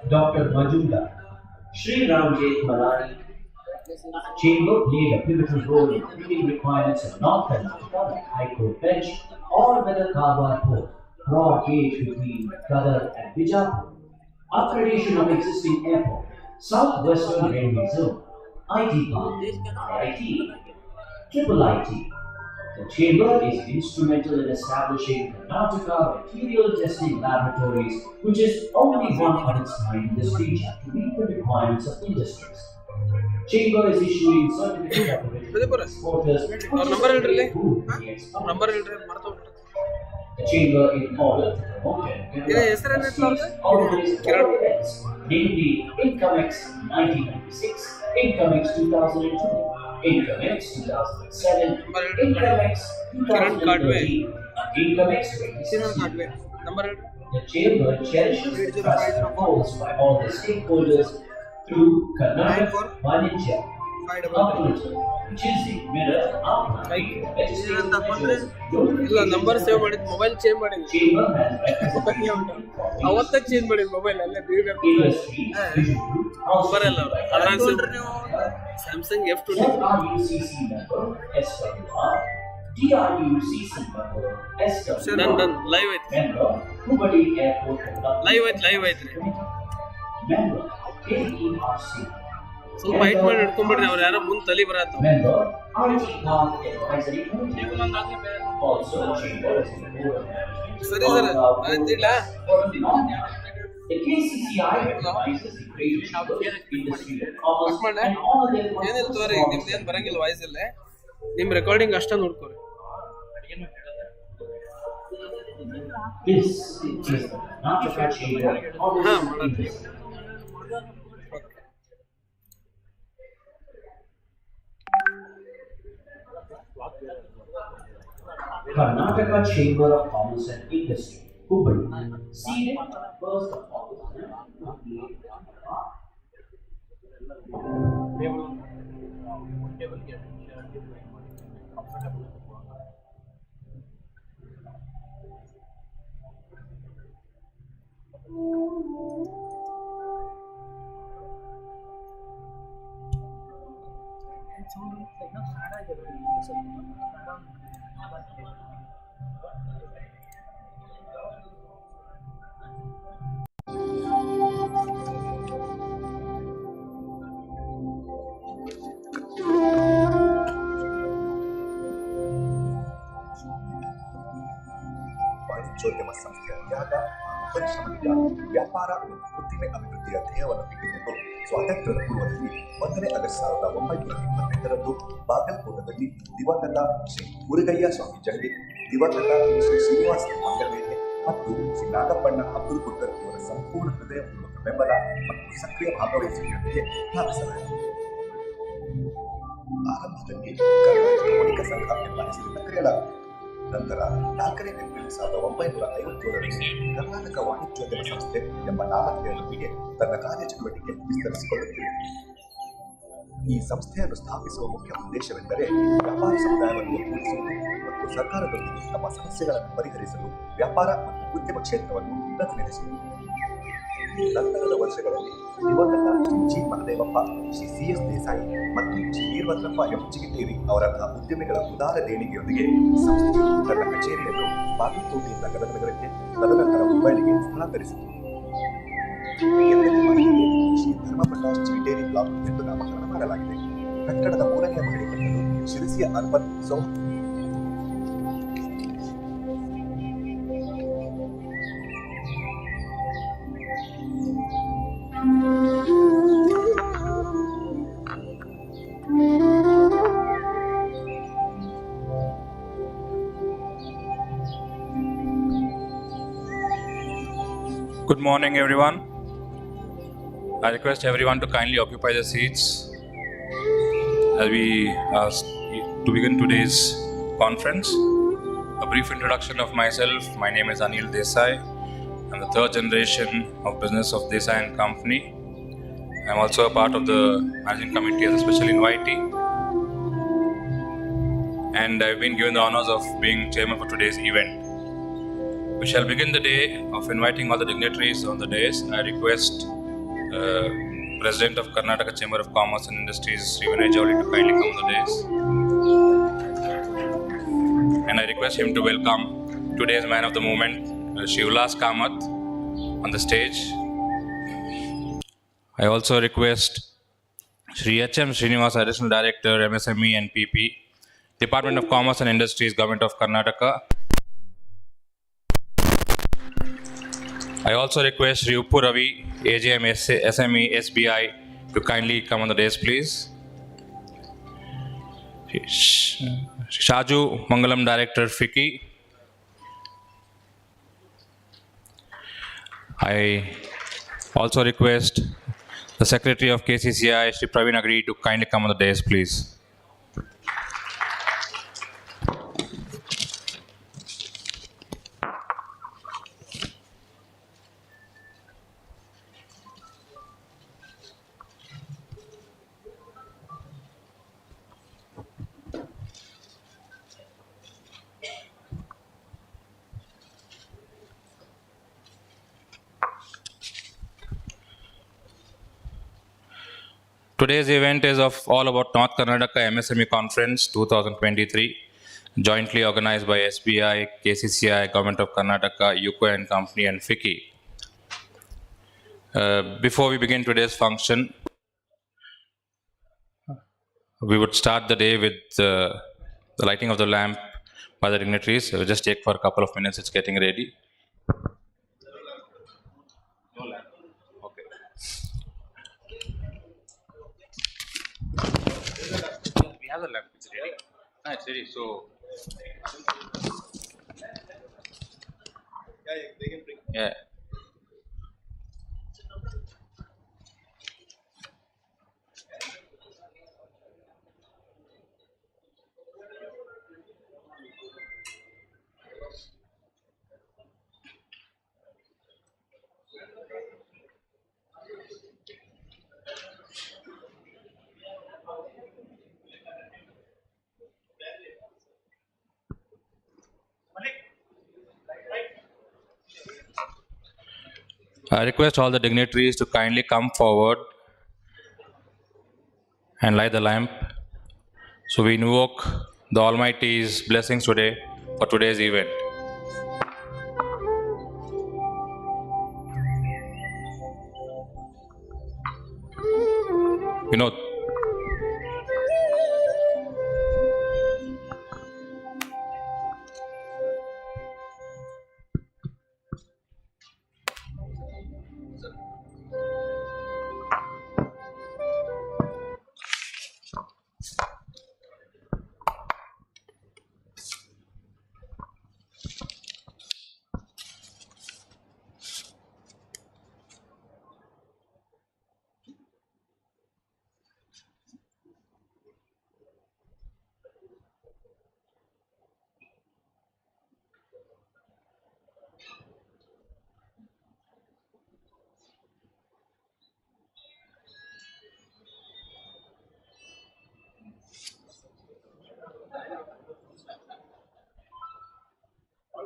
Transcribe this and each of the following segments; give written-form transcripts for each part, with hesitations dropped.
Dr. Majumdar, Sri Ramjit Malani Chamber played a pivotal role in building requirements of North Karnataka like High Court Bench or the Karwar Port, broad gauge between Kadar and Bijapur, upgradation of existing airport, Southwestern Railway Zone, IT Park, IIT, Triple IT. The Chamber is instrumental in establishing Karnataka Material Testing Laboratories, which is only one of its kind in this region to meet the requirements of industries. Chamber is issuing certificate of exporters, which is a good for the export. The chamber in order to promote and develop organized events, namely Incomex 1996, Incomex 2002, Incomex 2007, Incomex 2013, Incomex 2016. The chamber cherishes the trust proposed by all the stakeholders through Karnataka Vanija Authority, which is the mirror outline of legislative measures. ಇಲ್ಲ number save ಮಾಡಿದ್ mobile change ಮಾಡಿದ್ವಿ Chamber has represented ಅವತ್ತ change ಮಾಡಿದ್ mobile ಅಲ್ಲೇ industry, ಬರಲ್ಲ advance Samsung F20 FRUCC member SWR, DRUCC member SWR, done live ಐತಿ member Hubballi Airport Development live ಐತ್ರಿ member KERC, ಸ್ವಲ್ಪ ಹೈಟ್ ಮಾಡಿ ಹಿಡ್ಕೊಂಡ್ಬಿಡ್ರಿ ಅವ್ರು ಯಾರೋ ಮುಂದೆ ತಲಿ ಬರತ್ತ member IT Park Advisory Committee. Also, chamber is the board of management. ಸರಿ ಸರ್ ಅಂತಿಲ್ಲ The KCCI recognizes the great industry of commerce and all their ಏನಿಲ್ಲ ತೋರಿ ನಿಮ್ದೇನು ಬರಂಗಿಲ್ಲ ವಾಯ್ಸ್ ಇಲ್ಲೇ ನಿಮ್ಮ ರೆಕಾರ್ಡಿಂಗ್ ಅಷ್ಟ ನೋಡ್ಕೋರಿ This is the Karnataka Chamber of Commerce. Karnataka Chamber of Commerce and Industry, Hubballi, seated on the 1st of August 1998. ವಾಣಿಜ್ಯೋದ್ಯಮ ಸಂಸ್ಥೆಯ ತ್ಯಾಗ ಪರಿಶ್ರಮದಿಂದ ವ್ಯಾಪಾರ ಮತ್ತು ಉದ್ದಿಮೆ ಅಭಿವೃದ್ಧಿಯ ಧ್ಯೇಯವನ್ನು ಇಟ್ಟುಕೊಂಡು ಸ್ವಾತಂತ್ರ್ಯದ ಪೂರ್ವದಲ್ಲಿ 1ನೇ ಆಗಸ್ಟ್ 1928ರಂದು ಬಾಗಲಕೋಟದಲ್ಲಿ ದಿವಂಗತ ಶ್ರೀ ಮುರುಗಯ್ಯ ಸ್ವಾಮಿ ಜಗಲಿ, ದಿವಂಗತ ಶ್ರೀ ಶ್ರೀನಿವಾಸ ಮಂಗಲವೇಟೆ ಮತ್ತು ಶ್ರೀ ನಾಗಪ್ಪಣ್ಣ ಅಬ್ದುಲ್ ಕುಡ್ಕರ್ ಇವರ ಸಂಪೂರ್ಣ ಹೃದಯಪೂರ್ವಕ ಬೆಂಬಲ ಮತ್ತು ಸಕ್ರಿಯ ಭಾಗವಹಿಸುವಿಕೆಯೊಂದಿಗೆ ಸ್ಥಾಪಿಸಲಾಯಿತು. ಆರಂಭದಲ್ಲಿ ಕರ್ನಾಟಕ ವಣಿಕ ಸಂಘ ಎಂಬ ಹೆಸರಿನಿಂದ ಕರೆಯಲಾಯಿತು. ನಂತರ 4ನೇ ಏಪ್ರಿಲ್ 1957ರಲ್ಲಿ ಕರ್ನಾಟಕ ವಾಣಿಜ್ಯೋದ್ಯಮ ಸಂಸ್ಥೆ ಎಂಬ ನಾಮಧೇಯದೊಂದಿಗೆ ತನ್ನ ಕಾರ್ಯಚಟುವಟಿಕೆ ವಿಸ್ತರಿಸಿಕೊಳ್ಳುತ್ತಿದೆ. ಈ ಸಂಸ್ಥೆಯನ್ನು ಸ್ಥಾಪಿಸುವ ಮುಖ್ಯ ಉದ್ದೇಶವೆಂದರೆ ವ್ಯಾಪಾರಿ ಸಮುದಾಯವನ್ನು ಒಗ್ಗೂಡಿಸುವುದು ಮತ್ತು ಸರ್ಕಾರದೊಂದಿಗೆ ತಮ್ಮ ಸಮಸ್ಯೆಗಳನ್ನು ಪರಿಹರಿಸಲು ವ್ಯಾಪಾರ ಮತ್ತು ಉದ್ಯಮ ಕ್ಷೇತ್ರವನ್ನು ಪ್ರತಿನಿಧಿಸುವುದು. ನಂತರದ ವರ್ಷಗಳಲ್ಲಿ ದಿವಂಗತ ಶ್ರೀ ಜಿ ಮಹದೇವಪ್ಪ, ಶ್ರೀ CS ದೇಸಾಯಿ ಮತ್ತು ಶ್ರೀ ವೀರಭದ್ರಪ್ಪ ಎಂ ಚಿಗಿಟೇರಿ ಅವರಂತಹ ಉದ್ಯಮಿಗಳ ಉದಾರ ದೇಣಿಗೆಯೊಂದಿಗೆ ಸಂಸ್ಥೆಯು ತನ್ನ ಕಚೇರಿಯನ್ನು ಬಾಗಲಕೋಟೆಯಿಂದ ಗದಗನಗರಕ್ಕೆ, ತದನಂತರ ಹುಬ್ಬಳ್ಳಿಗೆ ಸ್ಥಳಾಂತರಿಸಿತು. ಶ್ರೀ ಧರ್ಮಪ್ರಕಾಶ್ ಚಿಗಿಟೇರಿ ಬ್ಲಾಕ್ ಎಂದು ನಾಮಕರಣ ಮಾಡಲಾಗಿದೆ. ಕಟ್ಟಡದ 3ನೇ ಮಹಡಿ ಕಟ್ಟಲು ಶಿರಸಿಯ urban zone Good morning, everyone. I request everyone to kindly occupy their seats as we to begin today's conference. A brief introduction of myself. My name is Anil Desai. I'm the third generation of business of Desai and Company. I'm also a part of the managing committee as a special invitee. And I've been given the honors of being chairman for today's event. We shall begin the day of inviting all the dignitaries on the dais. I request President of Karnataka Chamber of Commerce and Industries, Sri Vinay Jolly, to kindly come on the dais. And I request him to welcome today's man of the moment, Shri Ulas Kamath, on the stage. I also request Shri H.M. Srinivas, Additional Director, MSME and PP, Department of Commerce and Industries, Government of Karnataka. I also request Shri Uppu Ravi, AGM SME SBI, to kindly come on the dais, please. Shaju Mangalam, Director, FICCI. I also request the Secretary of Kcci, Shri Praveen Agri, to kindly come on the dais, please. Today's event is all about North Karnataka MSME Conference 2023, jointly organized by SBI, KCCI, Government of Karnataka, UCO and Company, and FICCI. Before we begin today's function, we would start the day with the lighting of the lamp by the dignitaries. It will just take for a couple of minutes. It's getting ready. No lamp. Okay. We have the lamp. It's ready. Ah, it's ready. So. Yeah, they can bring. Yeah. I request all the dignitaries to kindly come forward and light the lamp. So we invoke the Almighty's blessings today for today's event. Vinod.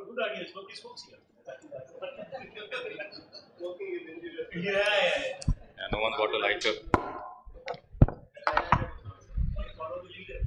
Good ideas. What these folks here? Yeah. No one's got a lighter. Follow the leader.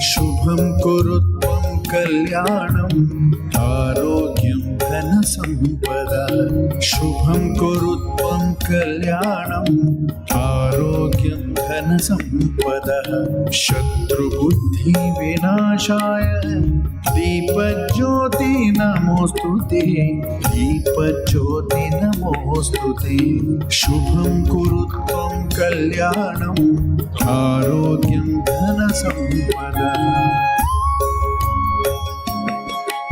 शुभं कुरु त्वं कल्याणं आरोग्यं धनं धनसम्पदा शुभं कुरु त्वं कल्याणम् आरोग्यं धनसम्पदः शत्रुबुद्धिविनाशाय दीपज्योति नमोऽस्तु ते दीपज्योति नमोऽस्तु ते शुभं कुरु त्वं कल्याणम् आरोग्यं धनसम्पदः.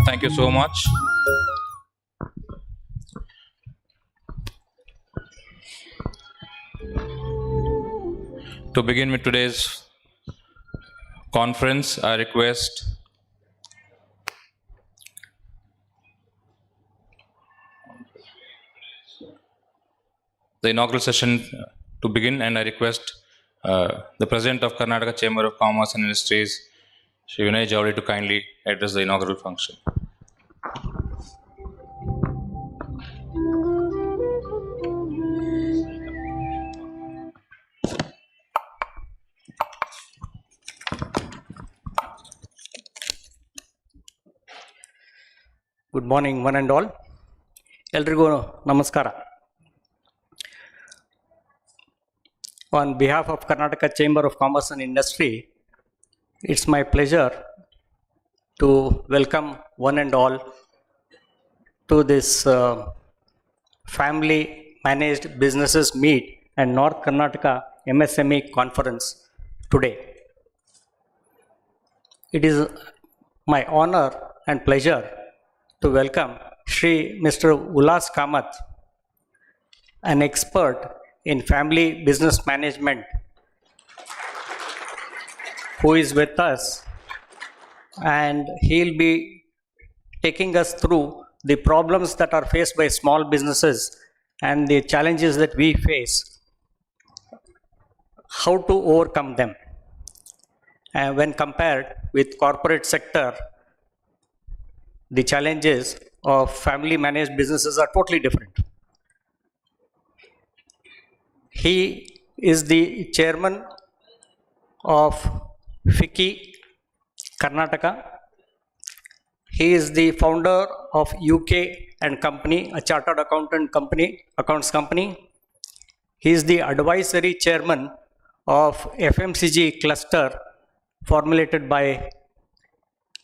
Thank you so much. To begin with today's conference, I request the inaugural session to begin, and I request the President of Karnataka Chamber of Commerce and Industries, Shri Vinay Javli, to kindly address the inaugural function. Good morning, one and all. ಎಲ್ರಿಗೂ ನಮಸ್ಕಾರ. On behalf of Karnataka Chamber of Commerce and Industry, it's my pleasure to welcome one and all to this Family Managed Businesses Meet and North Karnataka MSME Conference today. It is my honor and pleasure to welcome Shri Mr. Ullas Kamath, an expert in family business management, who is with us, and he'll be taking us through the problems that are faced by small businesses and the challenges that we face, how to overcome them. And when compared with corporate sector, the challenges of family managed businesses are totally different. He is the chairman of Kcci, Karnataka. He is the founder of UK and Company, a chartered accounts company. He is the advisory chairman of FMCG cluster formulated by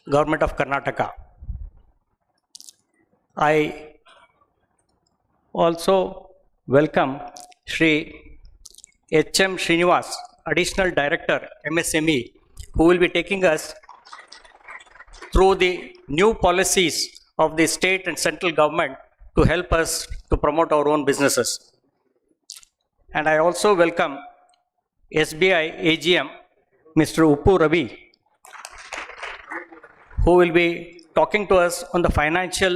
Government of Karnataka. I also welcome Shri H.M. Srinivas, Additional Director, MSME, who will be taking us through the new policies of the state and central government to help us to promote our own businesses. And I also welcome SBI AGM, Mr. Uppu Ravi, who will be talking to us on the financial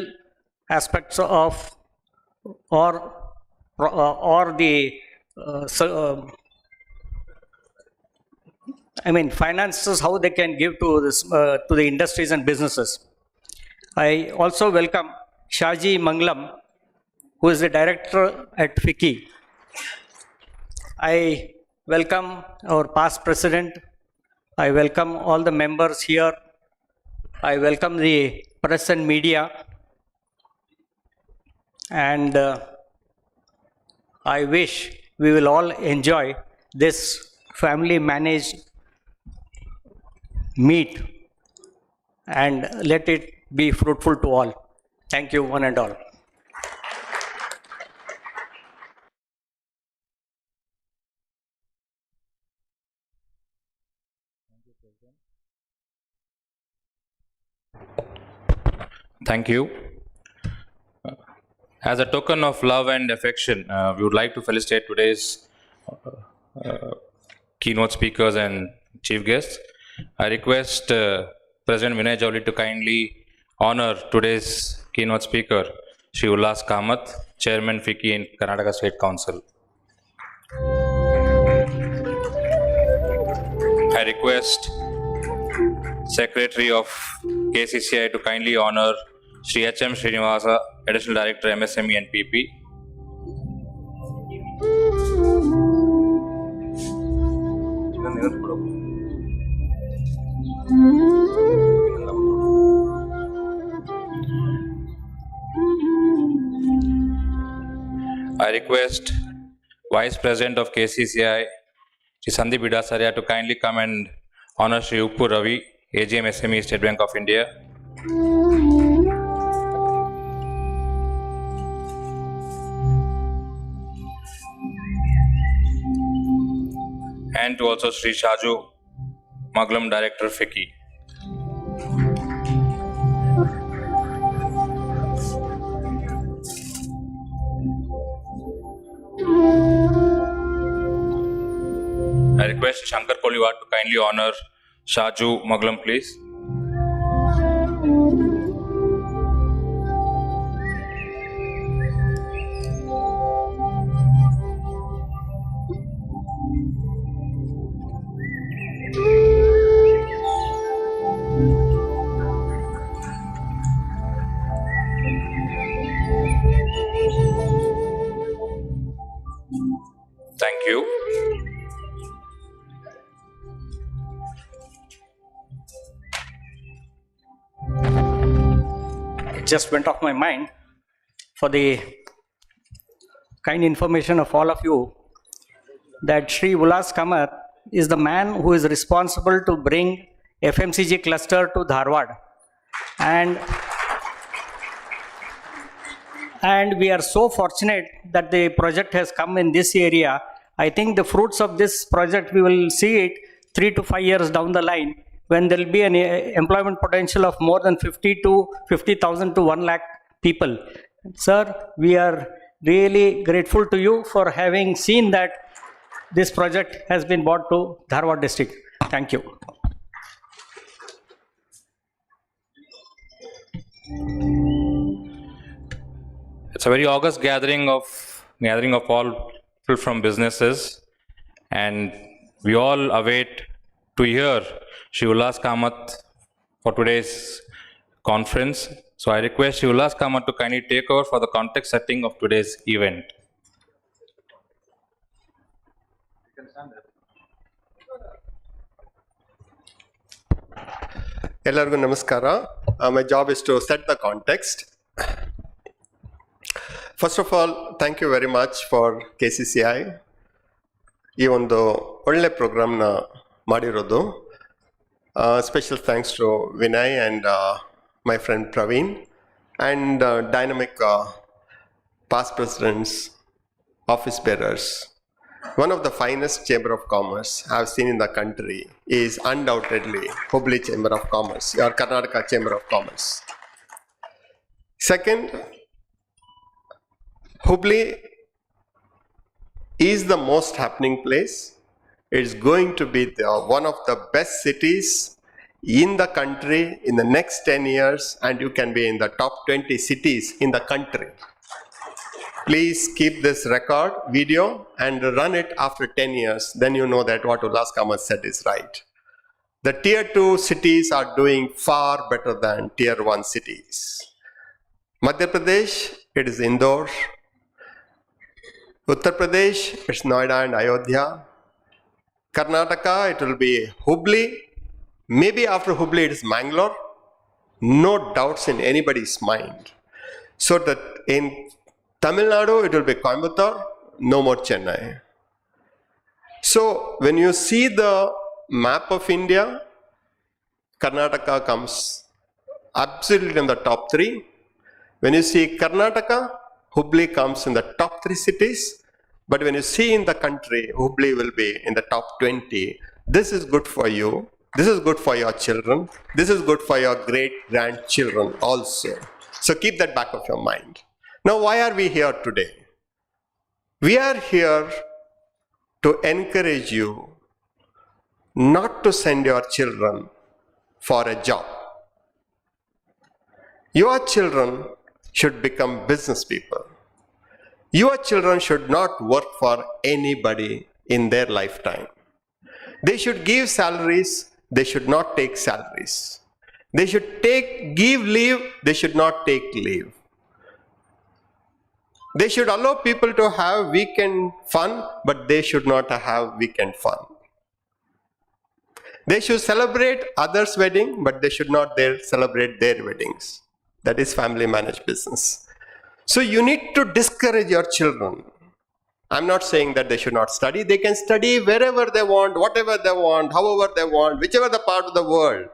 aspects of or the finances, how they can give to this to the industries and businesses. I also welcome Shaji Manglam, who is the director at Kcci. I welcome our past president. I welcome all the members here. I welcome the press and media. And I wish we will all enjoy this family managed meet and let it be fruitful to all. Thank you, one and all. Thank you. As a token of love and affection, we would like to felicitate today's keynote speakers and chief guests. I request President Vinay Javli to kindly honor today's keynote speaker, Shri Ullas Kamath, Chairman Kcci in Karnataka State Council. I request Secretary of Kcci to kindly honor Shri H.M. Srinivasa, Additional Director, MSME and PP. I request Vice President of KCCI, Shri Sandeep Vidasarya, to kindly come and honor Shri Uppu Ravi, AGM SME, State Bank of India. And to also Shri Shaju Maglam, Director, FICCI. I request Shankar Koliwat to kindly honor Shaju Maglam, please. Thank you. It just went off my mind for the kind information of all of you that Sri Ulas Kamath is the man who is responsible to bring FMCG cluster to Dharwad. And we are so fortunate that the project has come in this area. I think the fruits of this project, we will see it 3 to 5 years down the line when there will be an employment potential of more than 50,000 to 1 lakh people. Sir, we are really grateful to you for having seen that this project has been brought to Dharwad district. Thank you. It's a very august gathering of all people from businesses, and we all await to hear Shri Ulas Kamath for today's conference. So I request Shri Ulas Kamath to kindly take over for the context setting of today's event. Ellargu namaskara. My job is to set the context. First of all, thank you very much for KCCI. ಈ ಒಂದು ಒಳ್ಳೆ ಪ್ರೋಗ್ರಾಮ್ನ ಮಾಡಿರೋದು. Special thanks to Vinay and my friend Praveen and dynamic past presidents, office bearers. One of the finest Chamber of Commerce I've seen in the country is undoubtedly Hubli Chamber of Commerce, or Karnataka Chamber of Commerce. Second, Hubli is the most happening place. It's going to be one of the best cities in the country in the next 10 years, and you can be in the top 20 cities in the country. Please keep this record video and run it after 10 years. Then you know that what Ulas Kamath said is right. The tier 2 cities are doing far better than tier 1 cities. Madhya Pradesh, it is Indore. Uttar Pradesh, it's Noida and Ayodhya. Karnataka, it will be Hubli. Maybe after Hubli, it is Mangalore. No doubts in anybody's mind. So that in Tamil Nadu, it will be Coimbatore, no more Chennai. So when you see the map of India, Karnataka comes absolutely in the top 3. When you see Karnataka, Hubli comes in the top 3 cities. But when you see in the country, Hubli will be in the top 20. This is good for you. This is good for your children. This is good for your great-grandchildren also. So keep that back of your mind. Now, why are we here today? We are here to encourage you not to send your children for a job. Your children should become business people. Your children should not work for anybody in their lifetime. They should give salaries, they should not take salaries. They should give leave, they should not take leave. They should allow people to have weekend fun, but they should not have weekend fun. They should celebrate others' wedding, but they should not celebrate their weddings. That is family managed business. So you need to discourage your children. I'm not saying that they should not study. They can study wherever they want, whatever they want, however they want, whichever the part of the world.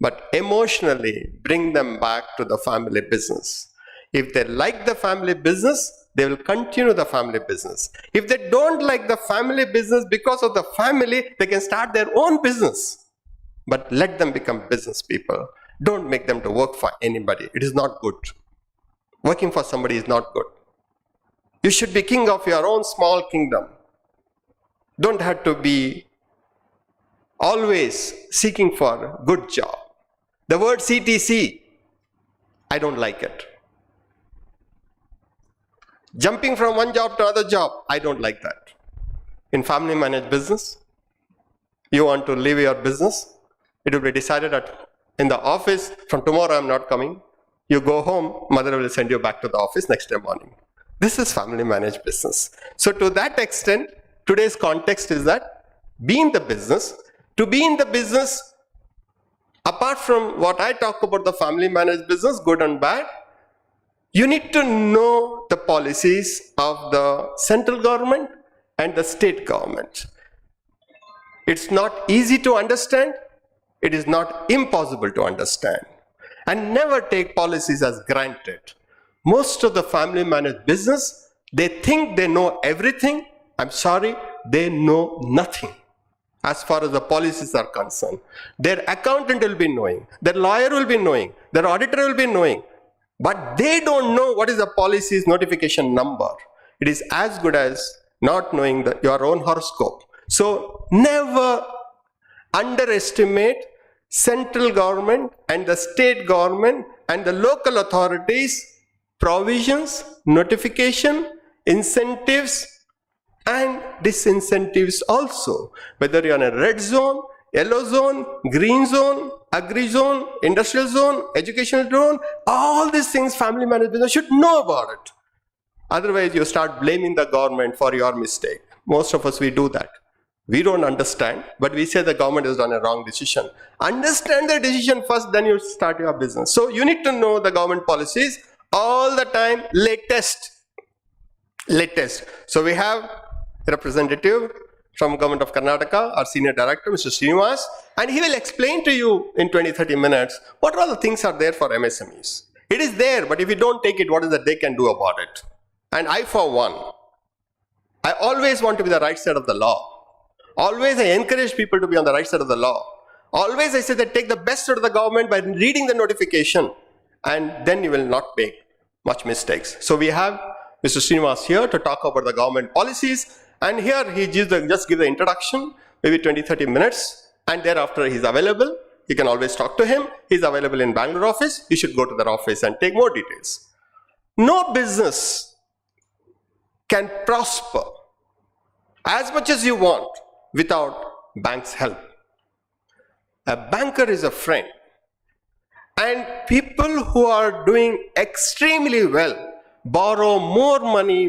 But emotionally, bring them back to the family business. If they like the family business, they will continue the family business. If they don't like the family business because of the family, they can start their own business. But let them become business people. Don't make them to work for anybody. It is not good. Working for somebody is not good. You should be king of your own small kingdom. Don't have to be always seeking for a good job. The word CTC, I don't like it. Jumping from one job to another job, I don't like that. In family managed business, you want to leave your business, it will be decided in the office, from tomorrow I'm not coming. You go home, mother will send you back to the office next day morning. This is family managed business. So to that extent, today's context is that be in the business. To be in the business, apart from what I talk about the family managed business, good and bad, you need to know the policies of the central government and the state government. It's not easy to understand. It is not impossible to understand. And never take policies as granted. Most of the family managed business, they think they know everything. I'm sorry, they know nothing as far as the policies are concerned. Their accountant will be knowing, their lawyer will be knowing, their auditor will be knowing, but they don't know what is the policy's notification number. It is as good as not knowing your own horoscope. So never underestimate central government and the state government and the local authorities provisions, notification, incentives and disincentives also. Whether you're in a red zone, yellow zone, green zone, agri zone, industrial zone, educational zone, all these things family management should know about it. Otherwise you start blaming the government for your mistake. Most of us, we do that. We don't understand, but we say the government has done a wrong decision. Understand the decision first, then you start your business. So you need to know the government policies all the time, latest. So we have a representative from Government of Karnataka, our Senior Director, Mr. Srinivas, and he will explain to you in 20-30 minutes what all the things are there for MSMEs. It is there, but if you don't take it, what is that they can do about it? And I, for one, I always want to be the right side of the law. Always I encourage people to be on the right side of the law. Always I say that take the best out of the government by reading the notification, and then you will not make much mistakes. So we have Mr. Srinivas here to talk about the government policies, and here he just give the introduction, maybe 20-30 minutes, and thereafter he's available. You can always talk to him. He's available in Bangalore office. You should go to their office and take more details. No business can prosper as much as you want without bank's help. A banker is a friend. And people who are doing extremely well borrow more money,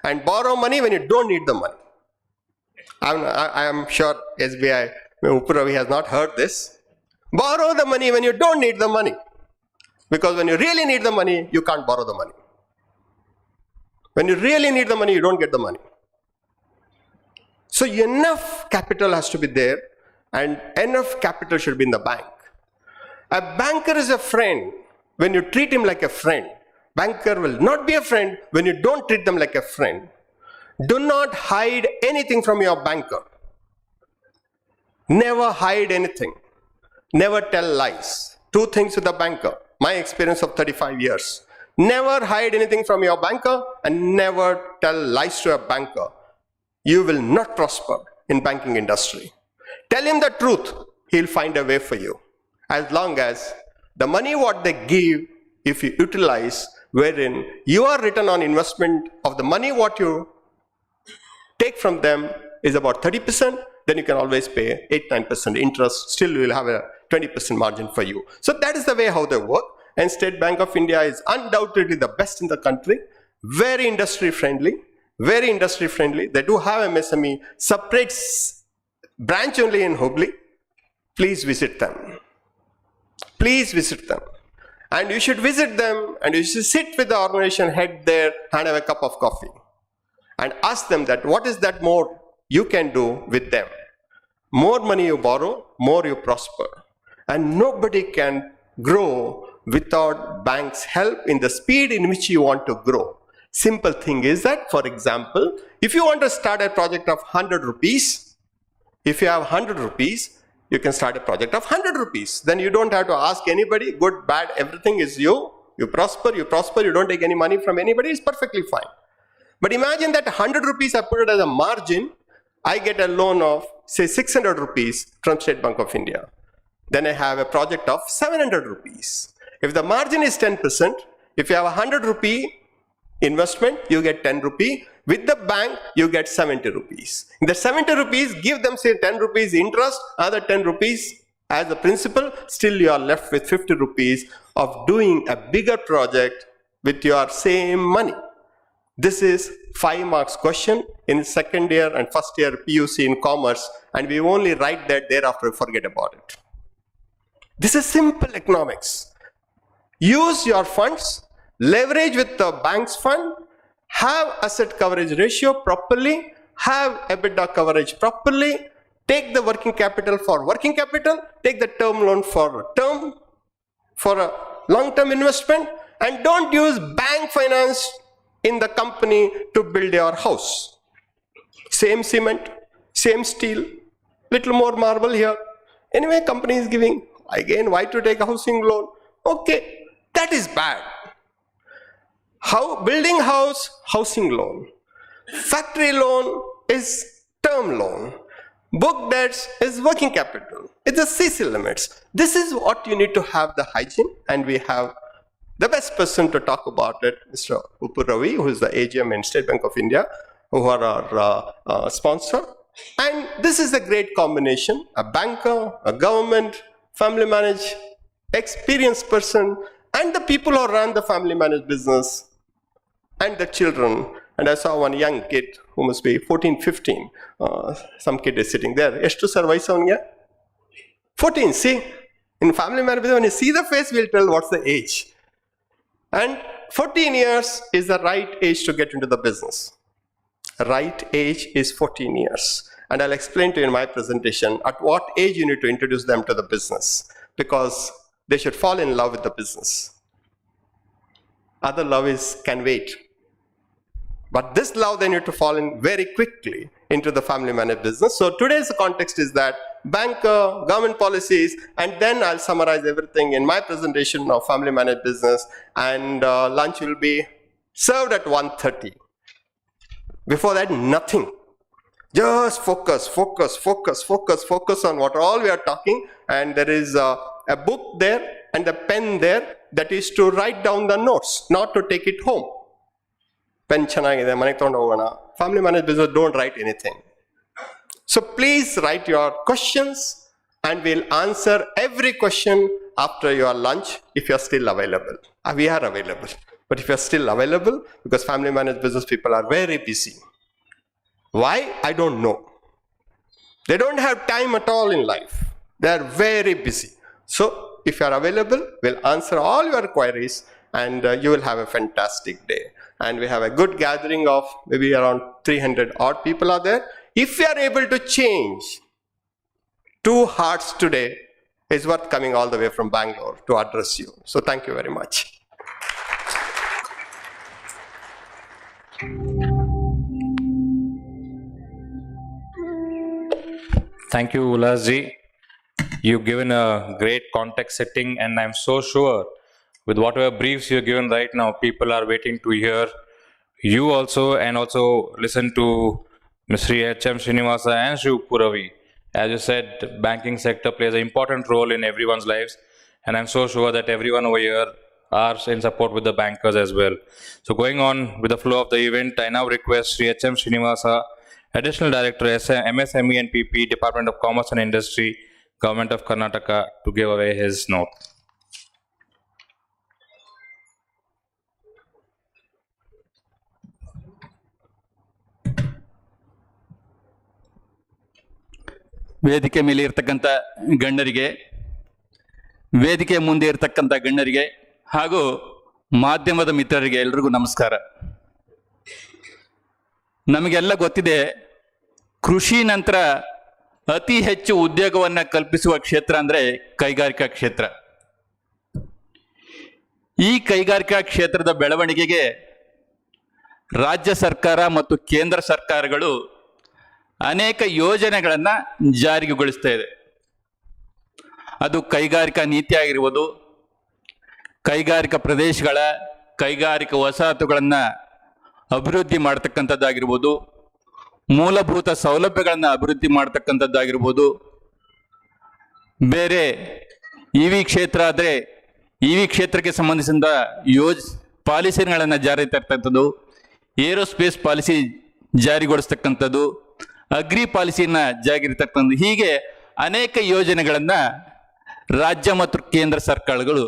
and borrow money when you don't need the money. I am sure SBI, Upuravi has not heard this. Borrow the money when you don't need the money. Because when you really need the money, you can't borrow the money. When you really need the money, you don't get the money. So enough capital has to be there, and enough capital should be in the bank. A banker is a friend when you treat him like a friend. Banker will not be a friend when you don't treat them like a friend. Do not hide anything from your banker. Never hide anything. Never tell lies. Two things with a banker. My experience of 35 years. Never hide anything from your banker and never tell lies to a banker. You will not prosper in banking industry. Tell him the truth. He'll find a way for you. As long as the money what they give, if you utilize, wherein your return on investment of the money what you take from them is about 30%, then you can always pay 8-9% interest. Still you will have a 20% margin for you. So that is the way how they work. And State Bank of India is undoubtedly the best in the country. Very industry friendly. Very industry friendly. They do have MSME separate branch only in Hubli. Please visit them. Please visit them. And you should visit them and you should sit with the organization head there and have a cup of coffee and ask them that what is that more you can do with them. More money you borrow, more you prosper. And nobody can grow without bank's help in the speed in which you want to grow. Simple thing is that, for example, if you want to start a project of 100 rupees, if you have 100 rupees, you can start a project of 100 rupees. Then you don't have to ask anybody, good, bad, everything is you. You prosper, you don't take any money from anybody, it's perfectly fine. But imagine that 100 rupees I put it as a margin, I get a loan of say 600 rupees from State Bank of India. Then I have a project of 700 rupees. If the margin is 10%, if you have a 100 rupee investment, you get 10 rupee. With the bank, you get 70 rupees. In the 70 rupees, give them say 10 rupees interest, other 10 rupees as a principal, still you are left with 50 rupees of doing a bigger project with your same money. This is 5 marks question in second year and first year PUC in commerce, and we only write that, thereafter forget about it. This is simple economics. Use your funds, leverage with the bank's fund, have asset coverage ratio properly, have EBITDA coverage properly, take the working capital for working capital, take the term loan for a long-term investment, and don't use bank finance in the company to build your house. Same cement, same steel, little more marble here. Anyway, company is giving. Again, why to take a housing loan? Okay, that is bad. How building house, housing loan. Factory loan is term loan. Book debts is working capital. It's the CC limits. This is what you need to have the hygiene, and we have the best person to talk about it, Mr. Upur Ravi, who is the AGM in State Bank of India, who are our sponsor. And this is a great combination, a banker, a government, family managed, experienced person, and the people who run the family managed business, and the children. And I saw one young kid who must be 14, 15. Some kid is sitting there. Eshtu sir vayasu avaniga? 14, see? In family managed business, when you see the face, we'll tell what's the age. And 14 years is the right age to get into the business. Right age is 14 years. And I'll explain to you in my presentation at what age you need to introduce them to the business, because they should fall in love with the business. Other love can wait. But this love they need to fall in very quickly into the family managed business. So today's context is that banker, government policies, and then I'll summarize everything in my presentation of family managed business, and lunch will be served at 1:30. Before that, nothing. Just focus on what all we are talking, and there is a book there and a pen there that is to write down the notes, not to take it home. Pen chanagide manage tond hogona. Family managed business, don't write anything. So please write your questions, and we'll answer every question after your lunch if you're still available. We are available, but if you're still available, because family managed business people are very busy. Why? I don't know. They don't have time at all in life. They are very busy. So if you are available, we'll answer all your queries, and you will have a fantastic day. And we have a good gathering of maybe around 300 odd people are there. If you are able to change 2 hearts today, it's worth coming all the way from Bangalore to address you. So thank you very much. Thank you, Ulasji. You've given a great context setting, and I'm so sure with whatever briefs you've given right now, people are waiting to hear you also, and also listen to Mr. H.M. Srinivasa and Shri Upur Ravi. As you said, banking sector plays an important role in everyone's lives, and I'm so sure that everyone over here are in support with the bankers as well. So going on with the flow of the event, I now request Shri H.M. Srinivasa, Additional Director, MSME and PP, Department of Commerce and Industry, Government of Karnataka, to give away his note. ವೇದಿಕೆ ಮೇಲೆ ಇರ್ತಕ್ಕಂಥ ಗಣ್ಯರಿಗೆ, ವೇದಿಕೆ ಮುಂದೆ ಇರ್ತಕ್ಕಂಥ ಗಣ್ಯರಿಗೆ ಹಾಗೂ ಮಾಧ್ಯಮದ ಮಿತ್ರರಿಗೆ ಎಲ್ರಿಗೂ ನಮಸ್ಕಾರ. ನಮಗೆಲ್ಲ ಗೊತ್ತಿದೆ, ಕೃಷಿ ನಂತರ ಅತಿ ಹೆಚ್ಚು ಉದ್ಯೋಗವನ್ನು ಕಲ್ಪಿಸುವ ಕ್ಷೇತ್ರ ಅಂದರೆ ಕೈಗಾರಿಕಾ ಕ್ಷೇತ್ರ. ಈ ಕೈಗಾರಿಕಾ ಕ್ಷೇತ್ರದ ಬೆಳವಣಿಗೆಗೆ ರಾಜ್ಯ ಸರ್ಕಾರ ಮತ್ತು ಕೇಂದ್ರ ಸರ್ಕಾರಗಳು ಅನೇಕ ಯೋಜನೆಗಳನ್ನು ಜಾರಿಗೊಳಿಸ್ತಾ ಇದೆ. ಅದು ಕೈಗಾರಿಕಾ ನೀತಿ ಆಗಿರ್ಬೋದು, ಕೈಗಾರಿಕಾ ಪ್ರದೇಶಗಳ ಕೈಗಾರಿಕಾ ವಸಾಹತುಗಳನ್ನು ಅಭಿವೃದ್ಧಿ ಮಾಡ್ತಕ್ಕಂಥದ್ದಾಗಿರ್ಬೋದು, ಮೂಲಭೂತ ಸೌಲಭ್ಯಗಳನ್ನು ಅಭಿವೃದ್ಧಿ ಮಾಡ್ತಕ್ಕಂಥದ್ದಾಗಿರ್ಬೋದು, ಬೇರೆ ಕ್ಷೇತ್ರ ಆದರೆ ಕ್ಷೇತ್ರಕ್ಕೆ ಸಂಬಂಧಿಸಿದ ಪಾಲಿಸಿಗಳನ್ನು ಜಾರಿ ತರ್ತಕ್ಕಂಥದ್ದು, ಏರೋಸ್ಪೇಸ್ ಪಾಲಿಸಿ ಜಾರಿಗೊಳಿಸ್ತಕ್ಕಂಥದ್ದು, ಅಗ್ರಿ ಪಾಲಿಸಿನ ಜಾರಿರ್ತಕ್ಕಂಥದ್ದು, ಹೀಗೆ ಅನೇಕ ಯೋಜನೆಗಳನ್ನು ರಾಜ್ಯ ಮತ್ತು ಕೇಂದ್ರ ಸರ್ಕಾರಗಳು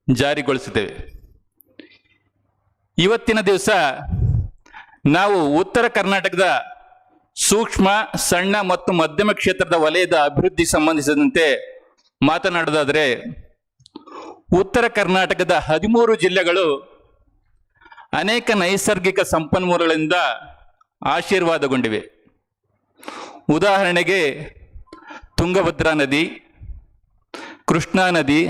ಜಾರಿಗೊಳಿಸುತ್ತೇವೆ. ಇವತ್ತಿನ ದಿವಸ ನಾವು ಉತ್ತರ ಕರ್ನಾಟಕದ ಸೂಕ್ಷ್ಮ, ಸಣ್ಣ ಮತ್ತು ಮಧ್ಯಮ ಕ್ಷೇತ್ರದ ವಲಯದ ಅಭಿವೃದ್ಧಿ ಸಂಬಂಧಿಸಿದಂತೆ ಮಾತನಾಡೋದಾದರೆ, ಉತ್ತರ ಕರ್ನಾಟಕದ 13 ಜಿಲ್ಲೆಗಳು ಅನೇಕ ನೈಸರ್ಗಿಕ ಸಂಪನ್ಮೂಲಗಳಿಂದ ಆಶೀರ್ವಾದಗೊಂಡಿವೆ. ಉದಾಹರಣೆಗೆ ತುಂಗಭದ್ರಾ ನದಿ, ಕೃಷ್ಣಾ ನದಿ,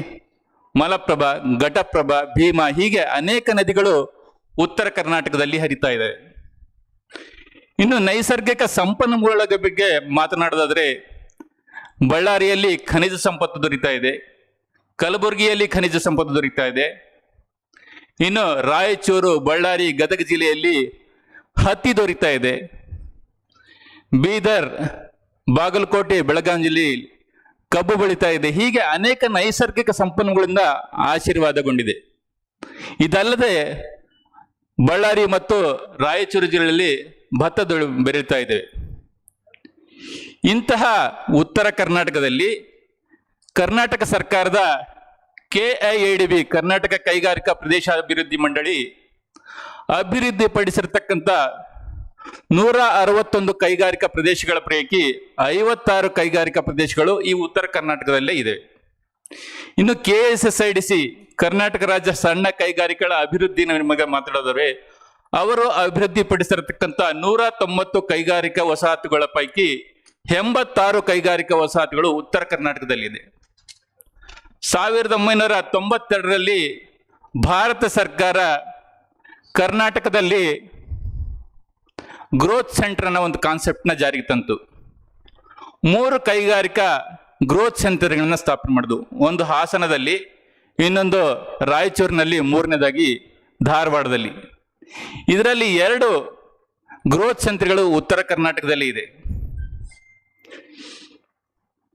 ಮಲಪ್ರಭಾ, ಘಟಪ್ರಭಾ, ಭೀಮಾ, ಹೀಗೆ ಅನೇಕ ನದಿಗಳು ಉತ್ತರ ಕರ್ನಾಟಕದಲ್ಲಿ ಹರಿತಾ ಇದೆ. ಇನ್ನು ನೈಸರ್ಗಿಕ ಸಂಪನ್ಮೂಲಗಳ ಬಗ್ಗೆ ಮಾತನಾಡೋದಾದರೆ, ಬಳ್ಳಾರಿಯಲ್ಲಿ ಖನಿಜ ಸಂಪತ್ತು ದೊರೀತಾ ಇದೆ, ಕಲಬುರಗಿಯಲ್ಲಿ ಖನಿಜ ಸಂಪತ್ತು ದೊರೀತಾ ಇದೆ, ಇನ್ನು ರಾಯಚೂರು, ಬಳ್ಳಾರಿ, ಗದಗ ಜಿಲ್ಲೆಯಲ್ಲಿ ಹತ್ತಿ ದೊರೀತಾ ಇದೆ, ಬೀದರ್, ಬಾಗಲಕೋಟೆ, ಬೆಳಗಾವಿ ಜಿಲ್ಲೆಯಲ್ಲಿ ಕಬ್ಬು ಬೆಳೀತಾ ಇದೆ. ಹೀಗೆ ಅನೇಕ ನೈಸರ್ಗಿಕ ಸಂಪನ್ಮೂಲಗಳಿಂದ ಆಶೀರ್ವಾದಗೊಂಡಿದೆ. ಇದಲ್ಲದೆ ಬಳ್ಳಾರಿ ಮತ್ತು ರಾಯಚೂರು ಜಿಲ್ಲೆಯಲ್ಲಿ ಭತ್ತ ಬೆಳೀತಾ ಇದೆ. ಇಂತಹ ಉತ್ತರ ಕರ್ನಾಟಕದಲ್ಲಿ ಕರ್ನಾಟಕ ಸರ್ಕಾರದ KIADB, ಕರ್ನಾಟಕ ಕೈಗಾರಿಕಾ ಪ್ರದೇಶ ಅಭಿವೃದ್ಧಿ ಮಂಡಳಿ ಅಭಿವೃದ್ಧಿಪಡಿಸಿರ್ತಕ್ಕಂಥ 161 ಕೈಗಾರಿಕಾ ಪ್ರದೇಶಗಳ ಪೈಕಿ 56 ಕೈಗಾರಿಕಾ ಪ್ರದೇಶಗಳು ಈ ಉತ್ತರ ಕರ್ನಾಟಕದಲ್ಲೇ ಇದೆ. ಇನ್ನು KSSIDC, ಕರ್ನಾಟಕ ರಾಜ್ಯ ಸಣ್ಣ ಕೈಗಾರಿಕೆಗಳ ಅಭಿವೃದ್ಧಿ ನಿಮಗೆ ಮಾತಾಡೋದಾದ್ರೆ, ಅವರು ಅಭಿವೃದ್ಧಿಪಡಿಸಿರತಕ್ಕಂಥ 190 ಕೈಗಾರಿಕಾ ವಸಾಹತುಗಳ ಪೈಕಿ 86 ಕೈಗಾರಿಕಾ ವಸಾಹತುಗಳು ಉತ್ತರ ಕರ್ನಾಟಕದಲ್ಲಿದೆ. 1992ರಲ್ಲಿ ಭಾರತ ಸರ್ಕಾರ ಕರ್ನಾಟಕದಲ್ಲಿ ಗ್ರೋತ್ ಸೆಂಟರ್ ಅನ್ನೋ ಒಂದು ಕಾನ್ಸೆಪ್ಟ್ನ ಜಾರಿಗೆ ತಂತು. 3 ಕೈಗಾರಿಕಾ ಗ್ರೋತ್ ಸೆಂಟರ್ಗಳನ್ನ ಸ್ಥಾಪನೆ ಮಾಡಿದ್ವು. ಒಂದು ಹಾಸನದಲ್ಲಿ, ಇನ್ನೊಂದು ರಾಯಚೂರಿನಲ್ಲಿ, ಮೂರನೇದಾಗಿ ಧಾರವಾಡದಲ್ಲಿ. ಇದರಲ್ಲಿ 2 ಗ್ರೋತ್ ಸೆಂಟರ್ಗಳು ಉತ್ತರ ಕರ್ನಾಟಕದಲ್ಲಿ ಇದೆ.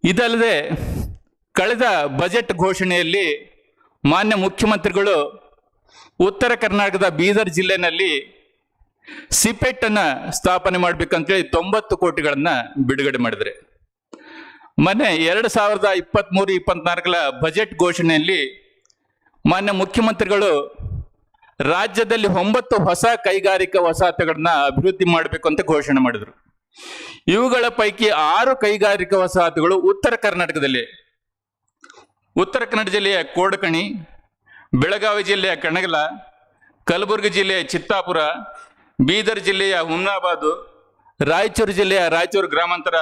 ಇದಲ್ಲದೆ ಕಳೆದ ಬಜೆಟ್ ಘೋಷಣೆಯಲ್ಲಿ ಮಾನ್ಯ ಮುಖ್ಯಮಂತ್ರಿಗಳು ಉತ್ತರ ಕರ್ನಾಟಕದ ಬೀದರ್ ಜಿಲ್ಲೆನಲ್ಲಿ ಸಿಪೆಟ್ ಅನ್ನ ಸ್ಥಾಪನೆ ಮಾಡ್ಬೇಕಂತೇಳಿ 90 ಕೋಟಿಗಳನ್ನ ಬಿಡುಗಡೆ ಮಾಡಿದರೆ, ಮೊನ್ನೆ 2023-24 ಬಜೆಟ್ ಘೋಷಣೆಯಲ್ಲಿ ಮಾನ್ಯ ಮುಖ್ಯಮಂತ್ರಿಗಳು ರಾಜ್ಯದಲ್ಲಿ 9 ಹೊಸ ಕೈಗಾರಿಕಾ ವಸಾಹತುಗಳನ್ನ ಅಭಿವೃದ್ಧಿ ಮಾಡಬೇಕು ಅಂತ ಘೋಷಣೆ ಮಾಡಿದರು. ಇವುಗಳ ಪೈಕಿ 6 ಕೈಗಾರಿಕಾ ವಸಾಹತುಗಳು ಉತ್ತರ ಕರ್ನಾಟಕದಲ್ಲಿ. ಉತ್ತರ ಕನ್ನಡ ಜಿಲ್ಲೆಯ ಕೋಡಕಣಿ, ಬೆಳಗಾವಿ ಜಿಲ್ಲೆಯ ಕಣಗಲ, ಕಲಬುರಗಿ ಜಿಲ್ಲೆಯ ಚಿತ್ತಾಪುರ, ಬೀದರ್ ಜಿಲ್ಲೆಯ ಹುಮ್ನಾಬಾದು, ರಾಯಚೂರು ಜಿಲ್ಲೆಯ ರಾಯಚೂರು ಗ್ರಾಮಾಂತರ,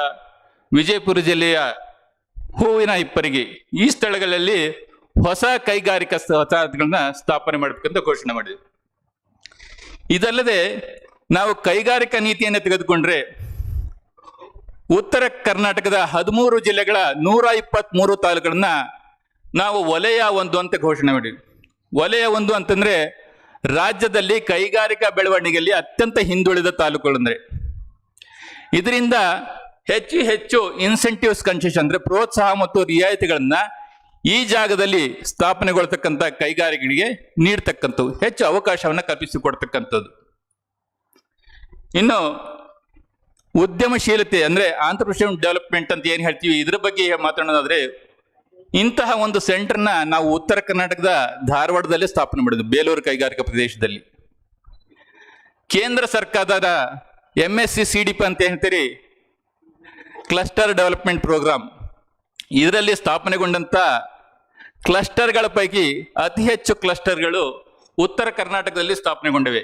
ವಿಜಯಪುರ ಜಿಲ್ಲೆಯ ಹೂವಿನ ಹಿಪ್ಪರಗಿ, ಈ ಸ್ಥಳಗಳಲ್ಲಿ ಹೊಸ ಕೈಗಾರಿಕಾ ವಸಾಹತುಗಳನ್ನ ಸ್ಥಾಪನೆ ಮಾಡಬೇಕಂತ ಘೋಷಣೆ ಮಾಡಿದೆ. ಇದಲ್ಲದೆ ನಾವು ಕೈಗಾರಿಕಾ ನೀತಿಯನ್ನು ತೆಗೆದುಕೊಂಡ್ರೆ, ಉತ್ತರ ಕರ್ನಾಟಕದ 13 ಜಿಲ್ಲೆಗಳ 123 ತಾಲೂಕುಗಳನ್ನ ನಾವು ವಲಯ 1 ಅಂತ ಘೋಷಣೆ ಮಾಡಿದ್ವಿ. ವಲಯ 1 ಅಂತಂದ್ರೆ ರಾಜ್ಯದಲ್ಲಿ ಕೈಗಾರಿಕಾ ಬೆಳವಣಿಗೆಯಲ್ಲಿ ಅತ್ಯಂತ ಹಿಂದುಳಿದ ತಾಲೂಕುಗಳಂದ್ರೆ. ಇದರಿಂದ ಹೆಚ್ಚು ಇನ್ಸೆಂಟಿವ್ಸ್, ಕನ್ಸೆಷನ್ ಅಂದ್ರೆ ಪ್ರೋತ್ಸಾಹ ಮತ್ತು ರಿಯಾಯಿತಿಗಳನ್ನ ಈ ಜಾಗದಲ್ಲಿ ಸ್ಥಾಪನೆಗೊಳ್ತಕ್ಕಂಥ ಕೈಗಾರಿಕೆಗಳಿಗೆ ನೀಡ್ತಕ್ಕಂಥವು, ಹೆಚ್ಚು ಅವಕಾಶವನ್ನು ಕಲ್ಪಿಸಿಕೊಡ್ತಕ್ಕಂಥದ್ದು. ಇನ್ನು ಉದ್ಯಮಶೀಲತೆ ಅಂದ್ರೆ ಆಂಟ್ರಪ್ರಿನರ್ಶಿಪ್ ಡೆವಲಪ್ಮೆಂಟ್ ಅಂತ ಏನು ಹೇಳ್ತೀವಿ, ಇದ್ರ ಬಗ್ಗೆ ಮಾತಾಡೋದಾದ್ರೆ, ಇಂತಹ ಒಂದು ಸೆಂಟರ್ನ ನಾವು ಉತ್ತರ ಕರ್ನಾಟಕದ ಧಾರವಾಡದಲ್ಲೇ ಸ್ಥಾಪನೆ ಮಾಡಿದ್ವಿ, ಬೇಲೂರು ಕೈಗಾರಿಕಾ ಪ್ರದೇಶದಲ್ಲಿ. ಕೇಂದ್ರ ಸರ್ಕಾರದ MSc CDP ಅಂತ ಹೇಳ್ತೀರಿ, ಕ್ಲಸ್ಟರ್ ಡೆವಲಪ್ಮೆಂಟ್ ಪ್ರೋಗ್ರಾಮ್, ಇದರಲ್ಲಿ ಸ್ಥಾಪನೆಗೊಂಡಂತ ಕ್ಲಸ್ಟರ್ಗಳ ಪೈಕಿ ಅತಿ ಹೆಚ್ಚು ಕ್ಲಸ್ಟರ್ಗಳು ಉತ್ತರ ಕರ್ನಾಟಕದಲ್ಲಿ ಸ್ಥಾಪನೆಗೊಂಡಿವೆ.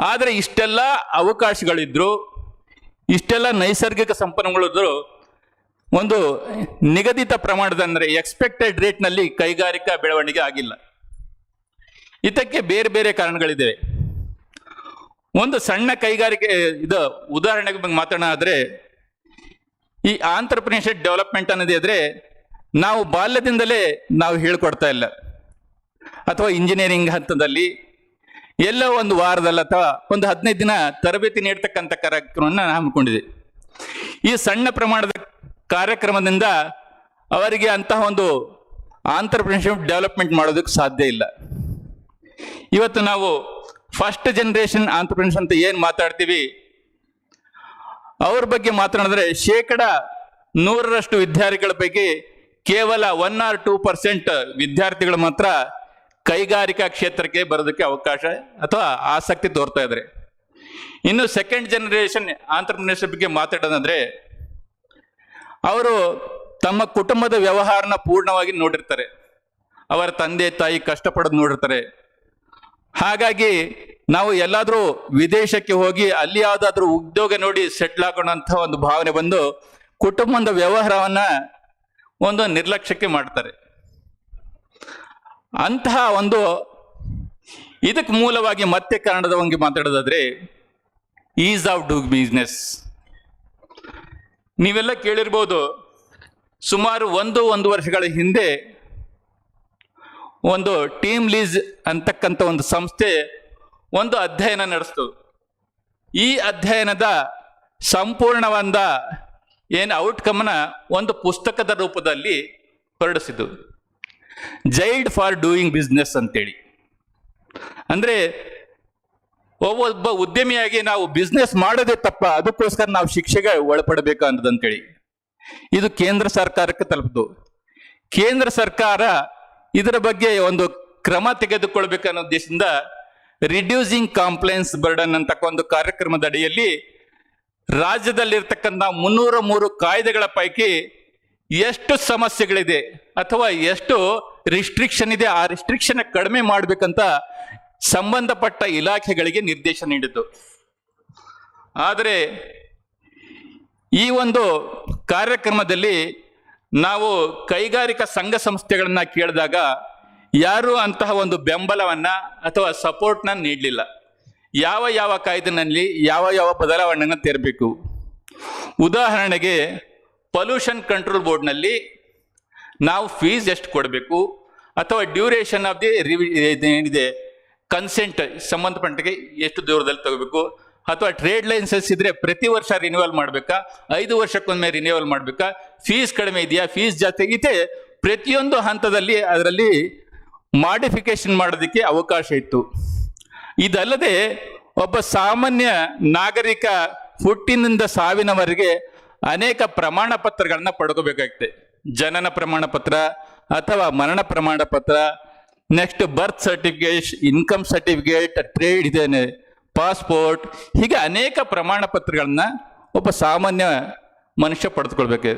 ಆದರೆ ಇಷ್ಟೆಲ್ಲ ಅವಕಾಶಗಳಿದ್ರು, ಇಷ್ಟೆಲ್ಲ ನೈಸರ್ಗಿಕ ಸಂಪನ್ಮೂಲಗಳು ಒಂದು ನಿಗದಿತ ಪ್ರಮಾಣದ ಅಂದರೆ ಎಕ್ಸ್ಪೆಕ್ಟೆಡ್ ರೇಟ್ನಲ್ಲಿ ಕೈಗಾರಿಕಾ ಬೆಳವಣಿಗೆ ಆಗಿಲ್ಲ. ಇದಕ್ಕೆ ಬೇರೆ ಬೇರೆ ಕಾರಣಗಳಿವೆ. ಒಂದು ಸಣ್ಣ ಕೈಗಾರಿಕೆ ಇದು ಉದಾಹರಣೆಗೆ ಬಗ್ಗೆ ಮಾತಾಡೋದಾದ್ರೆ, ಈ ಆಂಟ್ರಪ್ರಿನರ್ಶಿಪ್ ಡೆವಲಪ್ಮೆಂಟ್ ಅನ್ನೋದೇ ಇದ್ರೆ ನಾವು ಬಾಲ್ಯದಿಂದಲೇ ನಾವು ಹೇಳ್ಕೊಡ್ತಾ ಇಲ್ಲ, ಅಥವಾ ಇಂಜಿನಿಯರಿಂಗ್ ಹಂತದಲ್ಲಿ ಎಲ್ಲೋ ಒಂದು ವಾರದಲ್ಲಿ ಅಥವಾ ಒಂದು 15 ದಿನ ತರಬೇತಿ ನೀಡ್ತಕ್ಕಂಥ ಕಾರ್ಯಕ್ರಮವನ್ನು ಹಮ್ಮಿಕೊಂಡಿದೆ. ಈ ಸಣ್ಣ ಪ್ರಮಾಣದ ಕಾರ್ಯಕ್ರಮದಿಂದ ಅವರಿಗೆ ಅಂತಹ ಒಂದು ಆಂಟ್ರಪ್ರಿನರ್ಶಿಪ್ ಡೆವಲಪ್ಮೆಂಟ್ ಮಾಡೋದಕ್ಕೆ ಸಾಧ್ಯ ಇಲ್ಲ. ಇವತ್ತು ನಾವು ಫಸ್ಟ್ ಜನರೇಷನ್ ಆಂಟ್ರಪ್ರಿನರ್ಸ್ ಅಂತ ಏನು ಮಾತಾಡ್ತೀವಿ, ಅವ್ರ ಬಗ್ಗೆ ಮಾತನಾಡಿದ್ರೆ 100% ವಿದ್ಯಾರ್ಥಿಗಳ ಪೈಕಿ ಕೇವಲ 1 or 2% ವಿದ್ಯಾರ್ಥಿಗಳು ಮಾತ್ರ ಕೈಗಾರಿಕಾ ಕ್ಷೇತ್ರಕ್ಕೆ ಬರೋದಕ್ಕೆ ಅವಕಾಶ ಅಥವಾ ಆಸಕ್ತಿ ತೋರ್ತಾ ಇದ್ದಾರೆ. ಇನ್ನು ಸೆಕೆಂಡ್ ಜನರೇಷನ್ ಆಂಟ್ರಪ್ರಿನರ್ಶಿಪ್ ಬಗ್ಗೆ ಮಾತಾಡೋದಂದ್ರೆ, ಅವರು ತಮ್ಮ ಕುಟುಂಬದ ವ್ಯವಹಾರನ ಪೂರ್ಣವಾಗಿ ನೋಡಿರ್ತಾರೆ, ಅವರ ತಂದೆ ತಾಯಿ ಕಷ್ಟಪಡೋದು ನೋಡಿರ್ತಾರೆ. ಹಾಗಾಗಿ ನಾವು ಎಲ್ಲಾದರೂ ವಿದೇಶಕ್ಕೆ ಹೋಗಿ ಅಲ್ಲಿ ಯಾವುದಾದ್ರೂ ಉದ್ಯೋಗ ನೋಡಿ ಸೆಟ್ಲ್ ಆಗೋಣಂಥ ಒಂದು ಭಾವನೆ ಬಂದು ಕುಟುಂಬದ ವ್ಯವಹಾರವನ್ನ ಒಂದು ನಿರ್ಲಕ್ಷ್ಯಕ್ಕೆ ಮಾಡ್ತಾರೆ. ಅಂತಹ ಒಂದು ಇದಕ್ಕೆ ಮೂಲವಾಗಿ ಮತ್ತೆ ಕನ್ನಡದ ಬಗ್ಗೆ ಮಾತಾಡೋದಾದ್ರೆ ಈಸ್ ಆಫ್ ಡೂಯಿಂಗ್ ಬಿಸ್ನೆಸ್. ನೀವೆಲ್ಲ ಕೇಳಿರ್ಬೋದು, ಸುಮಾರು 1 ವರ್ಷಗಳ ಹಿಂದೆ ಒಂದು ಟೀಮ್ ಲೀಸ್ ಅಂತಕ್ಕಂಥ ಒಂದು ಸಂಸ್ಥೆ ಒಂದು ಅಧ್ಯಯನ ನಡೆಸ್ತು. ಈ ಅಧ್ಯಯನದ ಸಂಪೂರ್ಣವಾದ ಏನು ಔಟ್ಕಮ್ನ ಒಂದು ಪುಸ್ತಕದ ರೂಪದಲ್ಲಿ ಹೊರಡಿಸಿದ್ದು, ಗೈಡ್ ಫಾರ್ ಡೂಯಿಂಗ್ ಬಿಸ್ನೆಸ್ ಅಂತೇಳಿ. ಅಂದ್ರೆ ಒಬ್ಬ ಉದ್ಯಮಿಯಾಗಿ ನಾವು ಬಿಸ್ನೆಸ್ ಮಾಡೋದೇ ತಪ್ಪ, ಅದಕ್ಕೋಸ್ಕರ ನಾವು ಶಿಕ್ಷೆಗೆ ಒಳಪಡಬೇಕು ಅನ್ನೋದಂತೇಳಿ ಇದು ಕೇಂದ್ರ ಸರ್ಕಾರಕ್ಕೆ ತಲುಪಿತು. ಕೇಂದ್ರ ಸರ್ಕಾರ ಇದರ ಬಗ್ಗೆ ಒಂದು ಕ್ರಮ ತೆಗೆದುಕೊಳ್ಬೇಕನ್ನೋ ಉದ್ದೇಶದಿಂದ ರಿಡ್ಯೂಸಿಂಗ್ ಕಾಂಪ್ಲೈನ್ಸ್ ಬರ್ಡನ್ ಅಂತ ಒಂದು ಕಾರ್ಯಕ್ರಮದ ಅಡಿಯಲ್ಲಿ ರಾಜ್ಯದಲ್ಲಿರ್ತಕ್ಕಂಥ 303 ಕಾಯ್ದೆಗಳ ಪೈಕಿ ಎಷ್ಟು ಸಮಸ್ಯೆಗಳಿದೆ ಅಥವಾ ಎಷ್ಟು ರಿಸ್ಟ್ರಿಕ್ಷನ್ ಇದೆ, ಆ ರಿಸ್ಟ್ರಿಕ್ಷನ್ ಕಡಿಮೆ ಮಾಡಬೇಕಂತ ಸಂಬಂಧಪಟ್ಟ ಇಲಾಖೆಗಳಿಗೆ ನಿರ್ದೇಶನ ನೀಡಿತು. ಆದರೆ ಈ ಒಂದು ಕಾರ್ಯಕ್ರಮದಲ್ಲಿ ನಾವು ಕೈಗಾರಿಕಾ ಸಂಘ ಸಂಸ್ಥೆಗಳನ್ನ ಕೇಳಿದಾಗ ಯಾರು ಅಂತಹ ಒಂದು ಬೆಂಬಲವನ್ನ ಅಥವಾ ಸಪೋರ್ಟ್ನ ನೀಡಲಿಲ್ಲ. ಯಾವ ಕಾಯ್ದೆನಲ್ಲಿ ಯಾವ ಬದಲಾವಣೆಯನ್ನು ತರಬೇಕು. ಉದಾಹರಣೆಗೆ ಪೊಲ್ಯೂಷನ್ ಕಂಟ್ರೋಲ್ ಬೋರ್ಡ್ನಲ್ಲಿ ನಾವು ಫೀಸ್ ಎಷ್ಟು ಕೊಡಬೇಕು, ಅಥವಾ ಡ್ಯೂರೇಷನ್ ಆಫ್ ದಿ ಏನಿದೆ ಕನ್ಸೆಂಟ್ ಸಂಬಂಧಪಟ್ಟಗೆ ಎಷ್ಟು ದೂರದಲ್ಲಿ ತಗೋಬೇಕು, ಅಥವಾ ಟ್ರೇಡ್ ಲೈಸೆನ್ಸ್ ಇದ್ರೆ ಪ್ರತಿ ವರ್ಷ ರಿನ್ಯೂವಲ್ ಮಾಡಬೇಕಾ, 5 ವರ್ಷಕ್ಕೊಮ್ಮೆ ರಿನ್ಯೂವಲ್ ಮಾಡಬೇಕಾ, ಫೀಸ್ ಕಡಿಮೆ ಇದೆಯಾ, ಫೀಸ್ ಜಾಸ್ತಿ ಇದೆ, ಪ್ರತಿಯೊಂದು ಹಂತದಲ್ಲಿ ಅದರಲ್ಲಿ ಮಾಡಿಫಿಕೇಶನ್ ಮಾಡೋದಕ್ಕೆ ಅವಕಾಶ ಇತ್ತು. ಇದಲ್ಲದೆ ಒಬ್ಬ ಸಾಮಾನ್ಯ ನಾಗರಿಕ ಹುಟ್ಟಿನಿಂದ ಸಾವಿನವರೆಗೆ ಅನೇಕ ಪ್ರಮಾಣ ಪತ್ರಗಳನ್ನ ಪಡ್ಕೋಬೇಕಾಗುತ್ತೆ. ಜನನ ಪ್ರಮಾಣ ಪತ್ರ ಅಥವಾ ಮರಣ ಪ್ರಮಾಣ ಪತ್ರ, next birth certificate, income certificate, trade ಇದೇನೆ, ಪಾಸ್ಪೋರ್ಟ್, ಹೀಗೆ ಅನೇಕ ಪ್ರಮಾಣ ಪತ್ರಗಳನ್ನ ಒಬ್ಬ ಸಾಮಾನ್ಯ ಮನುಷ್ಯ ಪಡೆದುಕೊಳ್ಬೇಕು.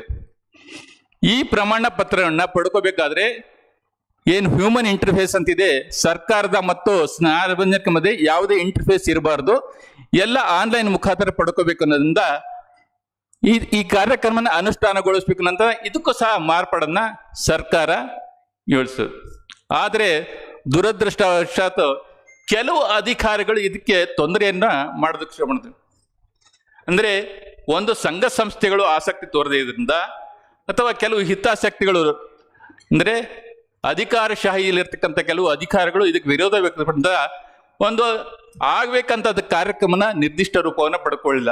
ಈ ಪ್ರಮಾಣ ಪತ್ರಗಳನ್ನ ಪಡ್ಕೋಬೇಕಾದ್ರೆ ಏನು ಹ್ಯೂಮನ್ ಇಂಟರ್ಫೇಸ್ ಅಂತಿದೆ, ಸರ್ಕಾರದ ಮತ್ತು ಸಾರ್ವಜನಿಕ ಮಧ್ಯೆ ಯಾವುದೇ ಇಂಟರ್ಫೇಸ್ ಇರಬಾರ್ದು, ಎಲ್ಲ ಆನ್ಲೈನ್ ಮುಖಾಂತರ ಪಡ್ಕೋಬೇಕು ಅನ್ನೋದ್ರಿಂದ ಈ ಕಾರ್ಯಕ್ರಮನ ಅನುಷ್ಠಾನಗೊಳಿಸ್ಬೇಕು ನಂತರ ಇದಕ್ಕೂ ಸಹ ಮಾರ್ಪಾಡನ್ನ ಸರ್ಕಾರ ಯೋಚಿಸಿತು. ಆದರೆ ದುರದೃಷ್ಟವಶಾತ್ ಕೆಲವು ಅಧಿಕಾರಿಗಳು ಇದಕ್ಕೆ ತೊಂದರೆಯನ್ನ ಮಾಡೋದಕ್ಕೆ ಶ್ರಮ ಮಾಡಿದ್ರು. ಅಂದ್ರೆ ಒಂದು ಸಂಘ ಸಂಸ್ಥೆಗಳು ಆಸಕ್ತಿ ತೋರದೇ ಇದರಿಂದ, ಅಥವಾ ಕೆಲವು ಹಿತಾಸಕ್ತಿಗಳು ಅಂದ್ರೆ ಅಧಿಕಾರಶಾಹಿಯಲ್ಲಿರ್ತಕ್ಕಂಥ ಕೆಲವು ಅಧಿಕಾರಿಗಳು ಇದಕ್ಕೆ ವಿರೋಧ ವ್ಯಕ್ತಪಡಿಸಿದ ಒಂದು ಆಗ್ಬೇಕಂತ ಕಾರ್ಯಕ್ರಮನ ನಿರ್ದಿಷ್ಟ ರೂಪವನ್ನು ಪಡ್ಕೊಳ್ಳಿಲ್ಲ.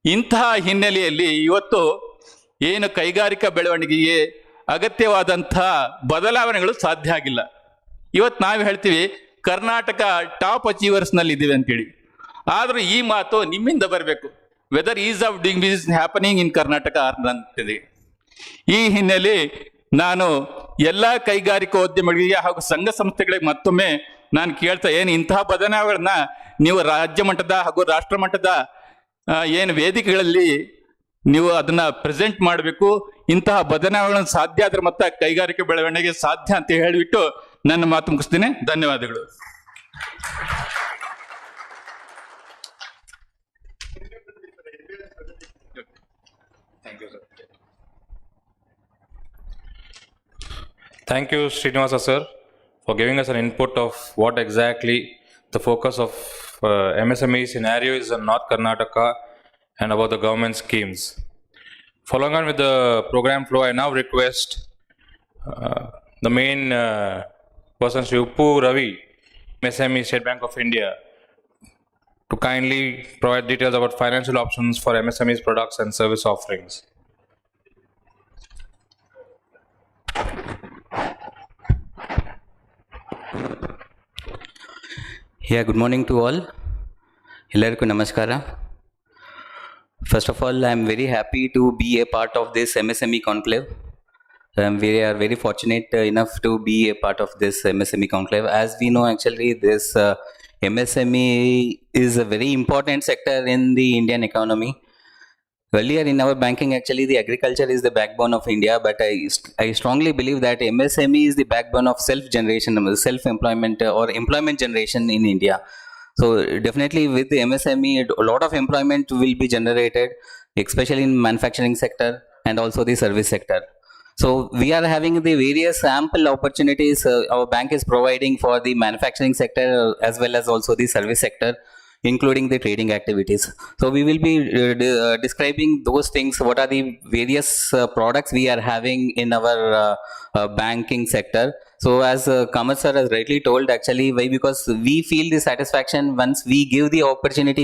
ಇಂತಹ ಹಿನ್ನೆಲೆಯಲ್ಲಿ ಇವತ್ತು ಏನು ಕೈಗಾರಿಕಾ ಬೆಳವಣಿಗೆಗೆ ಅಗತ್ಯವಾದಂತಹ ಬದಲಾವಣೆಗಳು ಸಾಧ್ಯ ಆಗಿಲ್ಲ. ಇವತ್ತು ನಾವು ಹೇಳ್ತೀವಿ ಕರ್ನಾಟಕ ಟಾಪ್ ಅಚೀವರ್ಸ್ ನಲ್ಲಿ ಇದ್ದೀವಿ ಅಂತೇಳಿ, ಆದ್ರೂ ಈ ಮಾತು ನಿಮ್ಮಿಂದ ಬರಬೇಕು, whether ease of doing business happening in Karnataka ಅಂತಿದೆ. ಈ ಹಿನ್ನೆಲೆ ನಾನು ಎಲ್ಲ ಕೈಗಾರಿಕೋದ್ಯಮಿಗಳಿಗೆ ಹಾಗೂ ಸಂಘ ಸಂಸ್ಥೆಗಳಿಗೆ ಮತ್ತೊಮ್ಮೆ ನಾನು ಕೇಳ್ತಾ ಇಂತಹ ಬದಲಾವಣೆಗಳನ್ನ ನೀವು ರಾಜ್ಯ ಮಟ್ಟದ ಹಾಗೂ ರಾಷ್ಟ್ರ ಮಟ್ಟದ ಏನು ವೇದಿಕೆಗಳಲ್ಲಿ ನೀವು ಅದನ್ನ ಪ್ರೆಸೆಂಟ್ ಮಾಡಬೇಕು. ಇಂತಹ ಬದಲಾವಣೆಗಳನ್ನು ಸಾಧ್ಯ ಆದ್ರೆ ಮತ್ತೆ ಕೈಗಾರಿಕೆ ಬೆಳವಣಿಗೆ ಸಾಧ್ಯ ಅಂತ ಹೇಳಿಬಿಟ್ಟು ನನ್ನ ಮಾತು ಮುಗಿಸ್ತೀನಿ. ಧನ್ಯವಾದಗಳು. Thank you, Srinivasa sir, for giving us an input of what exactly the focus of MSME scenario is in North Karnataka and about the government schemes. Following on with the program flow, I now request the main person, Sri Uppu Ravi, MSME State Bank of India, to kindly provide details about financial options for MSME's products and service offerings. Yeah, good morning to all. Ellarku namaskara. First of all, I am very happy to be a part of this MSME conclave. We are very fortunate enough to be a part of this MSME conclave. As we know, actually, this MSME is a very important sector in the Indian economy. Earlier in our banking, actually, the agriculture is the backbone of India, but I strongly believe that MSME is the backbone of self-generation, self-employment or employment generation in India. So definitely with the MSME, a lot of employment will be generated, especially in manufacturing sector and also the service sector. So we are having the various ample opportunities our bank is providing for the manufacturing sector as well as also the service sector, including the trading activities. So we will be describing those things, what are the various products we are having in our banking sector. So as Kamath sir has rightly told, actually, why? Because we feel the satisfaction once we give the opportunity,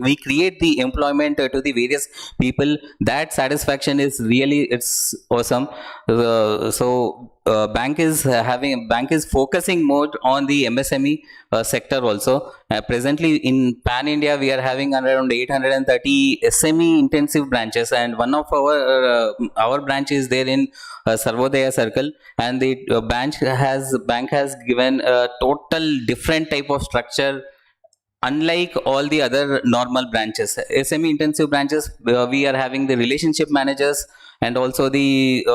we create the employment to the various people. That satisfaction is really, it's awesome. Bank is focusing more on the MSME sector also. Presently in Pan India, we are having around 830 SME intensive branches, and one of our branch is there in Sarvodaya Circle, and the bank has given a total different type of structure. Unlike all the other normal branches, SME intensive branches, we are having the relationship managers and also the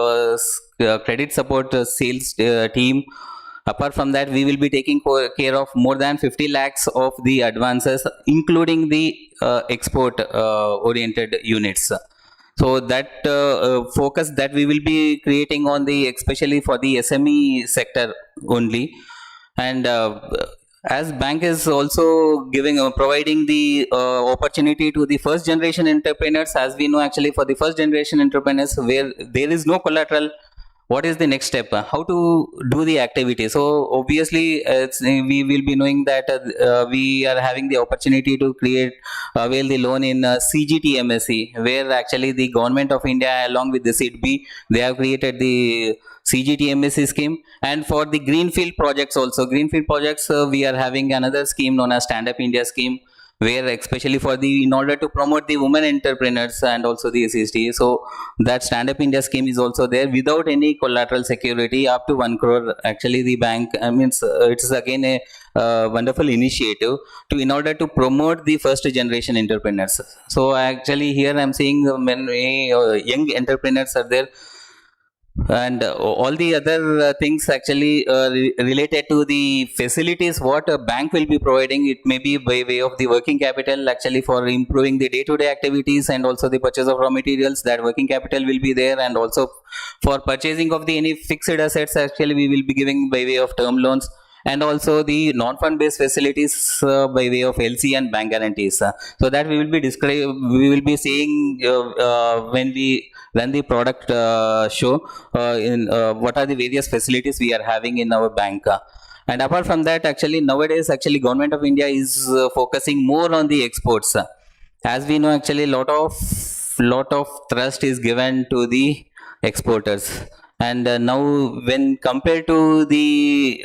credit support sales team. Apart from that, we will be taking care of more than 50 lakhs of the advances, including the export oriented units. So that focus that we will be creating on the, especially for the SME sector only. And as bank is also providing the opportunity to the first generation entrepreneurs. As we know, actually, for the first generation entrepreneurs where there is no collateral, what is the next step? How to do the activity? So obviously, we will be knowing that we are having the opportunity to avail the loan in CGTMSE, where actually the government of India along with the SIDB, they have created the CGTMSE scheme. And for the greenfield projects also, we are having another scheme known as Stand Up India scheme, where especially in order to promote the women entrepreneurs and also the SST. So that Stand Up India scheme is also there without any collateral security up to 1 crore. Actually, the bank, it's again a wonderful initiative in order to promote the first generation entrepreneurs. So actually here I'm seeing many young entrepreneurs are there. And all the other things actually related to the facilities what a bank will be providing, it may be by way of the working capital, actually for improving the day-to-day activities, and also the purchase of raw materials, that working capital will be there. And also for purchasing of the any fixed assets, actually we will be giving by way of term loans, and also the non-fund based facilities by way of LC and bank guarantees. So that we will be seeing when we run the product show in what are the various facilities we are having in our bank. And apart from that, actually nowadays, actually government of India is focusing more on the exports. As we know, actually lot of thrust is given to the exporters. And now when compared to the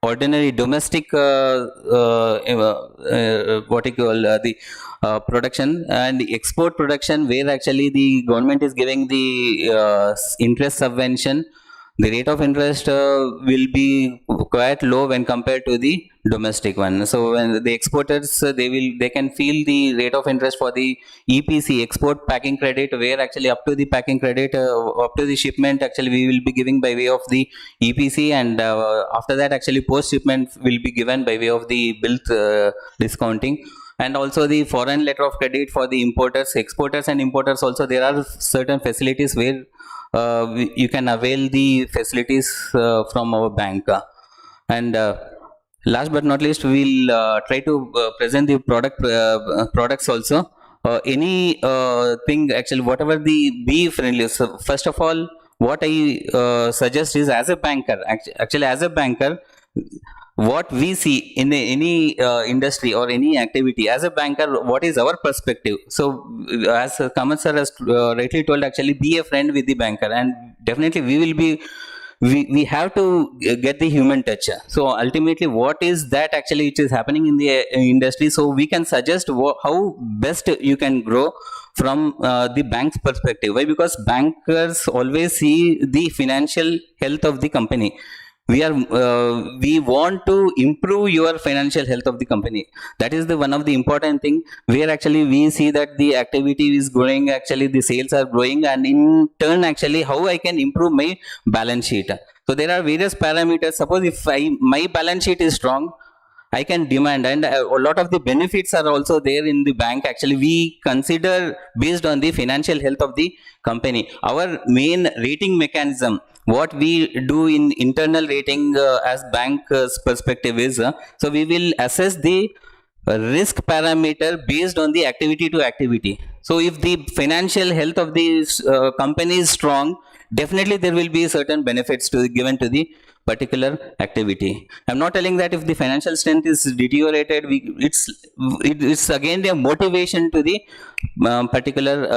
ordinary domestic the production and export production, where actually the government is giving the interest subvention, the rate of interest will be quite low when compared to the domestic one. So when the exporters they can feel the rate of interest for the EPC, export packing credit, where actually up to the packing credit, up to the shipment, actually we will be giving by way of the EPC, and after that actually post shipment will be given by way of the bill discounting. And also the foreign letter of credit for the importers, exporters and importers also, there are certain facilities where you can avail the facilities from our bank. And last but not least, we'll try to present the products also. Any thing actually, whatever the be friendly. So first of all, what I suggest is, as a banker, actually as a banker, what we see in any industry or any activity, as a banker, what is our perspective? So as Kamal sir has rightly told, actually be a friend with the banker, and definitely we will be, we have to get the human touch. So ultimately what is that actually which is happening in the industry, so we can suggest how best you can grow from the bank's perspective. Why? Because bankers always see the financial health of the company. We want to improve your financial health of the company. That is the one of the important thing, where actually we see that the activity is growing, actually the sales are growing, and in turn actually how I can improve my balance sheet. So there are various parameters. Suppose if my balance sheet is strong, I can demand, and a lot of the benefits are also there in the bank. Actually, we consider based on the financial health of the company. Our main rating mechanism, what we do in internal rating as bank's perspective is, so we will assess the risk parameter based on the activity to activity. So if the financial health of the company is strong, definitely there will be certain benefits to given to the particular activity. I'm not telling that if the financial strength is deteriorated, it's again the motivation to the particular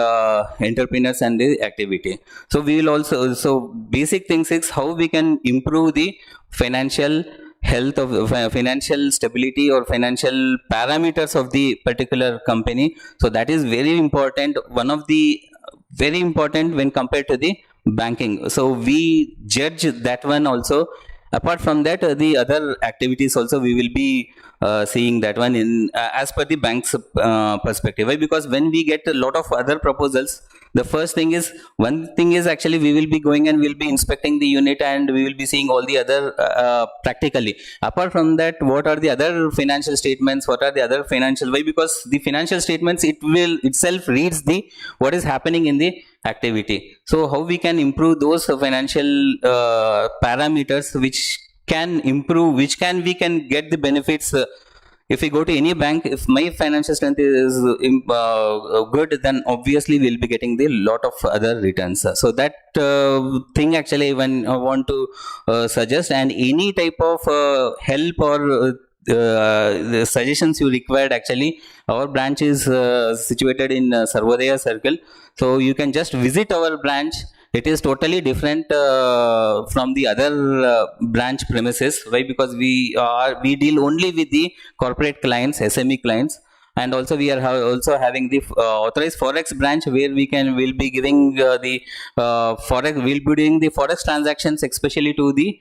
entrepreneurs and the activity. So we will also, so basic things is how we can improve the financial health of financial stability or financial parameters of the particular company. So that is very important, one of the very important when compared to the banking. So we judge that one also. Apart from that, the other activities also we will be seeing that one in as per the bank's perspective. Why? Because when we get a lot of other proposals, the first thing is, one thing is actually we will be going and we'll be inspecting the unit, and we will be seeing all the other practically. Apart from that, what are the other financial statements, what are the other financial, why? Because the financial statements, it will itself reads the what is happening in the activity. So how we can improve those financial parameters which can improve, which can we can get the benefits. If we go to any bank, if my financial strength is good, then obviously we'll be getting the lot of other returns. So that thing actually when I want to suggest, and any type of help or the suggestions you required, actually our branch is situated in Sarvodaya Circle, so you can just visit our branch. It is totally different from the other branch premises. Why? Because we deal only with the corporate clients, SME clients, and also we are also having the authorized forex branch, where will be giving the forex, we'll be doing the forex transactions especially to the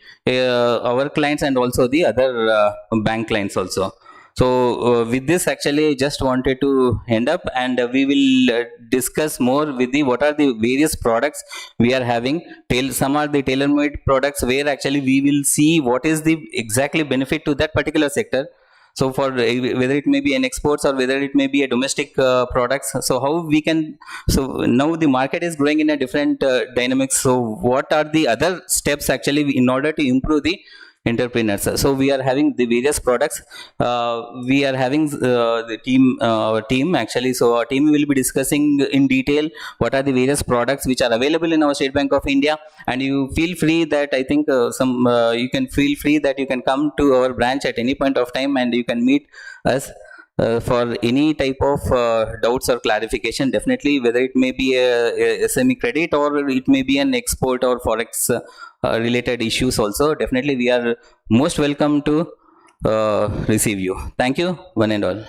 our clients and also the other bank clients also. So with this actually I just wanted to end up, and we will discuss more with the what are the various products we are having. Some are the tailor-made products, where actually we will see what is the exactly benefit to that particular sector. So for whether it may be an exports or whether it may be a domestic products, so how we can, so now the market is growing in a different dynamics. So what are the other steps actually in order to improve the entrepreneurs? So we are having the various products. We are having the team, our team actually. So our team will be discussing in detail what are the various products which are available in our State Bank of India. And you feel free that I think you can feel free that you can come to our branch at any point of time, and you can meet us for any type of doubts or clarification. Definitely, whether it may be a SME credit or it may be an export or forex related issues also, definitely we are most welcome to receive you. Thank you, one and all.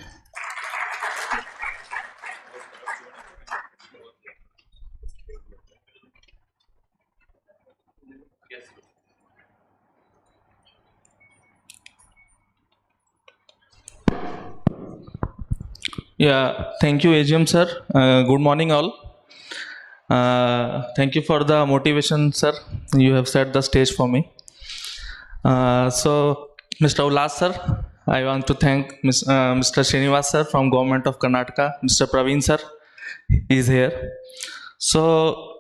Yeah, thank you, AGM sir. Good morning, all. Thank you for the motivation, sir. You have set the stage for me. So, Mr. Ullas sir, I want to thank Mr. Srinivas sir from Government of Karnataka. Mr. Praveen sir is here. So,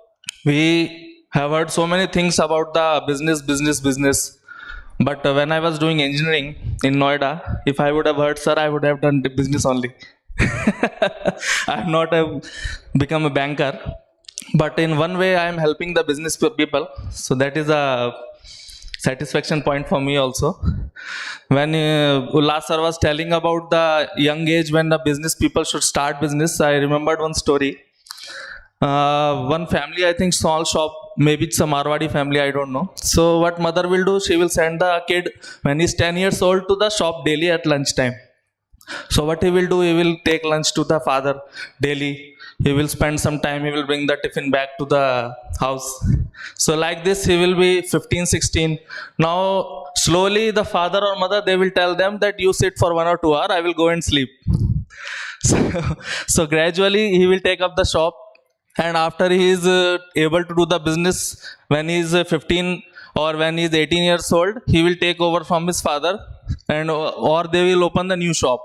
we have heard so many things about the business. But when I was doing engineering in Noida, if I would have heard sir, I would have done the business only. I have not have become a banker, but in one way I am helping the business people. So that is a satisfaction point for me also. When Ullas sir was telling about the young age when the business people should start business, I remembered one story. One family, I think small shop, maybe it's a Marwadi family, I don't know. So what mother will do, she will send the kid when he's 10 years old to the shop daily at lunchtime. So what he will do, he will take lunch to the father daily. He will spend some time, he will bring the tiffin back to the house. So like this, he will be 15, 16. Now, slowly the father or mother, they will tell them that you sit for 1 or 2 hours, I will go and sleep. So gradually he will take up the shop, and after he is able to do the business, when he is 15 or when he is 18 years old, he will take over from his father, and or they will open the new shop.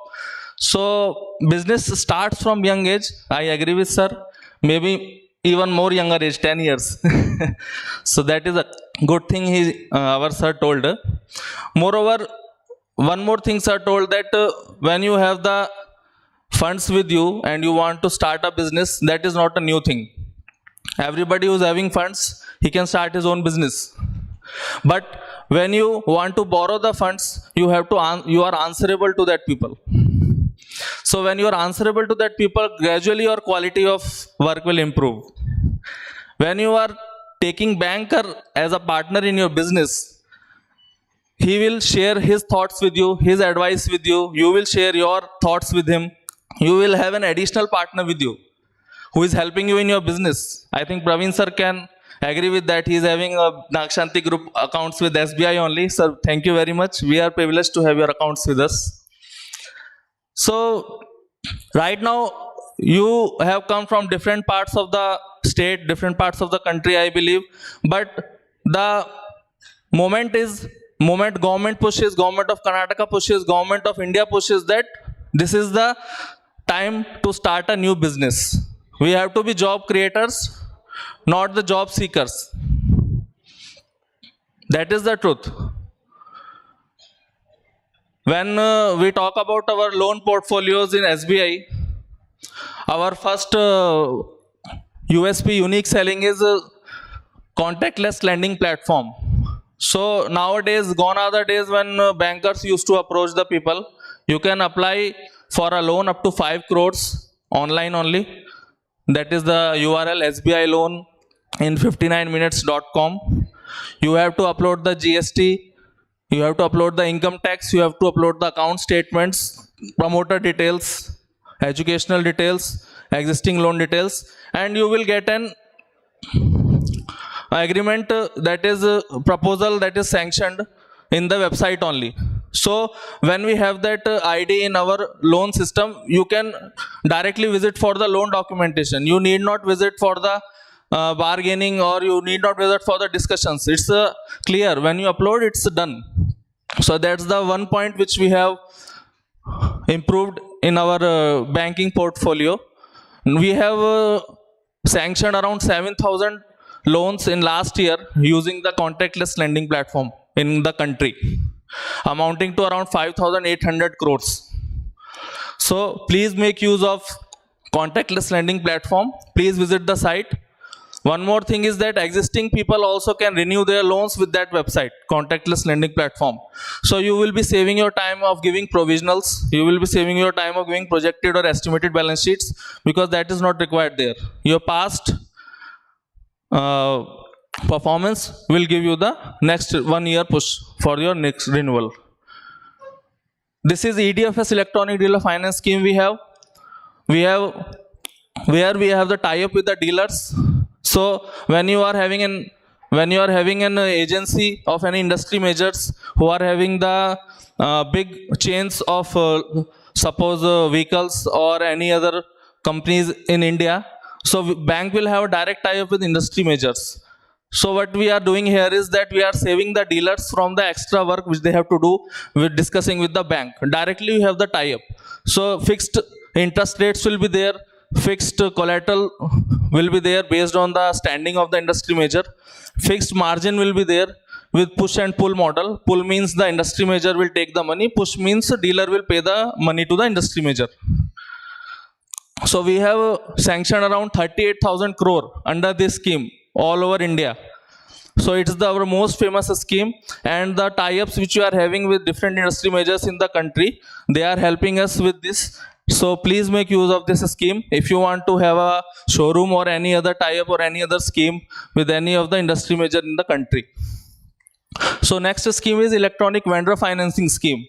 So business starts from young age. I agree with sir. Maybe even more younger age, 10 years. So that is a good thing our sir told. Moreover, one more thing sir told, that when you have the funds with you and you want to start a business, that is not a new thing. Everybody who is having funds, he can start his own business. But when you want to borrow the funds, you are answerable to that people. So when you are answerable to that people, gradually your quality of work will improve. When you are taking banker as a partner in your business, he will share his thoughts with you, his advice with you. You will share your thoughts with him. You will have an additional partner with you who is helping you in your business. I think Praveen sir can agree with that. He is having a Nakshanti group accounts with SBI only. Sir, thank you very much. We are privileged to have your accounts with us. So right now you have come from different parts of the state, different parts of the country, I believe. But the moment government pushes, government of Karnataka pushes, government of India pushes that this is the time to start a new business. We have to be job creators, not the job seekers. That is the truth. When we talk about our loan portfolios in SBI, our first USP, unique selling, is a contactless lending platform. So nowadays, gone are the days when bankers used to approach the people. You can apply for a loan up to 5 crores online only. That is the URL SBI loan in 59minutes.com. You have to upload the GST, you have to upload the income tax, you have to upload the account statements, promoter details, educational details, existing loan details, and you will get an agreement that is a proposal that is sanctioned in the website only. So when we have that ID in our loan system, you can directly visit for the loan documentation. You need not visit for the bargaining, or you need not visit for the discussions. It's clear. When you upload, it's done. So that's the one point which we have improved in our banking portfolio. We have sanctioned around 7,000 loans in last year using the contactless lending platform in the country, amounting to around 5,800 crores. So please make use of contactless lending platform. Please visit the site. One more thing is that existing people also can renew their loans with that website, contactless lending platform. So you will be saving your time of giving provisionals. You will be saving your time of giving projected or estimated balance sheets, because that is not required there. Your past performance will give you the next 1 year push for your next renewal. This is EDFS electronic dealer finance scheme we have. Where we have the tie-up with the dealers. So when you are having an agency of any industry majors who are having the big chains of suppose vehicles or any other companies in India. So bank will have a direct tie-up with industry majors. So what we are doing here is that we are saving the dealers from the extra work which they have to do with discussing with the bank. Directly we have the tie-up. So fixed interest rates will be there, fixed collateral will be there based on the standing of the industry major, fixed margin will be there with push and pull model. Pull means the industry major will take the money, push means the dealer will pay the money to the industry major. So we have sanctioned around 38,000 crore under this scheme all over India. So it is our most famous scheme, and the tie-ups which we are having with different industry majors in the country, they are helping us with this. So please make use of this scheme if you want to have a showroom or any other tie-up or any other scheme with any of the industry major in the country. So next scheme is electronic vendor financing scheme.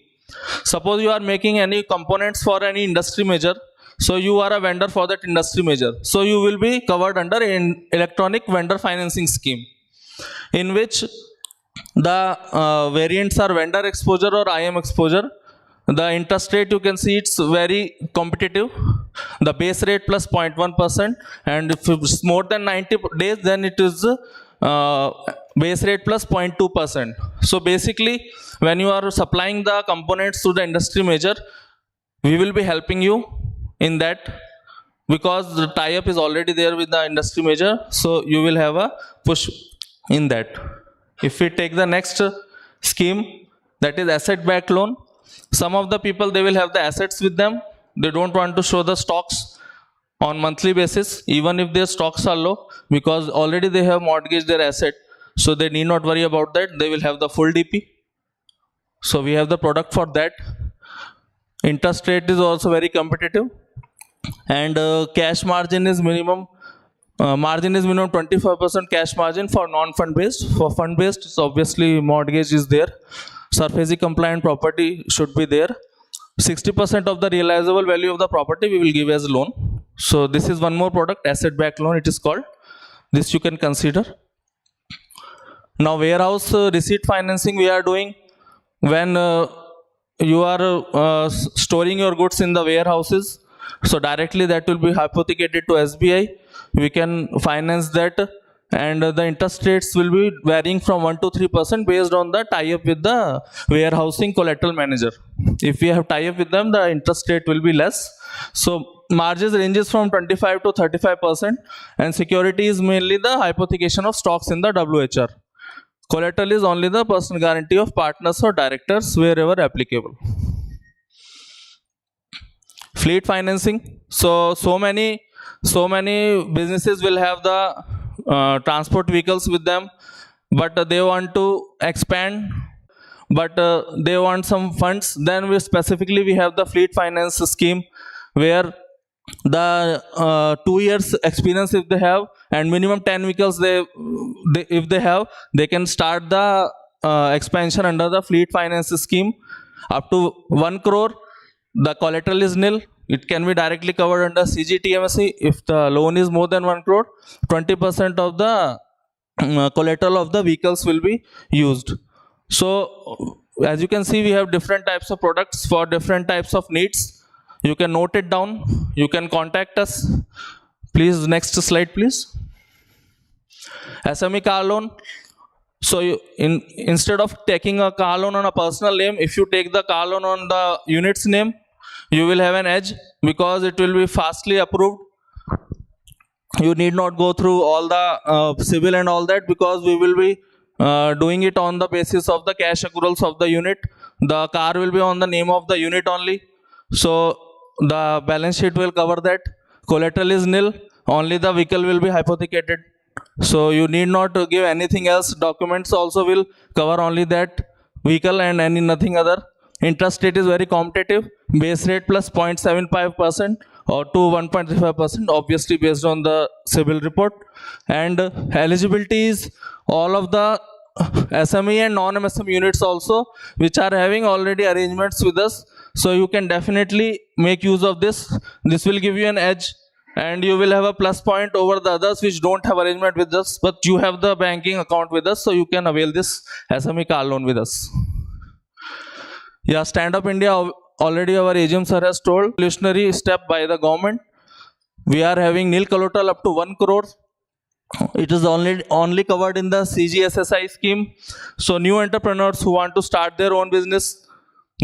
Suppose you are making any components for any industry major, so you are a vendor for that industry major. So you will be covered under an electronic vendor financing scheme, in which the variants are vendor exposure or IM exposure. The interest rate you can see it's very competitive. The base rate plus 0.1%, and if it's more than 90 days, then it is base rate plus 0.2%. So basically, when you are supplying the components to the industry major, we will be helping you in that, because the tie-up is already there with the industry major, so you will have a push in that. If we take the next scheme, that is asset-backed loan. Some of the people, they will have the assets with them. They don't want to show the stocks on monthly basis, even if their stocks are low, because already they have mortgaged their asset. So they need not worry about that. They will have the full DP. So we have the product for that. Interest rate is also very competitive. And cash margin is minimum. Margin is minimum 25% cash margin for non-fund based. For fund based, it's obviously mortgage is there. SARFAESI compliant property should be there. 60% of the realizable value of the property we will give as loan. So this is one more product, asset-backed loan it is called. This you can consider. Now warehouse receipt financing we are doing when you are storing your goods in the warehouses. So directly that will be hypothecated to SBI. We can finance that, and the interest rates will be varying from 1 to 3% based on the tie-up with the warehousing collateral manager. If we have tie-up with them, the interest rate will be less. So margins ranges from 25 to 35%, and security is mainly the hypothecation of stocks in the WHR. Collateral is only the personal guarantee of partners or directors wherever applicable. Fleet financing. So many businesses will have the transport vehicles with them, but they want to expand, but they want some funds. Then we have the fleet finance scheme, where the 2 years experience if they have, and minimum 10 vehicles if they have, they can start the expansion under the fleet finance scheme. Up to 1 crore, the collateral is nil. It can be directly covered under CGTMSE. If the loan is more than 1 crore, 20% of the collateral of the vehicles will be used. So as you can see, we have different types of products for different types of needs. You can note it down. You can contact us. Please, next slide, please. SME car loan. So instead of taking a car loan on a personal name, if you take the car loan on the unit's name, you will have an edge, because it will be fastly approved. You need not go through all the civil and all that, because we will be doing it on the basis of the cash accruals of the unit. The car will be on the name of the unit only. So the balance sheet will cover that. Collateral is nil. Only the vehicle will be hypothecated. So you need not to give anything else. Documents also will cover only that vehicle and nothing other. Interest rate is very competitive. Base rate plus 0.75% or to 1.35%, obviously based on the CIBIL report. And eligibility is all of the SME and non-MSME units also, which are having already arrangements with us. So you can definitely make use of this. This will give you an edge, and you will have a plus point over the others which don't have arrangement with us, but you have the banking account with us, so you can avail this SME car loan with us. Yeah, Stand Up India already our AGM sir has told, revolutionary step by the government. We are having nil collateral up to 1 crore. It is only covered in the CGSSI scheme. So new entrepreneurs who want to start their own business,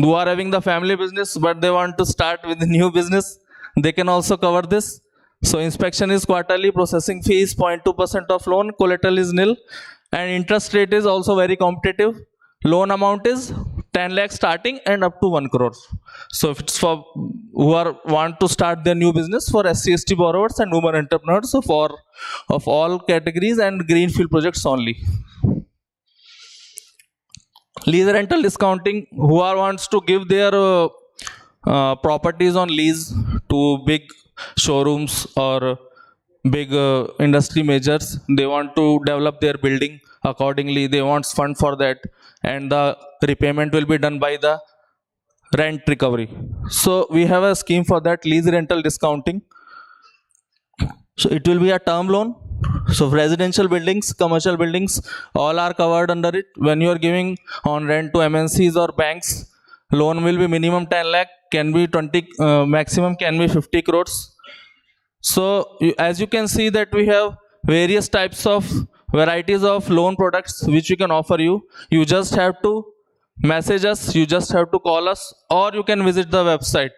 who are having the family business but they want to start with the new business, they can also cover this. So inspection is quarterly, processing fee is 0.2% of loan, collateral is nil, and interest rate is also very competitive. Loan amount is 10 lakh starting and up to 1 crore. So if it's for who want to start their new business, for SC/ST borrowers and women entrepreneurs, so for of all categories and greenfield projects only. Lease rental discounting, who wants to give their properties on lease to big showrooms or big industry majors, they want to develop their building accordingly, they want fund for that, and the repayment will be done by the rent recovery. So we have a scheme for that, lease rental discounting. So it will be a term loan. So residential buildings, commercial buildings, all are covered under it. When you are giving on rent to MNCs or banks, loan will be minimum 10 lakh, can be 20, maximum can be 50 crores. So as you can see that we have various types of varieties of loan products which we can offer you. You just have to message us, you just have to call us, or you can visit the website,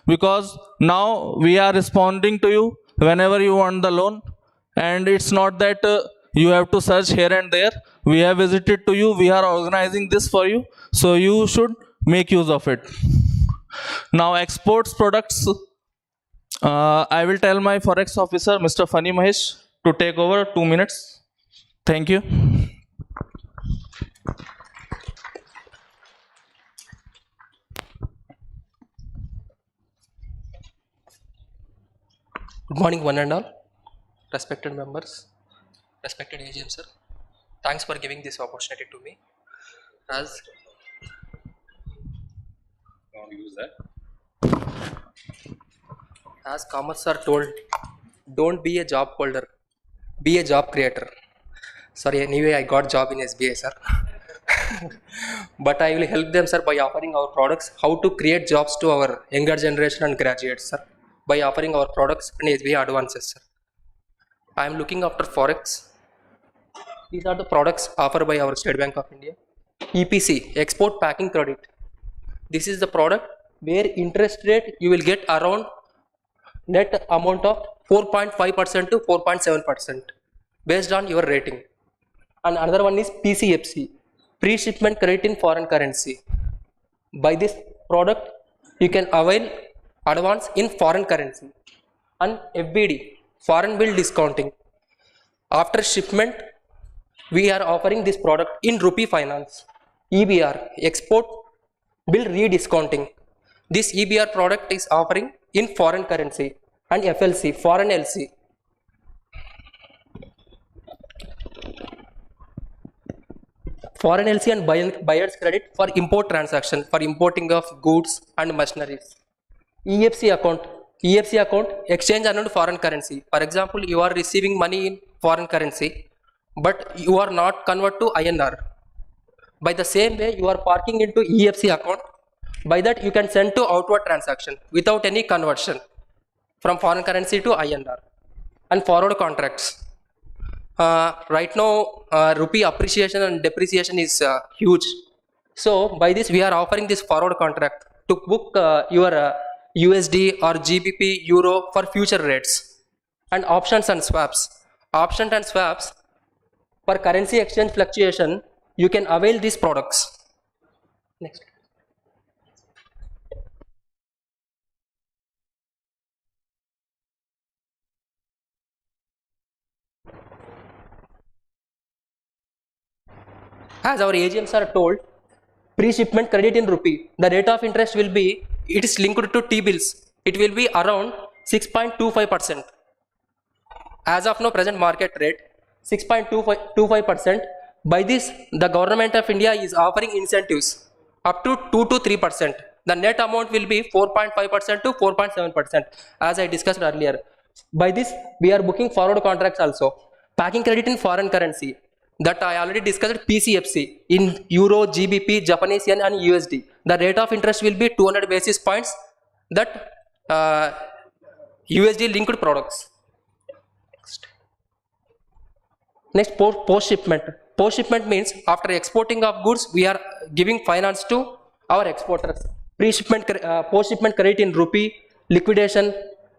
because now we are responding to you whenever you want the loan, and it's not that you have to search here and there. We have visited to you, we are organizing this for you, so you should make use of it. Now exports products, I will tell my forex officer Mr. Fani Mahesh to take over 2 minutes. Thank you. Good morning, one and all, respected members, respected AGM sir. Thanks for giving this opportunity to me. As Commerce sir told, don't be a job holder, be a job creator. Sorry, anyway, I got job in SBI, sir. But I will help them, sir, by offering our products, how to create jobs to our younger generation and graduates, sir, by offering our products and SBI advances, sir. I am looking after Forex. These are the products offered by our State Bank of India. EPC, Export Packing Credit. This is the product where interest rate you will get around net amount of 4.5% to 4.7% based on your rating. And another one is PCFC, Pre-Shipment Credit in Foreign Currency. By this product, you can avail advance in foreign currency. And FBD, Foreign Bill Discounting. After shipment, we are offering this product in rupee finance. EBR, Export Bill Rediscounting. This EBR product is offering in foreign currency. And FLC, Foreign LC. Foreign LC and buyer's credit for import transaction, for importing of goods and machineries. EFC account, exchange earned foreign currency. For example, you are receiving money in foreign currency, but you are not convert to INR. By the same way, you are parking into EFC account. By that, you can send to outward transaction without any conversion from foreign currency to INR. And forward contracts. Right now, rupee appreciation and depreciation is huge. So by this, we are offering this forward contract to book your USD or GBP, Euro for future rates. And options and swaps. Options and swaps, for currency exchange fluctuation, you can avail these products. Next. As our agents are told, pre-shipment credit in rupee, the rate of interest will be, it is linked to T-bills. It will be around 6.25%. As of now, present market rate, 6.25%. By this, the government of India is offering incentives up to 2 to 3%. The net amount will be 4.5% to 4.7%, as I discussed earlier. By this, we are booking forward contracts also. Packing credit in foreign currency. that I already discussed PCFC in Euro, GBP, Japanese yen and USD. The rate of interest will be 200 basis points that USD linked products. Next, post shipment. Post shipment means after exporting of goods, we are giving finance to our exporters. Pre-shipment, post shipment credit in rupee, liquidation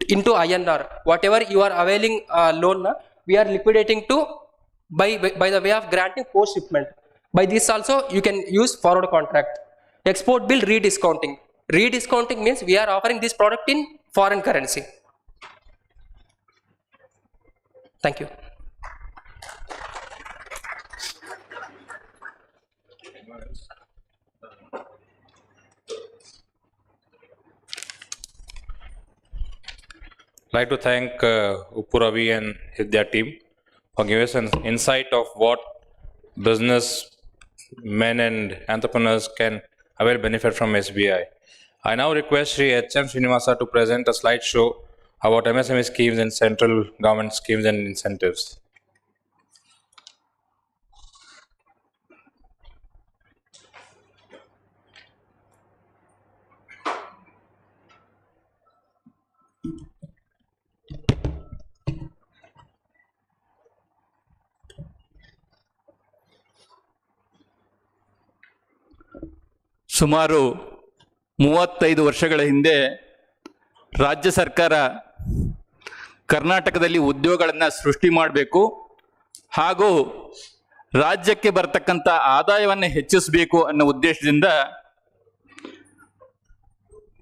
into INR. Whatever you are availing loan, we are liquidating to by the way of granting post shipment. By this also you can use forward contract. Export bill rediscounting. Rediscounting means we are offering this product in foreign currency. Thank you. I'd like to thank Uppu Ravi and their team for giving us an insight of what business men and entrepreneurs can avail benefit from SBI. I now request Sri H.M. Srinivasa to present a slideshow about MSME schemes and central government schemes and incentives. ಸುಮಾರು 35 ವರ್ಷಗಳ ಹಿಂದೆ ರಾಜ್ಯ ಸರ್ಕಾರ ಕರ್ನಾಟಕದಲ್ಲಿ ಉದ್ಯೋಗಗಳನ್ನು ಸೃಷ್ಟಿ ಮಾಡಬೇಕು ಹಾಗೂ ರಾಜ್ಯಕ್ಕೆ ಬರ್ತಕ್ಕಂಥ ಆದಾಯವನ್ನು ಹೆಚ್ಚಿಸಬೇಕು ಅನ್ನೋ ಉದ್ದೇಶದಿಂದ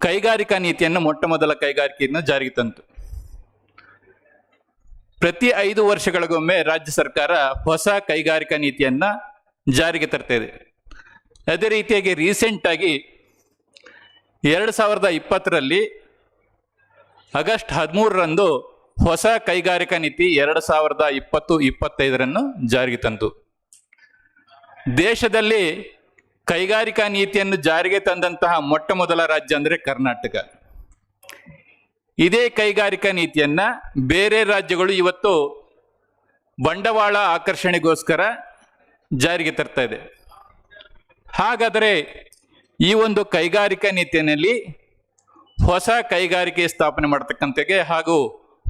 ಕೈಗಾರಿಕಾ ನೀತಿಯನ್ನು ಮೊಟ್ಟಮೊದಲ ಕೈಗಾರಿಕೆಯನ್ನು ಜಾರಿಗೆ ತಂತು. ಪ್ರತಿ 5 ವರ್ಷಗಳಿಗೊಮ್ಮೆ ರಾಜ್ಯ ಸರ್ಕಾರ ಹೊಸ ಕೈಗಾರಿಕಾ ನೀತಿಯನ್ನು ಜಾರಿಗೆ ತರ್ತಾ ಇದೆ. ಅದೇ ರೀತಿಯಾಗಿ ರೀಸೆಂಟ್ ಆಗಿ 2020ರಲ್ಲಿ ಆಗಸ್ಟ್ 13ರಂದು ಹೊಸ ಕೈಗಾರಿಕಾ ನೀತಿ 2020-25 ಜಾರಿಗೆ ತಂತು. ದೇಶದಲ್ಲಿ ಕೈಗಾರಿಕಾ ನೀತಿಯನ್ನು ಜಾರಿಗೆ ತಂದಂತಹ ಮೊಟ್ಟ ಮೊದಲ ರಾಜ್ಯ ಅಂದರೆ ಕರ್ನಾಟಕ. ಇದೇ ಕೈಗಾರಿಕಾ ನೀತಿಯನ್ನ ಬೇರೆ ರಾಜ್ಯಗಳು ಇವತ್ತು ಬಂಡವಾಳ ಆಕರ್ಷಣೆಗೋಸ್ಕರ ಜಾರಿಗೆ ತರ್ತಾ ಇದೆ. ಹಾಗಾದರೆ ಈ ಒಂದು ಕೈಗಾರಿಕಾ ನೀತಿಯಲ್ಲಿ ಹೊಸ ಕೈಗಾರಿಕೆ ಸ್ಥಾಪನೆ ಮಾಡತಕ್ಕಂತೆಗೆ ಹಾಗೂ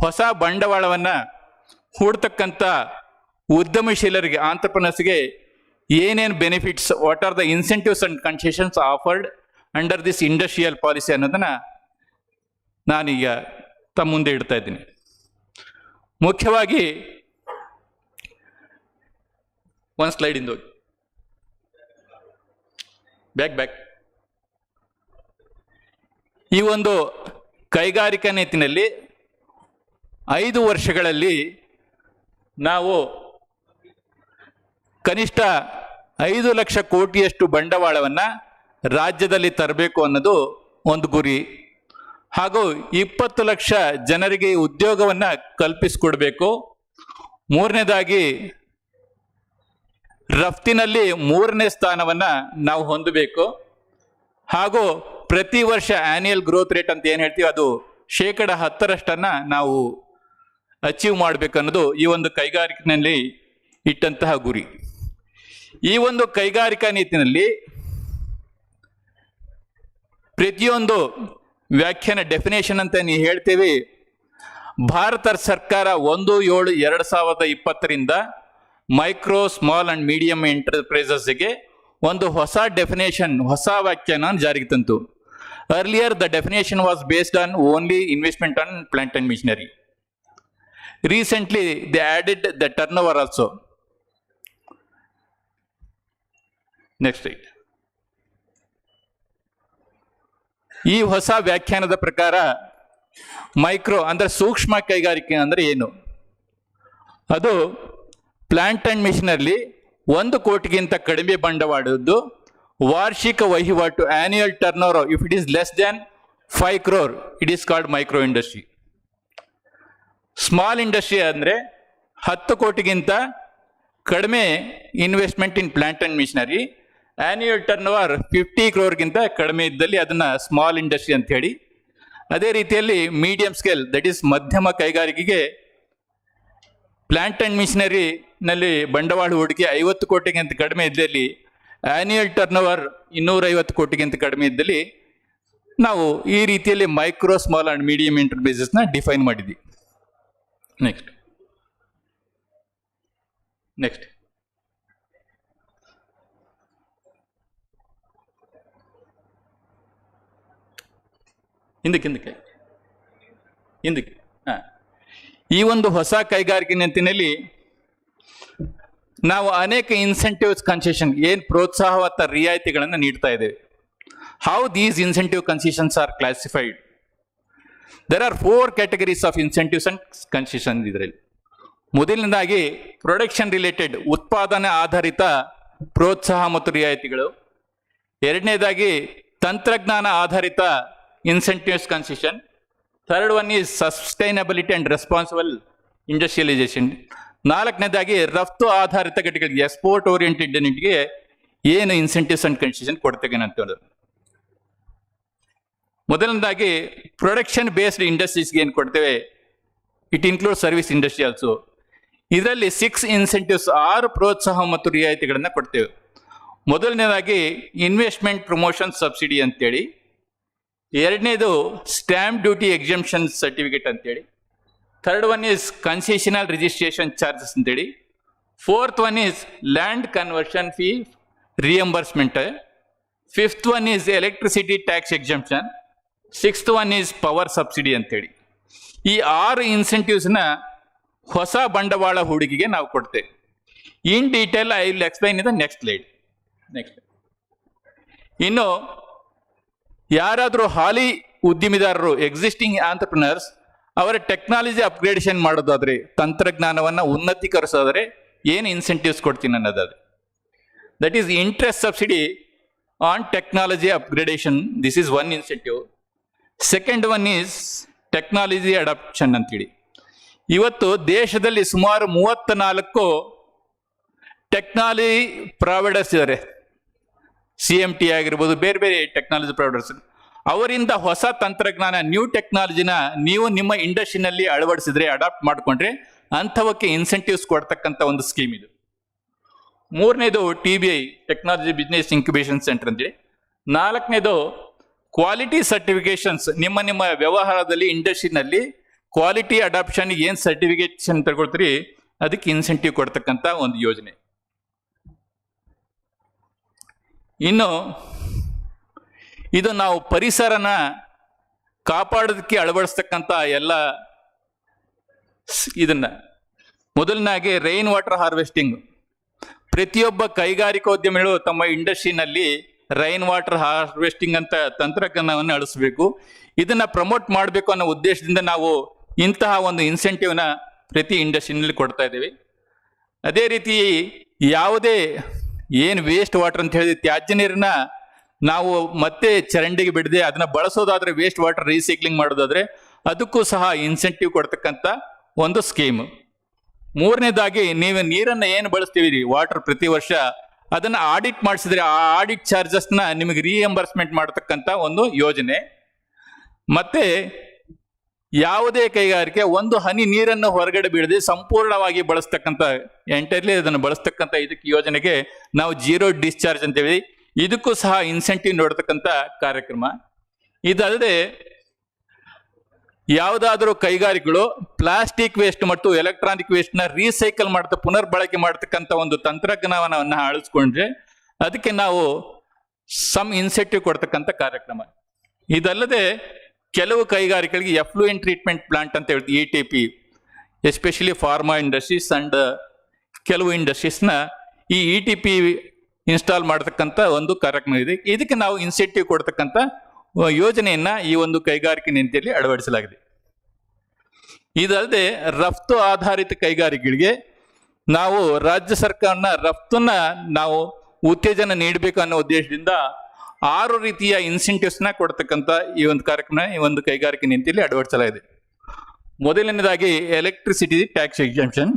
ಹೊಸ ಬಂಡವಾಳವನ್ನು ಹೂಡ್ತಕ್ಕಂಥ ಉದ್ಯಮಶೀಲರಿಗೆ ಆಂಟ್ರಪ್ರನರ್ಸ್ಗೆ ಏನೇನು benefits, what are the incentives and concessions offered under this industrial policy ಅನ್ನೋದನ್ನು ನಾನೀಗ ತಮ್ಮ ಮುಂದೆ ಇಡ್ತಾ ಇದ್ದೀನಿ. ಮುಖ್ಯವಾಗಿ ಒಂದು ಸ್ಲೈಡ್ ಇಂದ ಬ್ಯಾಕ್ ಈ ಒಂದು ಕೈಗಾರಿಕಾ ನೀತಿನಲ್ಲಿ 5 ವರ್ಷಗಳಲ್ಲಿ ನಾವು ಕನಿಷ್ಠ 5 ಲಕ್ಷ ಕೋಟಿಯಷ್ಟು ಬಂಡವಾಳವನ್ನು ರಾಜ್ಯದಲ್ಲಿ ತರಬೇಕು ಅನ್ನೋದು ಒಂದು ಗುರಿ, ಹಾಗೂ 20 ಲಕ್ಷ ಜನರಿಗೆ ಉದ್ಯೋಗವನ್ನು ಕಲ್ಪಿಸಿಕೊಡ್ಬೇಕು. ಮೂರನೇದಾಗಿ ರಫ್ತಿನಲ್ಲಿ 3ನೇ ಸ್ಥಾನವನ್ನು ನಾವು ಹೊಂದಬೇಕು, ಹಾಗೂ ಪ್ರತಿ ವರ್ಷ ಆನ್ಯುಯಲ್ ಗ್ರೋತ್ ರೇಟ್ ಅಂತ ಏನು ಹೇಳ್ತೀವಿ ಅದು 10% ನಾವು ಅಚೀವ್ ಮಾಡಬೇಕು ಅನ್ನೋದು ಈ ಒಂದು ಕೈಗಾರಿಕೆಯಲ್ಲಿ ಇಟ್ಟಂತಹ ಗುರಿ. ಈ ಒಂದು ಕೈಗಾರಿಕಾ ನೀತಿನಲ್ಲಿ ಪ್ರತಿಯೊಂದು ವ್ಯಾಖ್ಯಾನ ಡೆಫಿನೇಷನ್ ಅಂತ ನೀವು ಹೇಳ್ತೀವಿ. ಭಾರತ ಸರ್ಕಾರ 1/7/2020ರಿಂದ ಮೈಕ್ರೋ, ಸ್ಮಾಲ್ ಅಂಡ್ ಮೀಡಿಯಂ ಎಂಟರ್ಪ್ರೈಸಸ್ಗೆ ಒಂದು ಹೊಸ ಡೆಫಿನೇಷನ್, ಹೊಸ ವ್ಯಾಖ್ಯಾನ ಜಾರಿಗೆ ತಂತು. Earlier the definition was based on only investment on plant and missionary. Recently they added the turn over also. Next, ಈ ಹೊಸ ವ್ಯಾಖ್ಯಾನದ ಪ್ರಕಾರ ಮೈಕ್ರೋ ಅಂದ್ರೆ ಸೂಕ್ಷ್ಮ ಕೈಗಾರಿಕೆ ಅಂದ್ರೆ ಏನು? ಅದು ಪ್ಲಾಂಟ್ ಅಂಡ್ ಮಿಷನರಿ 1 ಕೋಟಿಗಿಂತ ಕಡಿಮೆ ಬಂಡವಾಳದ್ದು ವಾರ್ಷಿಕ ವಹಿವಾಟು, annual turn over if it is less than 5 crore it is called micro industry. Small industry ಅಂದರೆ 10 ಕೋಟಿಗಿಂತ ಕಡಿಮೆ investment in plant and missionary, annual turn over 50 crore ಕಡಿಮೆ ಇದ್ದಲ್ಲಿ ಅದನ್ನ ಸ್ಮಾಲ್ ಇಂಡಸ್ಟ್ರಿ ಅಂತ ಹೇಳಿ. ಅದೇ ರೀತಿಯಲ್ಲಿ ಮೀಡಿಯಂ ಸ್ಕೇಲ್, ದಟ್ ಈಸ್ ಮಧ್ಯಮ ಕೈಗಾರಿಕೆಗೆ ಪ್ಲಾಂಟ್ ಅಂಡ್ ಮಿಷನರಿ ನಲ್ಲಿ ಬಂಡವಾಳ ಹೂಡಿಕೆ 50 ಕೋಟಿಗಿಂತ ಕಡಿಮೆ ಇದ್ದಲ್ಲಿ, ಆನ್ಯುಯಲ್ ಟರ್ನ್ ಓವರ್ 250 ಕೋಟಿಗಿಂತ ಕಡಿಮೆ ಇದ್ದಲ್ಲಿ ನಾವು ಈ ರೀತಿಯಲ್ಲಿ ಮೈಕ್ರೋ, ಸ್ಮಾಲ್ ಅಂಡ್ ಮೀಡಿಯಂ ಎಂಟರ್ಪ್ರೈಸಸ್ನ ಡಿಫೈನ್ ಮಾಡಿದ್ವಿ. ನೆಕ್ಸ್ಟ್ ಹಿಂದಕ್ಕೆ ಈ ಒಂದು ಹೊಸ ಕೈಗಾರಿಕೆ ನೀತಿನಲ್ಲಿ ನಾವು ಅನೇಕ ಇನ್ಸೆಂಟಿವ್ಸ್, ಕನ್ಸೆಷನ್, ಏನು ಪ್ರೋತ್ಸಾಹವತ್ತ ರಿಯಾಯಿತಿಗಳನ್ನು ನೀಡ್ತಾ ಇದ್ದೇವೆ. How these incentive concessions are classified? There are 4 categories of incentives and concession. ಇದರಲ್ಲಿ ಮೊದಲನೇದಾಗಿ ಪ್ರೊಡಕ್ಷನ್ ರಿಲೇಟೆಡ್, ಉತ್ಪಾದನೆ ಆಧಾರಿತ ಪ್ರೋತ್ಸಾಹ ಮತ್ತು ರಿಯಾಯಿತಿಗಳು. ಎರಡನೇದಾಗಿ ತಂತ್ರಜ್ಞಾನ ಆಧಾರಿತ incentives concession. Third one is sustainability and responsible industrialisation. ನಾಲ್ಕನೇದಾಗಿ ರಫ್ತು ಆಧಾರಿತ ಘಟಕಗಳಿಗೆ, ಎಕ್ಸ್ಪೋರ್ಟ್ ಓರಿಯೆಂಟೆಡ್ ಯೂನಿಟ್ಗೆ ಏನು ಇನ್ಸೆಂಟಿವ್ಸ್ ಅಂಡ್ ಕನ್ಸೆಷನ್ ಕೊಡ್ತೇವೆ ಅಂತ ಹೇಳೋದು. ಮೊದಲನೇದಾಗಿ ಪ್ರೊಡಕ್ಷನ್ ಬೇಸ್ಡ್ ಇಂಡಸ್ಟ್ರೀಸ್ಗೆ ಏನು ಕೊಡ್ತೇವೆ, it include service industry also. ಇದರಲ್ಲಿ 6 ಇನ್ಸೆಂಟಿವ್ಸ್, 6 ಪ್ರೋತ್ಸಾಹ ಮತ್ತು ರಿಯಾಯಿತಿಗಳನ್ನು ಕೊಡ್ತೇವೆ. ಮೊದಲನೇದಾಗಿ ಇನ್ವೆಸ್ಟ್ಮೆಂಟ್ ಪ್ರಮೋಷನ್ ಸಬ್ಸಿಡಿ ಅಂತೇಳಿ. ಎರಡನೇದು ಸ್ಟ್ಯಾಂಪ್ ಡ್ಯೂಟಿ ಎಕ್ಸಂಪ್ಷನ್ ಸರ್ಟಿಫಿಕೇಟ್ ಅಂತೇಳಿ. Third one is concessional registration charges ಅಂತೇಳಿ. Fourth one is land conversion fee reimbursement. Fifth one is electricity tax exemption. Sixth one is power subsidy ಅಂತೇಳಿ. ಈ 6 ಇನ್ಸೆಂಟಿವ್ಸ್ನ ಹೊಸ ಬಂಡವಾಳ ಹೂಡಿಕೆಗೆ ನಾವು ಕೊಡ್ತೇವೆ. In detail I will explain in the next slide. ಇನ್ನು ಯಾರಾದರೂ ಹಾಲಿ ಉದ್ಯಮಿದಾರರು, ಎಕ್ಸಿಸ್ಟಿಂಗ್ ಆಂಟರ್ಪ್ರಿನರ್ಸ್, ಅವರ ಟೆಕ್ನಾಲಜಿ ಅಪ್ಗ್ರೇಡೇಷನ್ ಮಾಡೋದಾದ್ರೆ, ತಂತ್ರಜ್ಞಾನವನ್ನು ಉನ್ನತೀಕರಿಸೋದಾದ್ರೆ ಏನು ಇನ್ಸೆಂಟಿವ್ಸ್ ಕೊಡ್ತೀನಿ ಅನ್ನೋದಾದ್ರೆ, that is interest subsidy on technology upgradation. This is one incentive. Second one is technology adoption ಅಂತೇಳಿ. ಇವತ್ತು ದೇಶದಲ್ಲಿ ಸುಮಾರು 34 ಟೆಕ್ನಾಲಜಿ ಪ್ರಾವೈಡರ್ಸ್ ಇದ್ದಾರೆ. CMT ಆಗಿರ್ಬೋದು, ಬೇರೆ ಬೇರೆ ಟೆಕ್ನಾಲಜಿ ಪ್ರೊವೈಡರ್ಸ್. ಅವರಿಂದ ಹೊಸ ತಂತ್ರಜ್ಞಾನ, ನ್ಯೂ ಟೆಕ್ನಾಲಜಿನ ನೀವು ನಿಮ್ಮ ಇಂಡಸ್ಟ್ರಿನಲ್ಲಿ ಅಳವಡಿಸಿದ್ರೆ, ಅಡಾಪ್ಟ್ ಮಾಡಿಕೊಂಡ್ರೆ ಅಂಥವಕ್ಕೆ ಇನ್ಸೆಂಟಿವ್ಸ್ ಕೊಡ್ತಕ್ಕಂಥ ಒಂದು ಸ್ಕೀಮ್ ಇದು. ಮೂರನೇದು TBI, technology business incubation centre ಅಂತೇಳಿ. ನಾಲ್ಕನೇದು ಕ್ವಾಲಿಟಿ ಸರ್ಟಿಫಿಕೇಶನ್ಸ್. ನಿಮ್ಮ ವ್ಯವಹಾರದಲ್ಲಿ, ಇಂಡಸ್ಟ್ರಿನಲ್ಲಿ ಕ್ವಾಲಿಟಿ ಅಡಾಪ್ಷನ್ ಏನು ಸರ್ಟಿಫಿಕೇಶನ್ ತಗೊಳ್ತೀರಿ ಅದಕ್ಕೆ ಇನ್ಸೆಂಟಿವ್ ಕೊಡ್ತಕ್ಕಂಥ ಒಂದು ಯೋಜನೆ. ಇನ್ನು ಇದು ನಾವು ಪರಿಸರನ ಕಾಪಾಡೋದಕ್ಕೆ ಅಳವಡಿಸ್ತಕ್ಕಂಥ ಎಲ್ಲ ಇದನ್ನ. ಮೊದಲನಾಗಿ ರೈನ್ ವಾಟರ್ ಹಾರ್ವೆಸ್ಟಿಂಗ್. ಪ್ರತಿಯೊಬ್ಬ ಕೈಗಾರಿಕೋದ್ಯಮಿಗಳು ತಮ್ಮ ಇಂಡಸ್ಟ್ರಿನಲ್ಲಿ ರೈನ್ ವಾಟರ್ ಹಾರ್ವೆಸ್ಟಿಂಗ್ ಅಂತ ತಂತ್ರಜ್ಞಾನವನ್ನು ಅಳಿಸ್ಬೇಕು. ಇದನ್ನ ಪ್ರಮೋಟ್ ಮಾಡಬೇಕು ಅನ್ನೋ ಉದ್ದೇಶದಿಂದ ನಾವು ಇಂತಹ ಒಂದು ಇನ್ಸೆಂಟಿವ್ನ ಪ್ರತಿ ಇಂಡಸ್ಟ್ರಿನಲ್ಲಿ ಕೊಡ್ತಾ ಇದ್ದೀವಿ. ಅದೇ ರೀತಿ ಯಾವುದೇ ಏನು ವೇಸ್ಟ್ ವಾಟರ್ ಅಂತ ಹೇಳಿದ್ರೆ ತ್ಯಾಜ್ಯ ನೀರನ್ನ ನಾವು ಮತ್ತೆ ಚರಂಡಿಗೆ ಬಿಡದೆ ಅದನ್ನ ಬಳಸೋದಾದ್ರೆ, ವೇಸ್ಟ್ ವಾಟರ್ ರೀಸೈಕ್ಲಿಂಗ್ ಮಾಡೋದಾದ್ರೆ ಅದಕ್ಕೂ ಸಹ ಇನ್ಸೆಂಟಿವ್ ಕೊಡ್ತಕ್ಕಂಥ ಒಂದು ಸ್ಕೀಮ್. ಮೂರನೇದಾಗಿ, ನೀವು ನೀರನ್ನು ಏನು ಬಳಸ್ತೀವಿ ವಾಟರ್ ಪ್ರತಿ ವರ್ಷ, ಅದನ್ನ ಆಡಿಟ್ ಮಾಡಿಸಿದ್ರೆ ಆ ಆಡಿಟ್ ಚಾರ್ಜಸ್ನ ನಿಮಗೆ ರೀಎಂಬರ್ಸ್ಮೆಂಟ್ ಮಾಡತಕ್ಕಂಥ ಒಂದು ಯೋಜನೆ. ಮತ್ತೆ ಯಾವುದೇ ಕೈಗಾರಿಕೆ ಒಂದು ಹನಿ ನೀರನ್ನು ಹೊರಗಡೆ ಬೀಳದೆ ಸಂಪೂರ್ಣವಾಗಿ ಬಳಸ್ತಕ್ಕಂಥ, ಎಂಟೈರ್ಲಿ ಅದನ್ನು ಬಳಸ್ತಕ್ಕಂಥ ಇದಕ್ಕೆ ಯೋಜನೆಗೆ ನಾವು ಜೀರೋ ಡಿಸ್ಚಾರ್ಜ್ ಅಂತೇಳಿ, ಇದಕ್ಕೂ ಸಹ ಇನ್ಸೆಂಟಿವ್ ನೋಡ್ತಕ್ಕಂಥ ಕಾರ್ಯಕ್ರಮ. ಇದಲ್ಲದೆ ಯಾವುದಾದ್ರೂ ಕೈಗಾರಿಕೆಗಳು ಪ್ಲಾಸ್ಟಿಕ್ ವೇಸ್ಟ್ ಮತ್ತು ಎಲೆಕ್ಟ್ರಾನಿಕ್ ವೇಸ್ಟ್ನ ರೀಸೈಕಲ್ ಮಾಡ್ತಾ ಪುನರ್ಬಳಕೆ ಮಾಡ್ತಕ್ಕಂಥ ಒಂದು ತಂತ್ರಜ್ಞಾನವನ್ನು ಅಳಿಸ್ಕೊಂಡ್ರೆ ಅದಕ್ಕೆ ನಾವು ಸಮ್ ಇನ್ಸೆಂಟಿವ್ ಕೊಡ್ತಕ್ಕಂಥ ಕಾರ್ಯಕ್ರಮ. ಇದಲ್ಲದೆ ಕೆಲವು ಕೈಗಾರಿಕೆಗಳಿಗೆ ಎಫ್ಲೂಯೆಂಟ್ ಟ್ರೀಟ್ಮೆಂಟ್ ಪ್ಲಾಂಟ್ ಅಂತ ಹೇಳ್ತೀವಿ, ETP, especially pharma industries and ಕೆಲವು ಇಂಡಸ್ಟ್ರೀಸ್ನ ಈ ETP ಇನ್ಸ್ಟಾಲ್ ಮಾಡತಕ್ಕಂಥ ಒಂದು ಕಾರ್ಯಕ್ರಮ ಇದೆ. ಇದಕ್ಕೆ ನಾವು ಇನ್ಸೆಂಟಿವ್ ಕೊಡ್ತಕ್ಕಂಥ ಯೋಜನೆಯನ್ನ ಈ ಒಂದು ಕೈಗಾರಿಕೆ ನೀತಿಯಲ್ಲಿ ಅಳವಡಿಸಲಾಗಿದೆ. ಇದಲ್ಲದೆ ರಫ್ತು ಆಧಾರಿತ ಕೈಗಾರಿಕೆಗಳಿಗೆ ನಾವು ರಾಜ್ಯ ಸರ್ಕಾರನ ರಫ್ತನ್ನ ನಾವು ಉತ್ತೇಜನ ನೀಡಬೇಕು ಅನ್ನೋ ಉದ್ದೇಶದಿಂದ 6 ರೀತಿಯ ಇನ್ಸೆಂಟಿವ್ಸ್ನ ಕೊಡ್ತಕ್ಕಂಥ ಈ ಒಂದು ಕಾರ್ಯಕ್ರಮ ಈ ಒಂದು ಕೈಗಾರಿಕೆ ನೀತಿಯಲ್ಲಿ ಅಳವಡಿಸಲಾಗಿದೆ. ಮೊದಲನೇದಾಗಿ ಎಲೆಕ್ಟ್ರಿಸಿಟಿ ಟ್ಯಾಕ್ಸ್ ಎಕ್ಸಂಪ್ಷನ್,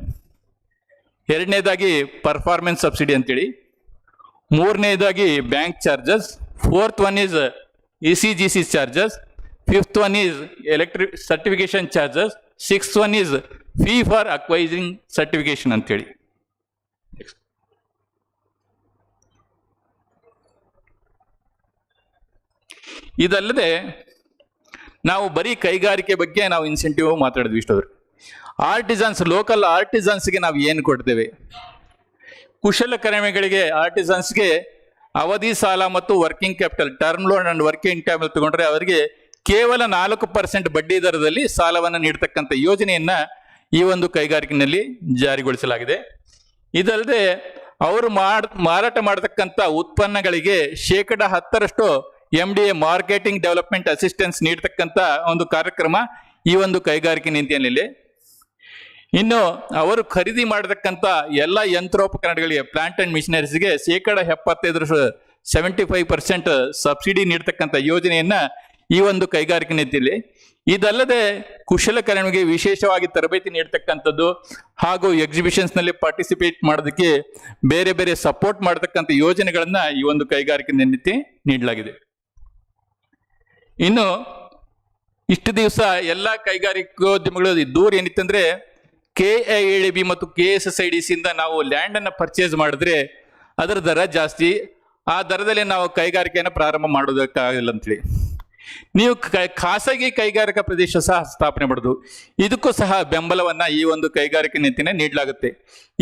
ಎರಡನೇದಾಗಿ ಪರ್ಫಾರ್ಮೆನ್ಸ್ ಸಬ್ಸಿಡಿ ಅಂತೇಳಿ, ಮೂರನೇದಾಗಿ bank charges, fourth one is ECGC charges, fifth one is electric certification charges, sixth one is fee for acquiring certification ಅಂತೇಳಿ. ಇದಲ್ಲದೆ ನಾವು ಬರೀ ಕೈಗಾರಿಕೆ ಬಗ್ಗೆ ನಾವು ಇನ್ಸೆಂಟಿವ್ ಮಾತಾಡಿದ್ವಿ ಇಷ್ಟೋದ್ರು. ಆರ್ಟಿಸನ್ಸ್, ಲೋಕಲ್ ಆರ್ಟಿಸನ್ಸ್ಗೆ ನಾವು ಏನು ಕೊಡ್ತೇವೆ? ಕುಶಲಕರ್ಮಿಗಳಿಗೆ, ಆರ್ಟಿಸನ್ಸ್ಗೆ ಅವಧಿ ಸಾಲ ಮತ್ತು working capital, term loan and working capital ತಗೊಂಡ್ರೆ ಅವರಿಗೆ ಕೇವಲ 4% ಬಡ್ಡಿ ದರದಲ್ಲಿ ಸಾಲವನ್ನು ನೀಡತಕ್ಕಂಥ ಯೋಜನೆಯನ್ನ ಈ ಒಂದು ಕೈಗಾರಿಕೆಯಲ್ಲಿ ಜಾರಿಗೊಳಿಸಲಾಗಿದೆ. ಇದಲ್ಲದೆ ಅವರು ಮಾರಾಟ ಮಾಡತಕ್ಕಂಥ ಉತ್ಪನ್ನಗಳಿಗೆ 10% MDA ಮಾರ್ಕೆಟಿಂಗ್ ಡೆವಲಪ್ಮೆಂಟ್ ಅಸಿಸ್ಟೆನ್ಸ್ ನೀಡತಕ್ಕಂಥ ಒಂದು ಕಾರ್ಯಕ್ರಮ ಈ ಒಂದು ಕೈಗಾರಿಕೆ ನೀತಿಯಲ್ಲಿ. ಇನ್ನು ಅವರು ಖರೀದಿ ಮಾಡತಕ್ಕಂಥ ಎಲ್ಲ ಯಂತ್ರೋಪಕರಣಗಳಿಗೆ, ಪ್ಲಾಂಟ್ ಅಂಡ್ ಮಿಷನರೀಸ್ಗೆ 75% 75% ಸಬ್ಸಿಡಿ ನೀಡತಕ್ಕಂಥ ಯೋಜನೆಯನ್ನ ಈ ಒಂದು ಕೈಗಾರಿಕೆ ನೀತಿಯಲ್ಲಿ. ಇದಲ್ಲದೆ ಕುಶಲಕರ್ಮಿಗೆ ವಿಶೇಷವಾಗಿ ತರಬೇತಿ ನೀಡತಕ್ಕಂಥದ್ದು ಹಾಗೂ ಎಕ್ಸಿಬಿಷನ್ಸ್ ನಲ್ಲಿ ಪಾರ್ಟಿಸಿಪೇಟ್ ಮಾಡೋದಕ್ಕೆ ಬೇರೆ ಬೇರೆ ಸಪೋರ್ಟ್ ಮಾಡತಕ್ಕಂಥ ಯೋಜನೆಗಳನ್ನ ಈ ಒಂದು ಕೈಗಾರಿಕೆ ನೀತಿ ನೀಡಲಾಗಿದೆ. ಇನ್ನು ಇಷ್ಟು ದಿವಸ ಎಲ್ಲ ಕೈಗಾರಿಕೋದ್ಯಮಗಳು ದೂರ ಏನಿತ್ತಂದ್ರೆ KIADB ಮತ್ತು KSSIDC ಇಂದ ನಾವು ಲ್ಯಾಂಡ್ ಅನ್ನ ಪರ್ಚೇಸ್ ಮಾಡಿದ್ರೆ ಅದರ ದರ ಜಾಸ್ತಿ, ಆ ದರದಲ್ಲಿ ನಾವು ಕೈಗಾರಿಕೆಯನ್ನು ಪ್ರಾರಂಭ ಮಾಡೋದಕ್ಕಾಗಲ್ಲ ಅಂತೇಳಿ. ನೀವು ಖಾಸಗಿ ಕೈಗಾರಿಕಾ ಪ್ರದೇಶ ಸಹ ಸ್ಥಾಪನೆ ಮಾಡೋದು, ಇದಕ್ಕೂ ಸಹ ಬೆಂಬಲವನ್ನ ಈ ಒಂದು ಕೈಗಾರಿಕೆ ನೀತಿನ ನೀಡಲಾಗುತ್ತೆ.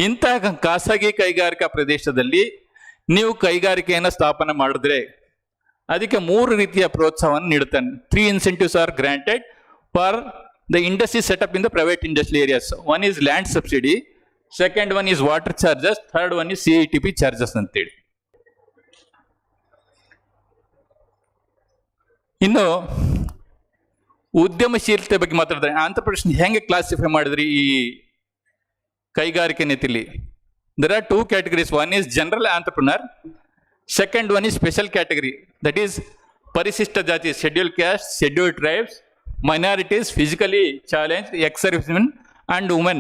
ಇಂತಹ ಖಾಸಗಿ ಕೈಗಾರಿಕಾ ಪ್ರದೇಶದಲ್ಲಿ ನೀವು ಕೈಗಾರಿಕೆಯನ್ನು ಸ್ಥಾಪನೆ ಮಾಡಿದ್ರೆ ಅದಕ್ಕೆ 3 ರೀತಿಯ ಪ್ರೋತ್ಸಾಹವನ್ನು ನೀಡುತ್ತಾನೆ. 3 incentives are granted for the industry set up in the private industrial areas. One is land subsidy, second one is water charges, third one is CITP charges ಅಂತೇಳಿ. ಇನ್ನು ಉದ್ಯಮಶೀಲತೆ ಬಗ್ಗೆ ಮಾತಾಡಿದ್ರೆ ಆಂಟ್ರಪ್ರಿನರ್ಶಿಪ್ ಹೆಂಗೆ ಕ್ಲಾಸಿಫೈ ಮಾಡಿದ್ರಿ ಈ ಕೈಗಾರಿಕೆ ನೀತಿಲಿ? There are 2 categories. One is general entrepreneur, second one is special category, that is ಪರಿಶಿಷ್ಟ ಜಾತಿ, scheduled caste, scheduled tribes, minorities, physically challenged, ex-servicemen and women.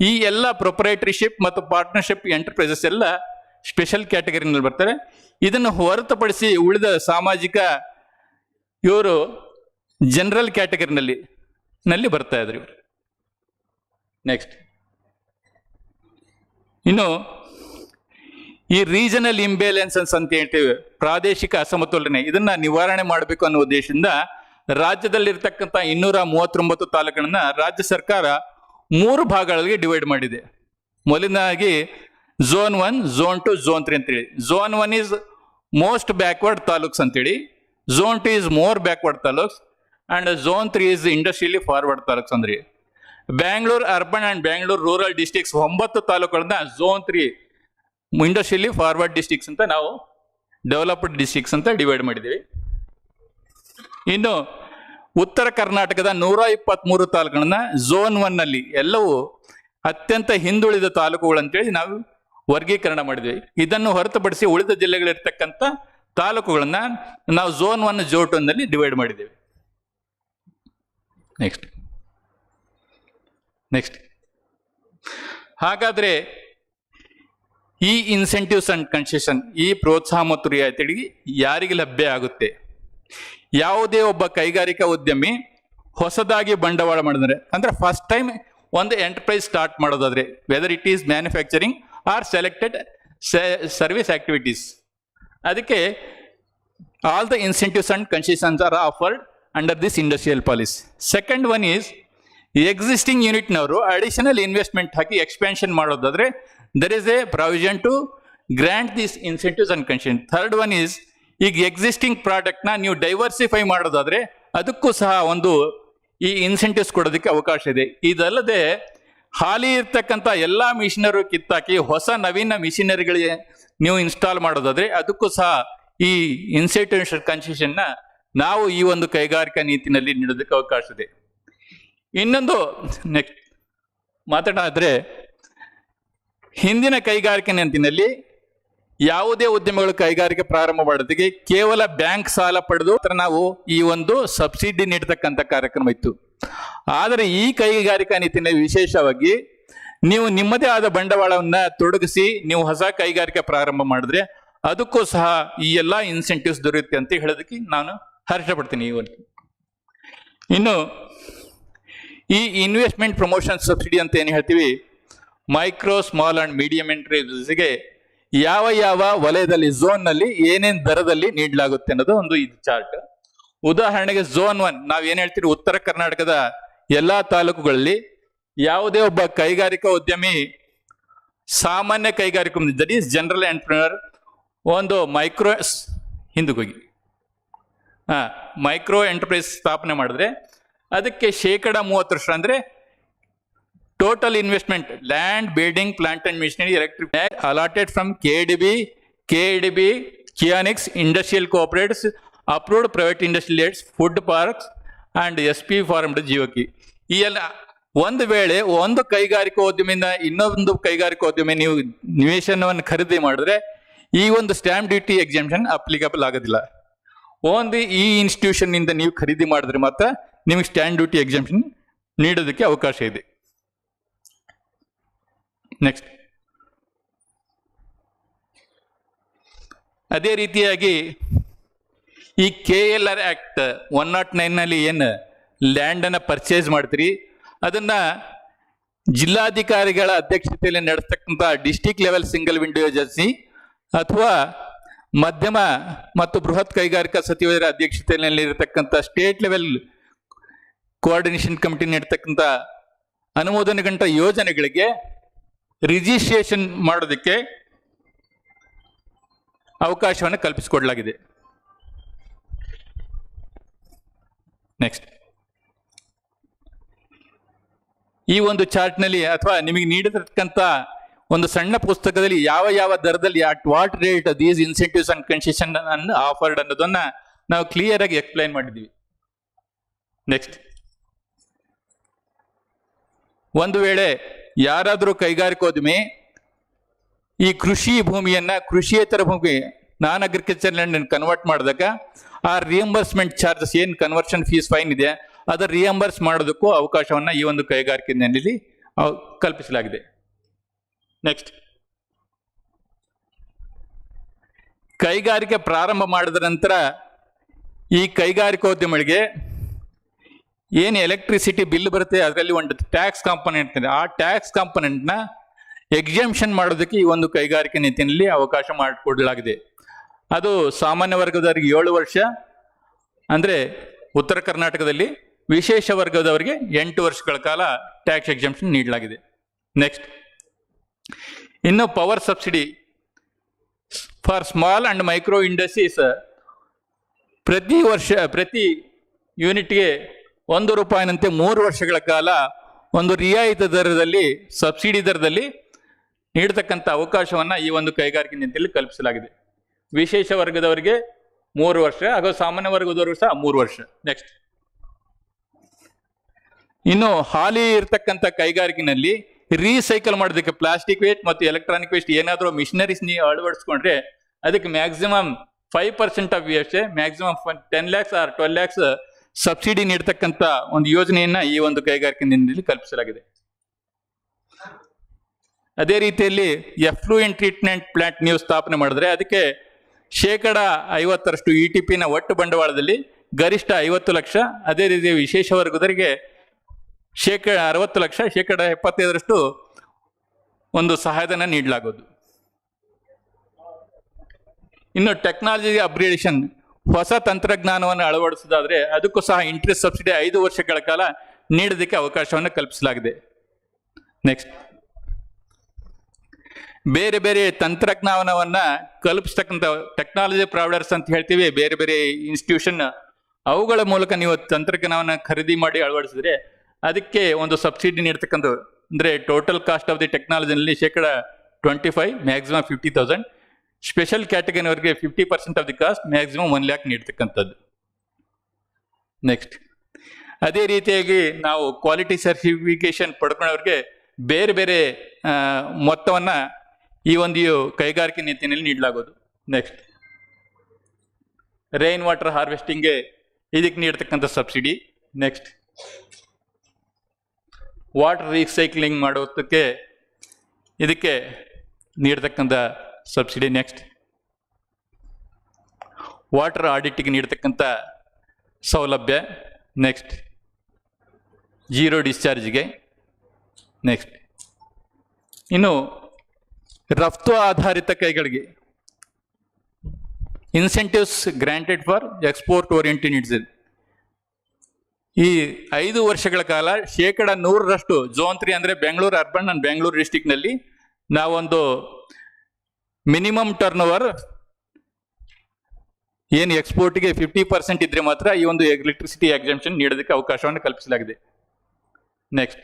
ಈ ಎಲ್ಲ ಪ್ರೊಪ್ರೈಟರಿಶಿಪ್ ಮತ್ತು ಪಾರ್ಟ್ನರ್ಶಿಪ್ ಎಂಟರ್ಪ್ರೈಸಸ್ ಎಲ್ಲ ಸ್ಪೆಷಲ್ ಕ್ಯಾಟಗರಿನಲ್ಲಿ ಬರ್ತಾರೆ. ಇದನ್ನು ಹೊರತುಪಡಿಸಿ ಉಳಿದ ಸಾಮಾಜಿಕ ಇವರು ಜನರಲ್ ಕ್ಯಾಟಗರಿನಲ್ಲಿ ಬರ್ತಾ ಇದ್ರು. ನೆಕ್ಸ್ಟ್, ಇನ್ನು ಈ ರೀಜನಲ್ ಇಂಬ್ಯಾಲೆನ್ಸಸ್ ಅಂತ ಹೇಳ್ತೇವೆ, ಪ್ರಾದೇಶಿಕ ಅಸಮತೋಲನೆ, ಇದನ್ನ ನಿವಾರಣೆ ಮಾಡಬೇಕು ಅನ್ನೋ ಉದ್ದೇಶದಿಂದ ರಾಜ್ಯದಲ್ಲಿರ್ತಕ್ಕಂಥ 239 ತಾಲೂಕುಗಳನ್ನ ರಾಜ್ಯ ಸರ್ಕಾರ 3 ಭಾಗಗಳಿಗೆ ಡಿವೈಡ್ ಮಾಡಿದೆ. ಮೊದಲನೇದಾಗಿ ಝೋನ್ 1, ಝೋನ್ 2, ಝೋನ್ 3 ಅಂತೇಳಿ. Zone 1 is most backward taluks ಅಂತೇಳಿ, zone 2 is more backward taluks and zone 3 is industrially forward taluks ಅಂದ್ರೆ. Bangalore urban and Bangalore rural districts 9 ತಾಲೂಕುಗಳನ್ನ ಝೋನ್ 3 ಇಂಡಸ್ಟ್ರಿಯಲಿ ಫಾರ್ವರ್ಡ್ ಡಿಸ್ಟ್ರಿಕ್ಟ್ಸ್ ಅಂತ ನಾವು ಡೆವಲಪ್ಡ್ ಡಿಸ್ಟ್ರಿಕ್ಟ್ಸ್ ಅಂತ ಡಿವೈಡ್ ಮಾಡಿದ್ದೀವಿ. ಇನ್ನು ಉತ್ತರ ಕರ್ನಾಟಕದ 123 ತಾಲೂಕುಗಳನ್ನ ಝೋನ್ 1 ನಲ್ಲಿ ಎಲ್ಲವೂ ಅತ್ಯಂತ ಹಿಂದುಳಿದ ತಾಲೂಕುಗಳು ಅಂತೇಳಿ ನಾವು ವರ್ಗೀಕರಣ ಮಾಡಿದ್ವಿ. ಇದನ್ನು ಹೊರತುಪಡಿಸಿ ಉಳಿದ ಜಿಲ್ಲೆಗಳಿರ್ತಕ್ಕಂಥ ತಾಲೂಕುಗಳನ್ನ ನಾವು ಝೋನ್ 1, ಝೋನ್ 2 ನಲ್ಲಿ ಡಿವೈಡ್ ಮಾಡಿದ್ದೇವೆ. ನೆಕ್ಸ್ಟ್ ಹಾಗಾದ್ರೆ ಈ ಇನ್ಸೆಂಟಿವ್ಸ್ ಅಂಡ್ ಕನ್ಸೆಷನ್, ಈ ಪ್ರೋತ್ಸಾಹ ಮತ್ತು ರಿಯಾಯಿತಿಗಳಿಗೆ ಯಾರಿಗೆ ಲಭ್ಯ ಆಗುತ್ತೆ? ಯಾವುದೇ ಒಬ್ಬ ಕೈಗಾರಿಕಾ ಉದ್ಯಮಿ ಹೊಸದಾಗಿ ಬಂಡವಾಳ ಮಾಡಿದ್ರೆ, ಅಂದ್ರೆ ಫಸ್ಟ್ ಟೈಮ್ ಒಂದು ಎಂಟರ್ಪ್ರೈಸ್ ಸ್ಟಾರ್ಟ್ ಮಾಡೋದಾದ್ರೆ, whether it is manufacturing or selected service activities, ಅದಕ್ಕೆ all the incentives and concessions are offered under this industrial policy. Second one is existing ಯೂನಿಟ್ನವರು ಅಡಿಷನಲ್ ಇನ್ವೆಸ್ಟ್ಮೆಂಟ್ ಹಾಕಿ ಎಕ್ಸ್ಪ್ಯಾನ್ಷನ್ ಮಾಡೋದಾದ್ರೆ there is a provision to grant these incentives and concessions. Third one is ಈಗ existing product ನ ನೀವು diversify ಮಾಡೋದಾದ್ರೆ ಅದಕ್ಕೂ ಸಹ ಒಂದು ಈ ಇನ್ಸೆಂಟಿವ್ಸ್ ಕೊಡೋದಕ್ಕೆ ಅವಕಾಶ ಇದೆ. ಇದಲ್ಲದೆ ಹಾಲಿ ಇರ್ತಕ್ಕಂಥ ಎಲ್ಲಾ ಮಿಷನರಿ ಕಿತ್ತಾಕಿ ಹೊಸ ನವೀನ ಮಿಷನರಿಗಳಿಗೆ ನೀವು ಇನ್ಸ್ಟಾಲ್ ಮಾಡೋದಾದ್ರೆ ಅದಕ್ಕೂ ಸಹ ಈ ಇನ್ಸೆಂಟಿವ್ಸ್ ಕನ್ಸೆಷನ್ ನ ನಾವು ಈ ಒಂದು ಕೈಗಾರಿಕಾ ನೀತಿನಲ್ಲಿ ನೀಡೋದಕ್ಕೆ ಅವಕಾಶ ಇದೆ. ಇನ್ನೊಂದು ನೆಕ್ಸ್ಟ್ ಮಾತಾಡೋದಾದ್ರೆ, ಹಿಂದಿನ ಕೈಗಾರಿಕೆ ನೀತಿನಲ್ಲಿ ಯಾವುದೇ ಉದ್ಯಮಗಳು ಕೈಗಾರಿಕೆ ಪ್ರಾರಂಭ ಮಾಡೋದಕ್ಕೆ ಕೇವಲ ಬ್ಯಾಂಕ್ ಸಾಲ ಪಡೆದು ನಾವು ಈ ಒಂದು ಸಬ್ಸಿಡಿ ನೀಡತಕ್ಕಂಥ ಕಾರ್ಯಕ್ರಮ ಇತ್ತು. ಆದರೆ ಈ ಕೈಗಾರಿಕಾ ನೀತಿನಲ್ಲಿ ವಿಶೇಷವಾಗಿ ನೀವು ನಿಮ್ಮದೇ ಆದ ಬಂಡವಾಳವನ್ನ ತೊಡಗಿಸಿ ನೀವು ಹೊಸ ಕೈಗಾರಿಕೆ ಪ್ರಾರಂಭ ಮಾಡಿದ್ರೆ ಅದಕ್ಕೂ ಸಹ ಈ ಎಲ್ಲಾ ಇನ್ಸೆಂಟಿವ್ಸ್ ದೊರೆಯುತ್ತೆ ಅಂತ ಹೇಳೋದಕ್ಕೆ ನಾನು ಹರ್ಷ ಪಡ್ತೀನಿ. ಇನ್ನು ಈ ಇನ್ವೆಸ್ಟ್ಮೆಂಟ್ ಪ್ರಮೋಷನ್ ಸಬ್ಸಿಡಿ ಅಂತ ಏನು ಹೇಳ್ತೀವಿ, ಮೈಕ್ರೋ ಸ್ಮಾಲ್ ಅಂಡ್ ಮೀಡಿಯಂ ಎಂಟರ್ಪ್ರೈಸಸ್ಗೆ ಯಾವ ಯಾವ ವಲಯದಲ್ಲಿ ಝೋನ್ ನಲ್ಲಿ ಏನೇನ್ ದರದಲ್ಲಿ ನೀಡಲಾಗುತ್ತೆ ಅನ್ನೋದು ಒಂದು ಇದು ಚಾರ್ಟ್. ಉದಾಹರಣೆಗೆ ಝೋನ್ 1 ನಾವು ಏನ್ ಹೇಳ್ತೀವಿ, ಉತ್ತರ ಕರ್ನಾಟಕದ ಎಲ್ಲಾ ತಾಲೂಕುಗಳಲ್ಲಿ ಯಾವುದೇ ಒಬ್ಬ ಕೈಗಾರಿಕಾ ಉದ್ಯಮಿ, ಸಾಮಾನ್ಯ ಕೈಗಾರಿಕಾ ದಟ್ ಈಸ್ ಜನರಲ್ ಎಂಟರ್ಪ್ರಿನರ್, ಒಂದು ಹಿಂದಕ್ಕೆ ಹೋಗಿ ಮೈಕ್ರೋ ಎಂಟರ್ಪ್ರೈಸ್ ಸ್ಥಾಪನೆ ಮಾಡಿದ್ರೆ ಅದಕ್ಕೆ 30% ಅಂದ್ರೆ total investment, land, building, plant and machinery, electric allotted from KDB, Keonics, industrial cooperates, approved private industrials, food parks and SP formed ಜಿಯೋಕಿ. ಈ ಎಲ್ಲ ಒಂದು ವೇಳೆ ಒಂದು ಕೈಗಾರಿಕೋದ್ಯಮಿಂದ ಇನ್ನೊಂದು ಕೈಗಾರಿಕೋದ್ಯಮಿ ನೀವು ನಿವೇಶನವನ್ನು ಖರೀದಿ ಮಾಡಿದ್ರೆ ಈ ಒಂದು ಸ್ಟ್ಯಾಂಪ್ ಡ್ಯೂಟಿ ಎಕ್ಸಾಮ್ಷನ್ ಅಪ್ಲಿಕಬಲ್ ಆಗೋದಿಲ್ಲ. ಓನ್ಲಿ ಈ ಇನ್ಸ್ಟಿಟ್ಯೂಷನ್ ನಿಂದ ನೀವು ಖರೀದಿ ಮಾಡಿದ್ರೆ ಮಾತ್ರ ನಿಮಗೆ ಸ್ಟ್ಯಾಂಪ್ ಡ್ಯೂಟಿ ಎಕ್ಸಾಮ್ಷನ್ ನೀಡೋದಕ್ಕೆ ಅವಕಾಶ ಇದೆ. ನೆಕ್ಸ್ಟ್, ಅದೇ ರೀತಿಯಾಗಿ ಈ KLR ಆಕ್ಟ್ 109 ಏನು ಲ್ಯಾಂಡ್ ಅನ್ನ ಪರ್ಚೇಸ್ ಮಾಡ್ತೀರಿ, ಅದನ್ನ ಜಿಲ್ಲಾಧಿಕಾರಿಗಳ ಅಧ್ಯಕ್ಷತೆಯಲ್ಲಿ ನಡೆಸ್ತಕ್ಕಂಥ district level single window agency ಅಥವಾ ಮಧ್ಯಮ ಮತ್ತು ಬೃಹತ್ ಕೈಗಾರಿಕಾ ಸಚಿವರ ಅಧ್ಯಕ್ಷತೆಯಲ್ಲಿ ಇರತಕ್ಕಂಥ ಸ್ಟೇಟ್ ಲೆವೆಲ್ ಕೋಆರ್ಡಿನೇಷನ್ ಕಮಿಟಿ ನೀಡತಕ್ಕಂಥ ಅನುಮೋದನೆಗಂಟ ಯೋಜನೆಗಳಿಗೆ ರಿಜಿಸ್ಟ್ರೇಷನ್ ಮಾಡೋದಕ್ಕೆ ಅವಕಾಶವನ್ನು ಕಲ್ಪಿಸಿಕೊಡಲಾಗಿದೆ. ನೆಕ್ಸ್ಟ್, ಈ ಒಂದು ಚಾರ್ಟ್ನಲ್ಲಿ ಅಥವಾ ನಿಮಗೆ ನೀಡಿರತಕ್ಕಂಥ ಒಂದು ಸಣ್ಣ ಪುಸ್ತಕದಲ್ಲಿ ಯಾವ ದರದಲ್ಲಿ at what rate these incentives and concession ಅನ್ನು ಆಫರ್ಡ್ ಅನ್ನೋದನ್ನ ನಾವು ಕ್ಲಿಯರ್ ಆಗಿ ಎಕ್ಸ್ಪ್ಲೈನ್ ಮಾಡಿದ್ದೀವಿ. ನೆಕ್ಸ್ಟ್, ಒಂದು ವೇಳೆ ಯಾರಾದರೂ ಕೈಗಾರಿಕೋದ್ಯಮಿ ಈ ಕೃಷಿ ಭೂಮಿಯನ್ನ ಕೃಷಿಯೇತರ ಭೂಮಿ ನಾನ್ ಅಗ್ರಿಕಲ್ಚರ್ ಲ್ಯಾಂಡ್ ಕನ್ವರ್ಟ್ ಮಾಡಿದಾಗ ಆ ರಿಯಂಬರ್ಸ್ಮೆಂಟ್ ಚಾರ್ಜಸ್ ಏನು ಕನ್ವರ್ಷನ್ ಫೀಸ್ ಫೈನ್ ಇದೆ ಅದರ ರಿಯಂಬರ್ಸ್ ಮಾಡೋದಕ್ಕೂ ಅವಕಾಶವನ್ನ ಈ ಒಂದು ಕೈಗಾರಿಕೆಯಲ್ಲಿ ಕಲ್ಪಿಸಲಾಗಿದೆ. ನೆಕ್ಸ್ಟ್, ಕೈಗಾರಿಕೆ ಪ್ರಾರಂಭ ಮಾಡಿದ ನಂತರ ಈ ಕೈಗಾರಿಕೋದ್ಯಮಿಗಳಿಗೆ ಏನು ಎಲೆಕ್ಟ್ರಿಸಿಟಿ ಬಿಲ್ ಬರುತ್ತೆ ಅದರಲ್ಲಿ ಒಂದು ಟ್ಯಾಕ್ಸ್ ಕಾಂಪೊನೆಂಟ್ ಇದೆ. ಆ ಟ್ಯಾಕ್ಸ್ ಕಾಂಪೊನೆಂಟ್ನ ಎಕ್ಸಾಮ್ಷನ್ ಮಾಡೋದಕ್ಕೆ ಈ ಒಂದು ಕೈಗಾರಿಕೆ ನೀತಿಯಲ್ಲಿ ಅವಕಾಶ ಮಾಡಿಕೊಡಲಾಗಿದೆ. ಅದು ಸಾಮಾನ್ಯ ವರ್ಗದವರಿಗೆ 7 ವರ್ಷ, ಅಂದರೆ ಉತ್ತರ ಕರ್ನಾಟಕದಲ್ಲಿ ವಿಶೇಷ ವರ್ಗದವರಿಗೆ 8 ವರ್ಷಗಳ ಕಾಲ ಟ್ಯಾಕ್ಸ್ ಎಕ್ಸಾಮ್ಷನ್ ನೀಡಲಾಗಿದೆ. ನೆಕ್ಸ್ಟ್, ಇನ್ನು power subsidy for small and micro industries ಪ್ರತಿ ಯೂನಿಟ್ಗೆ ₹1ನಂತೆ 3 ವರ್ಷಗಳ ಕಾಲ ಒಂದು ರಿಯಾಯಿತ ದರದಲ್ಲಿ, ಸಬ್ಸಿಡಿ ದರದಲ್ಲಿ ನೀಡತಕ್ಕಂಥ ಅವಕಾಶವನ್ನ ಈ ಒಂದು ಕೈಗಾರಿಕೆ ನೀತಿಯಲ್ಲಿ ಕಲ್ಪಿಸಲಾಗಿದೆ. ವಿಶೇಷ ವರ್ಗದವರಿಗೆ 3 ವರ್ಷ ಹಾಗೂ ಸಾಮಾನ್ಯ ವರ್ಗದವರಿಗೂ ಸಹ 3 ವರ್ಷ. ನೆಕ್ಸ್ಟ್, ಇನ್ನು ಹಾಲಿ ಇರತಕ್ಕಂಥ ಕೈಗಾರಿಕೆನಲ್ಲಿ ರೀಸೈಕಲ್ ಮಾಡೋದಕ್ಕೆ ಪ್ಲಾಸ್ಟಿಕ್ ವೇಸ್ಟ್ ಮತ್ತು ಎಲೆಕ್ಟ್ರಾನಿಕ್ ವೇಸ್ಟ್ ಏನಾದರೂ ಮಿಷನರೀಸ್ ನೀವು ಅಳವಡಿಸ್ಕೊಂಡ್ರೆ ಅದಕ್ಕೆ maximum 5% of waste, maximum 10 lakhs or 12 lakhs subsidy ನೀಡತಕ್ಕಂಥ ಒಂದು ಯೋಜನೆಯನ್ನ ಈ ಒಂದು ಕೈಗಾರಿಕೆ ನೀತಿಯಲ್ಲಿ ಕಲ್ಪಿಸಲಾಗಿದೆ. ಅದೇ ರೀತಿಯಲ್ಲಿ ಎಫ್ಲೂಯೆಂಟ್ ಟ್ರೀಟ್ಮೆಂಟ್ ಪ್ಲಾಂಟ್ ನೀವು ಸ್ಥಾಪನೆ ಮಾಡಿದ್ರೆ ಅದಕ್ಕೆ 50% ETP ಒಟ್ಟು ಬಂಡವಾಳದಲ್ಲಿ ಗರಿಷ್ಠ 50 ಲಕ್ಷ, ಅದೇ ರೀತಿ ವಿಶೇಷ ವರ್ಗದವರಿಗೆ 60 ಲಕ್ಷ, 75% ಒಂದು ಸಹಾಯಧನ ನೀಡಲಾಗುವುದು. ಇನ್ನು ಟೆಕ್ನಾಲಜಿ ಅಪ್ಗ್ರೇಡೇಷನ್, ಹೊಸ ತಂತ್ರಜ್ಞಾನವನ್ನು ಅಳವಡಿಸೋದಾದ್ರೆ ಅದಕ್ಕೂ ಸಹ ಇಂಟ್ರೆಸ್ಟ್ ಸಬ್ಸಿಡಿ 5 ವರ್ಷಗಳ ಕಾಲ ನೀಡೋದಕ್ಕೆ ಅವಕಾಶವನ್ನು ಕಲ್ಪಿಸಲಾಗಿದೆ. ನೆಕ್ಸ್ಟ್, ಬೇರೆ ಬೇರೆ ತಂತ್ರಜ್ಞಾನವನ್ನ ಕಲ್ಪಿಸ್ತಕ್ಕಂಥ ಟೆಕ್ನಾಲಜಿ ಪ್ರಾವಿಡರ್ಸ್ ಅಂತ ಹೇಳ್ತೀವಿ, ಬೇರೆ ಬೇರೆ ಇನ್ಸ್ಟಿಟ್ಯೂಷನ್, ಅವುಗಳ ಮೂಲಕ ನೀವು ತಂತ್ರಜ್ಞಾನವನ್ನ ಖರೀದಿ ಮಾಡಿ ಅಳವಡಿಸಿದ್ರೆ ಅದಕ್ಕೆ ಒಂದು ಸಬ್ಸಿಡಿ ನೀಡ್ತಕ್ಕಂಥ, ಅಂದ್ರೆ ಟೋಟಲ್ ಕಾಸ್ಟ್ ಆಫ್ ದಿ ಟೆಕ್ನಾಲಜಿನಲ್ಲಿ 25%, ಮ್ಯಾಕ್ಸಿಮಮ್ 50,000, ಸ್ಪೆಷಲ್ ಕ್ಯಾಟಗರಿವರೆಗೆ 50% of the cost, maximum 1 lakh ನೀಡ್ತಕ್ಕಂಥದ್ದು. ನೆಕ್ಸ್ಟ್, ಅದೇ ರೀತಿಯಾಗಿ ನಾವು ಕ್ವಾಲಿಟಿ ಸರ್ಟಿಫಿಕೇಶನ್ ಪಡ್ಕೊಂಡವ್ರಿಗೆ ಬೇರೆ ಬೇರೆ ಮೊತ್ತವನ್ನ ಈ ಒಂದು ಕೈಗಾರಿಕೆ ನೀತಿಯಲ್ಲಿ ನೀಡಲಾಗೋದು. ನೆಕ್ಸ್ಟ್, ರೈನ್ ವಾಟರ್ ಹಾರ್ವೆಸ್ಟಿಂಗ್ಗೆ ಇದಕ್ಕೆ ನೀಡ್ತಕ್ಕಂಥ ಸಬ್ಸಿಡಿ. ನೆಕ್ಸ್ಟ್, ವಾಟರ್ ರೀಸೈಕ್ಲಿಂಗ್ ಮಾಡೋದಕ್ಕೆ ಇದಕ್ಕೆ ನೀಡ್ತಕ್ಕಂಥ ಸಬ್ಸಿಡಿ. ನೆಕ್ಸ್ಟ್, ವಾಟರ್ ಆಡಿಟ್ಗೆ ನೀಡ್ತಕ್ಕಂಥ ಸೌಲಭ್ಯ. ನೆಕ್ಸ್ಟ್, ಜೀರೋ ಡಿಸ್ಚಾರ್ಜ್ಗೆ. ನೆಕ್ಸ್ಟ್, ಇನ್ನು ರಫ್ತು ಆಧಾರಿತ ಕೈಗಳಿಗೆ incentives granted for export oriented needs. ಈ 5 ವರ್ಷಗಳ ಕಾಲ 100% ಝೋನ್ 3 ಅಂದರೆ ಬೆಂಗಳೂರು ಅರ್ಬನ್ ಅಂಡ್ ಬೆಂಗಳೂರು ಡಿಸ್ಟಿಕ್ನಲ್ಲಿ ನಾವೊಂದು ಮಿನಿಮಮ್ ಟರ್ನ್ ಓವರ್ ಏನು ಎಕ್ಸ್ಪೋರ್ಟ್ಗೆ 50% ಇದ್ರೆ ಮಾತ್ರ ಈ ಒಂದು ಎಲೆಕ್ಟ್ರಿಸಿಟಿ ಎಕ್ಸಾಮ್ಷನ್ ನೀಡೋದಕ್ಕೆ ಅವಕಾಶವನ್ನು ಕಲ್ಪಿಸಲಾಗಿದೆ. ನೆಕ್ಸ್ಟ್,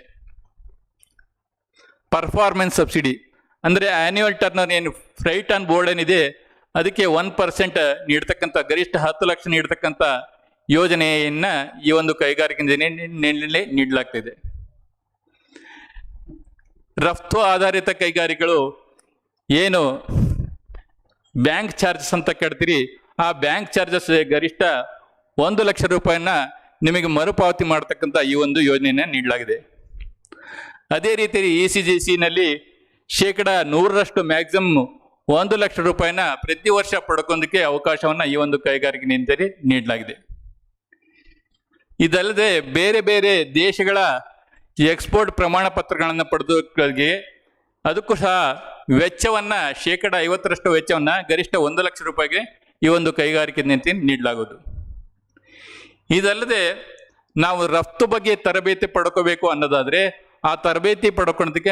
ಪರ್ಫಾರ್ಮೆನ್ಸ್ ಸಬ್ಸಿಡಿ ಅಂದರೆ ಆನ್ಯುವಲ್ ಟರ್ನ್ ಏನು ಫ್ರೈಟ್ ಆನ್ ಬೋರ್ಡ್ ಏನಿದೆ ಅದಕ್ಕೆ 1% ನೀಡ್ತಕ್ಕಂಥ ಗರಿಷ್ಠ 10 ಲಕ್ಷ ನೀಡ್ತಕ್ಕಂಥ ಯೋಜನೆಯನ್ನ ಈ ಒಂದು ಕೈಗಾರಿಕೆ ನೀಡಲಾಗ್ತಿದೆ. ರಫ್ತು ಆಧಾರಿತ ಕೈಗಾರಿಕೆಗಳು ಏನು ಬ್ಯಾಂಕ್ ಚಾರ್ಜಸ್ ಅಂತ ಕೇಳ್ತೀರಿ, ಆ ಬ್ಯಾಂಕ್ ಚಾರ್ಜಸ್ ಗರಿಷ್ಠ 1 ಲಕ್ಷ ರೂಪಾಯಿನ ನಿಮಗೆ ಮರುಪಾವತಿ ಮಾಡತಕ್ಕಂಥ ಈ ಒಂದು ಯೋಜನೆಯನ್ನು ನೀಡಲಾಗಿದೆ. ಅದೇ ರೀತಿ ECGCನಲ್ಲಿ 100% ಮ್ಯಾಕ್ಸಿಮಮ್ 1 ಲಕ್ಷ ರೂಪಾಯಿನ ಪ್ರತಿ ವರ್ಷ ಪಡ್ಕೊಳ್ಳೋದಕ್ಕೆ ಅವಕಾಶವನ್ನು ಈ ಒಂದು ಕೈಗಾರಿಕೆ ನೀತಿಯಲ್ಲಿ ನೀಡಲಾಗಿದೆ. ಇದಲ್ಲದೆ ಬೇರೆ ಬೇರೆ ದೇಶಗಳ ಎಕ್ಸ್ಪೋರ್ಟ್ ಪ್ರಮಾಣ ಪತ್ರಗಳನ್ನು ಪಡೆದೋಕೆ ಅದಕ್ಕೂ ಸಹ ವೆಚ್ಚವನ್ನು 50% ವೆಚ್ಚವನ್ನು ಗರಿಷ್ಠ 1 ಲಕ್ಷ ರೂಪಾಯಿಗೆ ಈ ಒಂದು ಕೈಗಾರಿಕೆ ನೀತಿ ನೀಡಲಾಗುವುದು. ಇದಲ್ಲದೆ ನಾವು ರಫ್ತು ಬಗ್ಗೆ ತರಬೇತಿ ಪಡ್ಕೋಬೇಕು ಅನ್ನೋದಾದರೆ ಆ ತರಬೇತಿ ಪಡ್ಕೊಳ್ಳೋದಕ್ಕೆ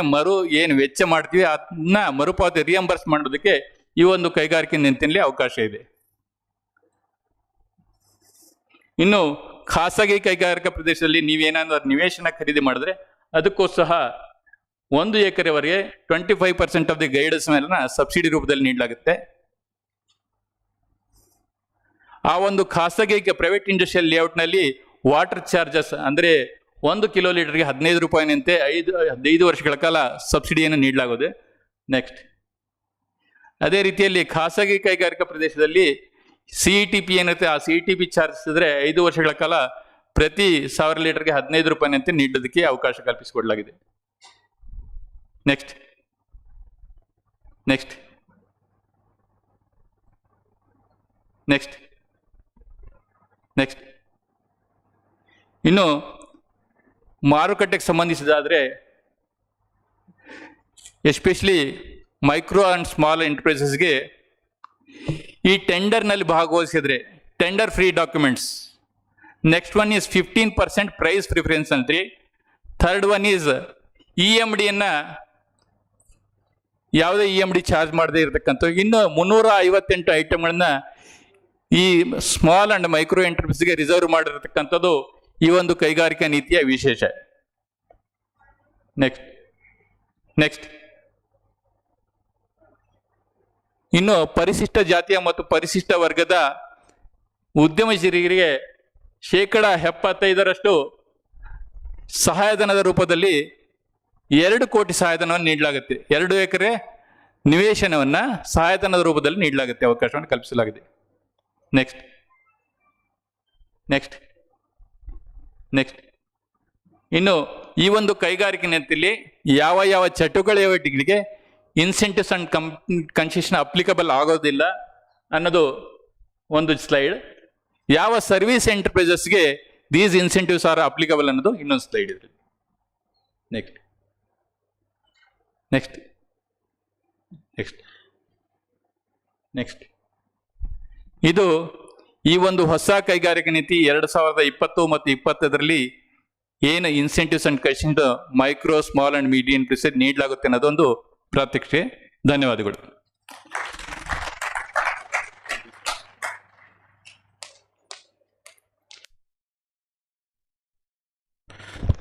ಏನು ವೆಚ್ಚ ಮಾಡ್ತೀವಿ ಅದನ್ನ ಮರುಪಾವತಿ ರಿಯಂಬರ್ಸ್ ಮಾಡೋದಕ್ಕೆ ಈ ಒಂದು ಕೈಗಾರಿಕೆ ನೀತಿಯಲ್ಲಿ ಅವಕಾಶ ಇದೆ. ಇನ್ನು ಖಾಸಗಿ ಕೈಗಾರಿಕಾ ಪ್ರದೇಶದಲ್ಲಿ ನೀವೇನಾದ್ರೂ ನಿವೇಶನ ಖರೀದಿ ಮಾಡಿದ್ರೆ ಅದಕ್ಕೂ ಸಹ 1 ಎಕರೆವರೆಗೆ 25% ಆಫ್ ದಿ ಗೈಡೆನ್ಸ್ ಮೇಲೆ ಸಬ್ಸಿಡಿ ರೂಪದಲ್ಲಿ ನೀಡಲಾಗುತ್ತೆ. ಆ ಒಂದು ಖಾಸಗಿ ಪ್ರೈವೇಟ್ ಇಂಡಸ್ಟ್ರಿಯಲ್ ಲೇಔಟ್ನಲ್ಲಿ ವಾಟರ್ ಚಾರ್ಜಸ್ ಅಂದರೆ 1 ಕಿಲೋ ಲೀಟರ್ಗೆ 15 ರೂಪಾಯಿನಂತೆ 5 ವರ್ಷಗಳ ಕಾಲ ಸಬ್ಸಿಡಿಯನ್ನು ನೀಡಲಾಗುತ್ತದೆ. ನೆಕ್ಸ್ಟ್, ಅದೇ ರೀತಿಯಲ್ಲಿ ಖಾಸಗಿ ಕೈಗಾರಿಕಾ ಪ್ರದೇಶದಲ್ಲಿ CETP ಏನಿರುತ್ತೆ ಆ CETP ಚಾರ್ಜಸ್ ಇದ್ರೆ 5 ವರ್ಷಗಳ ಕಾಲ ಪ್ರತಿ 1000 ಲೀಟರ್ಗೆ 15 ರೂಪಾಯಿನಂತೆ ನೀಡೋದಕ್ಕೆ ಅವಕಾಶ ಕಲ್ಪಿಸಿಕೊಡಲಾಗಿದೆ. ನೆಕ್ಸ್ಟ್ ನೆಕ್ಸ್ಟ್ ನೆಕ್ಸ್ಟ್ ನೆಕ್ಸ್ಟ್ ಇನ್ನು ಮಾರುಕಟ್ಟೆಗೆ ಸಂಬಂಧಿಸಿದಾದರೆ ಎಸ್ಪೆಷಲಿ ಮೈಕ್ರೋ ಆ್ಯಂಡ್ ಸ್ಮಾಲ್ ಎಂಟರ್ಪ್ರೈಸಸ್ಗೆ ಈ ಟೆಂಡರ್ನಲ್ಲಿ ಭಾಗವಹಿಸಿದ್ರೆ tender free documents. Next one is 15% price preference ಅಂತ್ರಿ. ಥರ್ಡ್ ಒನ್ ಈಸ್ EMDಯನ್ನು ಯಾವುದೇ EMD ಚಾರ್ಜ್ ಮಾಡದೇ ಇರತಕ್ಕಂಥ ಇನ್ನು 358 ಐಟಮ್ಗಳನ್ನ ಈ ಸ್ಮಾಲ್ ಅಂಡ್ ಮೈಕ್ರೋ ಎಂಟರ್ಪ್ರೈಸ್ಗೆ ರಿಸರ್ವ್ ಮಾಡಿರತಕ್ಕಂಥದ್ದು ಈ ಒಂದು ಕೈಗಾರಿಕಾ ನೀತಿಯ ವಿಶೇಷ. ನೆಕ್ಸ್ಟ್ ನೆಕ್ಸ್ಟ್ ಇನ್ನು ಪರಿಶಿಷ್ಟ ಜಾತಿಯ ಮತ್ತು ಪರಿಶಿಷ್ಟ ವರ್ಗದ ಉದ್ಯಮಶೀಲರಿಗೆ 75% ಸಹಾಯಧನದ ರೂಪದಲ್ಲಿ 2 ಕೋಟಿ ಸಹಾಯಧನವನ್ನು ನೀಡಲಾಗುತ್ತೆ. 2 ಎಕರೆ ನಿವೇಶನವನ್ನು ಸಹಾಯಧನದ ರೂಪದಲ್ಲಿ ನೀಡಲಾಗುತ್ತೆ, ಅವಕಾಶವನ್ನು ಕಲ್ಪಿಸಲಾಗಿದೆ. ನೆಕ್ಸ್ಟ್ ನೆಕ್ಸ್ಟ್ ನೆಕ್ಸ್ಟ್ ಇನ್ನು ಈ ಒಂದು ಕೈಗಾರಿಕೆ ನೀತಿಯಲ್ಲಿ ಯಾವ ಚಟುವಟಿಕೆಗಳಿಗೆ ಇನ್ಸೆಂಟಿವ್ಸ್ ಅಂಡ್ ಕನ್ಸೆಷನ್ ಅಪ್ಲಿಕಬಲ್ ಆಗೋದಿಲ್ಲ ಅನ್ನೋದು ಒಂದು ಸ್ಲೈಡ್. ಯಾವ ಸರ್ವಿಸ್ ಎಂಟರ್ಪ್ರೈಸಸ್ಗೆ ದೀಸ್ ಇನ್ಸೆಂಟಿವ್ಸ್ ಆರ್ ಅಪ್ಲಿಕಬಲ್ ಅನ್ನೋದು ಇನ್ನೊಂದು ಸ್ಲೈಡ್ ಇದೆ. ನೆಕ್ಸ್ಟ್ ನೆಕ್ಸ್ಟ್ ನೆಕ್ಸ್ಟ್ ನೆಕ್ಸ್ಟ್ ಇದು ಈ ಒಂದು ಹೊಸ ಕೈಗಾರಿಕಾ ನೀತಿ 2020 ಮತ್ತು 2021ರಲ್ಲಿ ಏನು incentives and concession micro small and medium enterprises ನೀಡಲಾಗುತ್ತೆ ಅನ್ನೋದೊಂದು ಪ್ರಾತ್ಯಕ್ಷಿಕೆ. ಧನ್ಯವಾದಗಳು.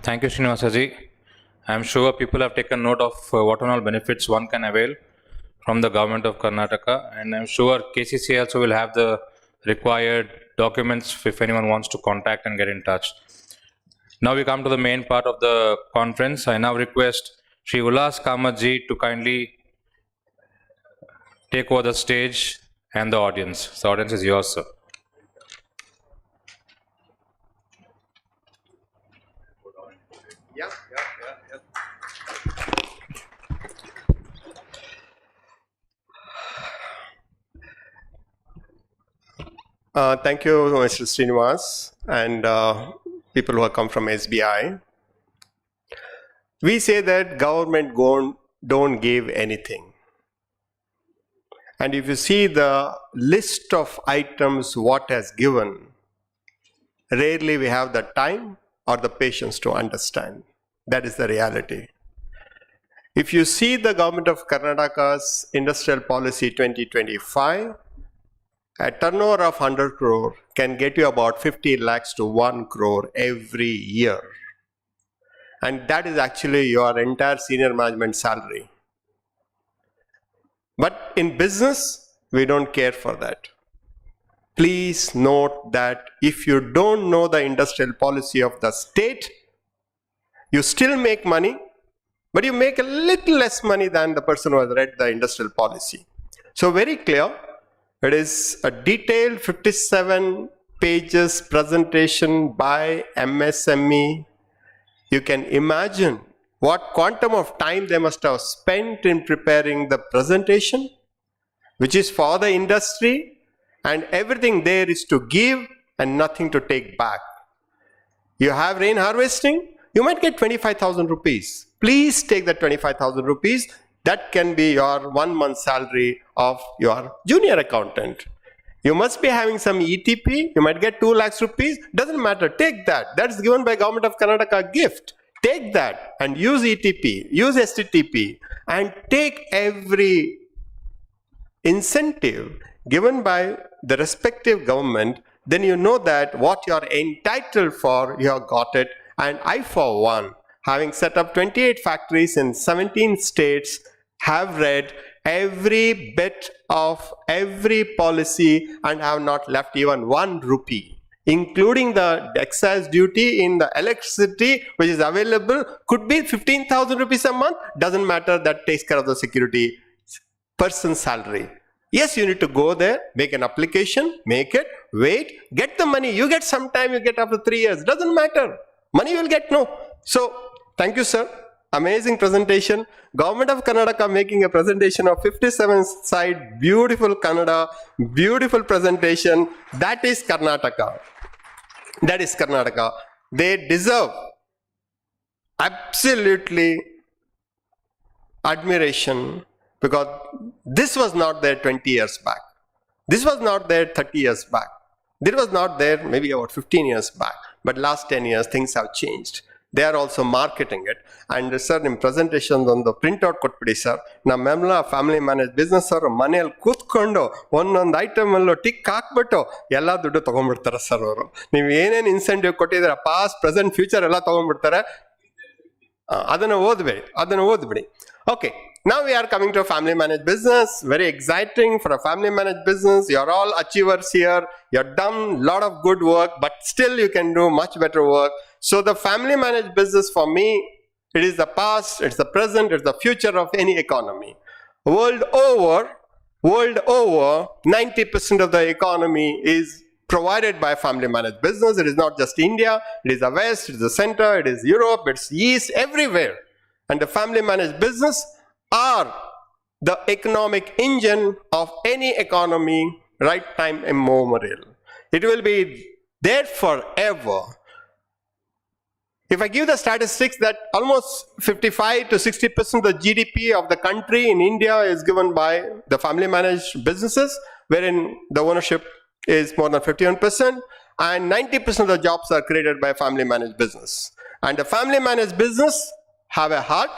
Thank you, Srinivasaji. I am sure people have taken note of what all benefits one can avail from the government of Karnataka, and I am sure Kcci also will have the required documents if anyone wants to contact and get in touch. Now we come to the main part of the conference. I now request Shri Ullas Kamathji to kindly take over the stage and the audience. The audience is yours, sir. Thank you, Mr. Srinivas, and people who have come from SBI. We say that government don't give anything. And if you see the list of items what has given, rarely we have the time or the patience to understand. That is the reality. If you see the government of Karnataka's industrial policy 2025, a turnover of 100 crore can get you about 50 lakhs to 1 crore every year. And that is actually your entire senior management salary. But in business, we don't care for that. Please note that if you don't know the industrial policy of the state, you still make money, but you make a little less money than the person who has read the industrial policy. So very clear, it is a detailed 57 pages presentation by MSME. You can imagine what quantum of time they must have spent in preparing the presentation, which is for the industry, and everything there is to give and nothing to take back. You have rain harvesting, you might get 25,000 rupees. Please take the 25,000 rupees. That can be your 1 month salary of your junior accountant. You must be having some ETP, you might get 2 lakhs rupees, doesn't matter, take that. That's given by Government of Karnataka gift. Take that and use ETP, use STTP, and take every incentive given by the respective government. Then you know that what you are entitled for, you have got it. And I, for one, having set up 28 factories in 17 states, have read every bit of every policy and have not left even 1 rupee, including the excise duty in the electricity which is available, could be 15,000 rupees a month, doesn't matter, that takes care of the security person's salary. Yes, you need to go there, make an application, make it, wait, get the money. You get sometime, you get after 3 years, doesn't matter. Money you will get, no. So, thank you, sir. Amazing presentation. Government of Karnataka making a presentation of 57 side, beautiful Kannada, beautiful presentation. That is Karnataka. That is Karnataka. They deserve absolutely admiration, because this was not there 20 years back. This was not there 30 years back. This was not there maybe about 15 years back. But last 10 years, things have changed. They are also marketing it. And sir, in presentations on the printout kottbidi sir, nammemla family managed business sir, manel kutkondo ಒಂದೊಂದು item ಅಲ್ಲೂ tick ಹಾಕ್ಬಿಟ್ಟು ಎಲ್ಲ ದುಡ್ಡು ತಗೊಂಡ್ಬಿಡ್ತಾರೆ sir ಅವರು. ನೀವು ಏನೇನು incentive ಕೊಟ್ಟಿದ್ದೀರಾ, past present future ಎಲ್ಲ ತಗೊಂಡ್ಬಿಡ್ತಾರೆ. ಅದನ್ನು ಓದ್ಬಿಡಿ. Okay, now we are coming to a family managed business. Very exciting for a family managed business. You're all achievers here. You've done a lot of good work, but still you can do much better work. So the family managed business for me, it is the past, it's the present, it's the future of any economy. World over, 90% of the economy is provided by family managed business. It is not just India, it is the West, it is the center, it is Europe, it's East, everywhere. And the family managed business are the economic engine of any economy, right time immemorial. It will be there forever. If I give the statistics that almost 55 to 60% of the GDP of the country in India is given by the family managed businesses, wherein the ownership is more than 51%, and 90% of the jobs are created by family managed business. And the family managed business have a heart.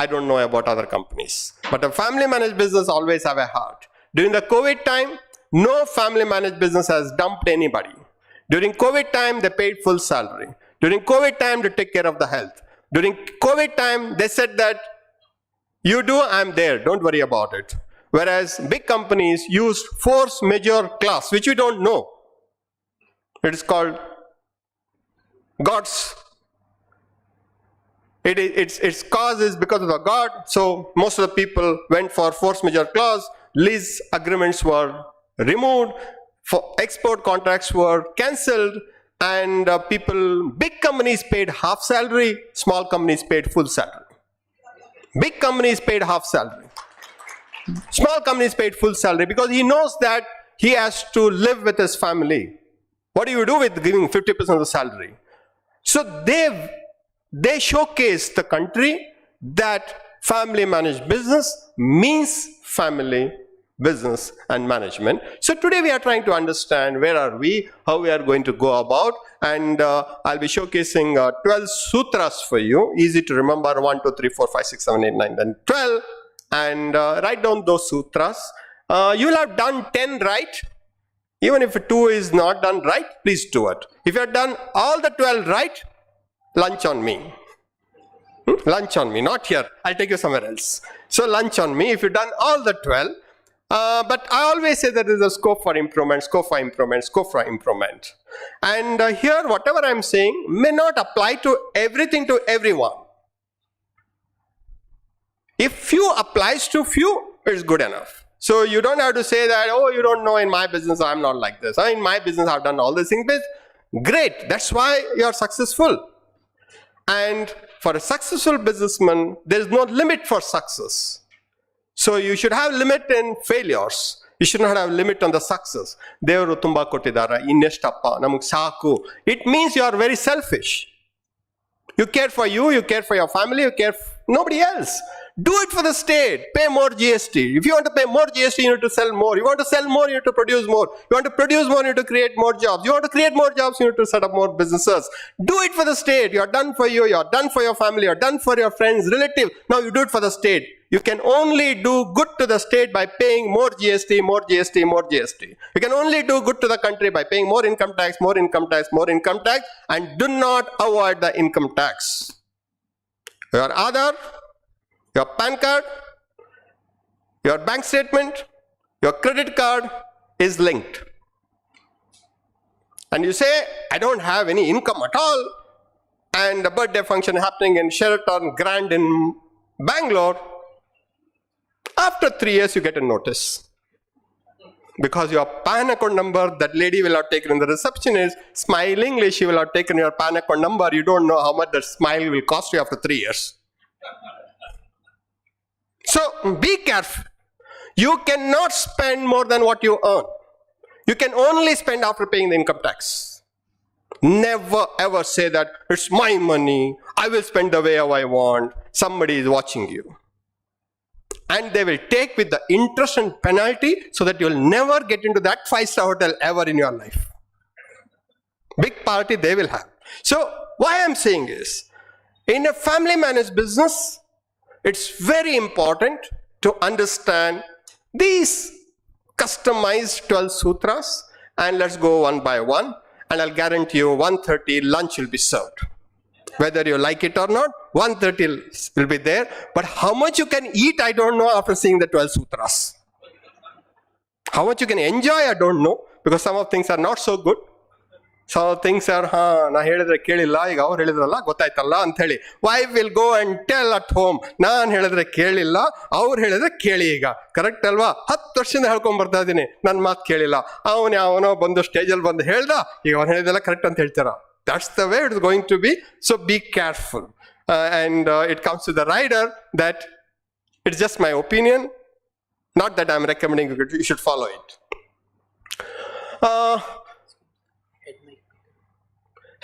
I don't know about other companies, but a family managed business always have a heart. During the COVID time, no family managed business has dumped anybody. During COVID time, they paid full salary. During COVID time, they take care of the health. During COVID time, they said that you do, I'm there, don't worry about it. Whereas big companies use force majeure clause, which we don't know. It is called God's. Its cause is because of the God. So most of the people went for force majeure clause. Lease agreements were removed. For export contracts were cancelled. And big companies paid half salary. Small companies paid full salary. Big companies paid half salary. Small companies paid full salary because he knows that he has to live with his family. What do you do with giving 50% of the salary? So they showcase the country that family managed business means family business and management. So today we are trying to understand where are we, how we are going to go about, and I'll be showcasing 12 sutras for you, easy to remember, 1, 2, 3, 4, 5, 6, 7, 8, 9, 10, 12, and write down those sutras. You will have done 10 right. Even if 2 is not done right, please do it. If you have done all the 12 right, lunch on me. Lunch on me, not here. I'll take you somewhere else. So lunch on me if you've done all the 12. But I always say that there is a scope for improvement, scope for improvement, scope for improvement. And here, whatever I'm saying may not apply to everything to everyone. If few applies to few, it's good enough. So you don't have to say that, oh, you don't know, in my business, I'm not like this. In my business, I've done all these things. Great. That's why you're successful. And for a successful businessman, there is no limit for success. So you should have limit in failures. You should not have limit on the success. Devaru tumba kottidara, innestappa, namuk saku. It means you are very selfish. You care for you, you care for your family, you care for nobody else. Do it for the state. Pay more GST. If you want to pay more GST, you need to sell more. You want to sell more, you need to produce more. You want to produce more, you need to create more jobs. You want to create more jobs, you need to set up more businesses. Do it for the state. You are done for you, you are done for your family, you are done for your friends, relative. Now you do it for the state. You can only do good to the state by paying more GST, more GST, more GST. You can only do good to the country by paying more income tax, more income tax, more income tax, and do not avoid the income tax. Your Aadhaar, your PAN card, your bank statement, your credit card is linked. And you say, I don't have any income at all, and a birthday function happening in Sheraton Grand in Bangalore. After 3 years, you get a notice. Because your PAN account number, that lady will have taken in the receptionist, smilingly she will have taken your PAN account number. You don't know how much that smile will cost you after 3 years. So be careful. You cannot spend more than what you earn. You can only spend after paying the income tax. Never ever say that it's my money, I will spend the way I want. Somebody is watching you. And they will take with the interest and penalty so that you will never get into that 5-star hotel ever in your life. Big party they will have. So why I'm saying is, in a family managed business, it's very important to understand these customized 12 sutras, and let's go one by one, and I'll guarantee you 1:30 lunch will be served. Whether you like it or not, 1:30 will be there, but how much you can eat, I don't know after seeing the 12 sutras. How much you can enjoy, I don't know, because some of things are not so good. Some things are, na helidre kelilla, iga avaru helidralla gottaitalla ant heli. Wife will go and tell at home, naan helidre kelilla, avaru helidre keli iga. Correct alva? 10 ವರ್ಷದಿಂದ ಹೇಳ್ಕೊಂಡ್ ಬರ್ತಾ ಇದೀನಿ, ನನ್ನ ಮಾತು ಕೇಳಿಲ್ಲ. ಅವನೋ ಬಂದು ಸ್ಟೇಜಲ್ಲಿ ಬಂದು ಹೇಳ್ದ, ಈಗ ಅವನು ಹೇಳಿದೆಲ್ಲ ಕರೆಕ್ಟ್ ಅಂತ ಹೇಳ್ತಾರ. That's the way it is going to be. So be careful. And it comes to the rider that it's just my opinion, not that I'm recommending you should follow it.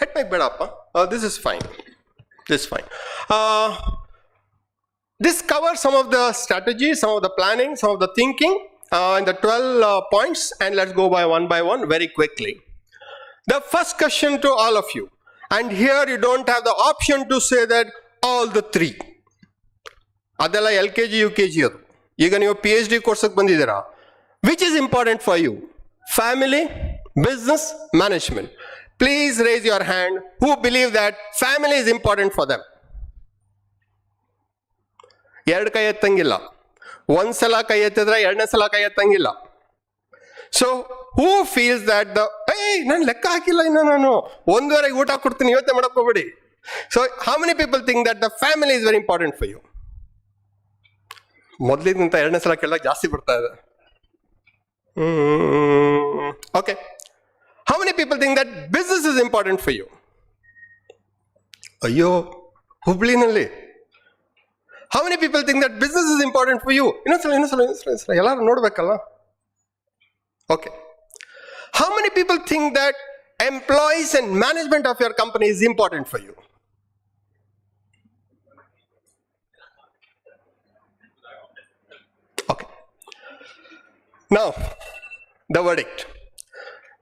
Head mic bedappa. This is fine. This is fine. This covers some of the strategies, some of the planning, some of the thinking, and the 12 points. And let's go by one very quickly. The first question to all of you, and here you don't have the option to say that all the 3. Adella LKG, UKG. Even your PhD course bandidira. Which is important for you? Family, business, management. Please raise your hand who believe that family is important for them. ಎರಡು ಕೈ ಎತ್ತಂಗಿಲ್ಲ. ಒಂದ್ಸಲ ಕೈ ಎತ್ತಿದ್ರೆ ಎರಡನೇ ಸಲ ಕೈ ಎತ್ತಂಗಿಲ್ಲ. So who feels that ನಾನು ಲೆಕ್ಕ ಹಾಕಿಲ್ಲ ಇನ್ನು, ನಾನು 1:30 ಊಟ ಕೊಡ್ತೀನಿ, ಇವತ್ತೇ ಮಾಡಕ್ ಹೋಗ್ಬೇಡಿ. So how many people think that the family is very important for you? ಮೊದ್ಲಿಗಿಂತ ಎರಡನೇ ಸಲ ಕೇಳಕ್ ಜಾಸ್ತಿ ಬರ್ತಾ ಇದೆ. Okay. How many people think that business is important for you? Ayyo, Hubli-nalli. How many people think that business is important for you? Innonsala, ellaru nodbekalla. Okay. How many people think that employees and management of your company is important for you? Okay. Now, the verdict.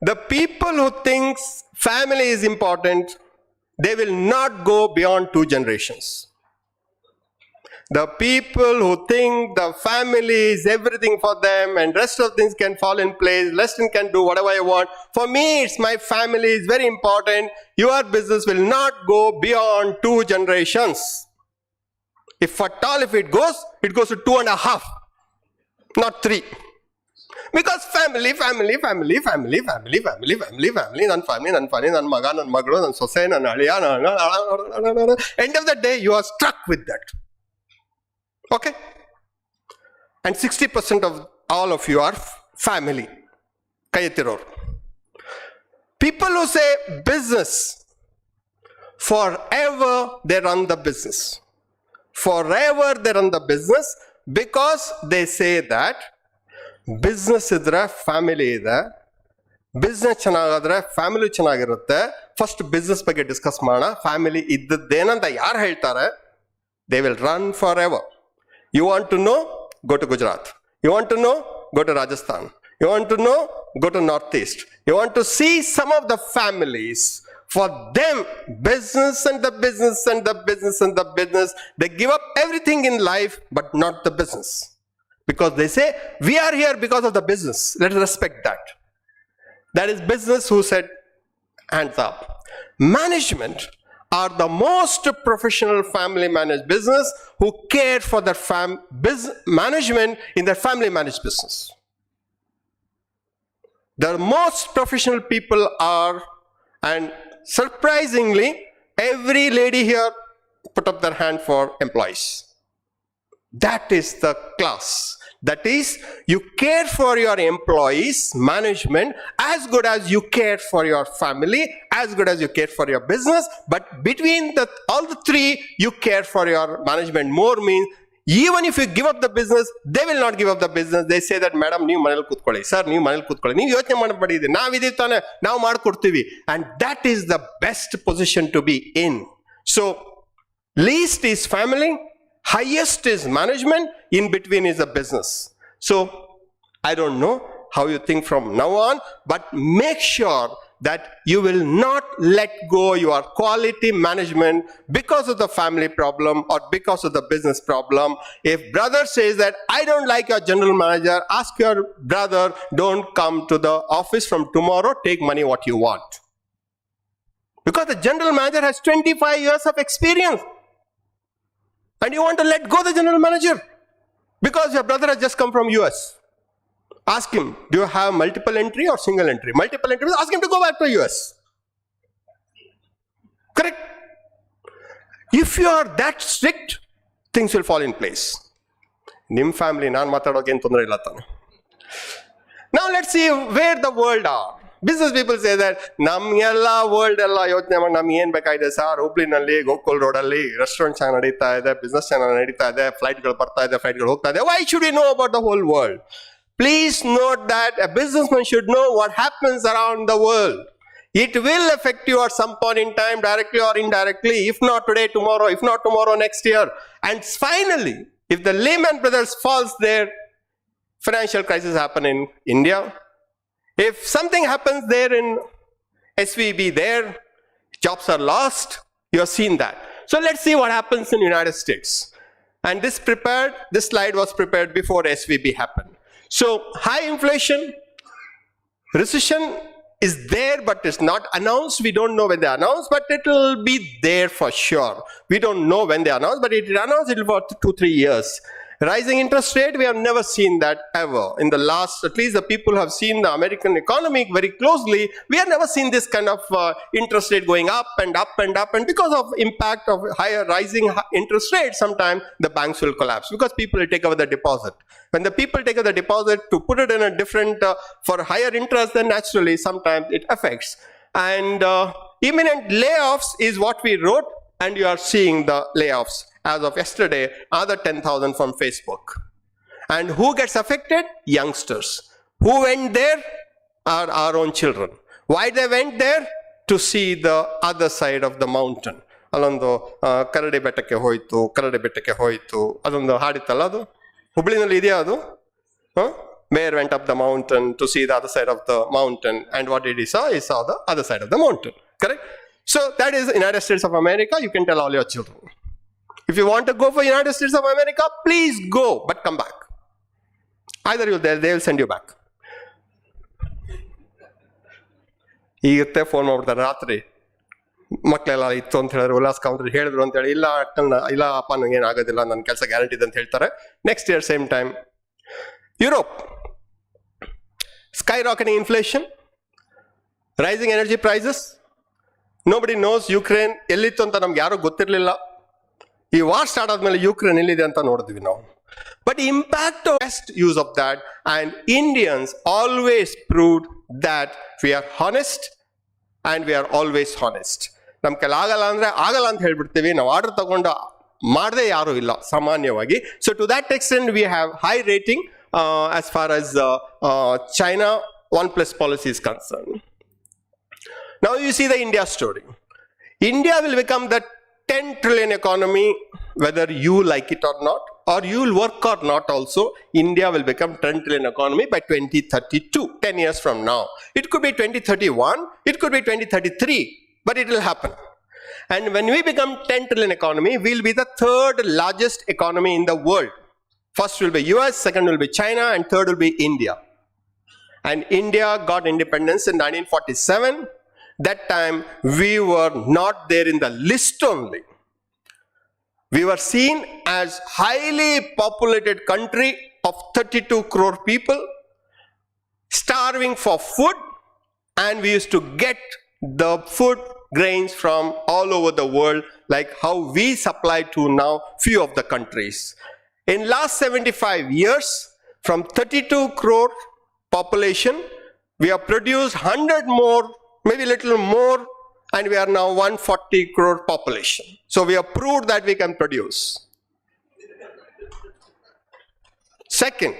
The people who think family is important, they will not go beyond 2 generations. The people who think the family is everything for them and rest of things can fall in place, rest can do whatever I want. For me, it's my family is very important. Your business will not go beyond 2 generations. If at all, if it goes to 2.5, not 3. Because family, ನನ್ನ family, ನನ್ನ ಮಗ, ನನ್ನ ಮಗಳು, ನನ್ನ ಸೊಸೆ, ನನ್ನ ಅಳಿಯ, end of the day, you are stuck with that. Okay? And 60% of all of you are family. ಕೈ ಎತ್ತಿರೋರು. People who say business, forever they run the business. Forever they run the business because they say that business ಇದ್ರೆ family ಇದೆ, business ಚೆನ್ನಾಗಾದ್ರೆ family ಚೆನ್ನಾಗಿರುತ್ತೆ. First business ಬಗ್ಗೆ discuss ಮಾಡೋಣ, family ಇದ್ದದ್ದೇನಂತ ಯಾರು ಹೇಳ್ತಾರೆ, they will run forever. You want to know, go to Gujarat. You want to know, go to Rajasthan. You want to know, go to Northeast. You want to see some of the families. For them, business and the business and the business and the business, they give up everything in life but not the business. Because they say, we are here because of the business. Let's respect that. That is business who said, hands up. Management are the most professional family managed business who care for their management in their family managed business. The most professional people are, and surprisingly, every lady here put up their hand for employees. That is the class. That is, you care for your employees, management, as good as you care for your family, as good as you care for your business. But between all the 3, you care for your management more. Means, even if you give up the business, they will not give up the business. They say that, madam, ನೀವು ಮನೇಲಿ ಕೂತ್ಕೊಳ್ಳಿ, sir ನೀವು ಮನೇಲಿ ಕೂತ್ಕೊಳ್ಳಿ, ನೀವು ಯೋಚನೆ ಮಾಡಬೇಡಿ, ನಾವಿದೀವಿ ತಾನೆ, ನಾವು ಮಾಡ್ಕೊಡ್ತೀವಿ. And that is the best position to be in. So, least is family, highest is management, in between is a business. So, I don't know how you think from now on, but make sure that you will not let go your quality management because of the family problem or because of the business problem. If brother says that, I don't like your general manager, ask your brother, don't come to the office from tomorrow, take money what you want. Because the general manager has 25 years of experience. And you want to let go the general manager because your brother has just come from US. Ask him, do you have multiple entry or single entry? Multiple entry, ask him to go back to US. Correct? If you are that strict, things will fall in place. Nim family, naan matadog en tondre illa tane. Now let's see where the world are. Business people say that ನಮ್ ಎಲ್ಲ world ಎಲ್ಲ ಯೋಚನೆ ಮಾಡಿ ನಮ್ಗೆ ಏನ್ ಬೇಕಾಗಿದೆ sir, ಹುಬ್ಳಿನಲ್ಲಿ Gokul road ಅಲ್ಲಿ restaurant ಚೆನ್ನಾಗಿ ನಡೀತಾ ಇದೆ, ಬಿಸ್ನೆಸ್ ಚೆನ್ನಾಗಿ ನಡೀತಾ ಇದೆ, ಫ್ಲೈಟ್ಗಳು ಬರ್ತಾ ಇದೆ, ಫ್ಲೈಟ್ಗಳು ಹೋಗ್ತಾ ಇದೆ. Why should we know about the whole world? Please note that a businessman should know what happens around the world. It will affect you at some point in time, directly or indirectly, if not today, tomorrow, if not tomorrow, next year. And finally, if the Lehman Brothers falls there, financial crisis happen in India. If something happens there in SVB there, jobs are lost, you have seen that. So let's see what happens in the United States. And this slide was prepared before SVB happened. So high inflation, recession is there, but it's not announced. We don't know when they announce, but it will be there for sure. We don't know when they announce, but it will announce it for 2-3 years. Rising interest rate, we have never seen that ever. In the last, at least the people who have seen the American economy very closely, we have never seen this kind of interest rate going up and up and up. And because of impact of higher rising interest rates, sometimes the banks will collapse because people will take over the deposit. When the people take over the deposit to put it in a different, for higher interest, then naturally sometimes it affects. And imminent layoffs is what we wrote, and you are seeing the layoffs. As of yesterday, another 10,000 from Facebook. And who gets affected? Youngsters. Who went there? Are our own children. Why they went there? To see the other side of the mountain. Allondu Karade Bettake hoitu, adondu haadittalla adu. Hublinalli idೆಯಾ adu? bear went up the mountain to see the other side of the mountain. And what did he saw? He saw the other side of the mountain. Correct? So that is the United States of America. You can tell all your children. If you want to go for United States of America, please go, but come back. Either you're there, they will send you back. ಈಗತ್ತೆ phone ಮಾಡ್ಬಿಡ್ತಾರೆ ರಾತ್ರಿ, ಮಕ್ಕಳೆಲ್ಲ ಇತ್ತು ಅಂತ ಹೇಳಿದ್ರು, Ullas country ಹೇಳಿದ್ರು ಅಂತ ಹೇಳಿ, ಇಲ್ಲ ಅಪ್ಪ ನಂಗೇನು ಆಗೋದಿಲ್ಲ, ನನ್ನ ಕೆಲಸ ಗ್ಯಾರಂಟಿ ಇದೆ ಅಂತ ಹೇಳ್ತಾರೆ. Next year same time Europe, skyrocketing inflation, rising energy prices. Nobody knows Ukraine ಎಲ್ಲಿತ್ತು ಅಂತ ನಮ್ಗೆ ಯಾರೂ ಗೊತ್ತಿರಲಿಲ್ಲ. ಈ ವಾರ್ ಸ್ಟಾರ್ಟ್ ಆದ್ಮೇಲೆ ಯುಕ್ರೇನ್ ಎಲ್ಲಿದೆ ಅಂತ ನೋಡಿದ್ವಿ ನಾವು. But the impact of best use of that, and Indians always proved that we are honest and we are always honest. ನಮ್ಮ ಕೈಲಿ ಆಗಲ್ಲ ಅಂದ್ರೆ ಆಗಲ್ಲ ಅಂತ ಹೇಳ್ಬಿಡ್ತೀವಿ. ನಾವು ಆರ್ಡರ್ ತಗೊಂಡು ಮಾಡದೆ ಯಾರು ಇಲ್ಲ ಸಾಮಾನ್ಯವಾಗಿ. So to that extent we have high rating as far as China 1+ policy is concerned. Now you see the India story. India will become the 10 trillion economy, whether you like it or not, or you will work or not also. India will become 10 trillion economy by 2032, 10 years from now. It could be 2031, it could be 2033, but it will happen. And when we become 10 trillion economy, we will be the third largest economy in the world. First will be US, second will be China, and third will be India. And India got independence in 1947. That time we were not there in the list only. We were seen as highly populated country of 32 crore people, starving for food, and we used to get the food grains from all over the world, like how we supply to now few of the countries. In last 75 years, from 32 crore population, we have produced 100 more, maybe little more, and we are now 140 crore population. So we have proved that we can produce. Second,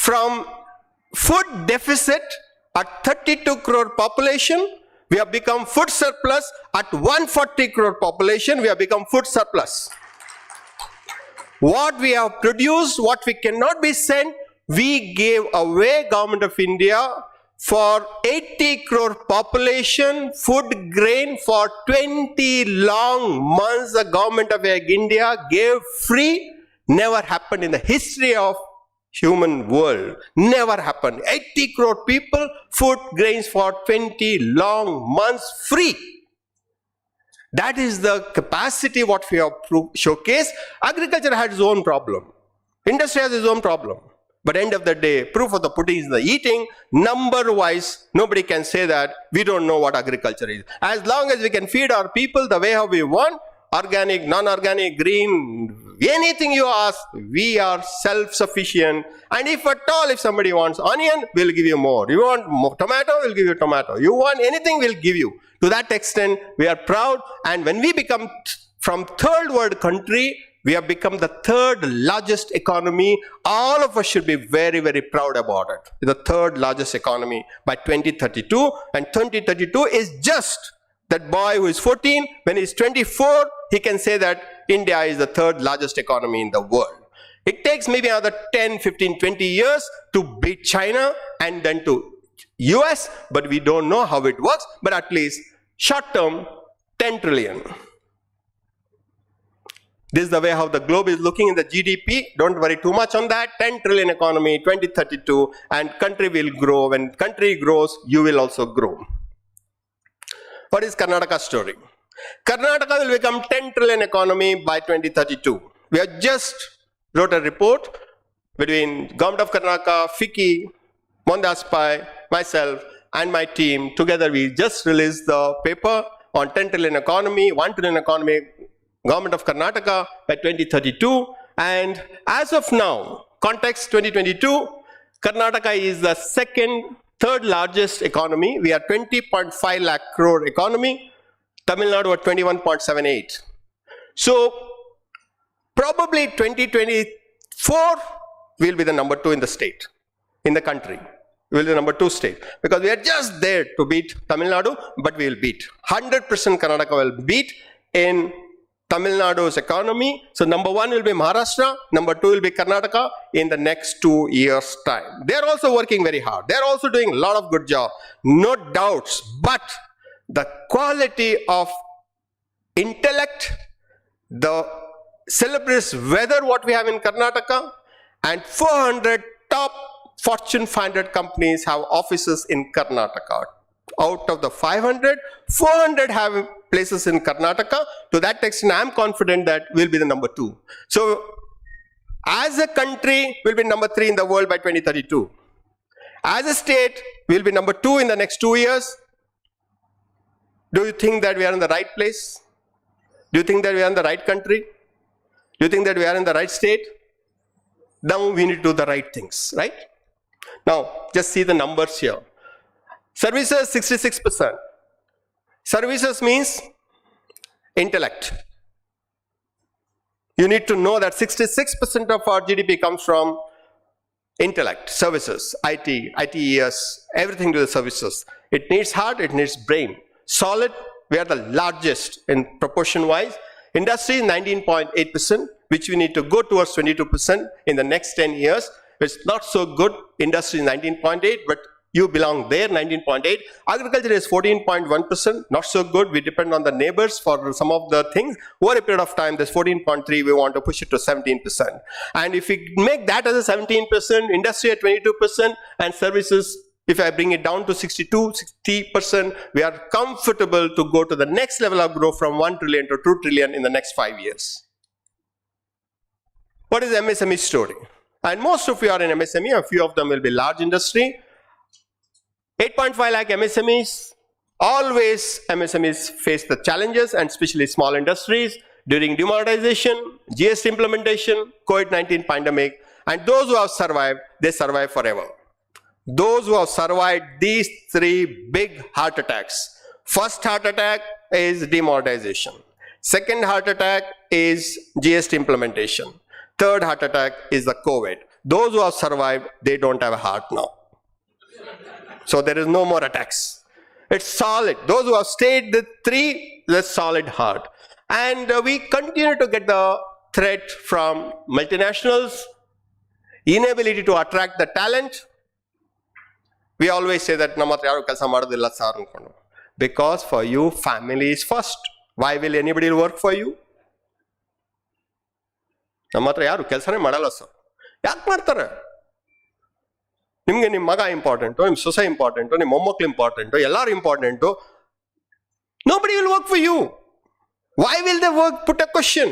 from food deficit at 32 crore population, we have become food surplus. At 140 crore population, we have become food surplus. What we have produced, what we cannot be sent, we gave away, Government of India, for 80 crore population, food grain for 20 long months. The Government of India gave free. Never happened in the history of human world. Never happened. 80 crore people, food grains for 20 long months free. That is the capacity what we have showcased. Agriculture had its own problem. Industry has its own problem. But end of the day, proof of the pudding is the eating. Number-wise, nobody can say that we don't know what agriculture is. As long as we can feed our people the way how we want, organic, non-organic, green, anything you ask, we are self-sufficient. And if at all, if somebody wants onion, we'll give you more. You want tomato, we'll give you tomato. You want anything, we'll give you. To that extent, we are proud. And when we become from third world country, we have become the third largest economy. All of us should be very, very proud about it. The third largest economy by 2032. And 2032 is just that boy who is 14, when he's 24, he can say that India is the third largest economy in the world. It takes maybe another 10, 15, 20 years to beat China and then to US, but we don't know how it works. But at least short term, 10 trillion. This is the way how the globe is looking in the GDP. Don't worry too much on that. 10 trillion economy, 2032, and country will grow. When country grows, you will also grow. What is Karnataka story? Karnataka will become 10 trillion economy by 2032. We have just wrote a report between Government of Karnataka, Kcci, Mondas Pai, myself, and my team. Together we just released the paper on 10 trillion economy, 1 trillion economy, Government of Karnataka by 2032. And as of now, context 2022, Karnataka is the third largest economy. We are 20.5 lakh crore economy. Tamil Nadu at 21.78. So probably 2024 will be the number 2 in the state, in the country. We will be the number 2 state because we are just there to beat Tamil Nadu, but we will beat. 100% Karnataka will beat in Tamil Nadu's economy. So number 1 will be Maharashtra, number 2 will be Karnataka in the next 2 years' time. They're also working very hard. They're also doing a lot of good job, no doubts. But the quality of intellect, the celebrous weather what we have in Karnataka, and 400 top Fortune 500 companies have offices in Karnataka. Out of the 500, 400 have places in Karnataka. To that extent, I am confident that we'll be the number 2. So, as a country, we'll be number 3 in the world by 2032. As a state, we'll be number 2 in the next 2 years. Do you think that we are in the right place? Do you think that we are in the right country? Do you think that we are in the right state? Now we need to do the right things, right? Now, just see the numbers here. Services, 66%. Services means intellect. You need to know that 66% of our GDP comes from intellect, services, IT, ITES, everything to the services. It needs heart, it needs brain. Solid, we are the largest in proportion-wise. Industry, 19.8%, which we need to go towards 22% in the next 10 years. It's not so good. Industry, 19.8, but you belong there, 19.8. Agriculture is 14.1%, not so good. We depend on the neighbors for some of the things. Over a period of time, this 14.3, we want to push it to 17%. And if we make that as a 17%, industry at 22%, and services, if I bring it down to 62, 60%, we are comfortable to go to the next level of growth from 1 trillion to 2 trillion in the next 5 years. What is the MSME story? And most of you are in MSME, a few of them will be large industry. 8.5 lakh MSMEs. Always MSMEs face the challenges, and especially small industries during demonetization, GST implementation, COVID-19 pandemic, and those who have survived, they survive forever. Those who have survived these 3 big heart attacks. First heart attack is demonetization. Second heart attack is GST implementation. Third heart attack is the COVID. Those who have survived, they don't have a heart now. So there is no more attacks. It's solid. Those who have stayed the 3, the solid heart. And we continue to get the threat from multinationals, inability to attract the talent. We always say that because for you, family is first. Why will anybody work for you? ನಿಮಗೆ ನಿಮ್ಮ ಮಗ important, ನಿಮ್ಮ ಸೊಸೆ important, ನಿಮ್ಮ ಮೊಮ್ಮಕ್ಳು important, ಎಲ್ಲರೂ important. Nobody will work for you. Why will they work? Put a question.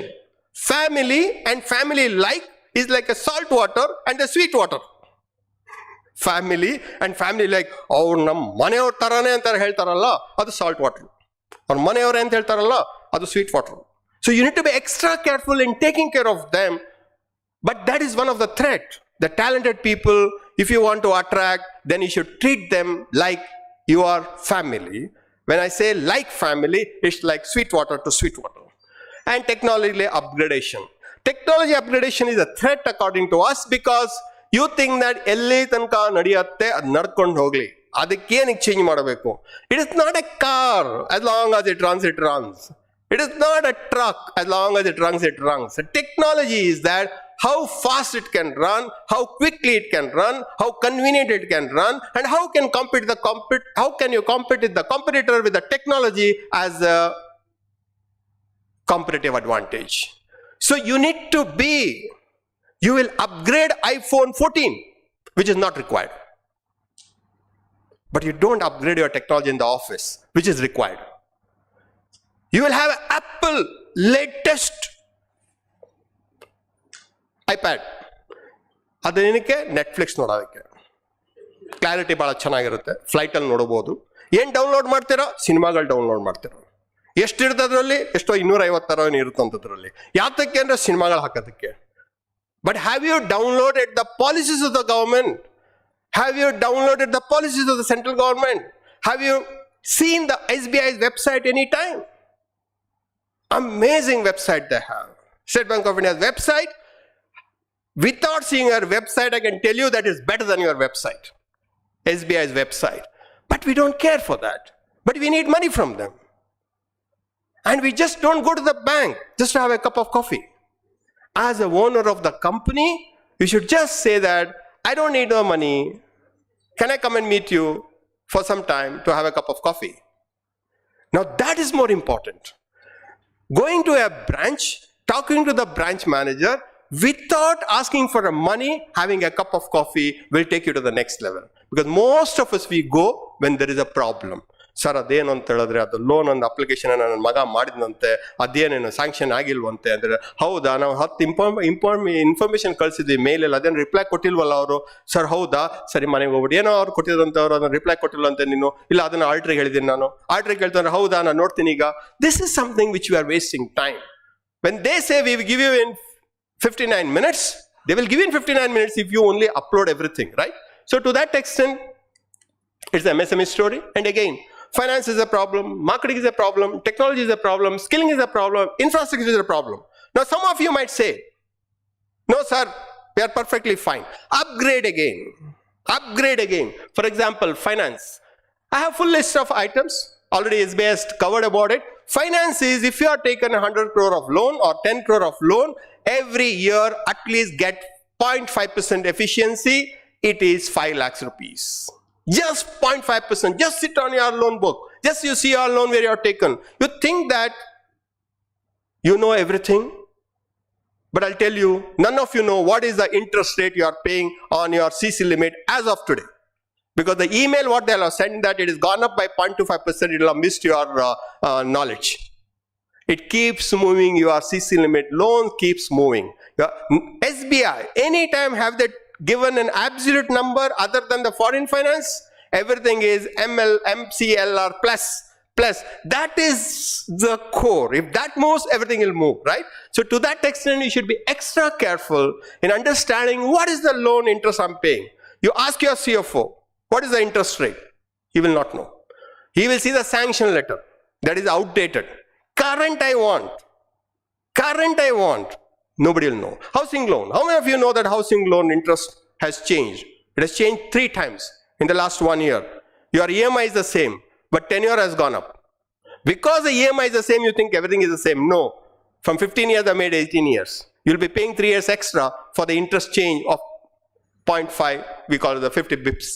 Family and family like is like a salt water and a sweet water. Family and family like, ಅವ್ರು ನಮ್ಮ ಮನೆಯವ್ರ ತರಾನೇ ಅಂತ ಹೇಳ್ತಾರಲ್ಲ, ಅದು salt water. ಅವ್ರ ಮನೆಯವ್ರೆ ಅಂತ ಹೇಳ್ತಾರಲ್ಲ, ಅದು sweet water. So you need to be extra careful in taking care of them. But that is one of the threat. The talented people, if you want to attract, then you should treat them like your family. When I say like family, it's like sweet water to sweet water. And technology upgradation. Technology upgradation is a threat according to us, because you think that elli tanka nadiyatte ad nadkondu hogli, adakke enik change madabeko. It is not a car. As long as it runs, it runs. It is not a truck. As long as it runs, it runs. The technology is that how fast it can run, how quickly it can run, how convenient it can run, and how can how can you compete with the competitor with the technology as a competitive advantage. So you need to be, you will upgrade iPhone 14, which is not required. But you don't upgrade your technology in the office, which is required. You will have Apple latest iPad. ಅದೇನಕ್ಕೆ Netflix ನೋಡೋದಕ್ಕೆ clarity ಭಾಳ ಚೆನ್ನಾಗಿರುತ್ತೆ, ಫ್ಲೈಟಲ್ಲಿ ನೋಡ್ಬೋದು. ಏನು download ಮಾಡ್ತೀರಾ? ಸಿನಿಮಾಗಳು download ಮಾಡ್ತೀರಾ. ಎಷ್ಟಿರುತ್ತೆ ಅದರಲ್ಲಿ? ಎಷ್ಟೋ 250 ಇರುತ್ತೆ ಅಂಥದ್ರಲ್ಲಿ. ಯಾತಕ್ಕೆ ಅಂದರೆ ಸಿನಿಮಾಗಳು ಹಾಕೋದಕ್ಕೆ. But have you downloaded the policies of the government? Have you downloaded the policies of the central government? Have you seen the SBI's website anytime? Amazing website they have. State Bank of India's website. Without seeing your website, I can tell you that is better than your website. SBI's website. But we don't care for that. But we need money from them. And we just don't go to the bank just to have a cup of coffee. As a owner of the company, you should just say that, I don't need no money. Can I come and meet you for some time to have a cup of coffee? Now that is more important. Going to a branch, talking to the branch manager, without asking for money, having a cup of coffee will take you to the next level. Because most of us, we go when there is a problem. Sir ಅದೇನು ಅಂತ ಹೇಳಿದ್ರೆ ಅದು loan ಒಂದು application ನನ್ನ ಮಗ ಮಾಡಿದ್ನಂತೆ, ಅದೇನೇನು sanction ಆಗಿಲ್ವಂತೆ ಅಂದರೆ, ಹೌದಾ ನಾವು 10 ಇನ್ಫಾರ್ಮೇಶನ್ ಕಳಿಸಿದ್ವಿ ಮೇಲಲ್ಲಿ, ಅದೇನು ರಿಪ್ಲೈ ಕೊಟ್ಟಿಲ್ವಲ್ಲ ಅವರು. ಸರ್ ಹೌದಾ, ಸರಿ ಮನೆಗೆ ಹೋಗ್ಬಿಟ್ಟು ಏನೋ ಅವ್ರು ಕೊಟ್ಟಿದ್ರಂತೆ, ಅವರು ಅದನ್ನು ರಿಪ್ಲೈ ಕೊಟ್ಟಿಲ್ವಂತೆ ನೀನು, ಇಲ್ಲ ಅದನ್ನು ಆಲ್ಟ್ರಿಗೆ ಹೇಳಿದ್ದೀನಿ ನಾನು, ಆಲ್ಟ್ರಿಗೆ ಹೇಳ್ತಾರೆ ಹೌದಾ ನಾನು ನೋಡ್ತೀನಿ ಈಗ. This is something which you are wasting time. When they say we will give you in 59 minutes, they will give you in 59 minutes if you only upload everything, right? So to that extent, it's the MSME story. And again, finance is a problem, marketing is a problem, technology is a problem, skilling is a problem, infrastructure is a problem. Now some of you might say, no sir, we are perfectly fine. Upgrade again. Upgrade again. For example, finance. I have full list of items. Already SBI covered about it. Finance is, if you are taken 100 crore of loan or 10 crore of loan, every year at least get 0.5% efficiency, it is 5 lakhs rupees. Just 0.5%. Just sit on your loan book. Just you see your loan where you are taken. You think that you know everything, but I'll tell you, none of you know what is the interest rate you are paying on your CC limit as of today. Because the email what they'll have sent that it has gone up by 0.25%, it will have missed your knowledge. It keeps moving, your CC limit loan keeps moving. Your SBI, anytime have they given an absolute number other than the foreign finance? Everything is ML, MCLR plus. That is the core. If that moves, everything will move, right? So to that extent, you should be extra careful in understanding what is the loan interest I'm paying. You ask your CFO, what is the interest rate? He will not know. He will see the sanction letter. That is outdated. Current I want. Current I want. Nobody will know. Housing loan. How many of you know that housing loan interest has changed? It has changed 3 times in the last 1 year. Your EMI is the same, but tenure has gone up. Because the EMI is the same, you think everything is the same. No. From 15 years, I made 18 years. You'll be paying 3 years extra for the interest change of 0.5. We call it the 50 bips.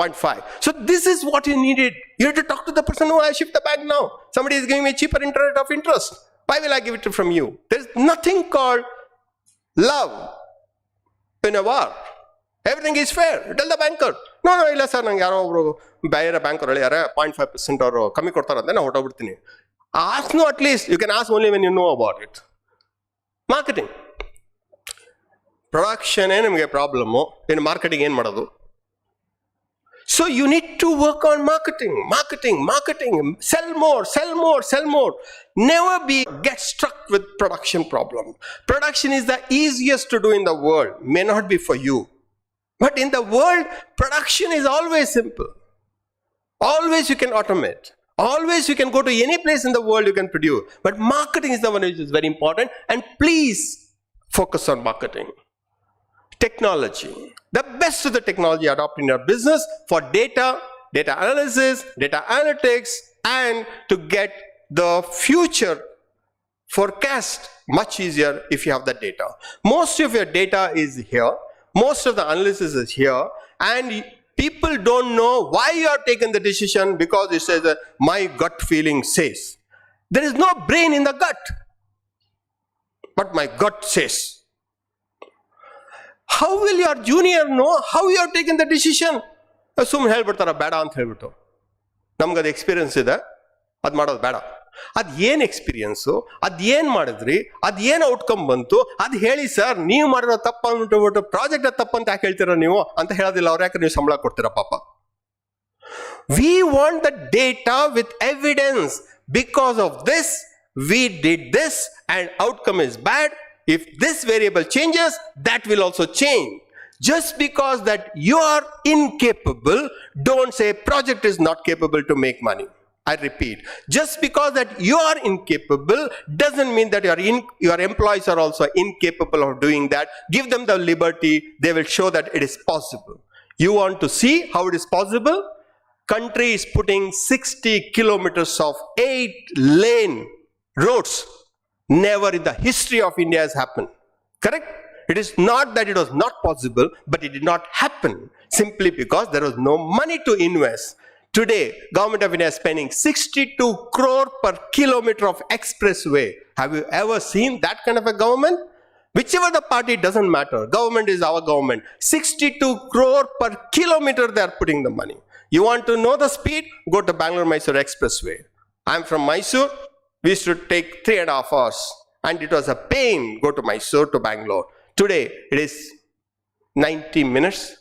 0.5. So this is what you needed. You have to talk to the person who I shift the bag now. Somebody is giving me cheaper rate of interest. Why will I give it from you? There is nothing called love in a war. Everything is fair. Tell the banker. No, ಇಲ್ಲ sir ನಂಗೆ ಯಾರೋ ಒಬ್ರು ಬೇರೆ bank ಅವ್ರು ಹೇಳ್ಯಾರೆ 0.5% ಅವರು ಕಮ್ಮಿ ಕೊಡ್ತಾರಂತೆ ನಾನು ಹೊಟ್ಟೋಗ್ಬಿಡ್ತೀನಿ. Ask no, at least you can ask only when you know about it. Marketing. Production ನಿಮಗೆ ಪ್ರಾಬ್ಲಮ್ಮು, ಇನ್ನು ಮಾರ್ಕೆಟಿಂಗ್ ಏನು ಮಾಡೋದು? So you need to work on marketing. Sell more. Never get stuck with production problem. Production is the easiest to do in the world. May not be for you. But in the world, production is always simple. Always you can automate. Always you can go to any place in the world you can produce. But marketing is the one which is very important. And please focus on marketing. Technology. The best of the technology adopt in your business for data analysis, data analytics, and to get the future forecast much easier if you have the data. Most of your data is here. Most of the analysis is here. And people don't know why you are taking the decision because it says that my gut feeling says. There is no brain in the gut. But my gut says. How will your junior know how you are taking the decision? ಸುಮ್ಮನೆ ಹೇಳ್ಬಿಡ್ತಾರ ಬೇಡ ಅಂತ ಹೇಳ್ಬಿಟ್ಟು. ನಮ್ಗದು experience ಇದೆ, ಅದು ಮಾಡೋದು ಬೇಡ. ಅದೇನು experience, ಅದೇನು ಮಾಡಿದ್ರಿ, ಅದೇನು ಔಟ್ಕಮ್ ಬಂತು, ಅದು ಹೇಳಿ ಸರ್. ನೀವು ಮಾಡಿರೋ ತಪ್ಪ ಅಂದ್ಬಿಟ್ಟು ಪ್ರಾಜೆಕ್ಟ್ ತಪ್ಪಂತ ಯಾಕೆ ಹೇಳ್ತೀರ ನೀವು ಅಂತ ಹೇಳೋದಿಲ್ಲ. ಅವ್ರು ಯಾಕೆ ನೀವು ಸಂಬಳ ಕೊಡ್ತೀರ ಪಾಪ. We want the data with evidence. Because of this, we did this and outcome is bad. If this variable changes, that will also change. Just because that you are incapable, don't say project is not capable to make money. I repeat, just because that you are incapable doesn't mean that your employees are also incapable of doing that. Give them the liberty, they will show that it is possible. You want to see how it is possible? Country is putting 60 kilometers of 8-lane roads. Never in the history of India has happened. Correct? It is not that it was not possible, but it did not happen simply because there was no money to invest. Today, Government of India is spending 62 crore per kilometer of expressway. Have you ever seen that kind of a government? Whichever the party, doesn't matter. Government is our government. 62 crore per kilometer they are putting the money. You want to know the speed? Go to Bangalore-Mysore expressway. I'm from Mysore. We used to take 3.5 hours. And it was a pain go to Mysore to Bangalore. Today, it is 90 minutes.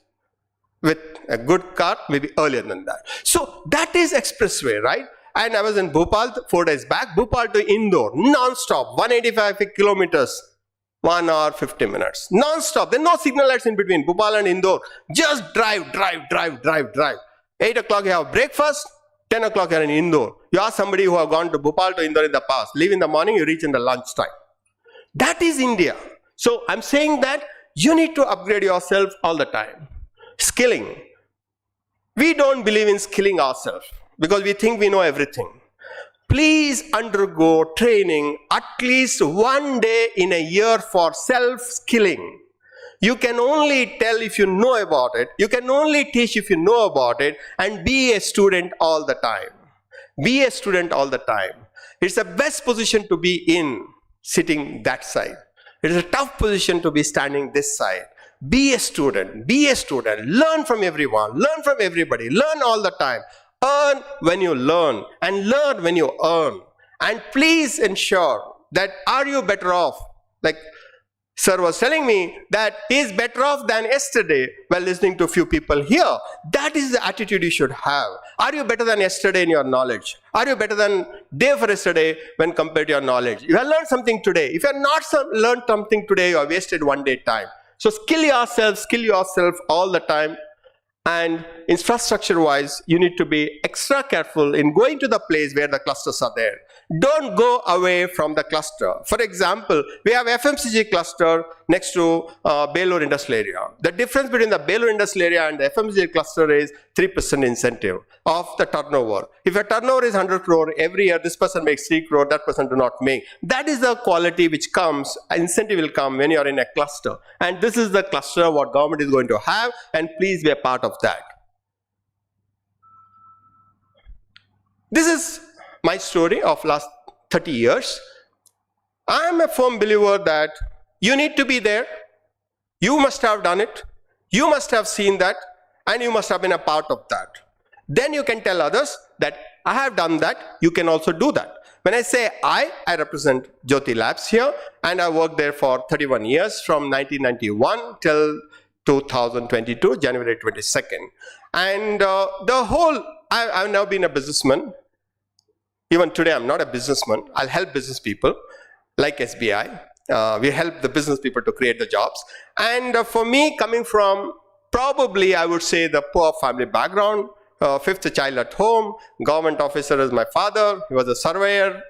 With a good car, maybe earlier than that. So that is expressway, right? And I was in Bhopal 4 days back. Bhopal to Indore, non-stop, 185 kilometers, 1 hour, 50 minutes. Non-stop. There are no signal lights in between Bhopal and Indore. Just drive. 8 o'clock you have breakfast, 10 o'clock you're in Indore. You ask somebody who have gone to Bhopal to Indore in the past, leave in the morning, you reach in the lunchtime. That is India. So I'm saying that you need to upgrade yourself all the time. Skilling. We don't believe in skilling ourselves because we think we know everything. Please undergo training at least 1 day in a year for self-skilling. You can only tell if you know about it. You can only teach if you know about it, and be a student all the time. Be a student all the time. It's the best position to be in, sitting that side. It is a tough position to be standing this side. Be a student, learn from everyone, learn from everybody, learn all the time. Earn when you learn and learn when you earn. And please ensure that are you better off? Like Sir was telling me that he is better off than yesterday while listening to a few people here. That is the attitude you should have. Are you better than yesterday in your knowledge? Are you better than day for yesterday when compared to your knowledge? You have learned something today. If you have not learned something today, you have wasted 1 day time. So skill yourself all the time. And infrastructure wise, you need to be extra careful in going to the place where the clusters are there. Don't go away from the cluster. For example, we have FMCG cluster next to Belur industrial area. The difference between the Belur industrial area and the FMCG cluster is 3% incentive of the turnover. If a turnover is 100 crore, every year this person makes 3 crore, that person do not make. That is the quality which comes, incentive will come when you are in a cluster. And this is the cluster what government is going to have, and please be a part of that. This is my story of last 30 years. I am a firm believer that you need to be there. You must have done it. You must have seen that. And you must have been a part of that. Then you can tell others that I have done that. You can also do that. When I say I represent Jyoti Labs here. And I worked there for 31 years from 1991 till 2022, January 22nd. And I've now been a businessman. Even today, I'm not a businessman. I'll help business people like SBI. We help the business people to create the jobs. And for me, coming from probably, I would say, the poor family background, fifth child at home, government officer is my father. He was a surveyor,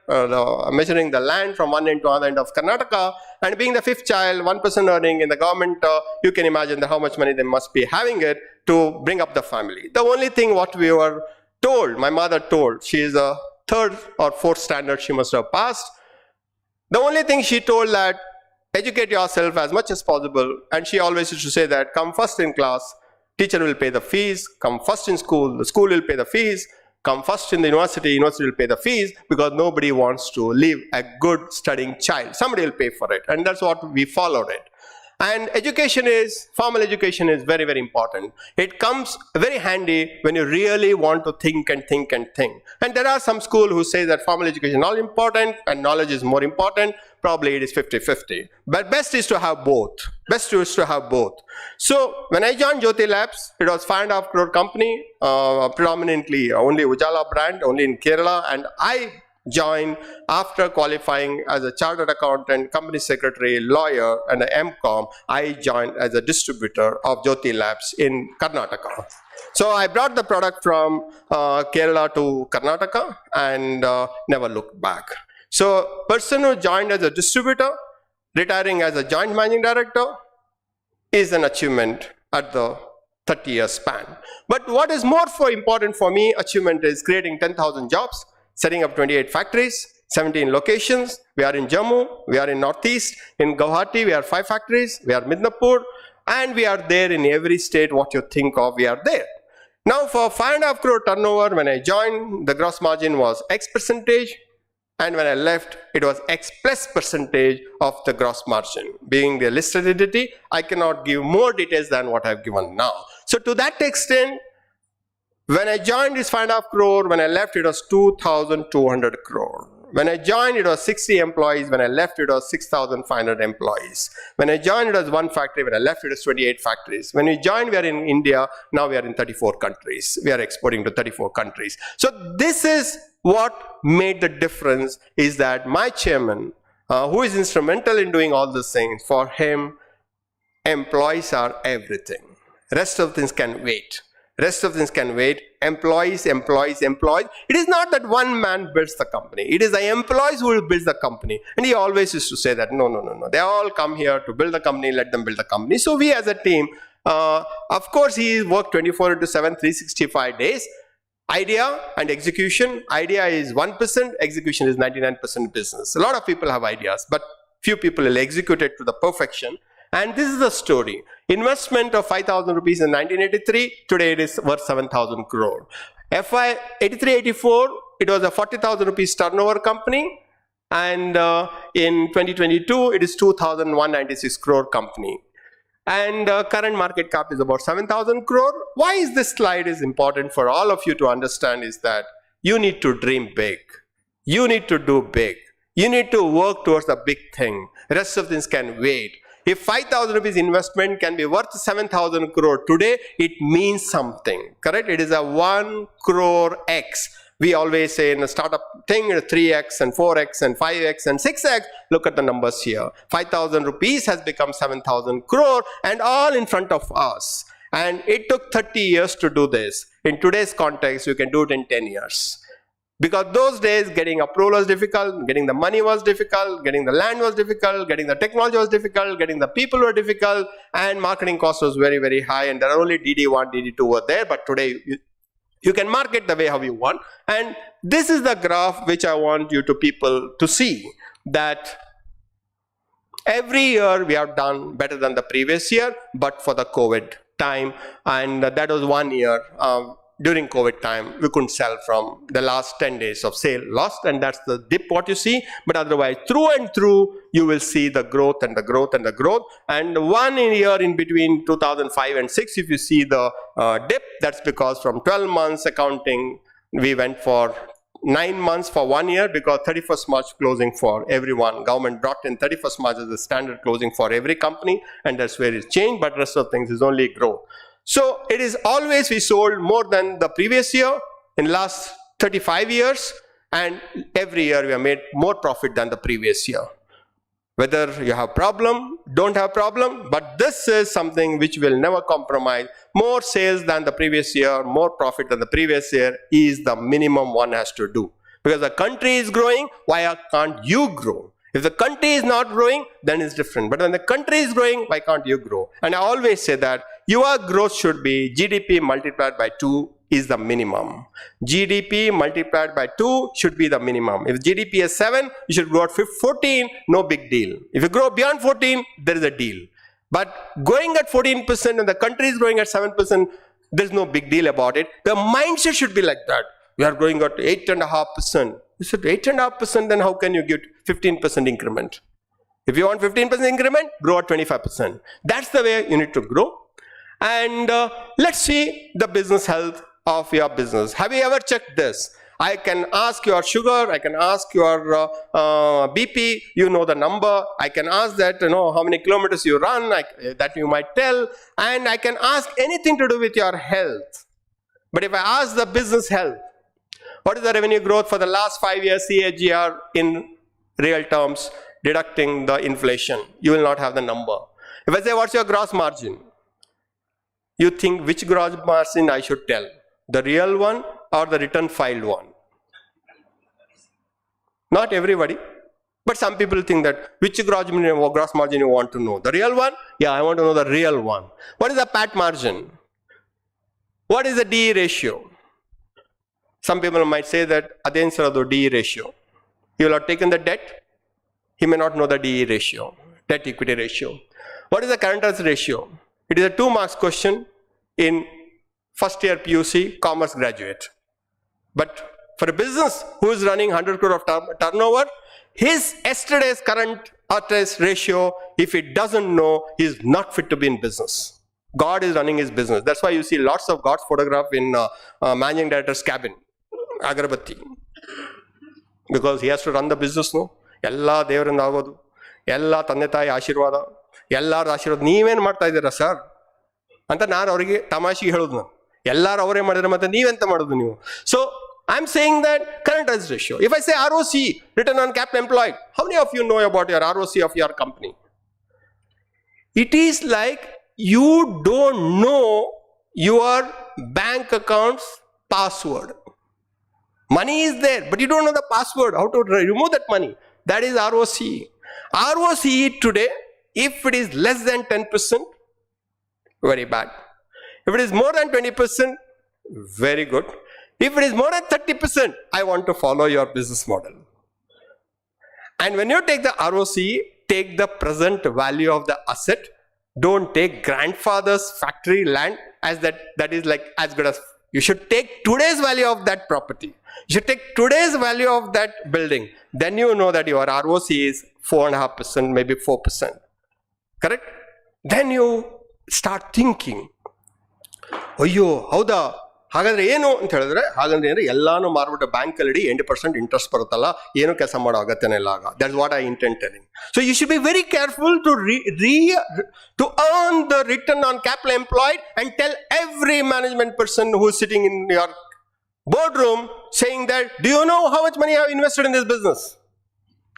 measuring the land from one end to other end of Karnataka. And being the fifth child, 1% earning in the government, you can imagine how much money they must be having it to bring up the family. The only thing what we were told, my mother told, she is a third or fourth standard she must have passed. The only thing she told that educate yourself as much as possible, and she always used to say that come first in class, teacher will pay the fees, come first in school, the school will pay the fees, come first in the university, university will pay the fees, because nobody wants to leave a good studying child. Somebody will pay for it, and that's what we followed it. And formal education is very, very important. It comes very handy when you really want to think and think and think. And there are some schools who say that formal education is not important and knowledge is more important. Probably it is 50-50. But best is to have both. So when I joined Jyoti Labs, it was 5.5 crore company, predominantly only Ujala brand, only in Kerala. And I joined after qualifying as a chartered accountant, company secretary, lawyer, and an MCOM. I joined as a distributor of Jyoti Labs in Karnataka. So I brought the product from Kerala to Karnataka and never looked back. So person who joined as a distributor, retiring as a joint managing director, is an achievement at the 30-year span. But what is more important for me, achievement is creating 10,000 jobs, setting up 28 factories, 17 locations. We are in Jammu, we are in Northeast, in Guwahati, we are 5 factories, we are Midnapur, and we are there in every state what you think of, we are there. Now for 5.5 crore turnover, when I joined, the gross margin was X percentage, and when I left, it was X plus percentage of the gross margin. Being the listed entity, I cannot give more details than what I've given now. So to that extent, when I joined, it's 5.5 crore. When I left, it was 2,200 crore. When I joined, it was 60 employees. When I left, it was 6,500 employees. When I joined, it was 1 factory. When I left, it was 28 factories. When we joined, we are in India. Now we are in 34 countries. We are exporting to 34 countries. So this is what made the difference, is that my chairman, who is instrumental in doing all these things, for him, employees are everything. Rest of things can wait. Rest of things can wait. Employees, employees, employees. It is not that one man builds the company. It is the employees who will build the company. And he always used to say that, no. They all come here to build the company, let them build the company. So we as a team, of course, he worked 24/7, 365 days. Idea and execution. Idea is 1%, execution is 99% business. A lot of people have ideas, but few people will execute it to the perfection. And this is the story. Investment of 5,000 rupees in 1983, today it is worth 7,000 crore. FY 83-84, it was a 40,000 rupees turnover company. And in 2022, it is 2,196 crore company. And current market cap is about 7,000 crore. Why is this slide is important for all of you to understand is that you need to dream big. You need to do big. You need to work towards a big thing. Rest of things can wait. If 5,000 rupees investment can be worth 7,000 crore today, it means something, correct? It is a 1 crore X. We always say in a startup thing, 3X and 4X and 5X and 6X. Look at the numbers here. 5,000 rupees has become 7,000 crore and all in front of us. And it took 30 years to do this. In today's context, you can do it in 10 years. Because those days, getting approval was difficult, getting the money was difficult, getting the land was difficult, getting the technology was difficult, getting the people were difficult, and marketing cost was very, very high. And there are only DD1, DD2 were there, but today you can market the way how you want. And this is the graph which I want you to people to see, that every year we have done better than the previous year, but for the COVID time, and that was 1 year. During COVID time, we couldn't sell from the last 10 days of sale lost, and that's the dip what you see. But otherwise, through and through, you will see the growth and the growth and the growth. And 1 year in between 2005 and 6, if you see the dip, that's because from 12 months accounting, we went for 9 months for 1 year, because 31st March closing for everyone. Government brought in 31st March as the standard closing for every company, and that's where it's changed, but rest of things is only growth. So it is always we sold more than the previous year in last 35 years, and every year we have made more profit than the previous year. Whether you have problem, don't have problem, but this is something which will never compromise. More sales than the previous year, more profit than the previous year is the minimum one has to do. Because the country is growing, why can't you grow? If the country is not growing, then it's different. But when the country is growing, why can't you grow? And I always say that your growth should be GDP multiplied by 2 is the minimum. GDP multiplied by 2 should be the minimum. If GDP is 7, you should grow at 14, no big deal. If you grow beyond 14, there is a deal. But going at 14% and the country is growing at 7%, there's no big deal about it. The mindset should be like that. We are growing at 8.5%. You said 8.5%, then how can you give 15% increment? If you want 15% increment, grow at 25%. That's the way you need to grow. And let's see the business health of your business. Have you ever checked this? I can ask your sugar, I can ask your BP, you know the number. I can ask that, how many kilometers you run, that you might tell. And I can ask anything to do with your health. But if I ask the business health, what is the revenue growth for the last 5 years CAGR in real terms, deducting the inflation? You will not have the number. If I say, what's your gross margin? You think which gross margin I should tell? The real one or the return filed one? Not everybody. But some people think that which gross margin you want to know? The real one? Yeah, I want to know the real one. What is the PAT margin? What is the DE ratio? Some people might say that ಅದೇನು sir ಅದು DE ratio. He will have taken the debt. He may not know the DE ratio, debt equity ratio. What is the current asset ratio? It is a 2 marks question in first year PUC commerce graduate. But for a business who is running 100 crore of turnover, his yesterday's current asset ratio, if he doesn't know, he is not fit to be in business. God is running his business. That's why you see lots of God's photograph in managing director's cabin, Agarbatti. Because he has to run the business, no? Ella ದೇವರಿಂದ ಆಗೋದು, ಎಲ್ಲ ತಂದೆ ತಾಯಿ ಆಶೀರ್ವಾದ, ಎಲ್ಲರ ಆಶೀರ್ವಾದ. ನೀವೇನು ಮಾಡ್ತಾ ಇದ್ದೀರಾ ಸರ್ ಅಂತ ನಾನು ಅವರಿಗೆ ತಮಾಷೆಗೆ ಹೇಳೋದು. ನಾನು ಎಲ್ಲರೂ ಅವರೇ ಮಾಡಿದ್ರೆ ಮತ್ತೆ ನೀವೆಂತ ಮಾಡೋದು ನೀವು? So I'm saying that current asset ratio. If I say ROC, return on capital employed, how many of you know about your ROC of your company? It is like you don't know your bank account's password. Money is there, but you don't know the password, how to remove that money. That is ROC. ROC today, if it is less than 10%, very bad. If it is more than 20%, very good. If it is more than 30%, I want to follow your business model. And when you take the ROC, take the present value of the asset. Don't take grandfather's factory land as that is like as good as. You should take today's value of that property. You should take today's value of that building. Then you know that your ROC is 4.5%, maybe 4%. Correct? Then you start thinking, ಅಯ್ಯೋ ಹೌದಾ, ಹಾಗಾದ್ರೆ ಏನು ಅಂತ ಹೇಳಿದ್ರೆ, ಹಾಗಂದ್ರೆ ಏನ್ರಿ ಎಲ್ಲಾನು ಮಾರ್ಬಿಟ್ಟು ಬ್ಯಾಂಕಲ್ಲಿ ಇಡಿ 80% ಇಂಟ್ರೆಸ್ಟ್ ಬರುತ್ತಲ್ಲ, ಏನು ಕೆಲಸ ಮಾಡೋ ಅಗತ್ಯನೇ ಇಲ್ಲ ಆಗ. That's what I intend telling. So you should be very careful to earn the return on capital employed and tell every management person who is sitting in your boardroom saying that, do you know how much money I have invested in this business?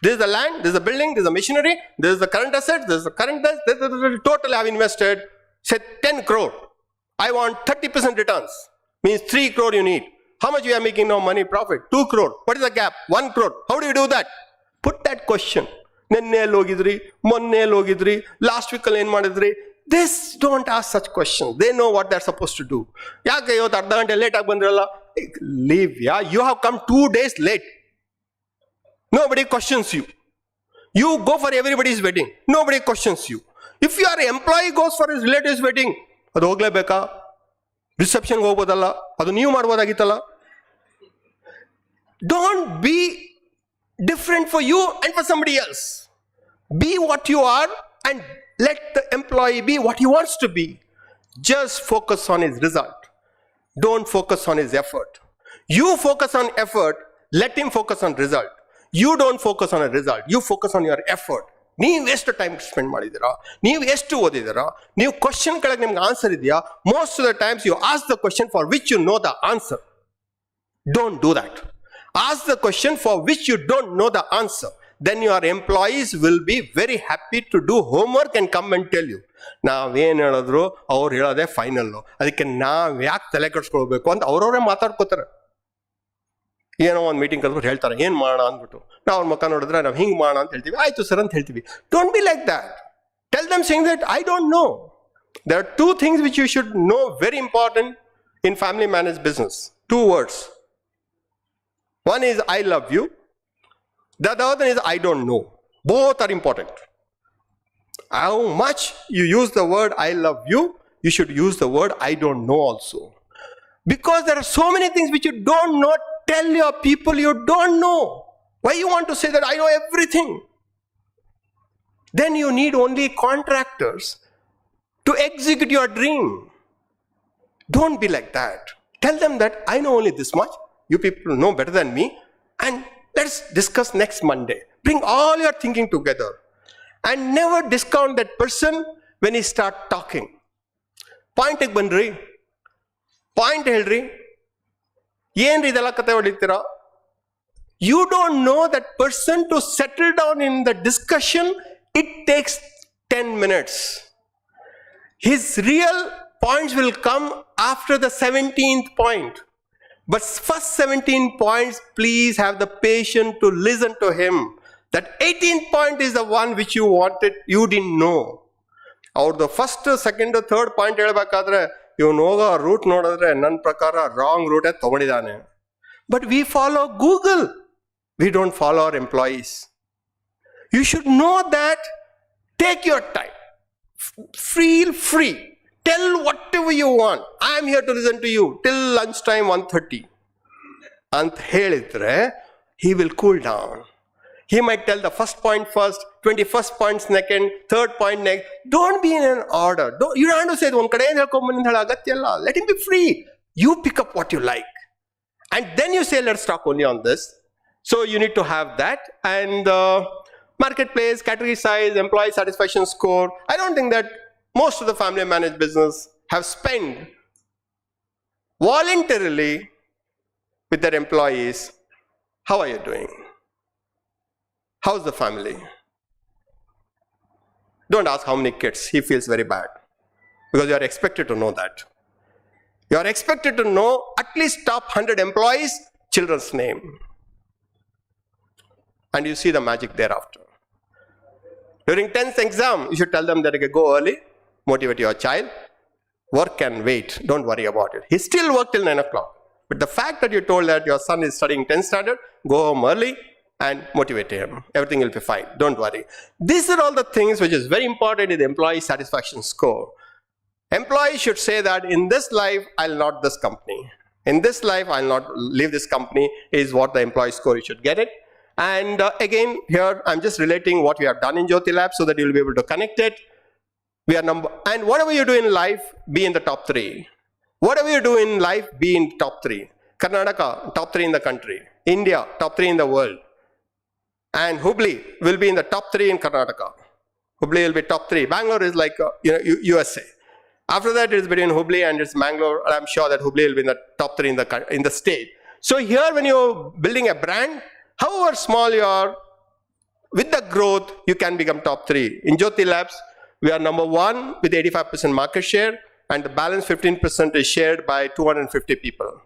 This is the land, this is the building, this is the machinery, this is the current asset, this is the current asset, this is the total I have invested, say 10 crore. I want 30% returns. Means 3 crore you need. How much you are making now money profit? 2 crore. What is the gap? 1 crore. How do you do that? Put that question. Nenne logidri, monne logidri, last week alli en madidri. This don't ask such questions. They know what they're supposed to do. Yake ಇವತ್ತು ಅರ್ಧ ಗಂಟೆ late ಆಗಿ ಬಂದ್ರಲ್ಲ, leave. Yeah, you have come 2 days late. Nobody questions you. You go for everybody's wedding. Nobody questions you. If your employee goes for his relative's wedding, ಅದು ಹೋಗ್ಲೇಬೇಕಾ? ರಿಸೆಪ್ಷನ್ಗೆ ಹೋಗ್ಬೋದಲ್ಲ, ಅದು ನೀವು ಮಾಡ್ಬೋದಾಗಿತ್ತಲ್ಲ. Don't be different for you and for somebody else. Be what you are and let the employee be what he wants to be. Just focus on his result. Don't focus on his effort. You focus on effort, let him focus on result. You don't focus on a result, you focus on your effort. ನೀವು ಎಷ್ಟು time spend ಮಾಡಿದ್ದೀರಾ, ನೀವು ಎಷ್ಟು ಓದಿದ್ದೀರಾ, ನೀವು question ಕೆಳಗೆ ನಿಮ್ಗೆ answer ಇದೆಯಾ? Most of the times you ask the question for which you know the answer. Don't do that. Ask the question for which you don't know the answer. Then your employees will be very happy to do homework and come and tell you. ನಾವೇನು ಹೇಳಿದ್ರು ಅವ್ರು ಹೇಳೋದೇ final, ಅದಕ್ಕೆ ನಾವು ಯಾಕೆ ತಲೆ ಕೆಡಿಸ್ಕೊಳ್ಬೇಕು ಅಂತ ಅವ್ರವರೇ ಮಾತಾಡ್ಕೋತಾರೆ. ಏನೋ ಒಂದು ಮೀಟಿಂಗ್ ಕಲ್ಬಿಟ್ಟು ಹೇಳ್ತಾರೆ ಏನು ಮಾಡೋಣ ಅಂದ್ಬಿಟ್ಟು, ನಾವು ಅವ್ರ ಮುಖ ನೋಡಿದ್ರೆ ನಾವು ಹಿಂಗೆ ಮಾಡೋಣ ಅಂತ ಹೇಳ್ತೀವಿ, ಆಯಿತು ಸರ್ ಅಂತ ಹೇಳ್ತೀವಿ. Don't be like that. Tell them saying that I don't know. There are 2 things which you should know, very important in family managed business. 2 words. One is I love you. The other is I don't know. Both are important. How much you use the word I love you, you should use the word I don't know also. Because there are so many things which you don't know. Tell your people you don't know. Why you want to say that I know everything? Then you need only contractors to execute your dream. Don't be like that. Tell them that I know only this much. You people know better than me. And let's discuss next Monday. Bring all your thinking together. And never discount that person when he start talking. Point ಗೆ ಬನ್ರಿ, point ಹೇಳ್ರಿ, ಏನ್ರಿ ಇದೆಲ್ಲ ಕತೆ ಹೊಡಿತೀರಾ? You don't know that person to settle down in the discussion. It takes 10 minutes. His real points will come after the 17th point. But first 17 points, please have the patience to listen to him. That 18th point is the one which you wanted, you didn't know. ಅವ್ರದ್ದು first, second, third point ಹೇಳ್ಬೇಕಾದ್ರೆ ಇವನು ಹೋಗೋ route ನೋಡಿದ್ರೆ ನನ್ನ ಪ್ರಕಾರ wrong ರೂಟೇ ತಗೊಂಡಿದ್ದಾನೆ. But we follow Google. we don't follow our employees. You should know that. Take your time. Feel free. Tell whatever you want. I am here to listen to you till lunchtime 1:30. ಅಂತ ಹೇಳಿದ್ರೆ, he will cool down. He might tell the first point first, 21st point second, third point next. Don't be in an order. You don't have to say one kade ಏನು ಹೇಳ್ಕೊಂಬಂದು ಹೇಳೋ ಅಗತ್ಯ ಇಲ್ಲ. Let him be free. You pick up what you like. And then you say, let's talk only on this. So you need to have that. And marketplace, category size, employee satisfaction score. I don't think that most of the family managed business have spent voluntarily with their employees. How are you doing? How's the family? Don't ask how many kids. He feels very bad because you are expected to know that. You are expected to know at least top 100 employees, children's name. And you see the magic thereafter. During 10th exam, you should tell them that you go early, motivate your child, work and wait, don't worry about it. He still worked till 9 o'clock. But the fact that you told that your son is studying 10th standard, go home early and motivate him. Everything will be fine, don't worry. These are all the things which is very important in the employee satisfaction score. Employees should say that in this life, I'll not this company. In this life, I'll not leave this company is what the employee score, you should get it. And again, here I'm just relating what we have done in Jyoti Lab so that you'll be able to connect it. And whatever you do in life, be in the top 3. Whatever you do in life, be in top 3. Karnataka, top 3 in the country. India, top 3 in the world. And Hubli will be in the top 3 in Karnataka. Hubli will be top 3. Bangalore is like USA. After that, it is between Hubli and it's Bangalore. And I'm sure that Hubli will be in the top 3 in the state. So here, when you're building a brand, however small you are, with the growth, you can become top 3. In Jyoti Labs, we are number 1 with 85% market share, and the balance 15% is shared by 250 people.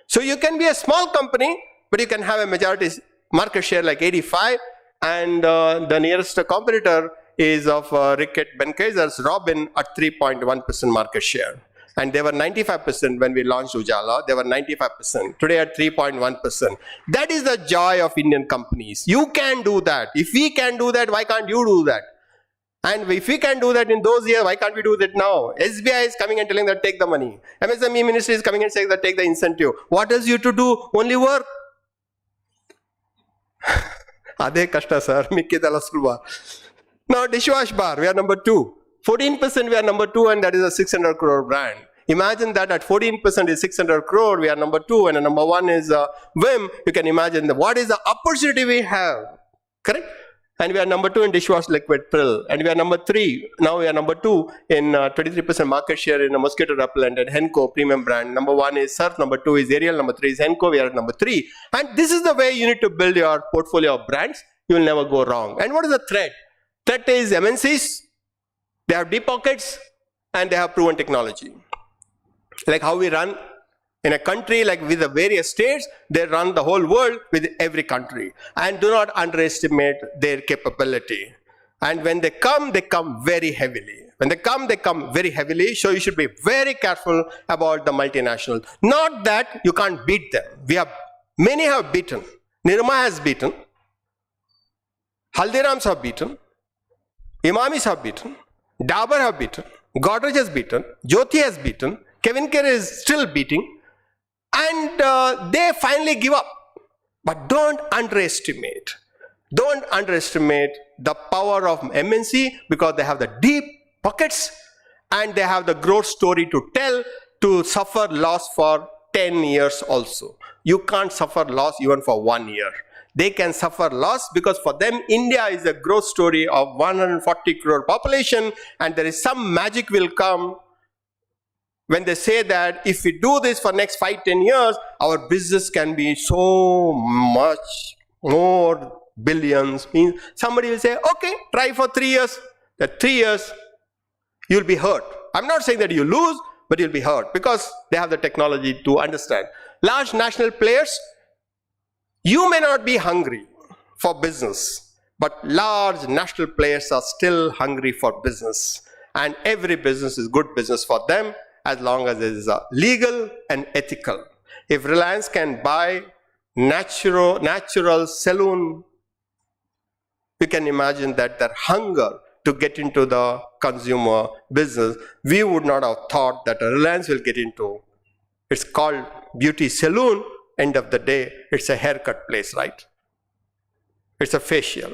So you can be a small company, but you can have a majority market share like 85, and the nearest competitor is of Ricket Benkaiser's Robin at 3.1% market share. And they were 95% when we launched Ujala. They were 95%. Today at 3.1%. That is the joy of Indian companies. You can do that. If we can do that, why can't you do that? And if we can do that in those years, why can't we do that now? SBI is coming and telling that take the money. MSME ministry is coming and saying that take the incentive. What does you to do? Only work. Ade kashta sir, mikkidala sulva. Now dishwash bar, we are number 2. 14% we are number 2, and that is a 600 crore brand. Imagine that at 14% is 600 crore, we are number 2, and number 1 is Vim. You can imagine what is the opportunity we have. Correct? And we are number 2 in dishwash liquid Prill. And we are number 3. Now we are number 2 in 23% market share in a mosquito repellent and Henko premium brand. Number 1 is Surf, number 2 is Ariel, number 3 is Henko, we are at number 3. And this is the way you need to build your portfolio of brands. You will never go wrong. And what is the threat? Threat is MNCs. They have deep pockets and they have proven technology. Like how we run in a country, like with the various states, they run the whole world with every country. And do not underestimate their capability. And when they come very heavily. When they come very heavily. So you should be very careful about the multinationals. Not that you can't beat them. Many have beaten. Nirma has beaten. Haldirams have beaten. Imamis have beaten. Dabur have beaten. Godrej has beaten. Jyoti has beaten. Kevin Kerr is still beating. And they finally give up. But don't underestimate. Don't underestimate the power of MNC, because they have the deep pockets and they have the growth story to tell, to suffer loss for 10 years also. You can't suffer loss even for 1 year. They can suffer loss because for them, India is a growth story of 140 crore population, and there is some magic will come when they say that if we do this for next 5-10 years, our business can be so much more billions. Somebody will say, okay, try for 3 years. That 3 years, you'll be hurt. I'm not saying that you lose, but you'll be hurt because they have the technology to understand. Large national players, you may not be hungry for business, but large national players are still hungry for business. And every business is good business for them as long as it is legal and ethical. If Reliance can buy natural saloon, you can imagine that their hunger to get into the consumer business, we would not have thought that Reliance will get into. It's called beauty salon. End of the day, it's a haircut place, right? It's a facial.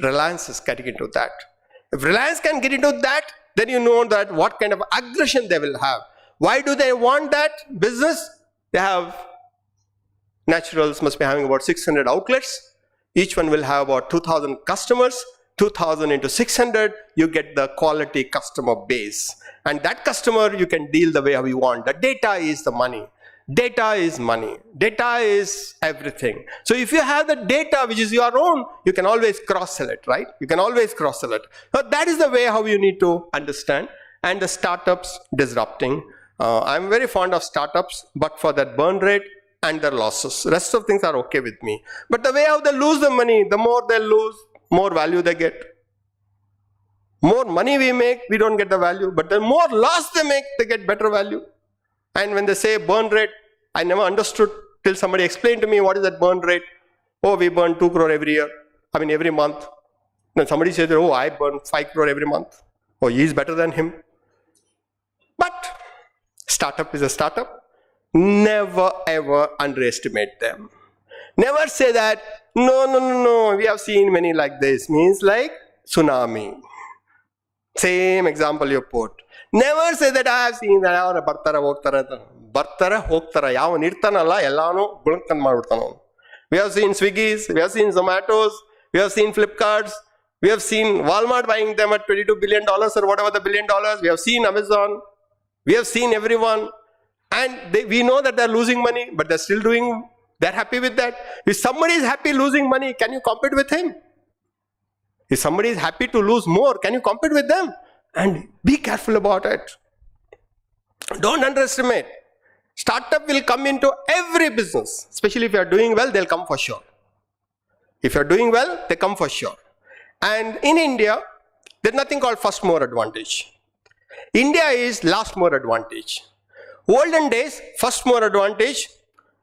Reliance is getting into that. If Reliance can get into that, then you know that what kind of aggression they will have. Why do they want that business? They have, Naturals must be having about 600 outlets. Each one will have about 2,000 customers. 2,000 into 600, you get the quality customer base. And that customer, you can deal the way how you want. The data is the money. Data is money. Data is everything. So if you have the data which is your own, you can always cross-sell it, right? You can always cross-sell it. So that is the way how you need to understand. And the startups disrupting. I'm very fond of startups, but for that burn rate and their losses. Rest of things are okay with me. But the way how they lose the money, the more they lose, more value they get. More money we make, we don't get the value. But the more loss they make, they get better value. And when they say burn rate, I never understood till somebody explained to me what is that burn rate. Oh, we burn 2 crore every year. I mean, every month. Then somebody says, oh, I burn 5 crore every month. Oh, he is better than him. But startup is a startup. Never ever underestimate them. Never say that, no, we have seen many like this. Means like tsunami. Same example you put. Never say that I have seen that. We have seen Swiggy's, we have seen Zomato's, we have seen Flipkart's, we have seen Walmart buying them at $22 billion or whatever the $1 billion. We have seen Amazon. We have seen everyone. And we know that they're losing money, but they're still doing, they're happy with that. If somebody is happy losing money, can you compete with him? If somebody is happy to lose more, can you compete with them? And be careful about it. Don't underestimate. Startup will come into every business. Especially if you are doing well, they'll come for sure. If you are doing well, they come for sure. And in India, there's nothing called first mover advantage. India is last mover advantage. Olden days, first mover advantage,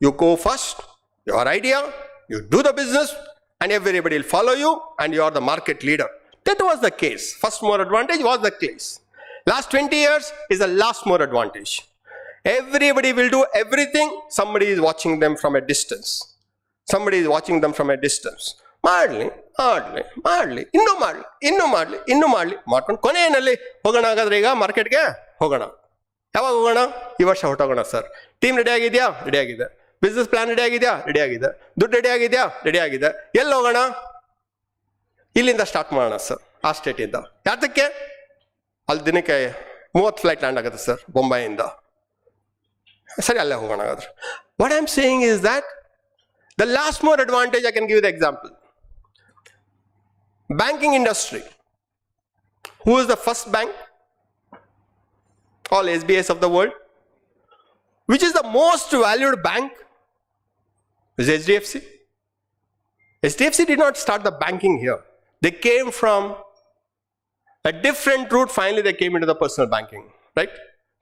you go first, your idea, you do the business, and everybody will follow you, and you are the market leader. That was the case. First mover advantage was the case. Last 20 years is the last mover advantage. Everybody will do everything. Somebody is watching them from a distance. Somebody is watching them from a distance. Madly. Innu madli. Markon koneyanalli hogana hagadre iga market ge hogana. ಯಾವಾಗ ಹೋಗೋಣ? ಈ ವರ್ಷ ಹೊರಟೋಗೋಣ sir. Team ready ಆಗಿದೆಯಾ? Ready ಆಗಿದೆ. Business plan ready ಆಗಿದೆಯಾ? Ready ಆಗಿದೆ. ದುಡ್ಡು ready ಆಗಿದೆಯಾ? ರೆಡಿ ಆಗಿದೆ. ಎಲ್ಲಿ ಹೋಗೋಣ? ಇಲ್ಲಿಂದ ಸ್ಟಾರ್ಟ್ ಮಾಡೋಣ ಸರ್, ಆ ಸ್ಟೇಟಿಂದ. ಯಾತಕ್ಕೆ? ಅಲ್ಲಿ ದಿನಕ್ಕೆ 30 ಫ್ಲೈಟ್ ಲ್ಯಾಂಡ್ ಆಗುತ್ತೆ ಸರ್ ಬೊಂಬಾಯಿಂದ. ಸರಿ, ಅಲ್ಲೇ ಹೋಗೋಣ ಹಾಗಾದ್ರೆ. What I am saying is that the last more advantage, I can give the example. Banking industry. Who is the first bank? All SBIs of the world. Which is the most valued bank? Is HDFC. HDFC did not start the banking here. They came from a different route. Finally, they came into the personal banking, right?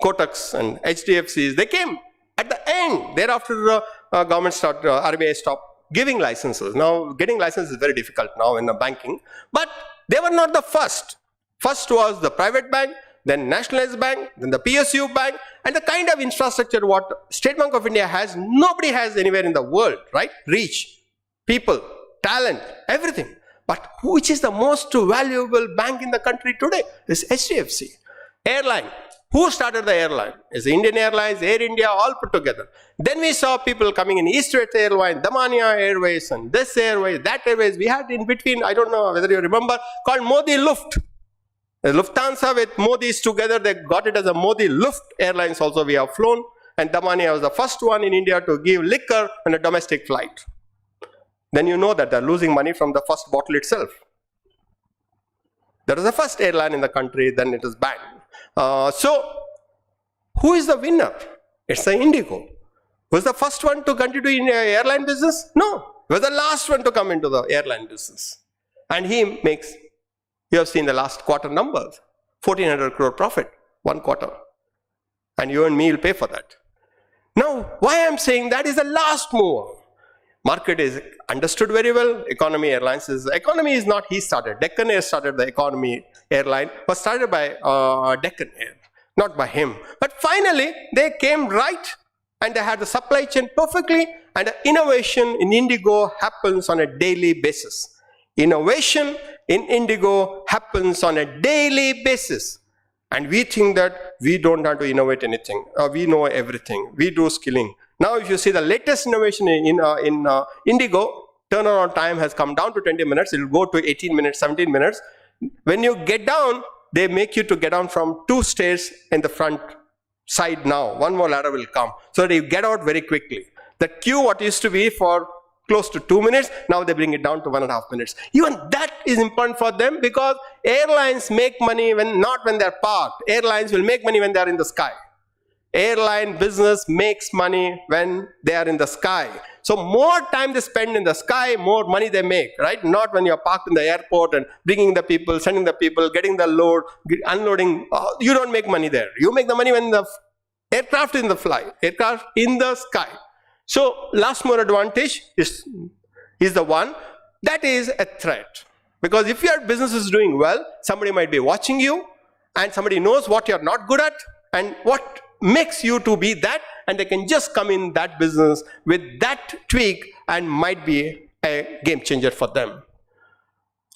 Kotak's and HDFCs, they came at the end. Thereafter, government started, RBI stopped giving licenses. Now, getting licenses is very difficult now in the banking. But they were not the first. First was the private bank, then nationalized bank, then the PSU bank, and the kind of infrastructure what State Bank of India has, nobody has anywhere in the world, right? Reach, people, talent, everything. But which is the most valuable bank in the country today? Is HDFC. Airline. Who started the airline? Is Indian Airlines, Air India, all put together. Then we saw people coming in East West Airline, Damania Airways, and this airways, that airways. We had in between, I don't know whether you remember, called Modi Luft. Lufthansa with Modi's together, they got it as a Modi Luft Airlines also we have flown. And Damania was the first one in India to give liquor on a domestic flight. Then you know that they're losing money from the first bottle itself. That was the first airline in the country, then it is banned. So, who is the winner? It's the Indigo. Was the first one to continue in airline business? No. He was the last one to come into the airline business. And he makes, you have seen the last quarter numbers, 1,400 crore profit, one quarter. And you and me will pay for that. Now, why I'm saying that is the last mover. Market is understood very well. Economy Airlines is, economy is not he started. Deccan Air started the economy airline, was started by Deccan Air, not by him. But finally, they came right and they had the supply chain perfectly, and the innovation in Indigo happens on a daily basis. Innovation in Indigo happens on a daily basis. And we think that we don't have to innovate anything. We know everything. We do skilling. Now, if you see the latest innovation in Indigo, turnaround time has come down to 20 minutes. It will go to 18 minutes, 17 minutes. When you get down, they make you to get down from 2 stairs in the front side now. 1 more ladder will come. So that you get out very quickly. The queue, what used to be for close to 2 minutes, now they bring it down to 1.5 minutes. Even that is important for them, because airlines make money not when they're parked. Airlines will make money when they're in the sky. Airline business makes money when they are in the sky. So more time they spend in the sky, more money they make, right? Not when you're parked in the airport and bringing the people, sending the people, getting the load, unloading. You don't make money there. You make the money when the aircraft is in the aircraft in the sky. So last mover advantage is the one that is a threat. Because if your business is doing well, somebody might be watching you, and somebody knows what you're not good at and what makes you to be that, and they can just come in that business with that tweak and might be a game changer for them.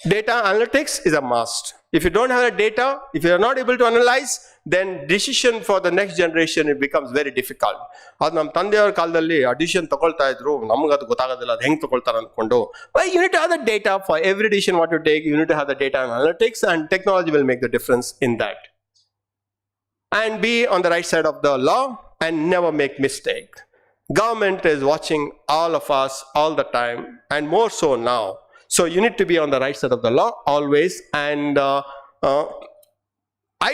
Data analytics is a must. If you don't have the data, if you are not able to analyze, then decision for the next generation, it becomes very difficult. Ad nam tandeyavar kaladalli decision takolta idru, namaga adu gottagodilla adu heng takoltara ankondo. Well, you need to have the data for every decision what you take. You need to have the data analytics, and technology will make the difference in that. And be on the right side of the law and never make mistake. Government is watching all of us all the time, and more so now. So you need to be on the right side of the law always. And I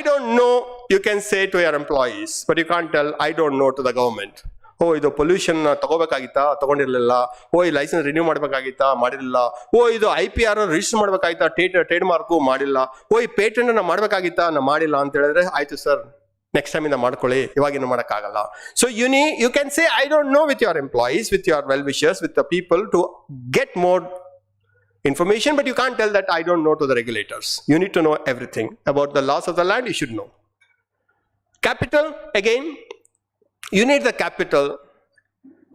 don't know, you can say to your employees, but you can't tell I don't know to the government. Oh, idu pollution tagobekagita tagondirilla. Oh, I license renew madbekagita madilla. Oh, idu IPR register madbekagita trademark madilla. Oh, I patent na madbekagita na madilla anta helidre aitu sir, next time inda madಕೊಳ್ಳಿ, ಇವಾಗಿನ್ನು ಮಾಡಕ್ಕಾಗಲ್ಲ. So you can say I don't know with your employees, with your well-wishers, with the people to get more information, but you can't tell that I don't know to the regulators. You need to know everything about the laws of the land. You should know. Capital, again, you need the capital.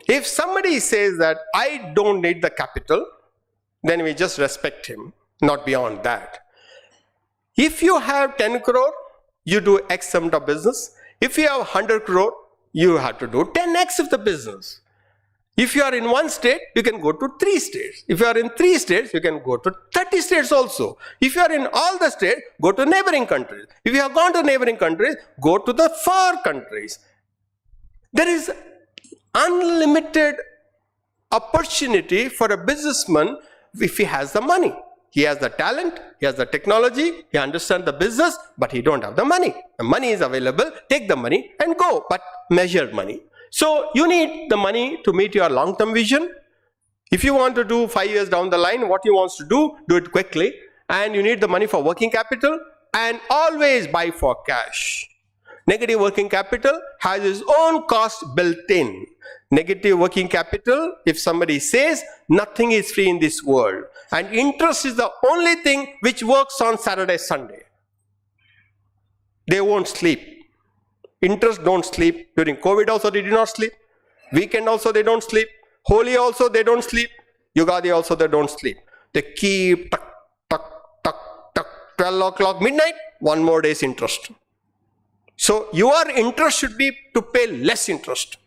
If somebody says that I don't need the capital, then we just respect him, not beyond that. If you have 10 crore, you do X amount of business. If you have 100 crore, you have to do 10X of the business. If you are in one state, you can go to 3 states. If you are in 3 states, you can go to 30 states also. If you are in all the states, go to neighboring countries. If you have gone to neighboring countries, go to the far countries. There is unlimited opportunity for a businessman if he has the money. He has the talent, he has the technology, he understands the business, but he don't have the money. The money is available, take the money and go, but measured money. So you need the money to meet your long-term vision. If you want to do 5 years down the line, what you want to do it quickly. And you need the money for working capital, and always buy for cash. Negative working capital has its own cost built in. Negative working capital, if somebody says, nothing is free in this world. And interest is the only thing which works on Saturday, Sunday. They won't sleep. Interest don't sleep. During COVID also they did not sleep. Weekend also they don't sleep. Holi also they don't sleep. Yugadi also they don't sleep. They keep tuck, tuck, tuck, tuck, 12 o'clock midnight, 1 more day's interest. So your interest should be to pay less interest.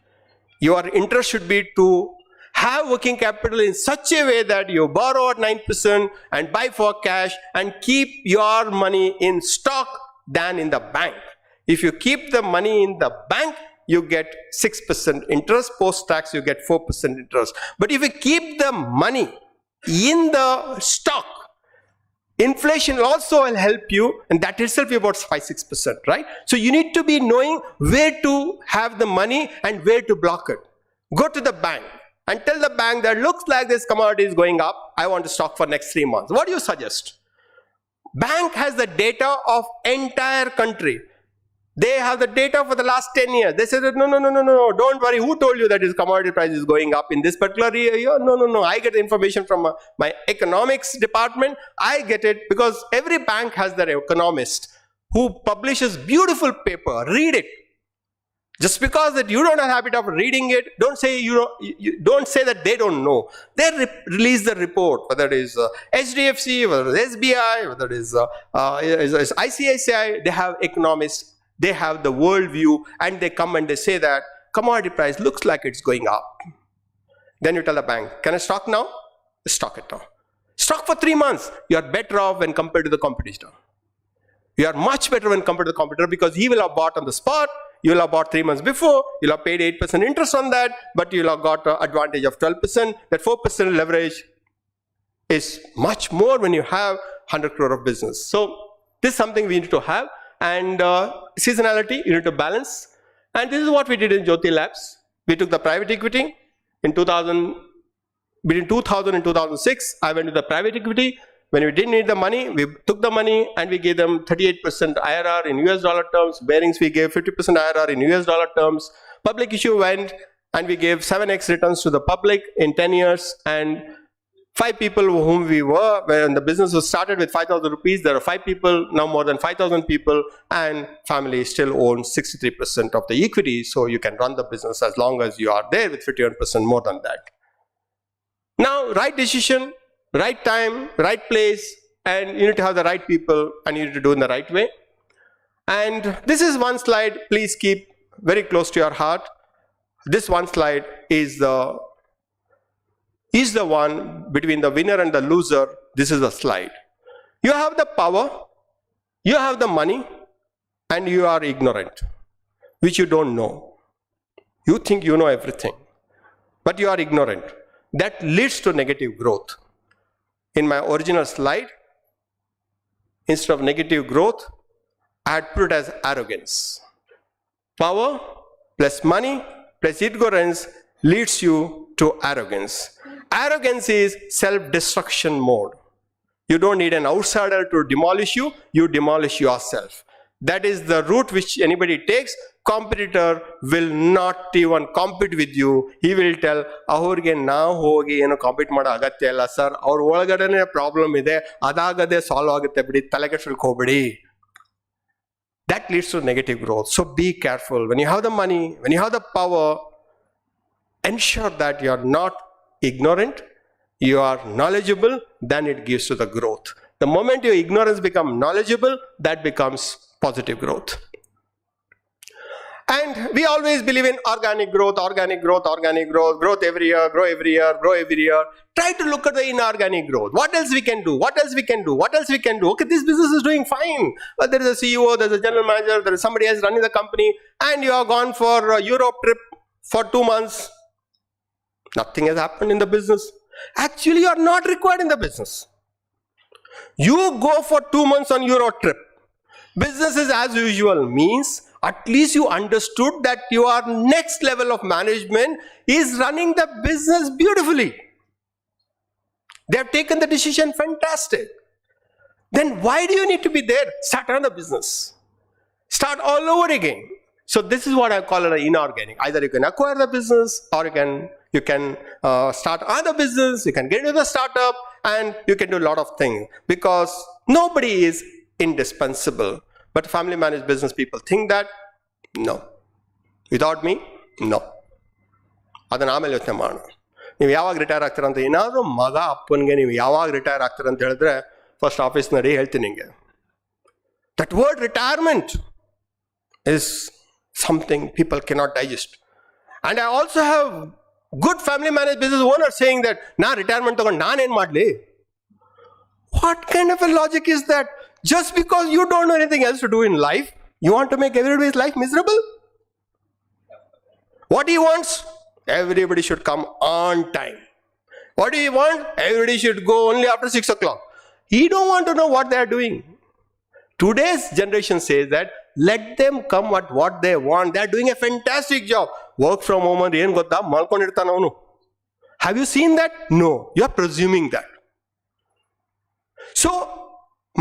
Your interest should be to have working capital in such a way that you borrow at 9% and buy for cash and keep your money in stock than in the bank. If you keep the money in the bank, you get 6% interest. Post-tax, you get 4% interest. But if you keep the money in the stock, inflation also will help you, and that itself is about 5-6%, right? So you need to be knowing where to have the money and where to block it. Go to the bank and tell the bank that looks like this commodity is going up. I want to stock for next 3 months. What do you suggest? Bank has the data of entire country. They have the data for the last 10 years. They said, no, don't worry. Who told you that his commodity price is going up in this particular year? No. I get the information from my economics department. I get it because every bank has their economist who publishes beautiful paper. Read it. Just because that you don't have a habit of reading it, don't say don't say that they don't know. They release the report, whether it is HDFC, whether it is SBI, whether it is ICICI. They have economists. They have the world view, and they come and they say that commodity price looks like it's going up. Then you tell the bank, can I stock now? Stock it now. Stock for 3 months. You are better off when compared to the competitor. You are much better when compared to the competitor because he will have bought on the spot. You will have bought 3 months before. You'll have paid 8% interest on that, but you'll have got an advantage of 12%. That 4% leverage is much more when you have 100 crore of business. So this is something we need to have. And seasonality, you need to balance. And this is what we did in Jyoti Labs. We took the private equity in between 2000 and 2006. I went to the private equity. When we didn't need the money, we took the money and we gave them 38% IRR in US dollar terms. Bearings, we gave 50% IRR in US dollar terms. Public issue went and we gave 7x returns to the public in 10 years. And 5 people whom we were, when the business was started with 5,000 rupees, there are 5 people, now more than 5,000 people, and family still owns 63% of the equity, so you can run the business as long as you are there with 51% more than that. Now, right decision, right time, right place, and you need to have the right people, and you need to do it in the right way. And this is one slide, please keep very close to your heart. This one slide is the one between the winner and the loser. This is the slide. You have the power, you have the money, and you are ignorant, which you don't know. You think you know everything, but you are ignorant. That leads to negative growth. In my original slide, instead of negative growth, I had put it as arrogance. Power plus money plus ignorance leads you to arrogance. Arrogance is self-destruction mode. You don't need an outsider to demolish you, you demolish yourself. That is the route which anybody takes. Competitor will not even compete with you. He will tell, ahorge na hogi eno compete mada agatya illa sir, aur olagadene problem ide, adagade solve agutte bidi, talakedakollake hobedi. That leads to negative growth. So be careful. When you have the money, when you have the power, ensure that you are not ignorant, you are knowledgeable, then it gives to the growth. The moment your ignorance becomes knowledgeable, that becomes positive growth. And we always believe in organic growth, growth every year, grow every year, grow every year. Try to look at the inorganic growth. What else we can do? What else we can do? What else we can do? Okay, this business is doing fine. But there is a CEO, there is a general manager, there is somebody else running the company, and you are gone for a Europe trip for 2 months. Nothing has happened in the business. Actually, you are not required in the business. You go for 2 months on Euro trip. Business is as usual means at least you understood that your next level of management is running the business beautifully. They have taken the decision, fantastic. Then why do you need to be there? Start another business. Start all over again. So this is what I call it an inorganic. Either you can acquire the business or you can start another business, you can get into the startup, and you can do a lot of things because nobody is indispensable. But family managed business people think that, no. Without me, no. ಅದನ್ನ ಆಮೇಲೆ ಯೋಚನೆ ಮಾಡೋಣ. ನೀವು ಯಾವಾಗ retire ಆಗ್ತೀರ ಅಂತ ಏನಾದರೂ ಮಗ ಅಪ್ಪನಿಗೆ ನೀವು ಯಾವಾಗ ರಿಟೈರ್ ಆಗ್ತೀರ ಅಂತ ಹೇಳಿದ್ರೆ ಫಸ್ಟ್ ಆಫೀಸ್ ನಡಿ ಹೇಳ್ತೀನಿ ನಿಮಗೆ. That word retirement is something people cannot digest. And I also have good family managed business owners saying that, na retirement tagon naan en madli. What kind of a logic is that? Just because you don't know anything else to do in life, you want to make everybody's life miserable? What he wants? Everybody should come on time. What do you want? Everybody should go only after 6 o'clock. He don't want to know what they are doing. Today's generation says that let them come at what they want. They are doing a fantastic job. Work from home and yen gotta malkonirtana avanu. Have you seen that? No. You are presuming that. So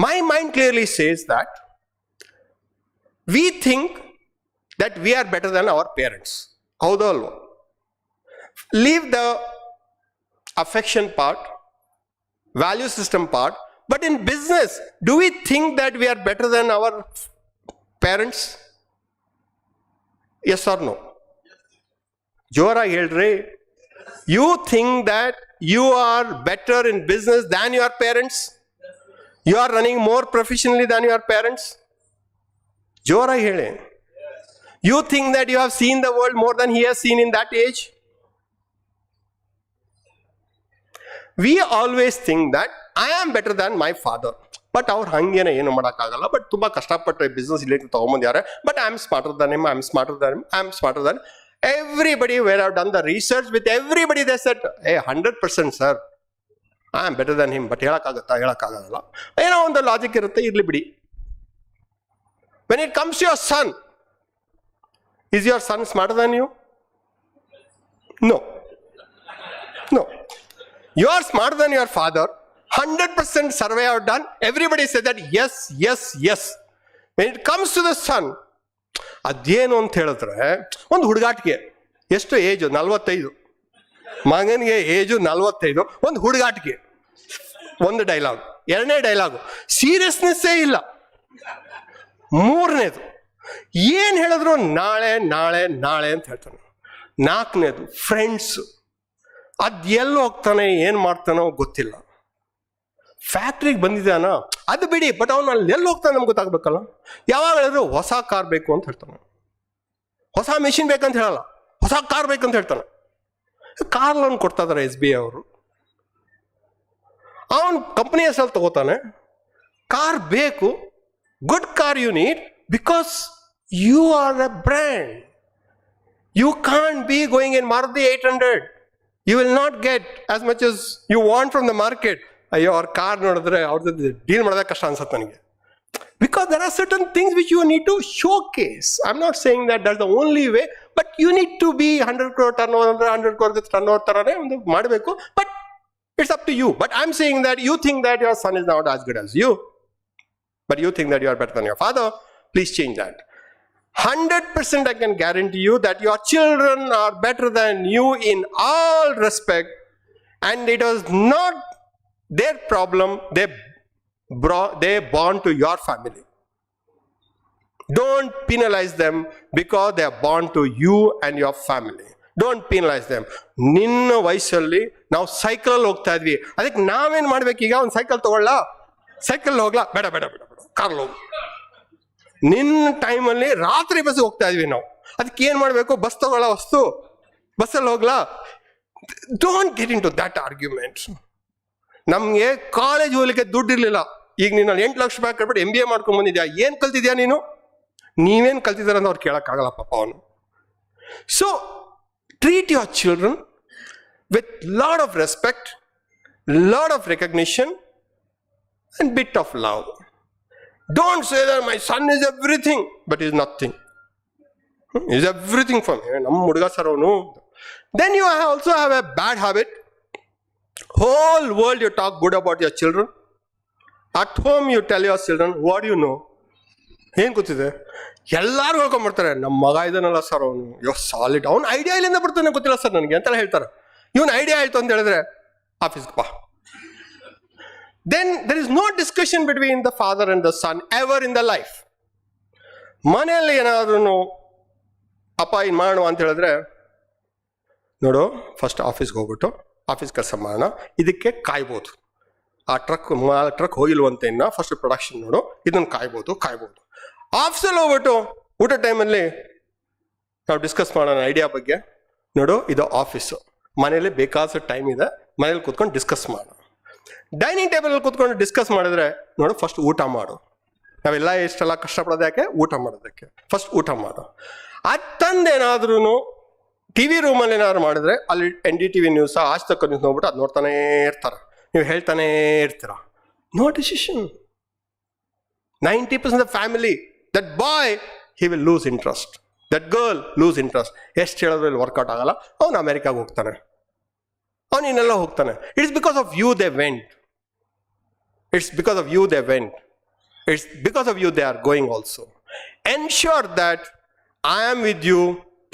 my mind clearly says that we think that we are better than our parents. ಹೌದೋ ಅಲ್ವೋ? Leave the affection part, value system part, but in business, do we think that we are better than our parents? Yes or no? ಜೋರಾಗಿ ಹೇಳ್ರಿ. You think that you are better in business than your parents? You are running more professionally than your parents? ಜೋರಾಗಿ ಹೇಳಿ. You think that you have seen the world more than he has seen in that age? We always think that I am better than my father. But ಅವ್ರು ಹಂಗೇನ ಏನು ಮಾಡೋಕ್ಕಾಗಲ್ಲ. But ತುಂಬ ಕಷ್ಟಪಟ್ಟರೆ business related ತೊಗೊಂಬಂದಿದ್ದಾರೆ. But I am smarter than him, I am smarter than him, I am smarter than everybody. Where I've done the research with everybody, they said, hey, 100% sir, I am better than him. But ಹೇಳಕ್ಕಾಗಲ್ಲ. ಏನೋ ಒಂದು logic ಇರುತ್ತೆ, ಇರ್ಲಿ ಬಿಡಿ. When it comes to your son, is your son smarter than you? No. You are smarter than your father. 100% survey I've done. Everybody said that yes. When it comes to the son, ಅದೇನು ಅಂತ ಹೇಳಿದ್ರೆ, ಒಂದು ಹುಡುಗಾಟಿಗೆ ಎಷ್ಟು age 45, ಮಗನಿಗೆ age 45, ಒಂದು ಹುಡುಗಾಟಿಗೆ ಒಂದು dialogue. ಎರಡನೇ dialogue ಸೀರಿಯಸ್ನೆಸ್ಸೇ ಇಲ್ಲ. ಮೂರನೇದು ಏನು ಹೇಳಿದ್ರು ನಾಳೆ ಅಂತ ಹೇಳ್ತಾನೆ. ನಾಲ್ಕನೇದು ಫ್ರೆಂಡ್ಸು, ಅದು ಎಲ್ಲಿ ಹೋಗ್ತಾನೆ ಏನು ಮಾಡ್ತಾನೋ ಗೊತ್ತಿಲ್ಲ. ಫ್ಯಾಕ್ಟ್ರಿಗೆ ಬಂದಿದ್ದಾನ ಅದು ಬಿಡಿ, ಬಟ್ ಅವನು ಅಲ್ಲಿ ಎಲ್ಲಿ ಹೋಗ್ತಾನೆ ನಮ್ಗೆ ಗೊತ್ತಾಗಬೇಕಲ್ಲ. ಯಾವಾಗ ಹೇಳಿದ್ರು ಹೊಸ ಕಾರ್ ಬೇಕು ಅಂತ ಹೇಳ್ತಾನೆ, ಹೊಸ ಮೆಷಿನ್ ಬೇಕಂತ ಹೇಳಲ್ಲ, ಹೊಸ ಕಾರ್ ಬೇಕಂತ ಹೇಳ್ತಾನೆ. ಕಾರ್ ಲೋನ್ ಕೊಡ್ತಾ ಇದಾರೆ SBI ಅವರು. ಅವನು ಕಂಪ್ನಿ ಹೆಸರಲ್ಲಿ ತಗೋತಾನೆ. ಕಾರ್ ಬೇಕು, good car you need, because you are a brand. You can't be going in Maruti 800. You will not get as much as you want from the market. ಅಯ್ಯೋ, ಅವ್ರ car ನೋಡಿದ್ರೆ ಅವ್ರ ಜೊತೆ ಡೀಲ್ ಮಾಡೋದೇ ಕಷ್ಟ ಅನ್ಸುತ್ತೆ ನನಗೆ. Because there are certain things which you need to showcase. I'm not saying that that's the only way, but you need to be 100 crore turnover, 100 crore turnover ತರನೇ ಒಂದು ಮಾಡಬೇಕು. But it's up to you. But I'm saying that you think that your son is not as good as you, but you think that you are better than your father. Please change that. 100% I can guarantee you that your children are better than you in all respect, and it was not their problem. They born to your family. Don't penalize them because they are born to you and your family. Don't penalize them. ನಿನ್ನ ವಯಸ್ಸಲ್ಲಿ ನಾವು cycle ಹೋಗ್ತಾ ಇದ್ವಿ, ಅದಕ್ಕೆ ನಾವೇನ್ ಮಾಡ್ಬೇಕೀಗ? ಒಂದು cycle ತಗೊಳ್ಳ, cycle ಹೋಗ್ಲಾ? ಬೇಡ, car ಹೋಗು. ನಿನ್ನ ಟೈಮಲ್ಲಿ ರಾತ್ರಿ ಬಸ್ ಹೋಗ್ತಾ ಇದ್ವಿ ನಾವು, ಅದಕ್ಕೆ ಏನ್ ಮಾಡ್ಬೇಕು? ಬಸ್ ತಗೊಳ್ಳ, ಬಸ್ಸಲ್ಲಿ ಹೋಗ್ಲಾ? Don't get into that argument. ನಮ್ಗೆ ಕಾಲೇಜ್ ಹೋಗ್ಲಿಕ್ಕೆ ದುಡ್ಡು ಇರ್ಲಿಲ್ಲ. ಈಗ ನೀನು 8 ಲಕ್ಷ ರೂಪಾಯಿ ಕಟ್ಬಿಟ್ಟು MBA ಮಾಡ್ಕೊಂಡ್ ಬಂದಿದ್ಯಾ, ಏನ್ ಕಲ್ತಿದ್ಯಾ ನೀನು? ನೀವೇನ್ ಕಲ್ತಿದಾರ ಅಂತ ಅವ್ರು ಕೇಳಕ್ಕಾಗಲ್ಲ ಪಾಪ ಅವನು. So treat your children with lot of respect, lot of recognition and bit of love. Don't say that my son is everything, but he is nothing. He is everything for me. Nam muduga saravanu. Then you also have a bad habit. Whole world you talk good about your children. At home you tell your children, what do you know? ಏನು ಗೊತ್ತಿದೆ? ಎಲ್ಲರೂ ಹೇಳ್ಕೊಂಡ್ಬರ್ತಾರೆ, ನಮ್ಮ ಮಗ ಇದಾನಲ್ಲ sir ಅವನು, ಯೋ solid, ಅವ್ನು idea ಇಲ್ಲಿಂದ ಬರ್ತಾನೆ ಗೊತ್ತಿಲ್ಲ ಸರ್ ನನಗೆ ಅಂತೆಲ್ಲ ಹೇಳ್ತಾರೆ. ಇವನು ಐಡಿಯಾ ಆಯ್ತು ಅಂತ ಹೇಳಿದ್ರೆ ಆಫೀಸ್ಗೆ ಬಾ. Then there is no discussion between the father and the son ever in the life. ಮನೆಯಲ್ಲಿ ಏನಾದ್ರೂ ಅಪ್ಪ ಇನ್ ಮಾಡೋಣ ಅಂತ ಹೇಳಿದ್ರೆ, ನೋಡು ಫಸ್ಟ್ ಆಫೀಸ್ಗೆ ಹೋಗ್ಬಿಟ್ಟು ಆಫೀಸ್ ಕೆಲಸ ಮಾಡೋಣ, ಇದಕ್ಕೆ ಕಾಯ್ಬೋದು, ಆ ಟ್ರಕ್ ಹೋಗಿಲ್ವಂತ ಇನ್ನ ಫಸ್ಟ್ ಪ್ರೊಡಕ್ಷನ್ ನೋಡು, ಇದನ್ನು ಕಾಯ್ಬೋದು. ಆಫೀಸಲ್ಲಿ ಹೋಗ್ಬಿಟ್ಟು ಊಟ ಟೈಮಲ್ಲಿ ನಾವು ಡಿಸ್ಕಸ್ ಮಾಡೋಣ ಐಡಿಯಾ ಬಗ್ಗೆ. ನೋಡು ಇದು ಆಫೀಸು, ಮನೇಲಿ ಬೇಕಾದಷ್ಟು ಟೈಮ್ ಇದೆ, ಮನೇಲಿ ಕೂತ್ಕೊಂಡು ಡಿಸ್ಕಸ್ ಮಾಡೋಣ. ಡೈನಿಂಗ್ ಟೇಬಲ್ ಕೂತ್ಕೊಂಡು ಡಿಸ್ಕಸ್ ಮಾಡಿದ್ರೆ, ನೋಡು ಫಸ್ಟ್ ಊಟ ಮಾಡು. ನಾವೆಲ್ಲ ಇಷ್ಟೆಲ್ಲ ಕಷ್ಟಪಡೋದು ಯಾಕೆ? ಊಟ ಮಾಡೋದಕ್ಕೆ. ಫಸ್ಟ್ ಊಟ ಮಾಡು. ಅದು ತಂದೇನಾದ್ರೂ TV ರೂಮಲ್ಲಿ ಏನಾದ್ರು ಮಾಡಿದ್ರೆ, ಅಲ್ಲಿ NDTV ನ್ಯೂಸ್, ಆಜ್ ತಕ್ಕ ನ್ಯೂಸ್ ನೋಡ್ಬಿಟ್ಟು ಅದು ನೋಡ್ತಾನೇ ಇರ್ತಾರೆ, ನೀವು ಹೇಳ್ತಾನೇ ಇರ್ತೀರ. No decision. 90% of the family, that boy, he will lose interest. That girl lose interest. ಎಷ್ಟು ಹೇಳಿದ್ರು ಇಲ್ಲಿ ವರ್ಕೌಟ್ ಆಗಲ್ಲ, ಅವನು ಅಮೆರಿಕಾಗೆ ಹೋಗ್ತಾನೆ, ಅವನು ಇನ್ನೆಲ್ಲ ಹೋಗ್ತಾನೆ. It's because of you they went. It's because of you they went. It's because of you they are going also. ensure that I am with you,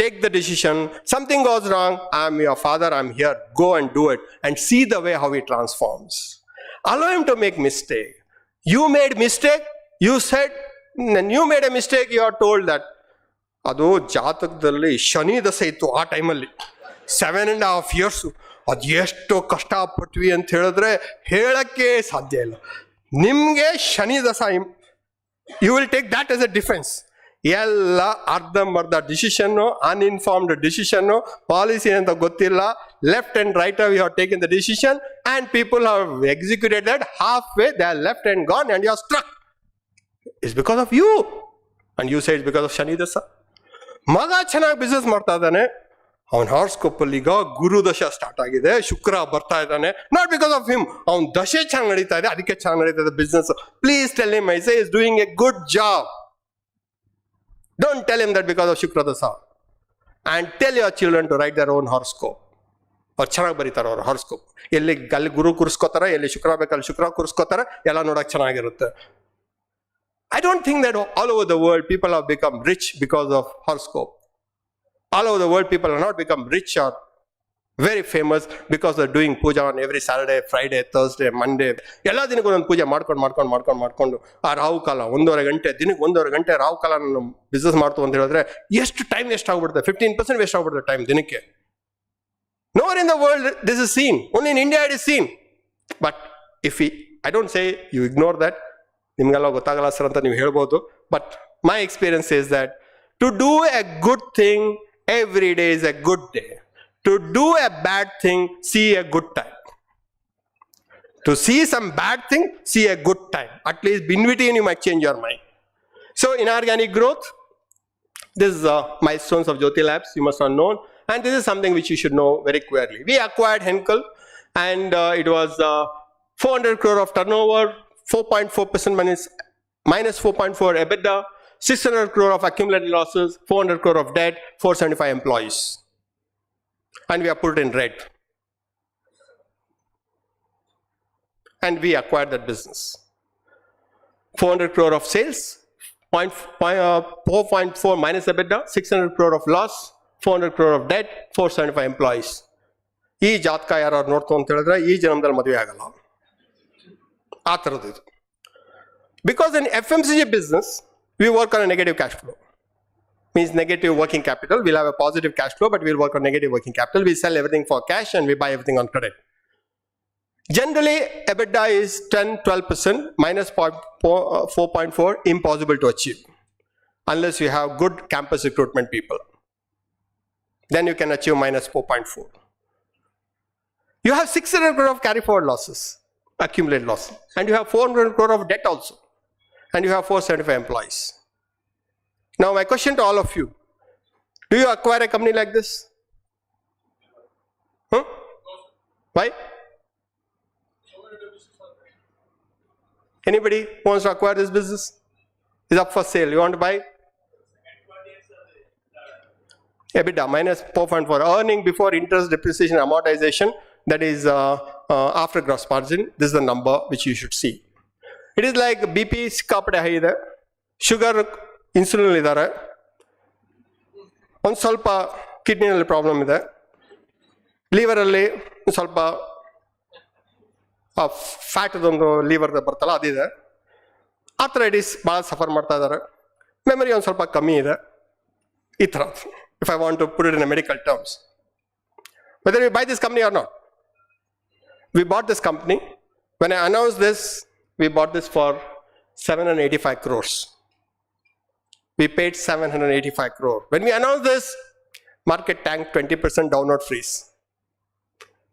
take the decision, something goes wrong, I am your father, I'm here, go and do it, and see the way how he transforms. Allow him to make mistake. You made mistake, you said, when you made a mistake, you are told that ಅದು ಜಾತಕದಲ್ಲಿ ಶನಿ ದಸೆ ಇತ್ತು ಆ ಟೈಮಲ್ಲಿ 7.5 years. ಅದು ಎಷ್ಟು ಕಷ್ಟಪಟ್ವಿ ಅಂತ ಹೇಳಿದ್ರೆ ಹೇಳಕ್ಕೆ ಸಾಧ್ಯ ಇಲ್ಲ. ನಿಮಗೆ ಶನಿ ದಸ, you will take that as a defence. ಎಲ್ಲ ಅರ್ಧಂಬರ್ಧ ಡಿಸಿಷನ್ನು, ಅನ್ಇನ್ಫಾರ್ಮ್ಡ್ ಡಿಸಿಷನ್ನು, ಪಾಲಿಸಿ ಅಂತ ಗೊತ್ತಿಲ್ಲ, left and right you have taken the decision and people have executed that half way they are left and gone and you are struck. It's because of you and you say it's because of Shani dasha. ಮಗ ಚೆನ್ನಾಗಿ business ಮಾಡ್ತಾ ಇದ್ದಾನೆ, ಅವನ horoscope ಅಲ್ಲಿ ಈಗ ಗುರು ದಶ start ಆಗಿದೆ, ಶುಕ್ರ ಬರ್ತಾ ಇದ್ದಾನೆ, ನಾಟ್ ಬಿಕಾಸ್ ಆಫ್ ಹಿಮ್, ಅವನ ದಶೆ ಚೆನ್ನಾಗಿ ನಡೀತಾ ಇದೆ, ಅದಕ್ಕೆ ಚೆನ್ನಾಗಿ ನಡೀತಾ ಇದೆ business. Please tell him I say is doing A good job. Don't tell him that because of Shukra Dasa. And tell your children to write their own horoscope. ಅವ್ರು ಚೆನ್ನಾಗಿ ಬರೀತಾರೆ ಅವ್ರ ಹಾರ್ಸ್ಕೋಪ್. ಎಲ್ಲಿ ಅಲ್ಲಿ ಗುರು ಕೂರಿಸ್ಕೋತಾರೆ, ಎಲ್ಲಿ ಶುಕ್ರ ಬೇಕಲ್ಲಿ ಶುಕ್ರ ಕೂರಿಸ್ಕೋತಾರೆ, ಎಲ್ಲ ನೋಡಕ್ ಚೆನ್ನಾಗಿರುತ್ತೆ. I don't think that all over the world people have become rich because of horoscope. All over the world people have not become rich or very famous because they're doing puja on every Saturday, Friday, Thursday, Monday. ಎಲ್ಲ ದಿನಕ್ಕೂ ಒಂದು ಪೂಜೆ ಮಾಡ್ಕೊಂಡು ಆ ರಾವು ಕಾಲ 1.5 ಗಂಟೆ, ದಿನಕ್ಕೆ 1.5 ಗಂಟೆ ರಾವು ಕಾಲ ನಾನು ಬಿಸ್ನೆಸ್ ಮಾಡ್ತು ಅಂತ ಹೇಳಿದ್ರೆ ಎಷ್ಟು ಟೈಮ್ ವೇಸ್ಟ್ ಆಗ್ಬಿಡುತ್ತೆ. 15% ವೇಸ್ಟ್ ಆಗ್ಬಿಡುತ್ತೆ ಟೈಮ್ ದಿನಕ್ಕೆ. Nowhere in the world this is seen. Only in India it is seen. But if I don't say you ignore that, ನಿಮ್ಗೆಲ್ಲ ಗೊತ್ತಾಗಲ್ಲ ಸರ್ ಅಂತ ನೀವು ಹೇಳ್ಬೋದು. But my experience is that to do a good thing every day is a good day. To do a bad thing, see a good time. To see some bad thing, see a good time. At least in between you might change your mind. So inorganic growth, this is milestones of Jyoti Labs, you must have known. And this is something which you should know very clearly. We acquired Henkel and it was 400 crore of turnover, 4.4% minus 4.4 EBITDA, 600 crore of accumulated losses, 400 crore of debt, 475 employees. And we are put in red. And we acquired that business. 400 crore of sales, 4.4 minus EBITDA, 600 crore of loss, 400 crore of debt, 475 employees. ಈ ಜಾತಕ ಯಾರು ನೋಡ್ತು ಅಂತ ಹೇಳಿದ್ರೆ ಈ ಜನ್ಮದಲ್ಲಿ ಮದುವೆ ಆಗಲ್ಲ, ಆ ಥರದ್ದು ಇದು. Because in FMCG business, we work on a negative cash flow. Means negative working capital. We'll have a positive cash flow, but we'll work on negative working capital. We sell everything for cash and we buy everything on credit. Generally, EBITDA is 10-12%, minus 4.4, impossible to achieve. Unless you have good campus recruitment people. Then you can achieve minus 4.4. You have 600 crore of carry forward losses, accumulated losses. And you have 400 crore of debt also. And you have 475 employees. Now my question to all of you, do you acquire a company like this? Why? Anybody wants to acquire this business? It's up for sale. You want to buy? EBITDA minus 4.4. Earning before interest, depreciation, amortization, that is after gross margin. This is the number which you should see. It is like BP ಸಿಕ್ಕಾಪಟ್ಟೆ high ಇದೆ, sugar insulin ಇದ್ದಾರೆ, ಒಂದು ಸ್ವಲ್ಪ ಕಿಡ್ನಿನಲ್ಲಿ problem ಇದೆ, ಲೀವರಲ್ಲಿ ಸ್ವಲ್ಪ ಫ್ಯಾಟದೊಂದು ಲೀವರ್ ಬರ್ತಲ್ಲ ಅದಿದೆ, arthritis ಭಾಳ ಸಫರ್ ಮಾಡ್ತಾ ಇದ್ದಾರೆ, ಮೆಮರಿ ಒಂದು ಸ್ವಲ್ಪ ಕಮ್ಮಿ ಇದೆ, ಈ ಥರ. If I want to put it in medical terms, whether we buy this company or not. We bought this company. When I announce this, we bought this for 785 crores. We paid 785 crore. When we announced this, market tanked 20% downward freeze.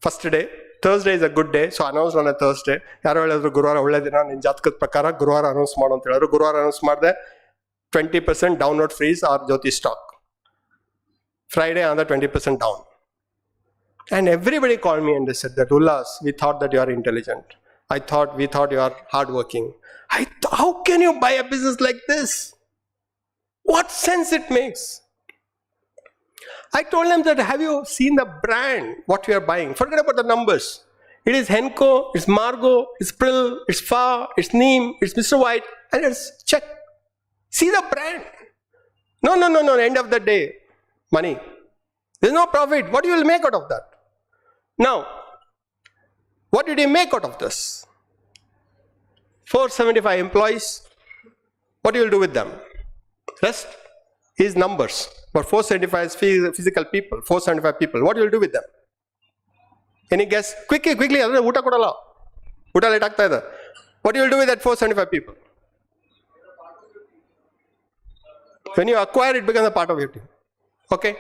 First day, Thursday is a good day, so announced on a Thursday. ಯಾರೋ ಹೇಳಿದ್ರು ಗುರುವಾರ ಒಳ್ಳೆ ದಿನ, ನಿನ್ನ ಜಾತಕದ ಪ್ರಕಾರ ಗುರುವಾರ announce ಮಾಡು ಅಂತ ಹೇಳಿದ್ರು. ಗುರುವಾರ ಅನೌನ್ಸ್ ಮಾಡಿದೆ, 20% downward freeze our Jyoti stock. Friday another 20% down. And everybody called me and they said that, Ullas, we thought that you are intelligent. We thought you are hardworking. How can you buy a business like this? What sense it makes? I told them that, have you seen the brand, what we are buying? Forget about the numbers. It is Henko, it's Margo, it's Prill, it's Fa, it's Neem, it's Mr. White, and it's check. See the brand. No. End of the day, money. There's no profit. What you will make out of that? Now, what did he make out of this? 475 employees. What you will do with them? Rest is numbers. But 475 is physical people. 475 people. What you will do with them? Any guess? Quickly. What you will do with that 475 people? When you acquire, it becomes a part of your team. Okay?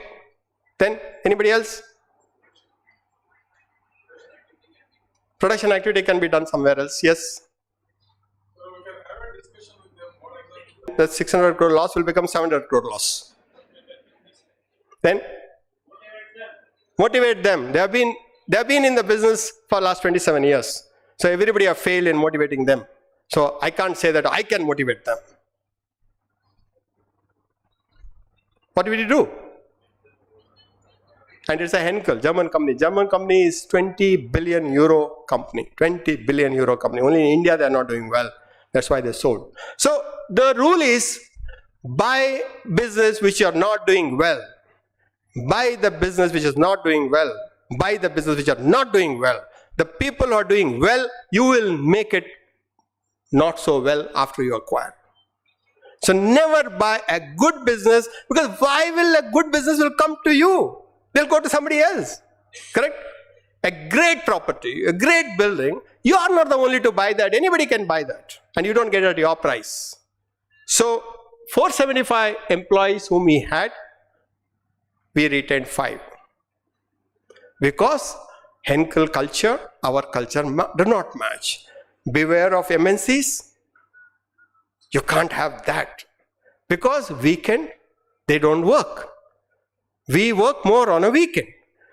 Then, anybody else? Production activity can be done somewhere else. Yes? The 600 crore loss will become 700 crore loss. Then, motivate them. They have been in the business for the last 27 years. So everybody have failed in motivating them. So I can't say that I can motivate them. What will you do? And it's a Henkel, German company. German company is 20 billion euro company. 20 billion euro company. Only in India they are not doing well. That's why they sold. So the rule is, buy business which are not doing well. Buy the business which is not doing well. Buy the business which are not doing well. The people who are doing well, you will make it not so well after you acquire. So never buy a good business, because why will a good business will come to you? They'll go to somebody else. Correct? A great property, a great building, you are not the only to buy that. Anybody can buy that. And you don't get it at your price. So 475 employees whom we had, we retained 5. Because Henkel culture, our culture do not match. Beware of MNCs. You can't have that. Because weekend, they don't work. We work more on a weekend.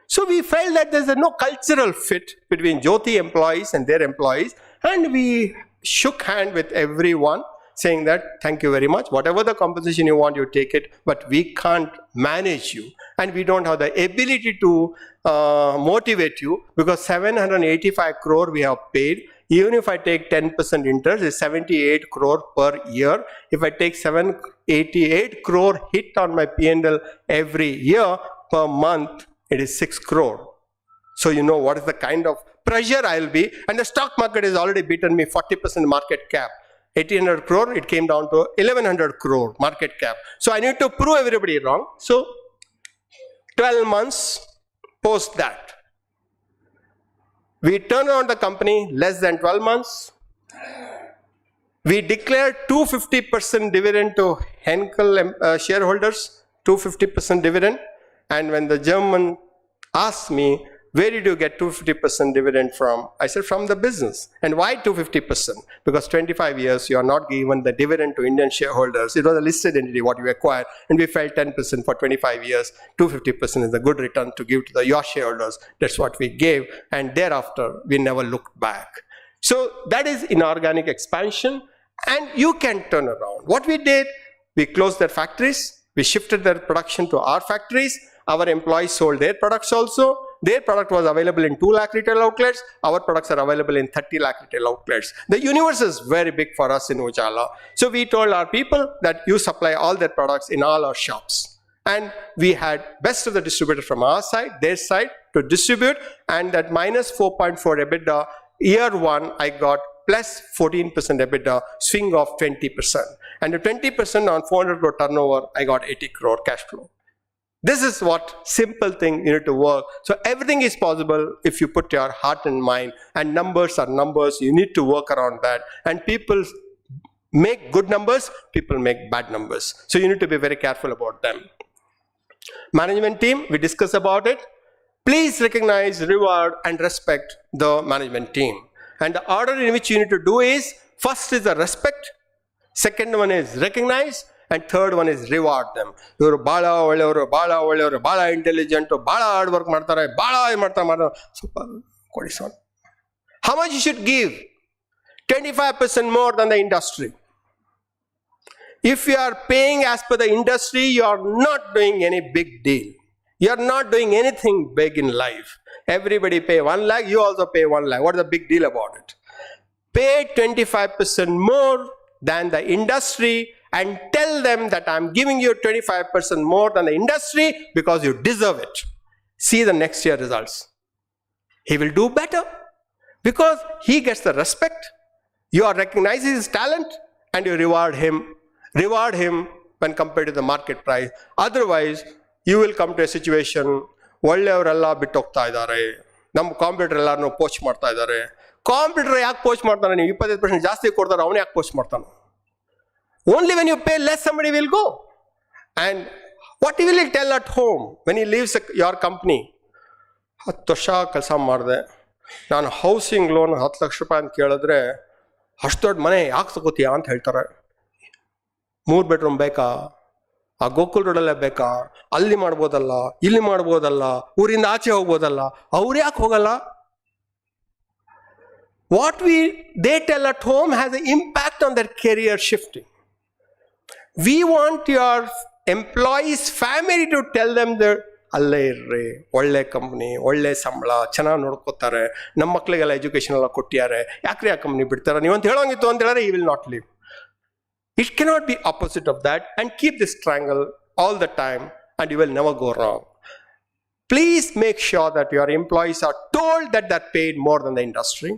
So we felt that there's no cultural fit between Jyoti employees and their employees. And we shook hand with everyone saying that, thank you very much. Whatever the compensation you want, you take it. But we can't manage you. And we don't have the ability to motivate you, because 785 crore we have paid. Even if I take 10% interest, it's 78 crore per year. If I take 788 crore hit on my P&L every year per month, it is 6 crore. So you know what is the kind of pressure I'll be. And the stock market has already beaten me 40% market cap. 1800 crore, it came down to 1100 crore market cap. So I need to prove everybody wrong. So 12 months post that, we turn around the company less than 12 months. We declared 250% dividend to Henkel shareholders, 250% dividend. And when the German asked me, where did you get 250% dividend from? I said, from the business. And why 250%? Because 25 years you are not given the dividend to Indian shareholders. It was a listed entity what you acquired, and we felt 10% for 25 years. 250% is a good return to give to your shareholders. That's what we gave. And thereafter, we never looked back. So that is inorganic expansion, and you can turn around. What we did, we closed their factories. We shifted their production to our factories. Our employees sold their products also. Their product was available in 2 lakh retail outlets. Our products are available in 30 lakh retail outlets. The universe is very big for us in Ujala. So we told our people that you supply all their products in all our shops. And we had best of the distributors from our side, their side to distribute. And that minus 4.4 EBITDA, year 1, I got plus 14% EBITDA, swing of 20%. And the 20% on 400 crore turnover, I got 80 crore cash flow. This is what simple thing you need to work. So everything is possible if you put your heart and mind, and numbers are numbers. You need to work around that. And people make good numbers, people make bad numbers. So you need to be very careful about them. Management team, we discuss about it. Please recognize, reward, and respect the management team. And the order in which you need to do is, first is the respect, second one is recognize, and third one is reward them. You're bala intelligent, bala hard work martare, bala martare. How much you should give? 25% more than the industry. If you are paying as per the industry, you are not doing any big deal. You are not doing anything big in life. Everybody pay 1 lakh, you also pay 1 lakh. What is the big deal about it? Pay 25% more than the industry and tell them that I'm giving you 25% more than the industry because you deserve it. See the next year results. He will do better because he gets the respect. You are recognizing his talent and you reward him when compared to the market price. Otherwise, you will come to a situation, ಒಳ್ಳೆಯವರೆಲ್ಲ ಬಿಟ್ಟು ಹೋಗ್ತಾ ಇದ್ದಾರೆ, ನಮ್ಮ competitor ಎಲ್ಲಾರನ್ನು pouch ಮಾಡ್ತಾ ಇದ್ದಾರೆ. Competitor ಯಾಕೆ pouch ಮಾಡ್ತಾನೆ? ನೀವು 25% ಜಾಸ್ತಿ ಕೊಡ್ತಾರೆ, ಅವನು ಯಾಕೆ ಪೋಚ್ ಮಾಡ್ತಾನೆ? Only when you pay less, somebody will go. And what will he tell at home when he leaves your company? 10 ವರ್ಷ ಕೆಲಸ ಮಾಡಿದೆ, ನಾನು ಹೌಸಿಂಗ್ ಲೋನ್ 10 ಲಕ್ಷ ರೂಪಾಯಿ ಅಂತ ಕೇಳಿದ್ರೆ ಅಷ್ಟು ದೊಡ್ಡ ಮನೆ ಯಾಕೆ ತಗೋತೀಯಾ ಅಂತ ಹೇಳ್ತಾರೆ. 3 ಬೆಡ್ರೂಮ್ ಬೇಕಾ? ಆ ಗೋಕುಲ್ ರೋಡಲ್ಲೇ ಬೇಕಾ? ಅಲ್ಲಿ ಮಾಡ್ಬೋದಲ್ಲ, ಇಲ್ಲಿ ಮಾಡ್ಬೋದಲ್ಲ, ಊರಿಂದ ಆಚೆ ಹೋಗ್ಬೋದಲ್ಲ, ಅವ್ರು ಯಾಕೆ ಹೋಗಲ್ಲ? What they tell at home has an impact on their career shifting. We want your employees' family to tell them that ಅಲ್ಲೇ ಇರ್ರಿ, ಒಳ್ಳೆ ಕಂಪ್ನಿ, ಒಳ್ಳೆ ಸಂಬಳ, ಚೆನ್ನಾಗಿ ನೋಡ್ಕೋತಾರೆ, ನಮ್ಮ ಮಕ್ಕಳಿಗೆಲ್ಲ ಎಜುಕೇಶನ್ ಎಲ್ಲ ಕೊಟ್ಟಿದ್ದಾರೆ, ಯಾಕ್ರಿ ಆ ಕಂಪ್ನಿ ಬಿಡ್ತಾರೆ ನೀವು ಅಂತ ಹೇಳೋಂಗಿತ್ತು ಅಂತ ಹೇಳಿದ್ರೆ he will not leave. It cannot be opposite of that, and keep this triangle all the time and you will never go wrong. Please make sure that your employees are told that they're paid more than the industry.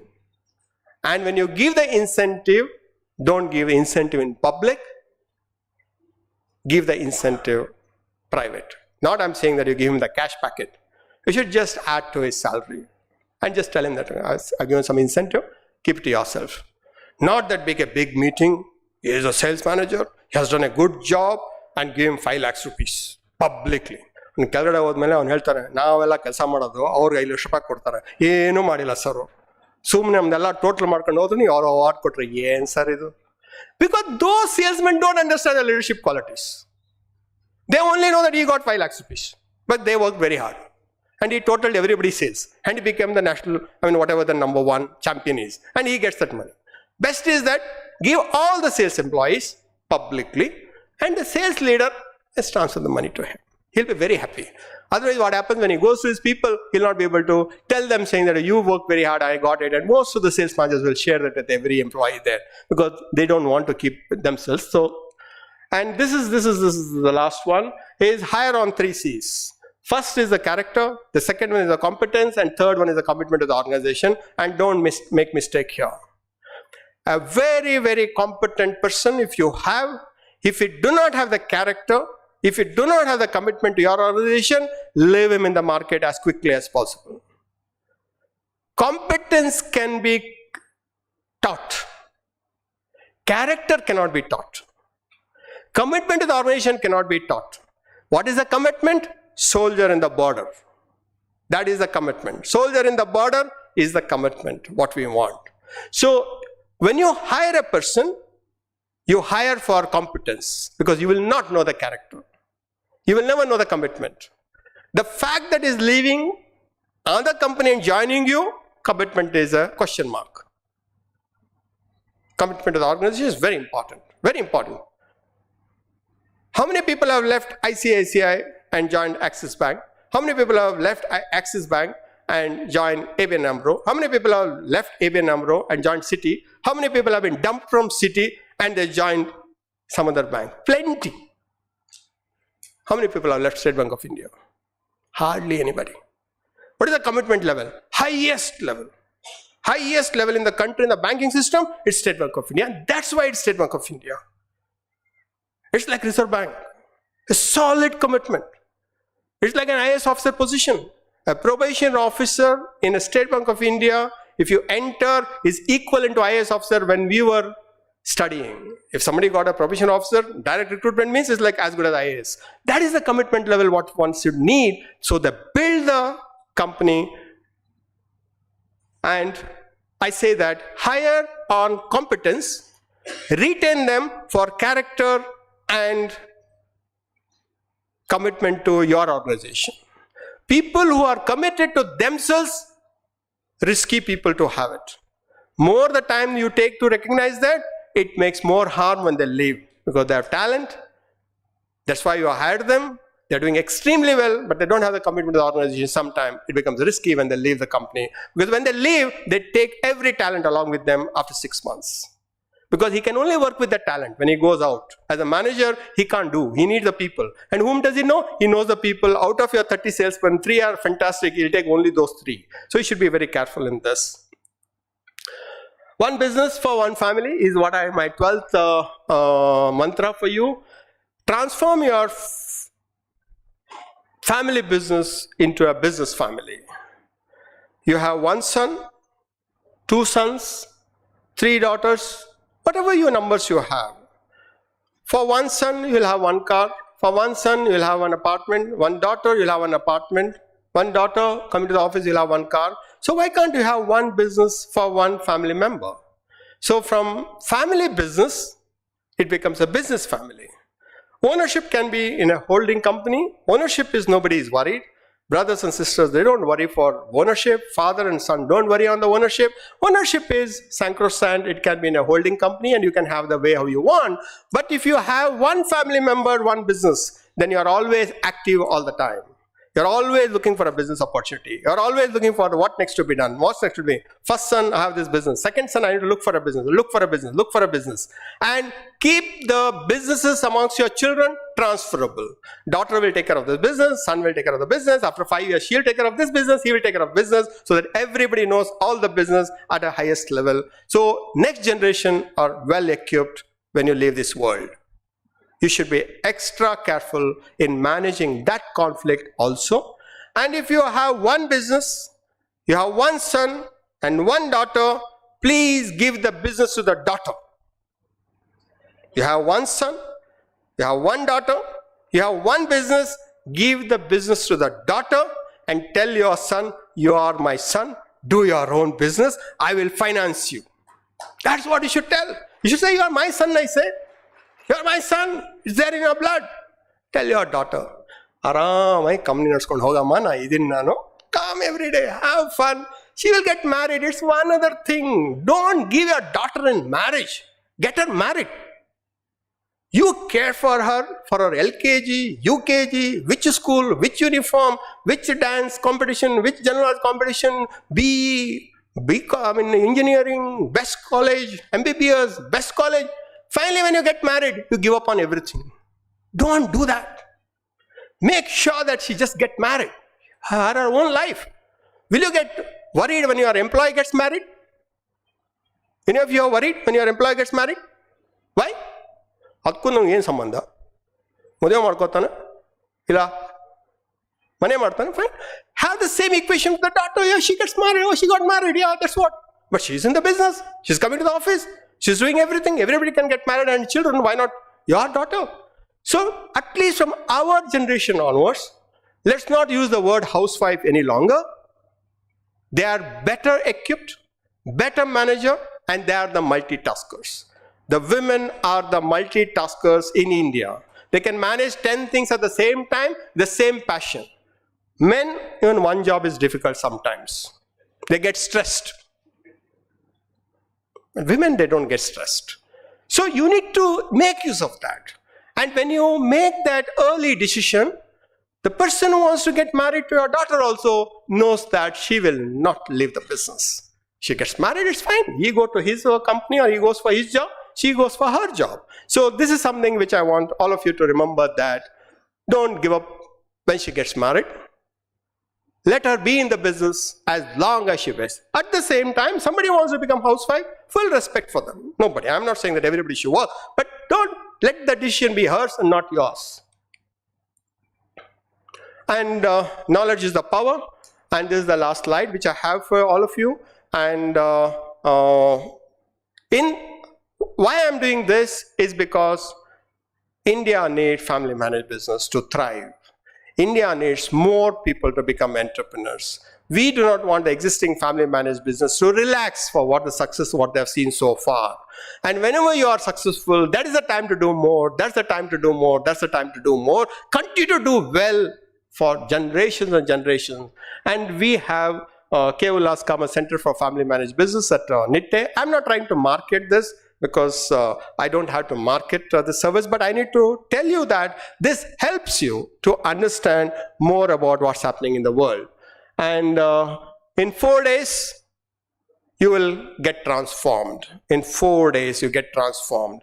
And when you give the incentive, don't give incentive in public, give the incentive private. Not I'm saying that you give him the cash packet. You should just add to his salary and just tell him that I've given some incentive, keep it to yourself. Not that make a big meeting, he is a sales manager, he has done a good job and give him 5 lakhs rupees publicly. ಕೆಳಗಡೆ ಹೋದ್ಮೇಲೆ ಅವ್ನು ಹೇಳ್ತಾರೆ, ನಾವೆಲ್ಲ ಕೆಲಸ ಮಾಡೋದು ಅವ್ರಿಗೆ 5 ಲಕ್ಷ ರೂಪಾಯಿ ಕೊಡ್ತಾರೆ, ಏನೂ ಮಾಡಿಲ್ಲ ಸರ್, ಸುಮ್ಮನೆ ನಮ್ದೆಲ್ಲ ಟೋಟಲ್ ಮಾಡ್ಕೊಂಡು ಹೋದ್ರು ನೀವು ಅವ್ರು ಅವಾರ್ಡ್ ಕೊಟ್ರೆ ಏನು ಸರ್ ಇದು? Because those salesmen don't understand the leadership qualities. They only know that he got 5 lakhs rupees, but they worked very hard. And he totaled everybody's sales. And he became the national, whatever the number 1 champion is. And he gets that money. Best is that give all the sales employees publicly and the sales leader has transferred the money to him. He'll be very happy. Otherwise, what happens when he goes to his people, he'll not be able to tell them saying that you worked very hard, I got it. And most of the sales managers will share that with every employee there because they don't want to keep themselves. So, and this is the last one, is hire on 3 C's. First is the character, the second one is the competence, and third one is the commitment to the organization. And don't make mistake here. A very, very competent person, if you do not have the character, if you do not have the commitment to your organization, leave him in the market as quickly as possible. Competence can be taught. Character cannot be taught. Commitment to the organization cannot be taught. What is the commitment? Soldier in the border. That is the commitment. Soldier in the border is the commitment, what we want. So, when you hire a person, you hire for competence because you will not know the character. You will never know the commitment. The fact that he's leaving another company and joining you, commitment is a question mark. Commitment to the organization is very important. Very important. How many people have left ICICI and joined Axis Bank? How many people have left Axis Bank and joined ABN AMRO? How many people have left ABN AMRO and joined Citi? How many people have been dumped from Citi and they joined some other bank? Plenty. How many people have left State Bank of India? Hardly anybody. What is the commitment level? Highest level. Highest level in the country in the banking system, it's State Bank of India. That's why it's State Bank of India. It's like Reserve Bank. A solid commitment. It's like an IAS officer position. A probation officer in a State Bank of India, if you enter, is equivalent to IAS officer when we were studying. If somebody got a probation officer, direct recruitment means it's like as good as IAS. That is the commitment level what one should need. So they build the company. And I say that hire on competence, retain them for character and commitment to your organization. People who are committed to themselves, risky people to have it. More the time you take to recognize that, it makes more harm when they leave because they have talent. That's why you hired them. They're doing extremely well, but they don't have the commitment to the organization. Sometimes it becomes risky when they leave the company because when they leave, they take every talent along with them after 6 months. because he can only work with the talent when he goes out. As a manager, he can't do. He needs the people. And whom does he know? He knows the people. Out of your 30 salesmen, 3 are fantastic. He'll take only those 3. So you should be very careful in this. One business for one family is what my 12th mantra for you. Transform your family business into a business family. You have 1 son, 2 sons, 3 daughters, whatever your numbers you have. For 1 son, you'll have 1 car. For 1 son, you'll have 1 apartment. 1 daughter, you'll have 1 apartment. 1 daughter coming to the office, you'll have 1 car. So why can't you have 1 business for 1 family member? So from family business, it becomes a business family. Ownership can be in a holding company. Ownership is nobody is worried. Brothers and sisters, they don't worry for ownership. Father and son don't worry on the ownership. Ownership is sacrosanct. It can be in a holding company and you can have the way how you want. But if you have 1 family member, 1 business, then you're always active all the time. You're always looking for a business opportunity. You're always looking for what next to be done. What's next to be? First son, I have this business. Second son, I need to look for a business. Look for a business. Look for a business. And keep the businesses amongst your children transferable. Daughter will take care of this business. Son will take care of the business. After 5 years, she'll take care of this business. He will take care of business, so that everybody knows all the business at a highest level. So next generation are well equipped when you leave this world. You should be extra careful in managing that conflict also. And if you have 1 business, you have 1 son and 1 daughter, please give the business to the daughter. You have 1 son, you have 1 daughter, you have 1 business, give the business to the daughter and tell your son, you are my son, do your own business, I will finance you. That's what you should tell. You should say, you are my son, I say. You're my son. It's there in your blood. Tell your daughter, Aram, company come every day, have fun. She will get married. It's one other thing. Don't give your daughter in marriage. Get her married. You care for her LKG, UKG, which school, which uniform, which dance competition, which general competition, engineering, best college, MBBS, best college. Finally, when you get married, you give up on everything. Don't do that. Make sure that she just get married. Her own life. Will you get worried when your employee gets married? Any of you are worried when your employee gets married? Why? ಅದಕ್ಕೂ ನಂಗೆ ಏನು ಸಂಬಂಧ? ಮದುವೆ ಮಾಡ್ಕೋತಾನೆ ಇಲ್ಲ ಮನೆ ಮಾಡ್ತಾನೆ, fine. Have the same equation with the daughter. Yeah, she gets married. Oh, she got married. Yeah, that's what. But she's in the business. She's coming to the office. She's doing everything. Everybody can get married and children. Why not your daughter? So at least from our generation onwards, let's not use the word housewife any longer. They are better equipped, better manager, and they are the multitaskers. The women are the multitaskers in India. They can manage 10 things at the same time, the same passion. Men, even one job is difficult sometimes. They get stressed. Women, they don't get stressed. So you need to make use of that. And when you make that early decision, the person who wants to get married to your daughter also knows that she will not leave the business. She gets married, it's fine. He goes to his company or he goes for his job. She goes for her job. So this is something which I want all of you to remember, that don't give up when she gets married. Let her be in the business as long as she wishes. At the same time, somebody wants to become housewife, full respect for them. Nobody. I'm not saying that everybody should work, but don't let the decision be hers and not yours. And knowledge is the power. And this is the last slide which I have for all of you. And why I'm doing this is because India needs family managed business to thrive. India needs more people to become entrepreneurs. We do not want the existing family managed business to relax for what the success, what they have seen so far. And whenever you are successful, that is the time to do more. That's the time to do more. That's the time to do more. Continue to do well for generations and generations. And we have K. Kama Center for Family Managed Business at Nitte. I'm not trying to market this, because I don't have to market the service, but I need to tell you that this helps you to understand more about what's happening in the world. And in 4 days, you will get transformed. In 4 days, you get transformed.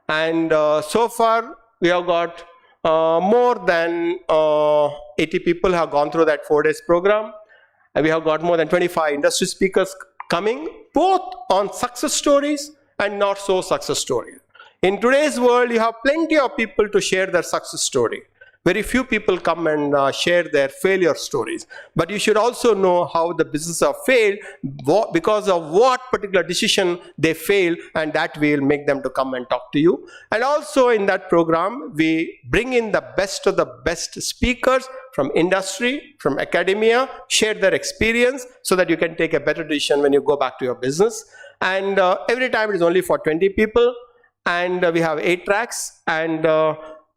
And so far, we have got more than 80 people have gone through that 4 days program. And we have got more than 25 industry speakers coming, both on success stories and not so success stories. In today's world, you have plenty of people to share their success story. Very few people come and share their failure stories. But you should also know how the business have failed, because of what particular decision they fail, and that will make them to come and talk to you. And also in that program, we bring in the best of the best speakers from industry, from academia, share their experience so that you can take a better decision when you go back to your business. And every time it is only for 20 people. And we have 8 tracks, and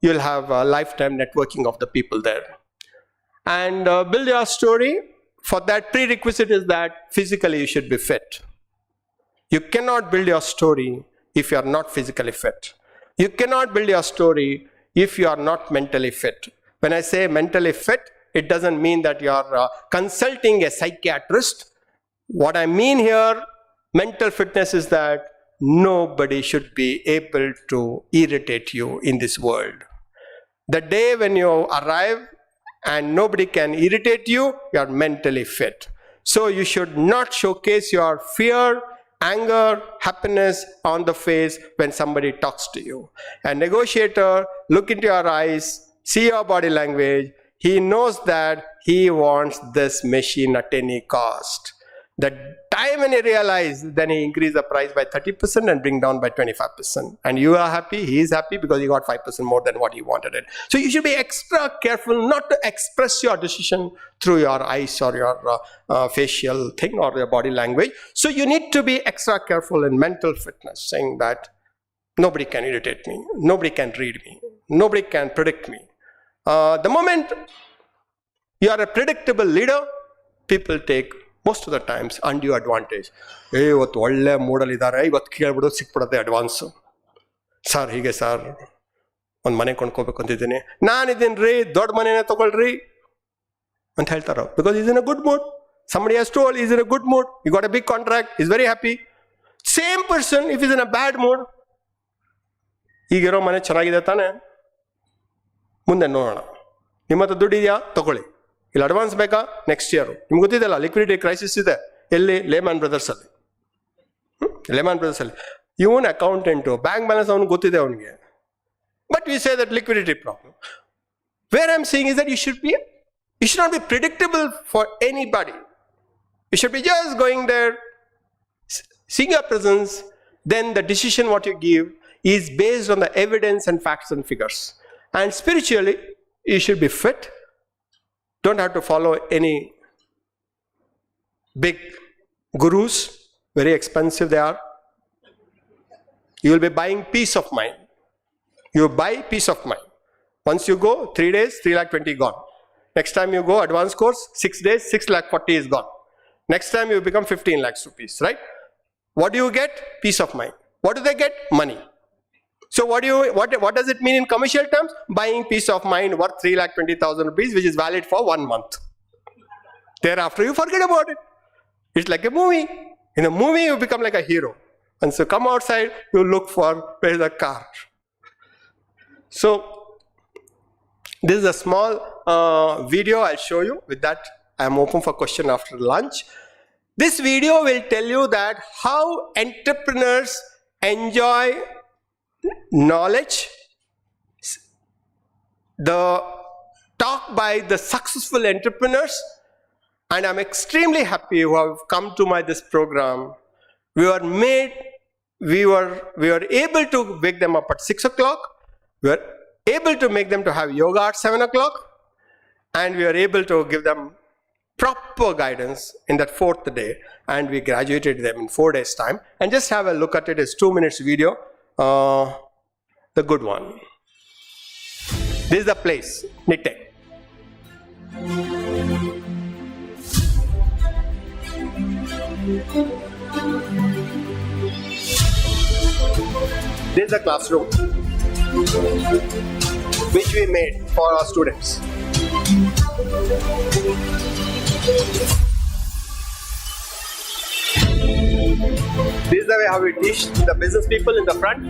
you'll have a lifetime networking of the people there. And build your story. For that, prerequisite is that physically you should be fit. You cannot build your story if you are not physically fit. You cannot build your story if you are not mentally fit. When I say mentally fit, it doesn't mean that you are consulting a psychiatrist. What I mean here, mental fitness, is that nobody should be able to irritate you in this world. The day when you arrive and nobody can irritate you, you are mentally fit. So you should not showcase your fear, anger, happiness on the face when somebody talks to you. A negotiator, look into your eyes, see your body language. He knows that he wants this machine at any cost. The time when he realizes, then he increase the price by 30% and bring down by 25%. And you are happy, he is happy because he got 5% more than what he wanted it. So you should be extra careful not to express your decision through your eyes or your facial thing or your body language. So you need to be extra careful in mental fitness, saying that nobody can irritate me, nobody can read me, nobody can predict me. The moment you are a predictable leader, people take most of the times undue advantage. ಇವತ್ತು ಒಳ್ಳೆ ಮೂಡಲ್ ಇದ್ದಾರೆ, ಇವತ್ತು ಕೇಳ್ಬಿಡೋದು ಸಿಕ್ಬಿಡುತ್ತೆ advance. Sir ಹೀಗೆ sir ಒಂದು ಮನೆ ಕೊಂಡ್ಕೋಬೇಕು ಅಂತಿದ್ದೀನಿ, ನಾನಿದ್ದೀನಿ ರೀ, ದೊಡ್ಡ ಮನೆನೇ ತಗೊಳ್ರಿ ಅಂತ ಹೇಳ್ತಾರ. Because is in a good mood. Somebody has told he's in a good mood, he got a big contract, he's very happy. Same person, if he's in a bad mood, ಈಗಿರೋ ಮನೆ ಚೆನ್ನಾಗಿದೆ ತಾನೆ, ಮುಂದೆ ನೋಡೋಣ, ನಿಮ್ಮ ಹತ್ರ ದುಡ್ಡಿದೆಯಾ ತಗೊಳ್ಳಿ, ಇಲ್ಲ ಅಡ್ವಾನ್ಸ್ ಬೇಕಾ ನೆಕ್ಸ್ಟ್ ಇಯರ್. ನಿಮ್ಗೆ ಗೊತ್ತಿದೆಯಲ್ಲ ಲಿಕ್ವಿಡಿಟಿ ಕ್ರೈಸಿಸ್ ಇದೆ ಎಲ್ಲಿ, ಲೇಮ್ಯಾನ್ ಬ್ರದರ್ಸಲ್ಲಿ. ಲೇಮ್ಯಾನ್ ಬ್ರದರ್ಸಲ್ಲಿ ಇವನ್ ಅಕೌಂಟೆಂಟು, ಬ್ಯಾಂಕ್ ಬ್ಯಾಲೆನ್ಸ್ ಅವ್ನಿಗೆ ಗೊತ್ತಿದೆ ಅವನಿಗೆ. But we say that liquidity problem. Where I am saying is that you should not be predictable for anybody. You should be just going there, seeing your presence, then the decision what you give is based on the evidence and facts and figures. And spiritually, you should be fit. Don't have to follow any big gurus, very expensive they are. You will be buying peace of mind. You buy peace of mind. Once you go, 3 days, 3,20,000 gone. Next time you go, advanced course, 6 days, 6,40,000 is gone. Next time you become 15 lakhs rupees, right? What do you get? Peace of mind. What do they get? Money. So what does it mean in commercial terms? Buying peace of mind worth 3,20,000 rupees, which is valid for 1 month. Thereafter, you forget about it. It's like a movie. In a movie, you become like a hero. And so come outside, you look for where's the car. So this is a small video I'll show you. With that, I am open for question after lunch. This video will tell you that how entrepreneurs enjoy knowledge, the talk by the successful entrepreneurs, and I'm extremely happy who have come to this program. We were able to wake them up at 6 o'clock. We were able to make them to have yoga at 7 o'clock, and we were able to give them proper guidance in that 4th day, and we graduated them in 4 days time. And just have a look at it. It's 2 minutes video. The good one. This is the place, Nitte. This is the classroom which we made for our students. This is the way how we teach the business people in the front.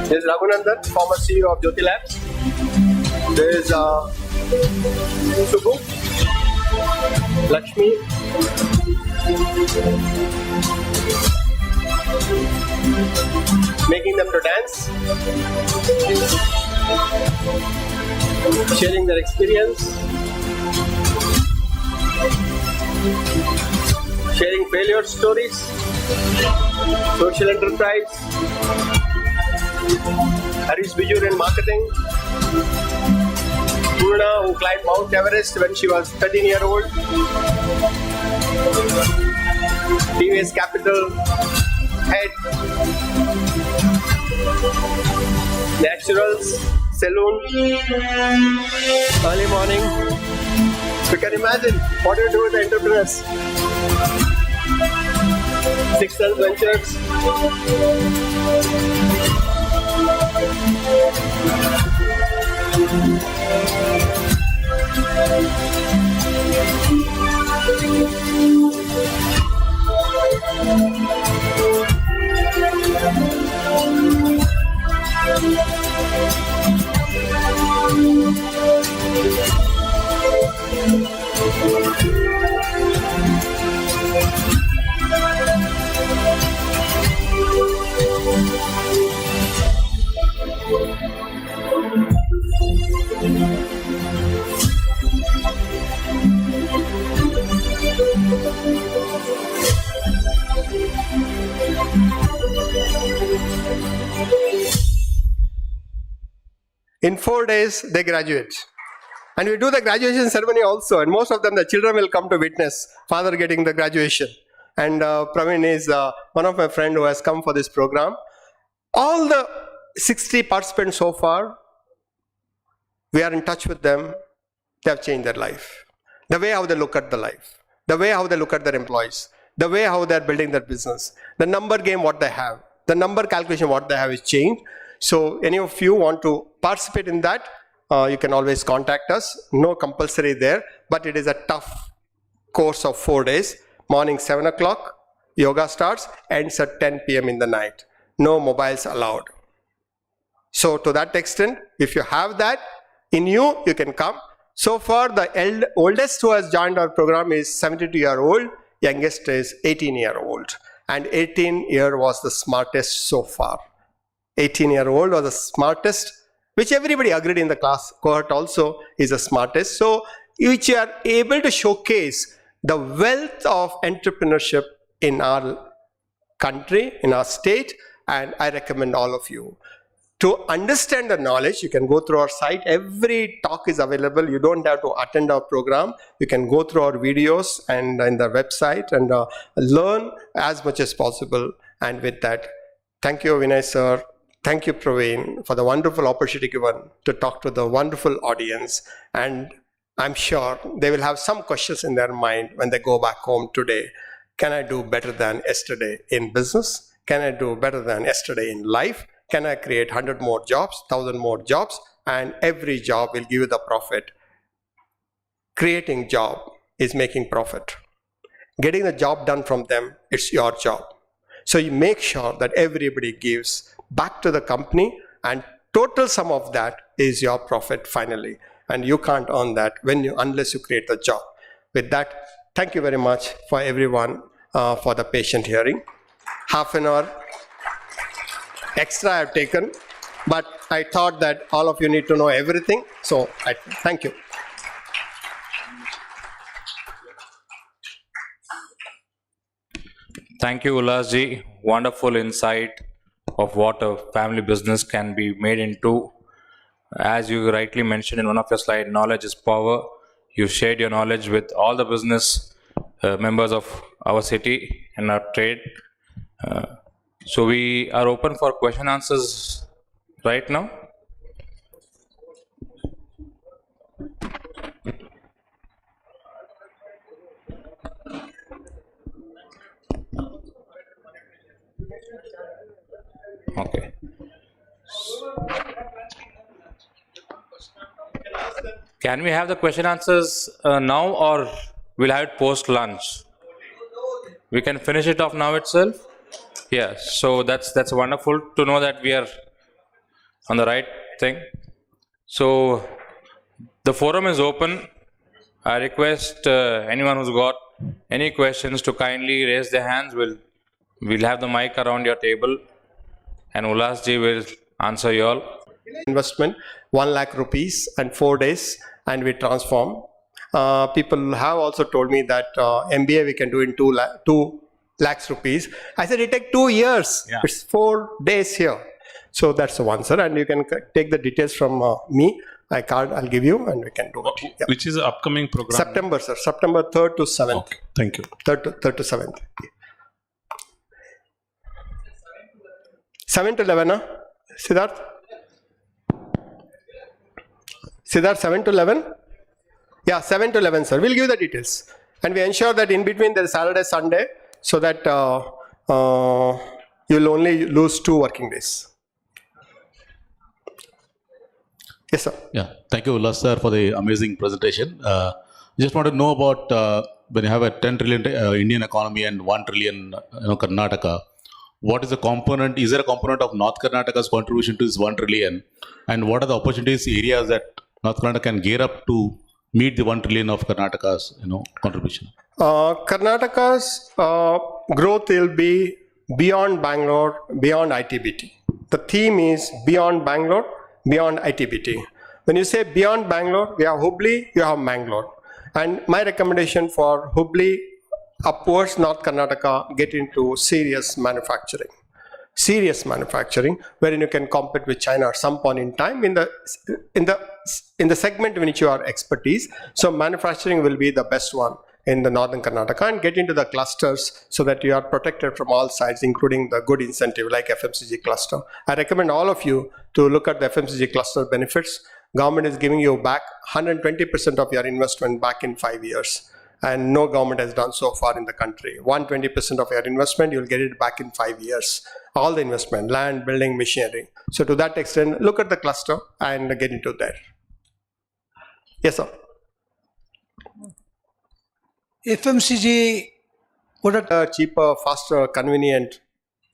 This is Raghunandan, former CEO of Jyoti Labs. There is Subbu, Lakshmi, making them to dance, sharing their experience, sharing failure stories, social enterprise, Harish Bijur in marketing, Purna who climbed Mount Everest when she was 13-year-old, TVS Capital head, Naturals Saloon, early morning. You can imagine what do you do with the entrepreneurs? Six Sense Ventures. In 4 days, they graduate. And we do the graduation ceremony also. And most of them, the children will come to witness father getting the graduation. And Praveen is one of my friends who has come for this program. All the 60 participants so far, we are in touch with them. They have changed their life. The way how they look at the life. The way how they look at their employees. The way how they are building their business. The number game, what they have. The number calculation, what they have is changed. So any of you want to participate in that, you can always contact us. No compulsory there, but it is a tough course of 4 days. Morning 7 o'clock, yoga starts, ends at 10 p.m. in the night. No mobiles allowed. So to that extent, if you have that in you, you can come. So far, the oldest who has joined our program is 72-year-old, youngest is 18-year-old. And 18-year was the smartest so far. 18-year-old was the smartest, which everybody agreed in the class cohort also is the smartest. So, which you are able to showcase the wealth of entrepreneurship in our country, in our state, and I recommend all of you. To understand the knowledge, you can go through our site. Every talk is available. You don't have to attend our program. You can go through our videos and in the website and learn as much as possible. And with that, thank you, Vinay sir. Thank you, Praveen, for the wonderful opportunity given to talk to the wonderful audience. And I'm sure they will have some questions in their mind when they go back home today. Can I do better than yesterday in business? Can I do better than yesterday in life? Can I create 100 more jobs, 1,000 more jobs? And every job will give you the profit. Creating job is making profit. Getting the job done from them, it's your job. So you make sure that everybody gives back to the company, and total sum of that is your profit finally. And you can't earn that unless you create the job. With that, thank you very much for everyone for the patient hearing. Half an hour extra I have taken, but I thought that all of you need to know everything. So thank you. Thank you, Ulasji. Wonderful insight of what a family business can be made into. As you rightly mentioned in one of your slides, knowledge is power. You shared your knowledge with all the business members of our city and our trade. So we are open for question answers right now. Okay. Can we have the question answers now, or we'll have it post lunch? We can finish it off now itself. Yeah. So that's wonderful to know that we are on the right thing. So the forum is open. I request anyone who's got any questions to kindly raise their hands. We'll have the mic around your table, and Ulas ji will answer you all. Investment 1 lakh rupees and 4 days, and we transform. People have also told me that MBA we can do in 2 lakhs rupees. I said it take 2 years. Yeah. It's 4 days here. So that's the one, sir. And you can take the details from me. My card I'll give you, and we can do it. Yeah. Which is the upcoming program? September, sir. September 3rd to 7th. Okay, thank you. 3rd to 7th. 7 to 11, huh? Siddharth? Siddharth, 7 to 11? Yeah, 7 to 11, sir. We'll give the details. And we ensure that in between there is Saturday, Sunday, so that you'll only lose 2 working days. Yes, sir. Yeah, thank you, Ullas sir, for the amazing presentation. Just want to know about when you have a 10 trillion Indian economy and 1 trillion Karnataka, what is the component? Is there a component of North Karnataka's contribution to this 1 trillion? And what are the opportunities, areas that North Karnataka can gear up to meet the 1 trillion of Karnataka's contribution? Karnataka's growth will be beyond Bangalore, beyond ITBT. The theme is beyond Bangalore, beyond ITBT. When you say beyond Bangalore, we have Hubli, you have Mangalore. And my recommendation for Hubli, upwards North Karnataka, get into serious manufacturing. Serious manufacturing, wherein you can compete with China at some point in time in the segment in which you are expertise. So manufacturing will be the best one in the northern Karnataka, and get into the clusters so that you are protected from all sides, including the good incentive like FMCG cluster. I recommend all of you to look at the FMCG cluster benefits. Government is giving you back 120% of your investment back in 5 years. And no government has done so far in the country. 120% of your investment, you'll get it back in 5 years. All the investment, land, building, machinery. So to that extent, look at the cluster and get into there. Yes, sir. FMCG, what are cheaper, faster, convenient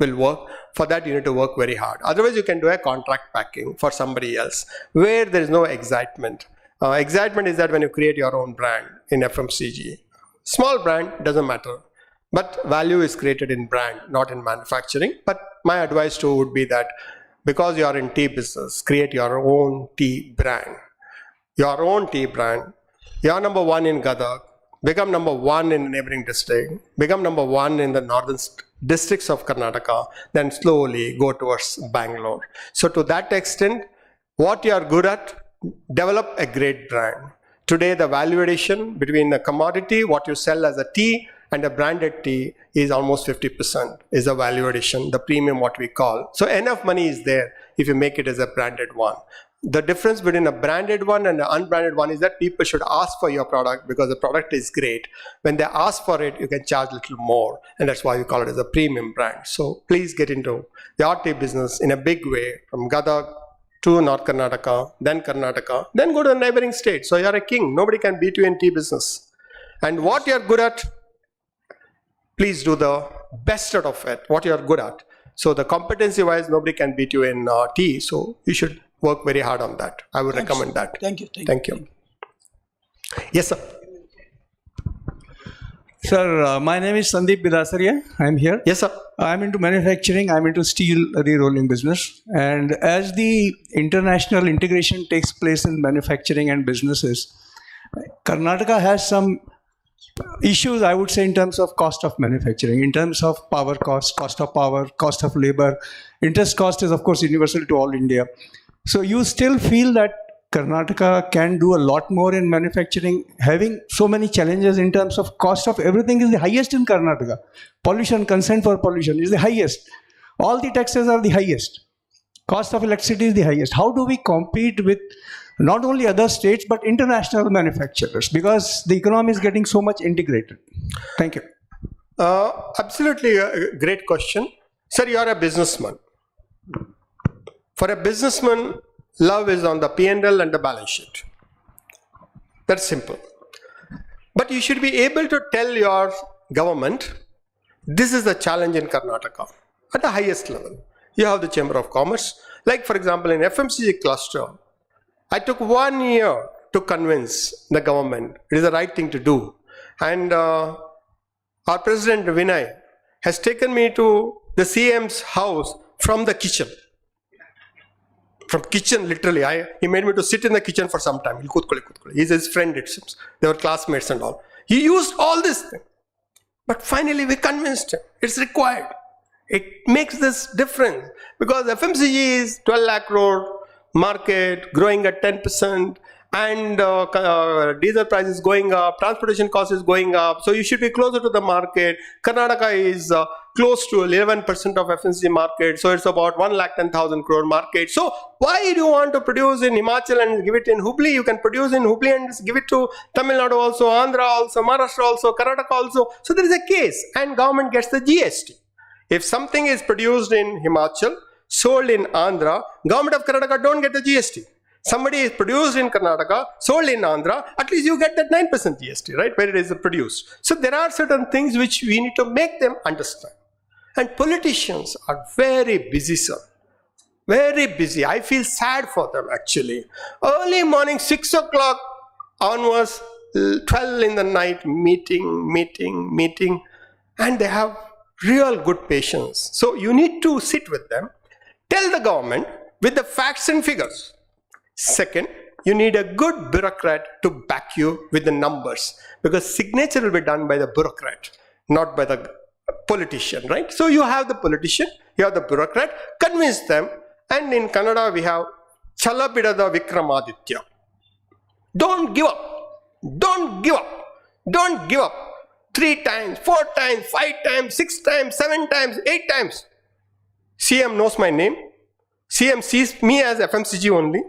will work. For that, you need to work very hard. Otherwise, you can do a contract packing for somebody else where there is no excitement. Excitement is that when you create your own brand in FMCG. Small brand, doesn't matter. But value is created in brand, not in manufacturing. But my advice too would be that because you are in tea business, create your own tea brand. Your own tea brand. You are number 1 in Gadag. Become number 1 in the neighboring district. Become number 1 in the northern districts of Karnataka. Then slowly go towards Bangalore. So to that extent, what you are good at, develop a great brand. Today, the value addition between the commodity, what you sell as a tea, and a branded tea is almost 50% is a value addition, the premium what we call. So enough money is there if you make it as a branded one. The difference between a branded one and an unbranded one is that people should ask for your product because the product is great. When they ask for it, you can charge a little more, and that's why we call it as a premium brand. So please get into the tea business in a big way from Gadag to North Karnataka, then go to the neighboring state. So you're a king. Nobody can beat you in tea business. And what you're good at, please do the best out of it, what you're good at. So the competency-wise, nobody can beat you in tea. So you should work very hard on that. I would recommend that. Thank you. Thank you. Yes, sir. Sir, my name is Sandeep Bidasaria. I'm here. Yes, sir. I'm into manufacturing. I'm into steel re-rolling business. And as the international integration takes place in manufacturing and businesses, Karnataka has some issues, I would say, in terms of cost of manufacturing, in terms of power cost, cost of power, cost of labor. Interest cost is, of course, universal to all India. So you still feel that Karnataka can do a lot more in manufacturing, having so many challenges in terms of cost of everything is the highest in Karnataka. Pollution, consent for pollution is the highest. All the taxes are the highest. Cost of electricity is the highest. How do we compete with not only other states but international manufacturers? Because the economy is getting so much integrated. Thank you. Absolutely a great question. Sir, you are a businessman. For a businessman, love is on the P&L and the balance sheet. That's simple. But you should be able to tell your government, this is the challenge in Karnataka at the highest level. You have the Chamber of Commerce. Like for example, in FMCG cluster, I took 1 year to convince the government it is the right thing to do. And our President Vinay has taken me to the CM's house from the kitchen. From kitchen, literally. He made me to sit in the kitchen for some time. He's his friend, it seems. They were classmates and all. He used all this thing. But finally we convinced him. It's required. It makes this difference. Because FMCG is 12 lakh crore market, growing at 10%. And diesel price is going up, transportation cost is going up, so you should be closer to the market. Karnataka is close to 11% of FMCG market, so it's about 1,10,000 crore market. So why do you want to produce in Himachal and give it in Hubli? You can produce in Hubli and give it to Tamil Nadu also, Andhra also, Maharashtra also, Karnataka also. So there is a case, and government gets the GST. If something is produced in Himachal, sold in Andhra, government of Karnataka don't get the GST. Somebody is produced in Karnataka, sold in Andhra, at least you get that 9% GST, right, where it is produced. So there are certain things which we need to make them understand. And politicians are very busy, sir. Very busy. I feel sad for them, actually. Early morning, 6 o'clock onwards, 12 in the night, meeting, and they have real good patience. So you need to sit with them, tell the government with the facts and figures. Second, you need a good bureaucrat to back you with the numbers, because signature will be done by the bureaucrat, not by the politician, right? So you have the politician, you have the bureaucrat, convince them, and in Kannada we have Chala Bidada Vikramaditya. Don't give up. Don't give up. Don't give up. 3 times, 4 times, 5 times, 6 times, 7 times, 8 times. CM knows my name. CM sees me as FMCG only.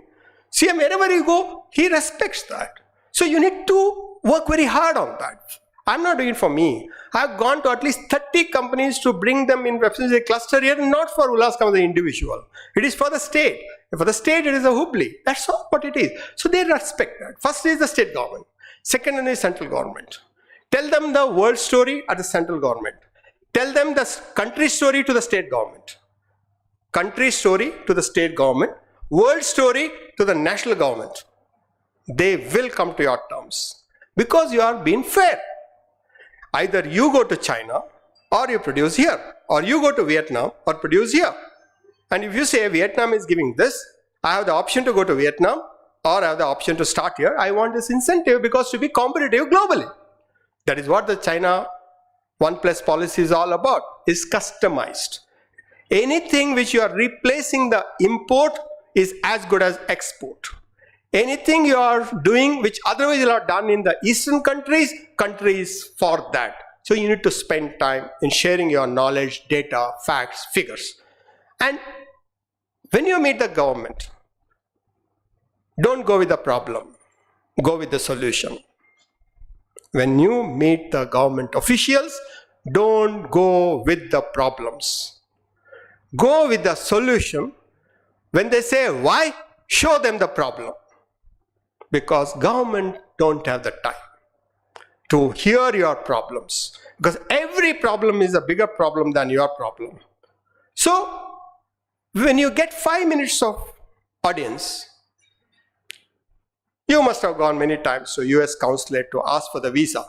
CM, wherever you go, he respects that. So you need to work very hard on that. I'm not doing it for me. I've gone to at least 30 companies to bring them in FMCG cluster here, not for Ullas Kam, the individual. It is for the state. For the state, it is a Hubli. That's all what it is. So they respect that. First is the state government. Second is central government. Tell them the world story at the central government. Tell them the country story to the state government. Country story to the state government. World story to the national government. They will come to your terms because you are being fair. Either you go to China or you produce here, or you go to Vietnam or produce here. And if you say Vietnam is giving this, I have the option to go to Vietnam or I have the option to start here. I want this incentive because to be competitive globally. That is what the China 1+ policy is all about, is customized. Anything which you are replacing the import is as good as export. Anything you are doing which otherwise you are done in the Eastern countries for that. So you need to spend time in sharing your knowledge, data, facts, figures. And when you meet the government, don't go with the problem, go with the solution. When you meet the government officials, don't go with the problems. Go with the solution. When they say why, show them the problem. Because government don't have the time to hear your problems. Because every problem is a bigger problem than your problem. So, when you get 5 minutes of audience, you must have gone many times to US consulate to ask for the visa.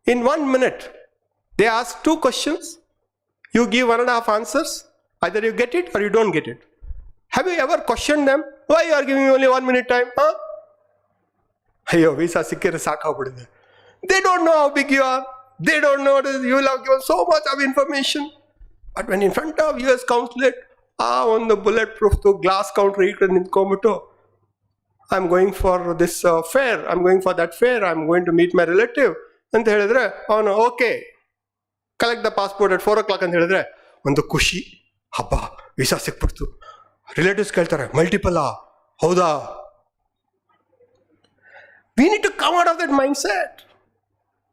In 1 minute, they ask 2 questions. You give 1.5 answers. Either you get it or you don't get it. Have you ever questioned them? Why you are giving me only 1 minute time? Huh? Ayyo, visa sikkire saakagbidiದೆ. They don't know how big you are. They don't know that you will have given so much of information. But when in front of US consulate, on the bulletproof to glass counter ನಿಂತ್ಕೊಂಡ್ಬಿಟ್ಟು, I'm going for this fair, I'm going for that fair, I'm going to meet my relative. ಅಂತ ಹೇಳಿದ್ರೆ ಅವನು okay collect the passport at 4 o'clock ಅಂತ ಹೇಳಿದ್ರೆ ಒಂದು ಖುಷಿ, ಹಬ್ಬ visa ಸಿಕ್ಬಿಡ್ತು. Relatives ಕೇಳ್ತಾರೆ multiple ಹೌದಾ? We need to come out of that mindset.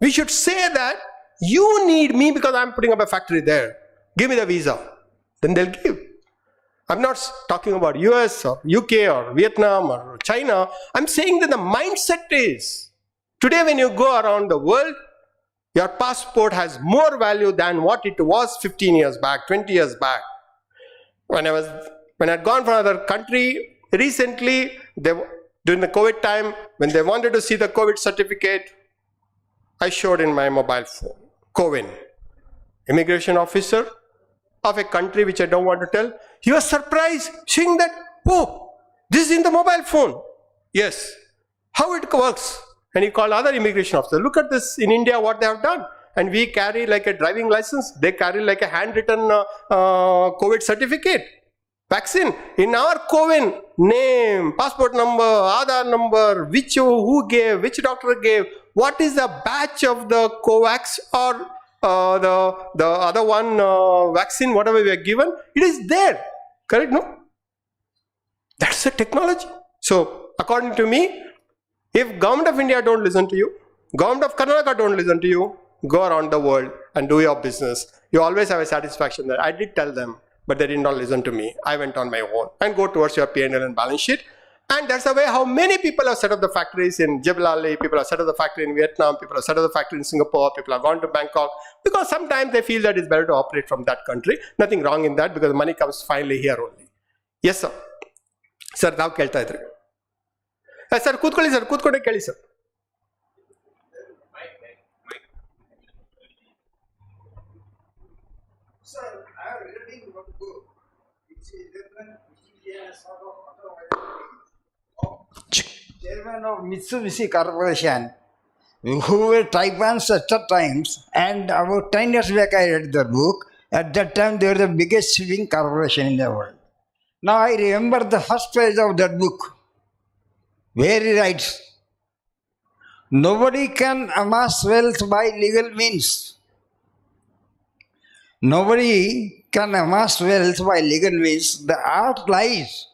We should say that you need me because I'm putting up a factory there. Give me the visa. Then they'll give. I'm not talking about US or UK or Vietnam or China. I'm saying that the mindset is, today when you go around the world, your passport has more value than what it was 15 years back, 20 years back. When I'd gone for another country, recently, during the COVID time, when they wanted to see the COVID certificate, I showed in my mobile phone, COWIN, immigration officer of a country which I don't want to tell. He was surprised seeing that, oh, this is in the mobile phone. Yes. How it works? And he called other immigration officers. Look at this in India, what they have done. And we carry like a driving license. They carry like a handwritten COVID certificate. Vaccine. In our COWIN, name, passport number, Aadhaar number, who gave, which doctor gave, what is the batch of the COVAX or the other one vaccine, whatever we are given, it is there. Correct, no? That's the technology. So, according to me, if government of India don't listen to you, government of Karnataka don't listen to you, go around the world and do your business. You always have a satisfaction that I did tell them, but they did not listen to me. I went on my own and go towards your P&L and balance sheet. And that's the way how many people have set up the factories in Jebel, people have set up the factory in Vietnam, people have set up the factory in Singapore, people have gone to Bangkok, because sometimes they feel that it's better to operate from that country. Nothing wrong in that, because the money comes finally here only. Yes, sir. Sir, now kelta idre. Sir, ಕೂತ್ಕೊಳ್ಳಿ sir, ಕೂತ್ಕೊಂಡೆ ಕೇಳಿ sir. Sir, I am reading one book. It's a chairman of Mitsubishi Corporation, who were Taipans at times, and about 10 years back I read the book. At that time they were the biggest shipping corporation in the world. Now I remember the first page of that book, where he writes, nobody can amass wealth by legal means. Nobody can amass wealth by legal means. The art lies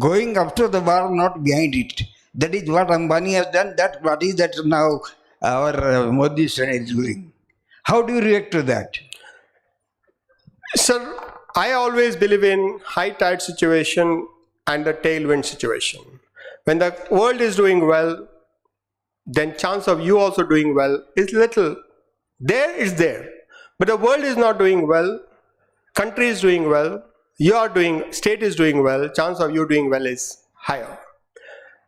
going up to the bar, not behind it. That is what Ambani has done. What is that now our Modi is doing. How do you react to that? Sir, I always believe in high tide situation and the tailwind situation. When the world is doing well, then chance of you also doing well is little. There is there. But the world is not doing well, country is doing well, you are doing, state is doing well, chance of you doing well is higher.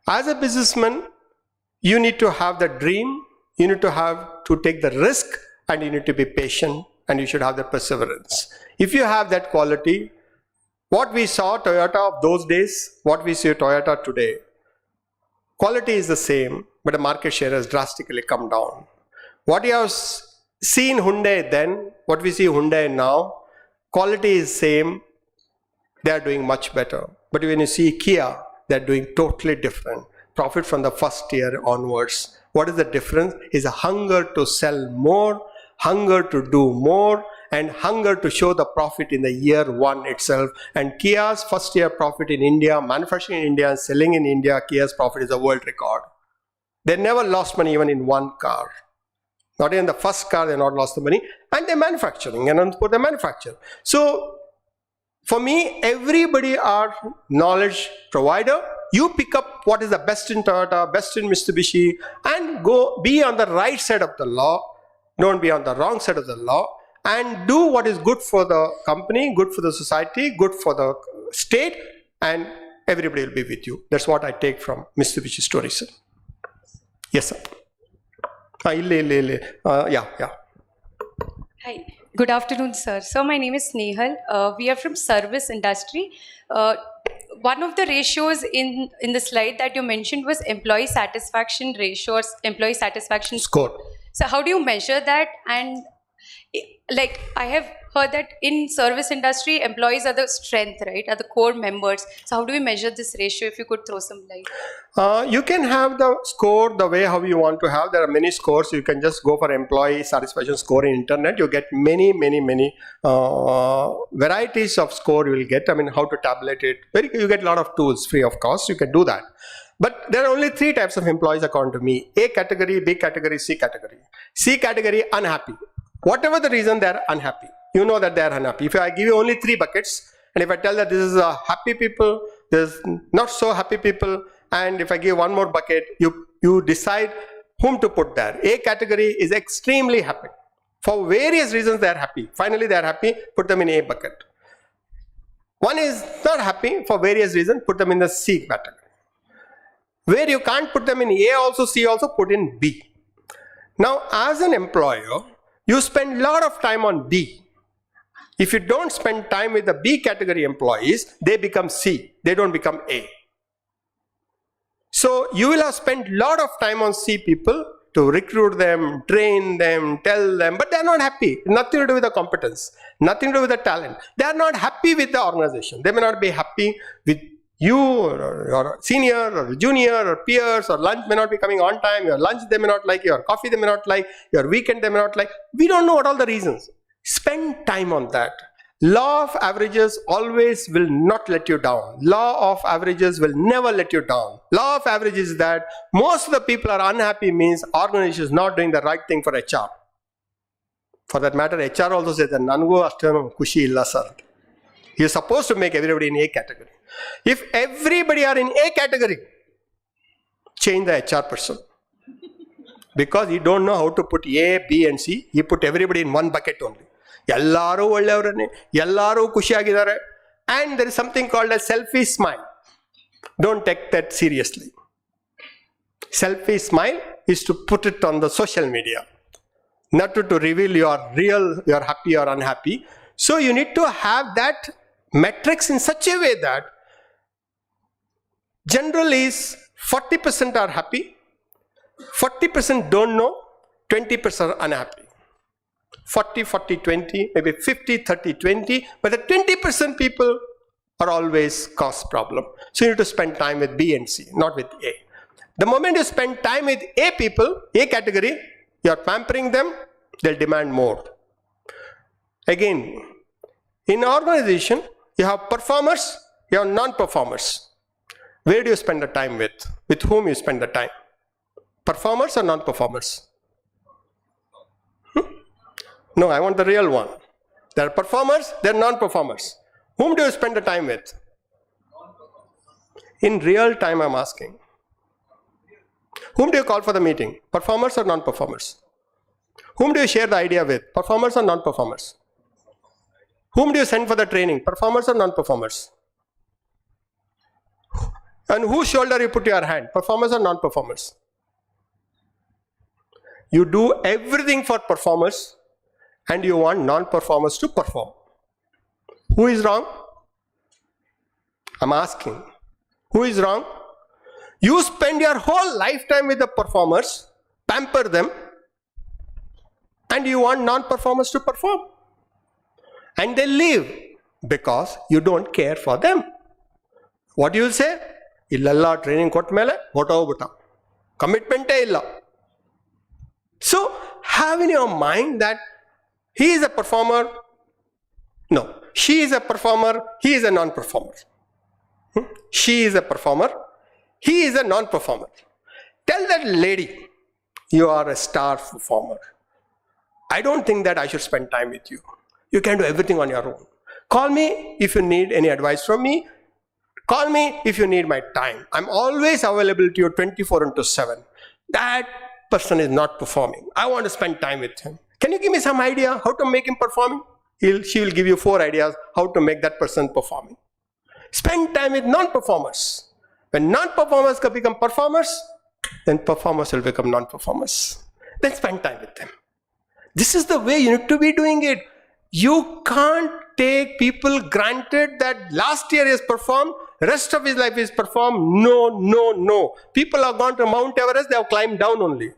As a businessman, you need to have the dream, you need to have to take the risk, and you need to be patient, and you should have the perseverance. If you have that quality, what we saw Toyota of those days, what we see Toyota today, quality is the same, but the market share has drastically come down. What you have seen Hyundai then, what we see Hyundai now, quality is same, they are doing much better. But when you see Kia, they are doing totally different. Profit from the first year onwards. What is the difference? Is a hunger to sell more, hunger to do more, and hunger to show the profit in the year one itself. And Kia's first year profit in India, manufacturing in India and selling in India, Kia's profit is a world record. They never lost money even in one car. Not even the first car, they not lost the money. And they're manufacturing, and they manufacture. So, for me, everybody are knowledge provider. You pick up what is the best in Toyota, best in Mitsubishi, and go be on the right side of the law. Don't be on the wrong side of the law. And do what is good for the company, good for the society, good for the state, and everybody will be with you. That's what I take from Mitsubishi story, sir. Yes, sir. Yeah. Hi, good afternoon, sir. So my name is Snehal. We are from service industry. One of the ratios in the slide that you mentioned was employee satisfaction ratios, employee satisfaction score. So how do you measure that? And like I have heard that in service industry, employees are the strength, right? Are the core members. So how do we measure this ratio? If you could throw some light. You can have the score the way how you want to have. There are many scores. You can just go for employee satisfaction score in internet. You get many varieties of score you will get. I mean, how to tabulate it. You get a lot of tools free of cost. You can do that. But there are only 3 types of employees according to me. A category, B category, C category. C category, unhappy. Whatever the reason, they are unhappy. You know that they are unhappy. If I give you only 3 buckets, And if I tell that this is a happy people, there's not so happy people, and if I give one more bucket, you decide whom to put there. A category is extremely happy. For various reasons they are happy. Finally they are happy, put them in A bucket. One is not happy for various reasons, put them in the C category. Where you can't put them in A also, C also, put in B. Now as an employer, you spend a lot of time on B. If you don't spend time with the B category employees, they become C, they don't become A. So you will have spent a lot of time on C people to recruit them, train them, tell them, but they are not happy. Nothing to do with the competence, nothing to do with the talent. They are not happy with the organization. They may not be happy with you or your senior or junior or peers, or lunch may not be coming on time, your lunch they may not like, your coffee they may not like, your weekend they may not like. We don't know what all the reasons. Spend time on that. Law of averages always will not let you down. Law of averages will never let you down. Law of averages is that most of the people are unhappy means organization is not doing the right thing for HR. For that matter, HR also says that nangu ashtanu kushi illa sir. He is supposed to make everybody in A category. If everybody are in A category, change the HR person. Because he don't know how to put A, B and C. He put everybody in one bucket only. ಎಲ್ಲರೂ ಒಳ್ಳೆಯವರನ್ನೇ, ಎಲ್ಲರೂ ಖುಷಿಯಾಗಿದ್ದಾರೆ. And there is something called a selfie smile. Don't take that seriously. Selfie smile is to put it on the social media, not to reveal your real, you're happy or unhappy. So you need to have that metrics in such a way that general is 40% are happy, 40% don't know, 20% are unhappy. 40, 40, 20, maybe 50, 30, 20, but the 20% people are always cause problem. So you need to spend time with B and C, not with A. The moment you spend time with A people, A category, you are pampering them, they'll demand more. Again, in organization, you have performers, you have non-performers. Where do you spend the time with? With whom you spend the time? Performers or non-performers? No, I want the real one. There are performers, there are non-performers. Whom do you spend the time with? In real time, I'm asking. Whom do you call for the meeting? Performers or non-performers? Whom do you share the idea with? Performers or non-performers? Whom do you send for the training? Performers or non-performers? And whose shoulder you put your hand? Performers or non-performers? You do everything for performers, and you want non-performers to perform. Who is wrong? I'm asking. Who is wrong? You spend your whole lifetime with the performers, pamper them, and you want non-performers to perform. And they leave because you don't care for them. What you will say? Illalla training kot mele hotogutta. Commitment illa. So have in your mind that he is a performer. No, she is a performer. He is a non-performer. She is a performer. He is a non-performer. Tell that lady, you are a star performer. I don't think that I should spend time with you. You can do everything on your own. Call me if you need any advice from me. Call me if you need my time. I'm always available to you 24/7. That person is not performing. I want to spend time with him. Can you give me some idea how to make him performing? She will give you 4 ideas how to make that person performing. Spend time with non-performers. When non-performers can become performers, then performers will become non-performers. Then spend time with them. This is the way you need to be doing it. You can't take people granted that last year he has performed, rest of his life is performed. No, no, no. People have gone to Mount Everest, they have climbed down only.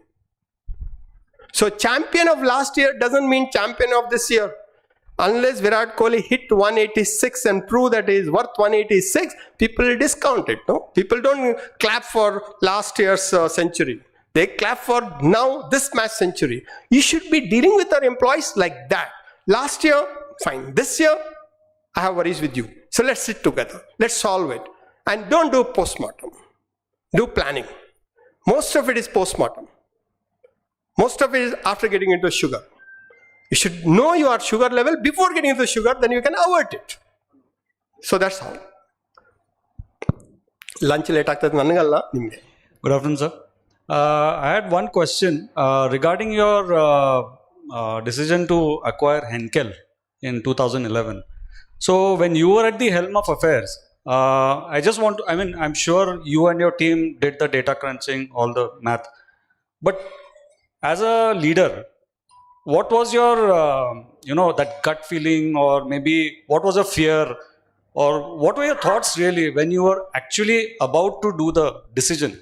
So champion of last year doesn't mean champion of this year. Unless Virat Kohli hit 186 and prove that he is worth 186, people will discount it. No? People don't clap for last year's century. They clap for now this match century. You should be dealing with our employees like that. Last year, fine. This year, I have worries with you. So let's sit together. Let's solve it. And don't do post-mortem. Do planning. Most of it is post-mortem. Most of it is after getting into sugar. You should know your sugar level before getting into sugar, then you can avert it. So that's how. Lunch late ಆಗ್ತದೆ ನನಗಲ್ಲ ನಿಮಗೆ. Good afternoon, sir. I had one question regarding your decision to acquire Henkel in 2011. So when you were at the helm of affairs, I just want to, I mean, I'm sure you and your team did the data crunching, all the math. But as a leader, what was your, that gut feeling, or maybe what was a fear, or what were your thoughts really when you were actually about to do the decision?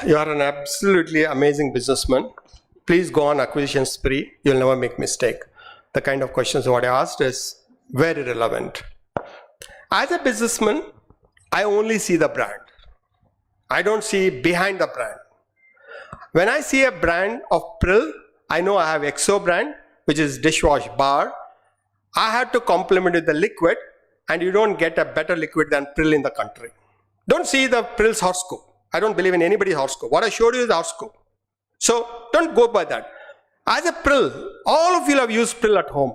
You are an absolutely amazing businessman. Please go on acquisition spree. You'll never make mistake. The kind of questions what I asked is very relevant. As a businessman, I only see the brand. I don't see behind the brand. When I see a brand of Prill, I know I have Exo brand, which is dishwash bar. I have to complement with the liquid, and you don't get a better liquid than Prill in the country. Don't see the Prill's horoscope. I don't believe in anybody's horoscope. What I showed you is the horoscope. So don't go by that. As a Prill, all of you have used Prill at home.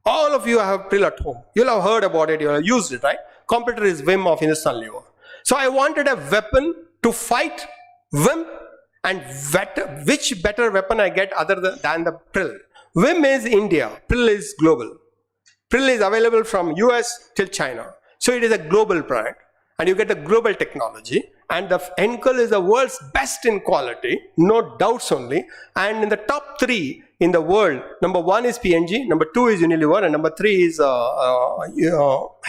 All of you have Prill at home. You'll have heard about it. You'll have used it, right? Competitor is Vim of Hindustan Lever. So I wanted a weapon to fight Vim, and which better weapon I get other than the Prill. Vim is India. Prill is global. Prill is available from US till China. So it is a global brand, and you get the global technology. And the Henkel is the world's best in quality, no doubts only. And in the top 3 in the world, number 1 is P&G, number 2 is Unilever, and number 3 is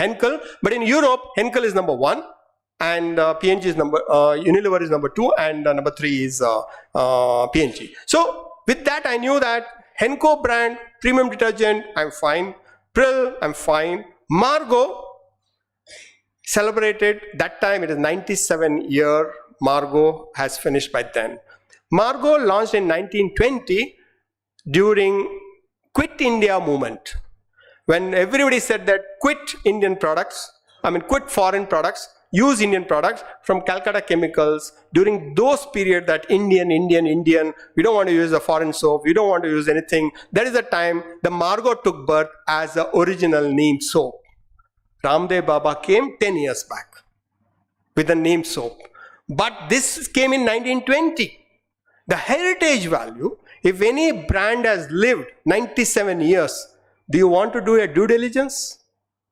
Henkel. But in Europe, Henkel is number 1, and P&G is Unilever is number 2, and number 3 is P&G. So with that, I knew that Henko brand, premium detergent, I'm fine. Prill, I'm fine. Margo, celebrated that time, it is 97 year. Margo has finished by then. Margo launched in 1920 during Quit India movement, when everybody said that quit Indian products, quit foreign products, use Indian products from Calcutta Chemicals. During those period that Indian, we don't want to use a foreign soap, we don't want to use anything. That is the time the Margo took birth as the original neem soap. Ramdev Baba came 10 years back with the neem soap. But this came in 1920. The heritage value, if any brand has lived 97 years, do you want to do a due diligence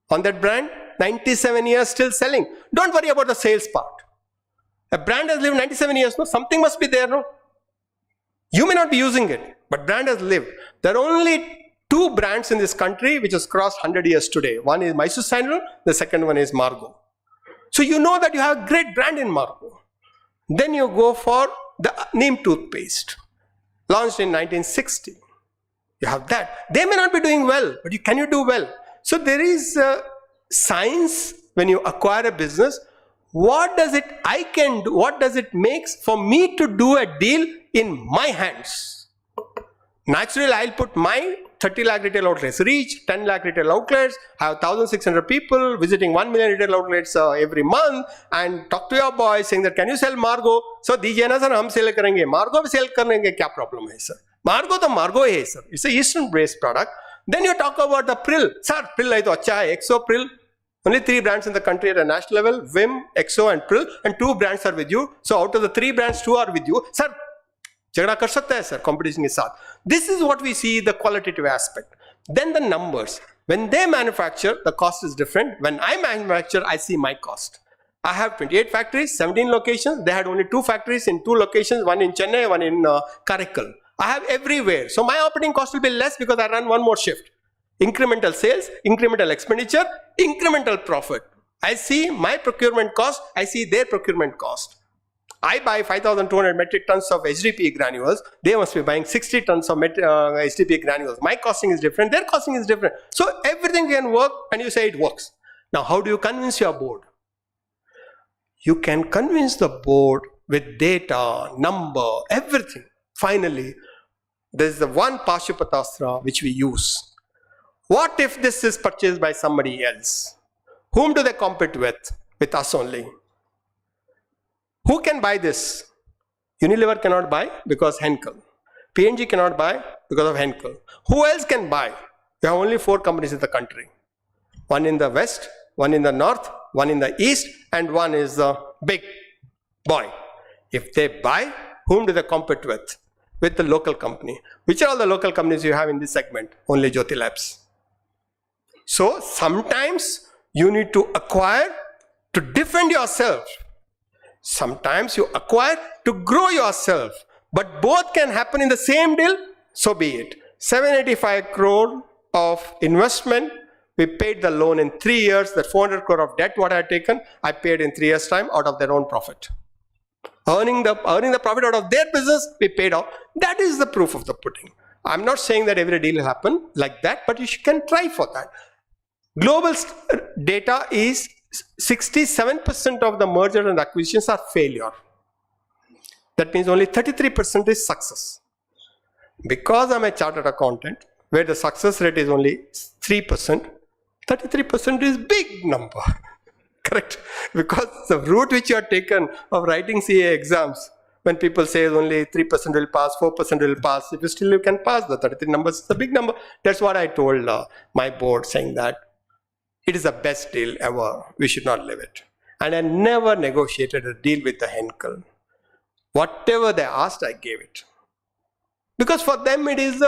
on that brand? 97 years still selling. Don't worry about the sales part. A brand has lived 97 years, no? Something must be there, no? You may not be using it, but brand has lived. There are only 2 brands in this country which has crossed 100 years today. One is Mysore Sandal, the second one is Margo. So you know that you have a great brand in Margo. Then you go for the neem toothpaste, launched in 1960. You have that. They may not be doing well, but can you do well? So there is science when you acquire a business. What does it make for me to do a deal in my hands? Naturally, I'll put my 30 lakh retail outlets reach, 10 lakh retail outlets, have 1,600 people visiting 1 million retail outlets every month, and talk to your boys saying that, can you sell Margo? So, दीजिए ना sir, हम cell करेंगे. Margo भी cell करेंगे, क्या problem है sir? Margo तो Margo है sir. It's a Eastern based product. Then you talk about the Prill. Sir, Prill है तो अच्छा है. Exo, Prill. Only 3 brands in the country at a national level, Vim, Exo and Prill, and 2 brands are with you. So out of the 3 brands, 2 are with you. Sir, झगड़ा कर सकता है sir competition के साथ. This is what we see, the qualitative aspect. Then the numbers. When they manufacture, the cost is different. When I manufacture, I see my cost. I have 28 factories, 17 locations. They had only 2 factories in 2 locations, one in Chennai, one in Karaikal. I have everywhere. So my operating cost will be less because I run 1 more shift. Incremental sales, incremental expenditure, incremental profit. I see my procurement cost, I see their procurement cost. I buy 5,200 metric tons of HDPE granules. They must be buying 60 tons of HDPE granules. My costing is different. Their costing is different. So everything can work and you say it works. Now, how do you convince your board? You can convince the board with data, number, everything. Finally, there is the one Pashupatastra which we use. What if this is purchased by somebody else? Whom do they compete with? With us only. Who can buy this? Unilever cannot buy because Henkel. P&G cannot buy because of Henkel. Who else can buy? There are only 4 companies in the country. One in the west, one in the north, one in the east, and one is the big boy. If they buy, whom do they compete with? With the local company. Which are all the local companies you have in this segment? Only Jyoti Labs. So sometimes you need to acquire to defend yourself. Sometimes you acquire to grow yourself. But both can happen in the same deal, so be it. 785 crore of investment, we paid the loan in 3 years. That 400 crore of debt what I had taken, I paid in 3 years' time out of their own profit. Earning the profit out of their business, we paid out. That is the proof of the pudding. I'm not saying that every deal will happen like that, but you can try for that. Global data is 67% of the merger and acquisitions are failure. That means only 33% is success. Because I'm a chartered accountant, where the success rate is only 3%, 33% is big number. Correct? Because the route which you are taken of writing CA exams, when people say only 3% will pass, 4% will pass, if you can pass the 33 numbers, it's a big number. That's what I told my board, saying that it is the best deal ever. We should not leave it. And I never negotiated a deal with the Henkel. Whatever they asked, I gave it. Because for them, it is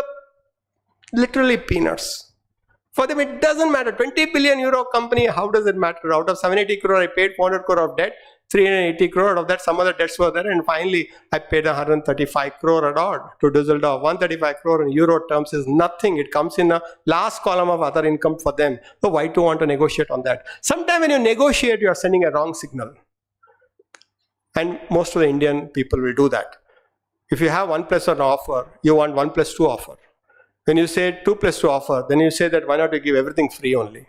literally peanuts. For them, it doesn't matter. 20 billion euro company, how does it matter? Out of 780 crore, I paid 400 crore of debt. 380 crore out of that, some other debts were there. And finally, I paid 135 crore at odd to Düsseldorf. 135 crore in euro terms is nothing. It comes in a last column of other income for them. So why do you want to negotiate on that? Sometimes when you negotiate, you are sending a wrong signal. And most of the Indian people will do that. If you have 1 plus 1 offer, you want 1 plus 2 offer. When you say 2 plus 2 offer, then you say that why not you give everything free only.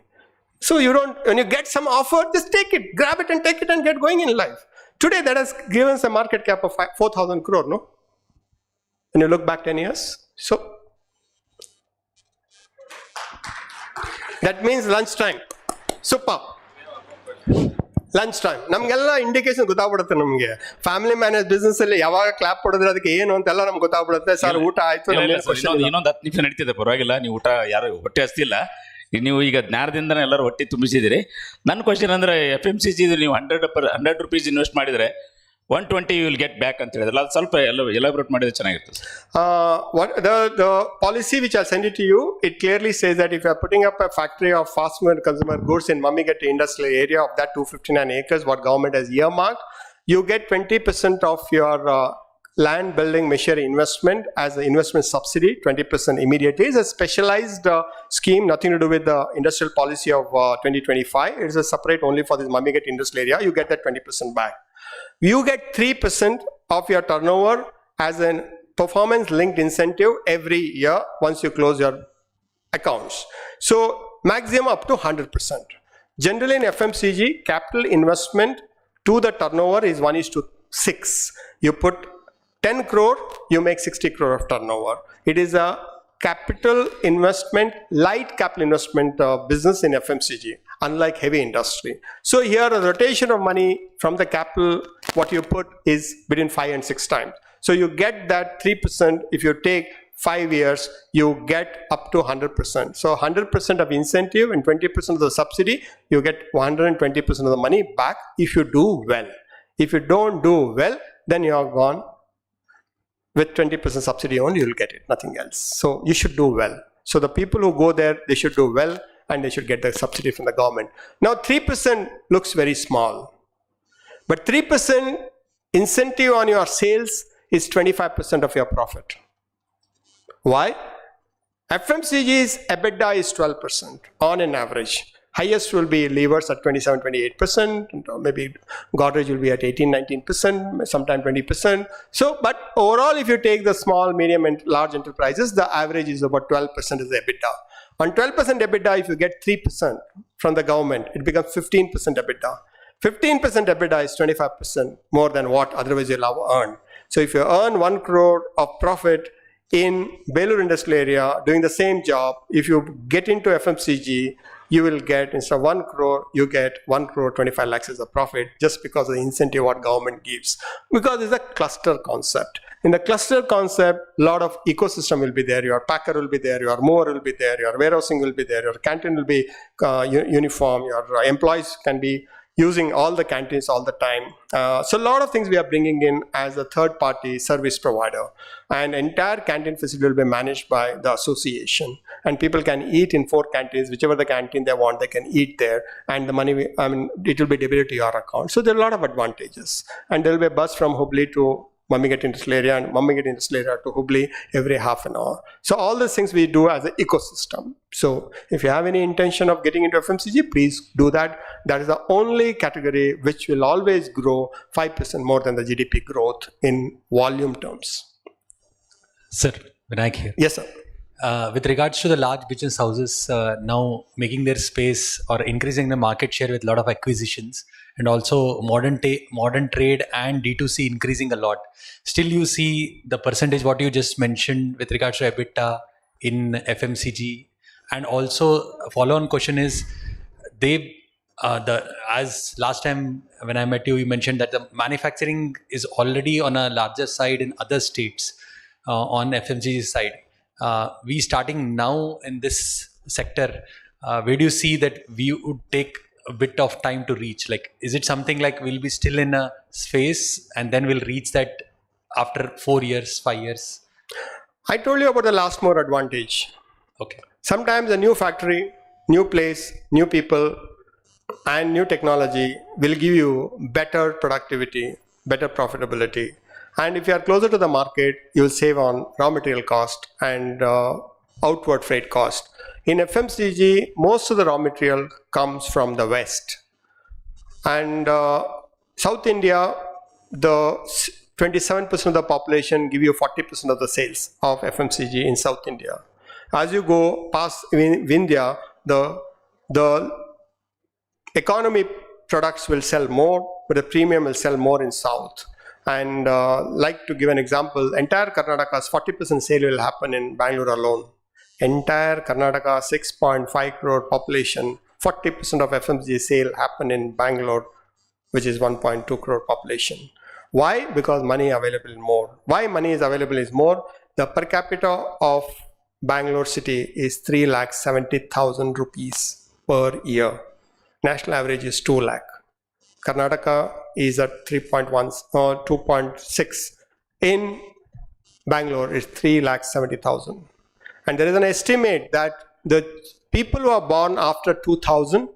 So you don't, when you get some offer, just take it, grab it and take it and get going in life. Today that has given us a market cap of 4,000 crore, no? When you look back 10 years. So that means lunchtime. Super. Lunch time ನಮಗೆಲ್ಲ indication ಗೊತ್ತಾಗ್ಬಿಡುತ್ತೆ. ನಮಗೆ family manage business ಅಲ್ಲಿ ಯಾವಾಗ clap ಕೊಡಿದ್ರೆ ಅದಕ್ಕೆ ಏನು ಅಂತೆಲ್ಲ ನಮ್ಗೆ ಗೊತ್ತಾಗ್ಬಿಡುತ್ತೆ. ಸರ್ ಊಟ ಆಯ್ತು, ಇನ್ನೊಂದು 10 ನಿಮಿಷ ನಡೀತಿದೆ, ಪರವಾಗಿಲ್ಲ. ನೀವು ಊಟ ಯಾರು ಹೊಟ್ಟೆ ಹಸ್ತಿಲ್ಲ, ನೀವು ಈಗ ಜ್ಞಾನದಿಂದನೇ ಎಲ್ಲರೂ ಹೊಟ್ಟೆ ತುಂಬಿಸಿದಿರಿ. ನನ್ನ ಕ್ವಶನ್ ಅಂದ್ರೆ FMCG ನೀವು 100 rupees ಇನ್ವೆಸ್ಟ್ ಮಾಡಿದ್ರೆ 120 you will get back ಅಂತ ಹೇಳಿದ್ರಲ್ಲ, ಅದು ಸ್ವಲ್ಪ ಎಲಾಬ್ರೇಟ್ ಮಾಡಿದ್ರೆ ಚೆನ್ನಾಗಿರ್ತದೆ. The policy which I'll send it to you, it clearly says that if you are putting up a factory of fast moving consumer goods in Mummigetti industrial area of that 259 acres what government has earmarked, you get 20% of your land building machinery investment as an investment subsidy, 20% immediately. It's a specialized scheme, nothing to do with the industrial policy of 2025. It is a separate only for this Mummigetti industrial area. You get that 20% back. You get 3% of your turnover as a performance linked incentive every year once you close your accounts. So maximum up to 100%. Generally in FMCG, capital investment to the turnover is 1:6. You put 10 crore, you make 60 crore of turnover. It is a capital investment, light capital investment business in FMCG, unlike heavy industry. So here the rotation of money from the capital, what you put is between 5 and 6 times. So you get that 3%. If you take 5 years, you get up to 100%. So 100% of incentive and 20% of the subsidy, you get 120% of the money back if you do well. If you don't do well, then you are gone. With 20% subsidy only, you will get it, nothing else. So you should do well. So the people who go there, they should do well and they should get the subsidy from the government. Now 3% looks very small. But 3% incentive on your sales is 25% of your profit. Why? FMCG's EBITDA is 12% on an average. Highest will be levers at 27-28%, maybe Godrej will be at 18-19%, sometimes 20%. So, but overall, if you take the small, medium and large enterprises, the average is about 12% is the EBITDA. On 12% EBITDA, if you get 3% from the government, it becomes 15% EBITDA. 15% EBITDA is 25% more than what otherwise you'll have earned. So if you earn 1 crore of profit in Belur industrial area doing the same job, if you get into FMCG, you will get, instead of 1 crore, you get 1 crore 25 lakhs as a profit just because of the incentive what government gives. Because it's a cluster concept. In the cluster concept, a lot of ecosystem will be there. Your packer will be there, your mower will be there, your warehousing will be there, your canteen will be uniform, your employees can be using all the canteens all the time. So a lot of things we are bringing in as a third party service provider, and entire canteen facility will be managed by the association, and people can eat in 4 canteens, whichever the canteen they want, they can eat there, and the money, it will be debited to your account. So there are a lot of advantages, and there will be a bus from Hubli to Mummiget Industrial Area and Mummiget Industrial Area to Hubli every half an hour. So all these things we do as an ecosystem. So if you have any intention of getting into FMCG, please do that. That is the only category which will always grow 5% more than the GDP growth in volume terms. Sir, Vinayak here. Yes, sir. With regards to the large business houses now making their space or increasing the market share with a lot of acquisitions, and also modern trade and D2C increasing a lot, still you see the percentage what you just mentioned with regards to EBITDA in FMCG. And also a follow-on question is, as last time when I met you, you mentioned that the manufacturing is already on a larger side in other states on FMCG side. We starting now in this sector, where do you see that we would take a bit of time to reach? Like, is it something like we'll be still in a space and then we'll reach that after 4 years, 5 years? I told you about the last mile advantage. Okay. Sometimes a new factory, new place, new people, and new technology will give you better productivity, better profitability. And if you are closer to the market, you will save on raw material cost and outward freight cost. In FMCG, most of the raw material comes from the West. And South India, the 27% of the population give you 40% of the sales of FMCG in South India. As you go past India, the economy products will sell more, but the premium will sell more in South. And like to give an example, entire Karnataka's 40% sale will happen in Bangalore alone. Entire Karnataka 6.5 crore population, 40% of FMCG sale happen in Bangalore, which is 1.2 crore population. Why? Because money available is more. Why money is available is more? The per capita of Bangalore city is 3,70,000 rupees per year. National average is 2 lakh. Karnataka is at 3.1 or 2.6. In Bangalore, it's 3,70,000. And there is an estimate that the people who are born after 2000,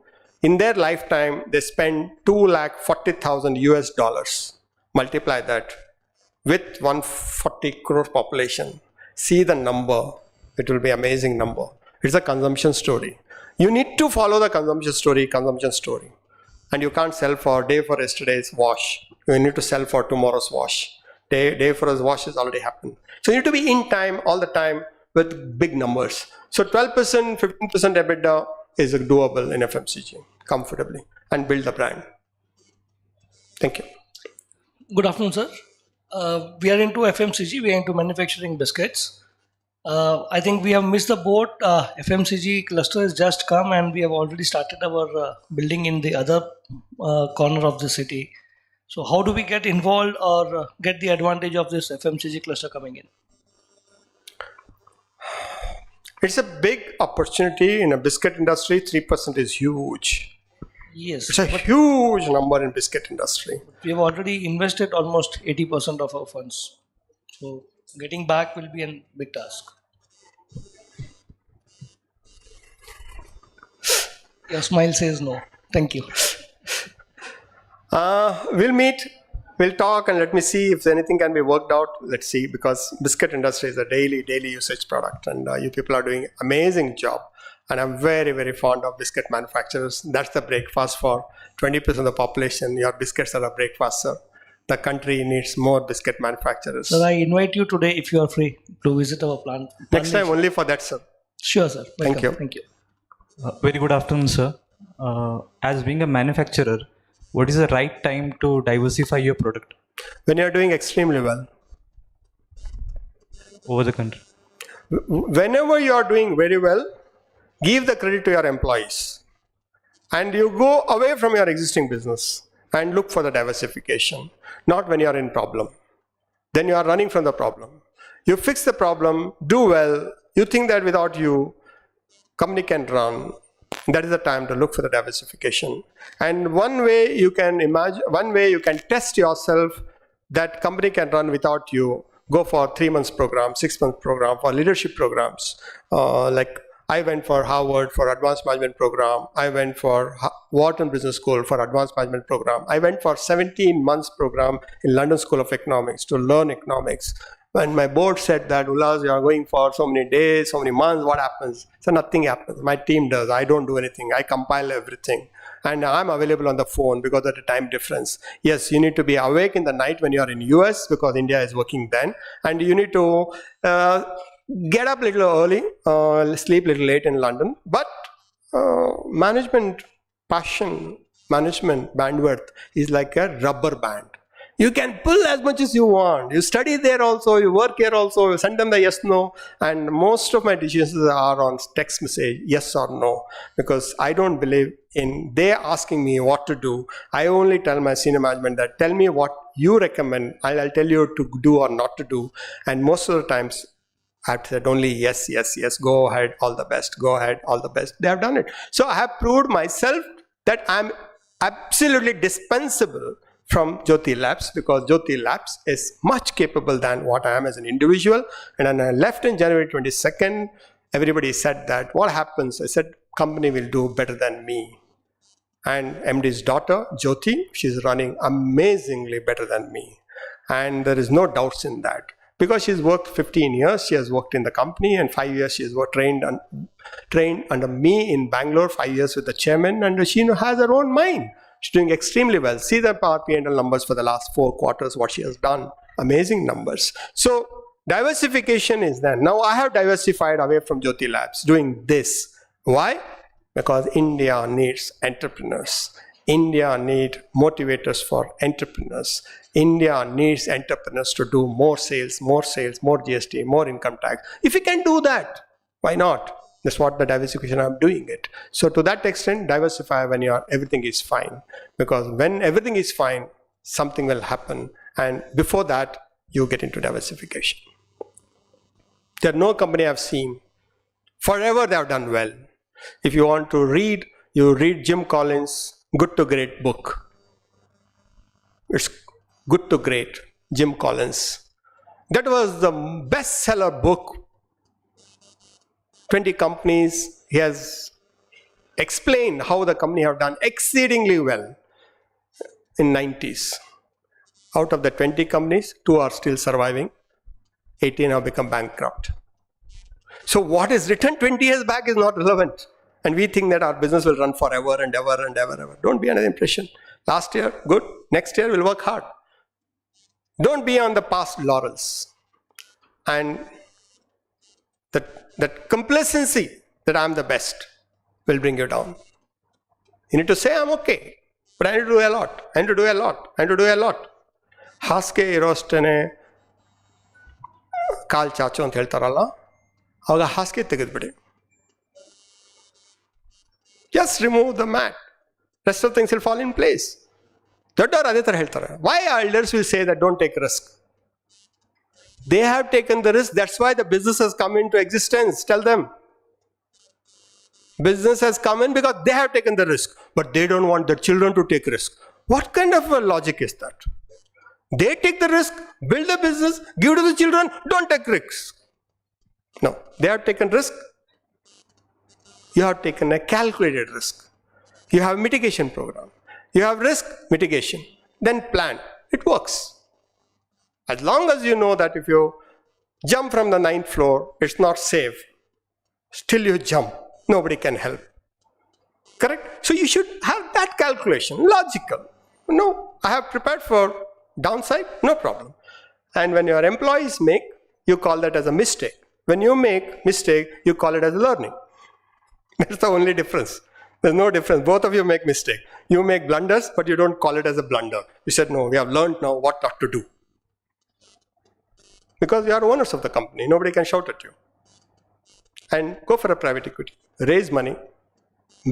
in their lifetime, they spend 2,40,000 US dollars. Multiply that with 140 crore population. See the number. It will be an amazing number. It's a consumption story. You need to follow the consumption story. And you can't sell for day for yesterday's wash. You need to sell for tomorrow's wash. Day for his wash has already happened. So you need to be in time all the time with big numbers. So 12%, 15% EBITDA is doable in FMCG comfortably and build the brand. Thank you. Good afternoon, sir. We are into FMCG, we are into manufacturing biscuits. I think we have missed the boat. FMCG cluster has just come and we have already started our building in the other corner of the city. So how do we get involved or get the advantage of this FMCG cluster coming in? It's a big opportunity in a biscuit industry. 3% is huge. Yes. It's a huge number in biscuit industry. We have already invested almost 80% of our funds. So getting back will be a big task. Your smile says no. Thank you. We'll meet, we'll talk, and let me see if anything can be worked out. Let's see, because biscuit industry is a daily usage product, and you people are doing amazing job. And I'm very, very fond of biscuit manufacturers. That's the breakfast for 20% of the population. Your biscuits are a breakfast, sir. The country needs more biscuit manufacturers. Sir, I invite you today, if you are free, to visit our plant. Next time only for that, sir. Sure, sir. Welcome. Thank you. Thank you. Very good afternoon, sir. As being a manufacturer, what is the right time to diversify your product? When you are doing extremely well. Over the country. Whenever you are doing very well, give the credit to your employees. And you go away from your existing business and look for the diversification. Not when you are in problem. then you are running from the problem. You fix the problem, do well, you think that without you, company can run. That is the time to look for the diversification. And one way you can test yourself that company can run without you, go for 3 months program, 6 months program, for leadership programs. Like I went for Harvard for advanced management program. I went for Wharton Business School for advanced management program. I went for 17 months program in London School of Economics to learn economics. When my board said that, Ullas, you are going for so many days, so many months, what happens? So nothing happens. My team does. I don't do anything. I compile everything. And I'm available on the phone because of the time difference. Yes, you need to be awake in the night when you are in US because India is working then. And you need to get up a little early, sleep a little late in London. But management passion, management bandwidth is like a rubber band. You can pull as much as you want. You study there also, you work here also, you send them the yes, no. And most of my decisions are on text message, yes or no. Because I don't believe in they asking me what to do. I only tell my senior management that tell me what you recommend. I'll tell you to do or not to do. And most of the times, I've said only yes, yes, yes, go ahead, all the best, go ahead, all the best. They have done it. So I have proved myself that I'm absolutely dispensable from Jyoti Labs because Jyoti Labs is much capable than what I am as an individual. And when I left in January 22nd, everybody said that, what happens? I said, company will do better than me. And MD's daughter, Jyoti, she's running amazingly better than me. And there is no doubts in that. Because she's worked 15 years, she has worked in the company, and 5 years she has trained under me in Bangalore, 5 years with the chairman, and she has her own mind. She's doing extremely well. See the P&L numbers for the last 4 quarters, what she has done. Amazing numbers. So diversification is there. Now I have diversified away from Jyoti Labs doing this. Why? Because India needs entrepreneurs. India needs motivators for entrepreneurs. India needs entrepreneurs to do more sales, more GST, more income tax. If you can do that, why not? That's what the diversification I'm doing it. So to that extent, diversify when everything is fine. Because when everything is fine, something will happen. And before that, you get into diversification. There are no company I've seen. Forever they have done well. If you want to read, you read Jim Collins' Good to Great book. It's Good to Great, Jim Collins. That was the bestseller book. 20 companies. He has explained how the company have done exceedingly well in 90s. Out of the 20 companies, 2 are still surviving. 18 have become bankrupt. So what is written 20 years back is not relevant. And we think that our business will run forever and ever and ever and ever. Don't be under the impression. Last year, good. Next year, we'll work hard. Don't be on the past laurels. And that complacency that I'm the best will bring you down. You need to say, I'm okay. But I need to do a lot. I need to do a lot. I need to do a lot. Haske irostene kaal chacho ant heltaralla. Avaga haske tegidbidi. Just remove the mat. Rest of things will fall in place. Why elders will say that don't take risk? They have taken the risk. That's why the business has come into existence. Tell them. Business has come in because they have taken the risk. But they don't want their children to take risk. What kind of a logic is that? They take the risk, build a business, give to the children, don't take risks. No, they have taken risk. You have taken a calculated risk. You have a mitigation program. You have risk mitigation. Then plan. It works. As long as you know that if you jump from the 9th floor, it's not safe. Still you jump. Nobody can help. Correct? So you should have that calculation. Logical. No, I have prepared for downside. No problem. And when your employees make, you call that as a mistake. When you make mistake, you call it as learning. That's the only difference. There's no difference. Both of you make mistake. You make blunders, but you don't call it as a blunder. You said, no, we have learned now what not to do. Because you are owners of the company. Nobody can shout at you. And go for a private equity. Raise money.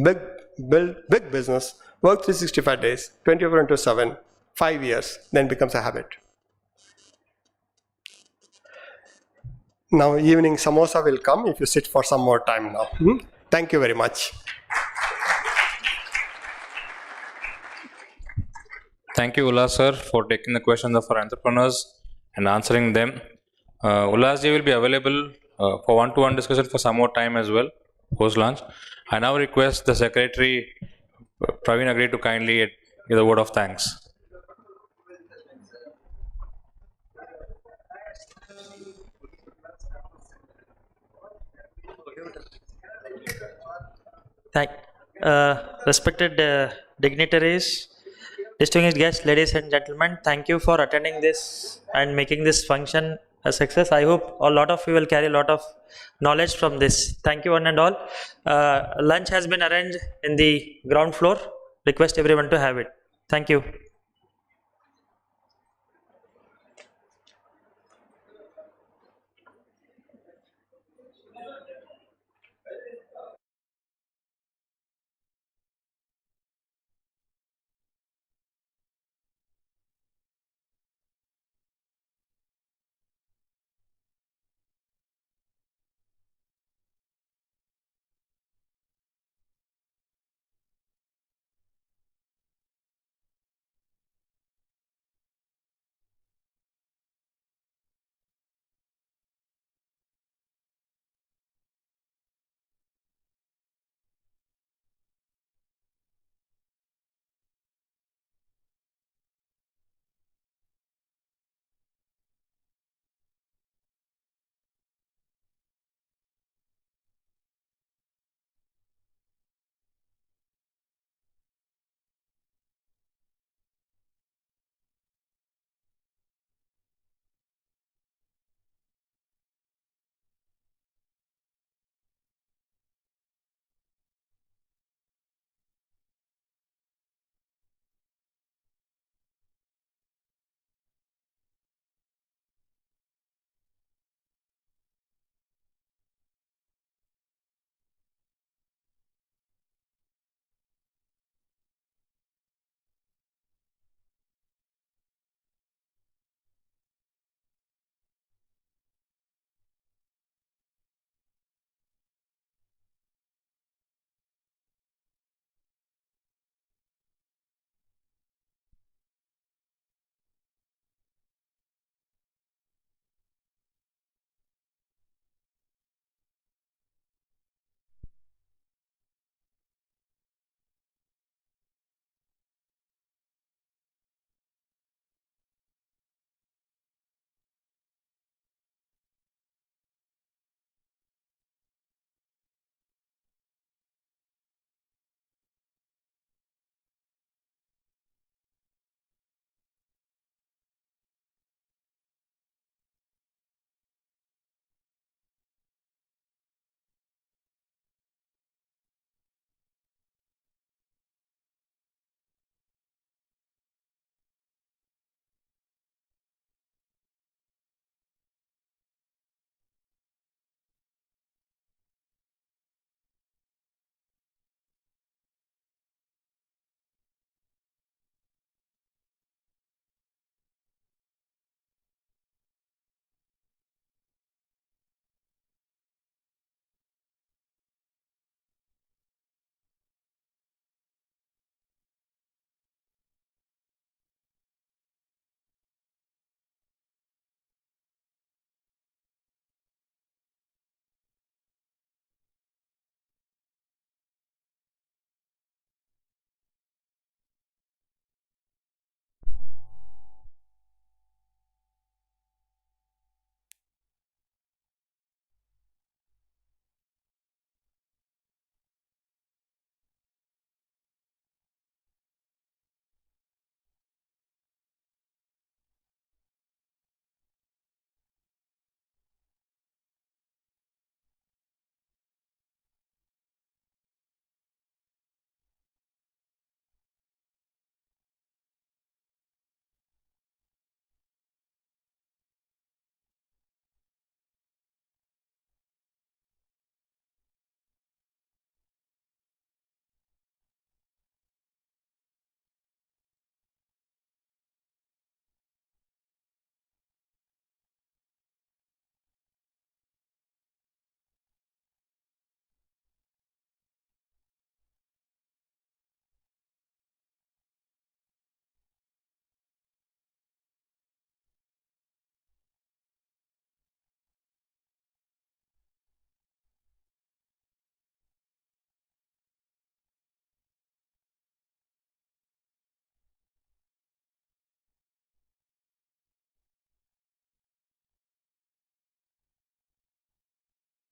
Build big business. Work 365 days. 24/7. 5 years. Then becomes a habit. Now evening samosa will come if you sit for some more time now. Thank you very much. Thank you, Ullas sir, for taking the questions of our entrepreneurs and answering them. Ullas ji will be available for one-to-one discussion for some more time as well, post-lunch. I now request the Secretary, Praveen Agri, to kindly give a word of thanks. Respected dignitaries, distinguished guests, ladies and gentlemen, thank you for attending this and making this function a success. I hope a lot of you will carry a lot of knowledge from this. Thank you one and all. Lunch has been arranged in the ground floor. Request everyone to have it. Thank you.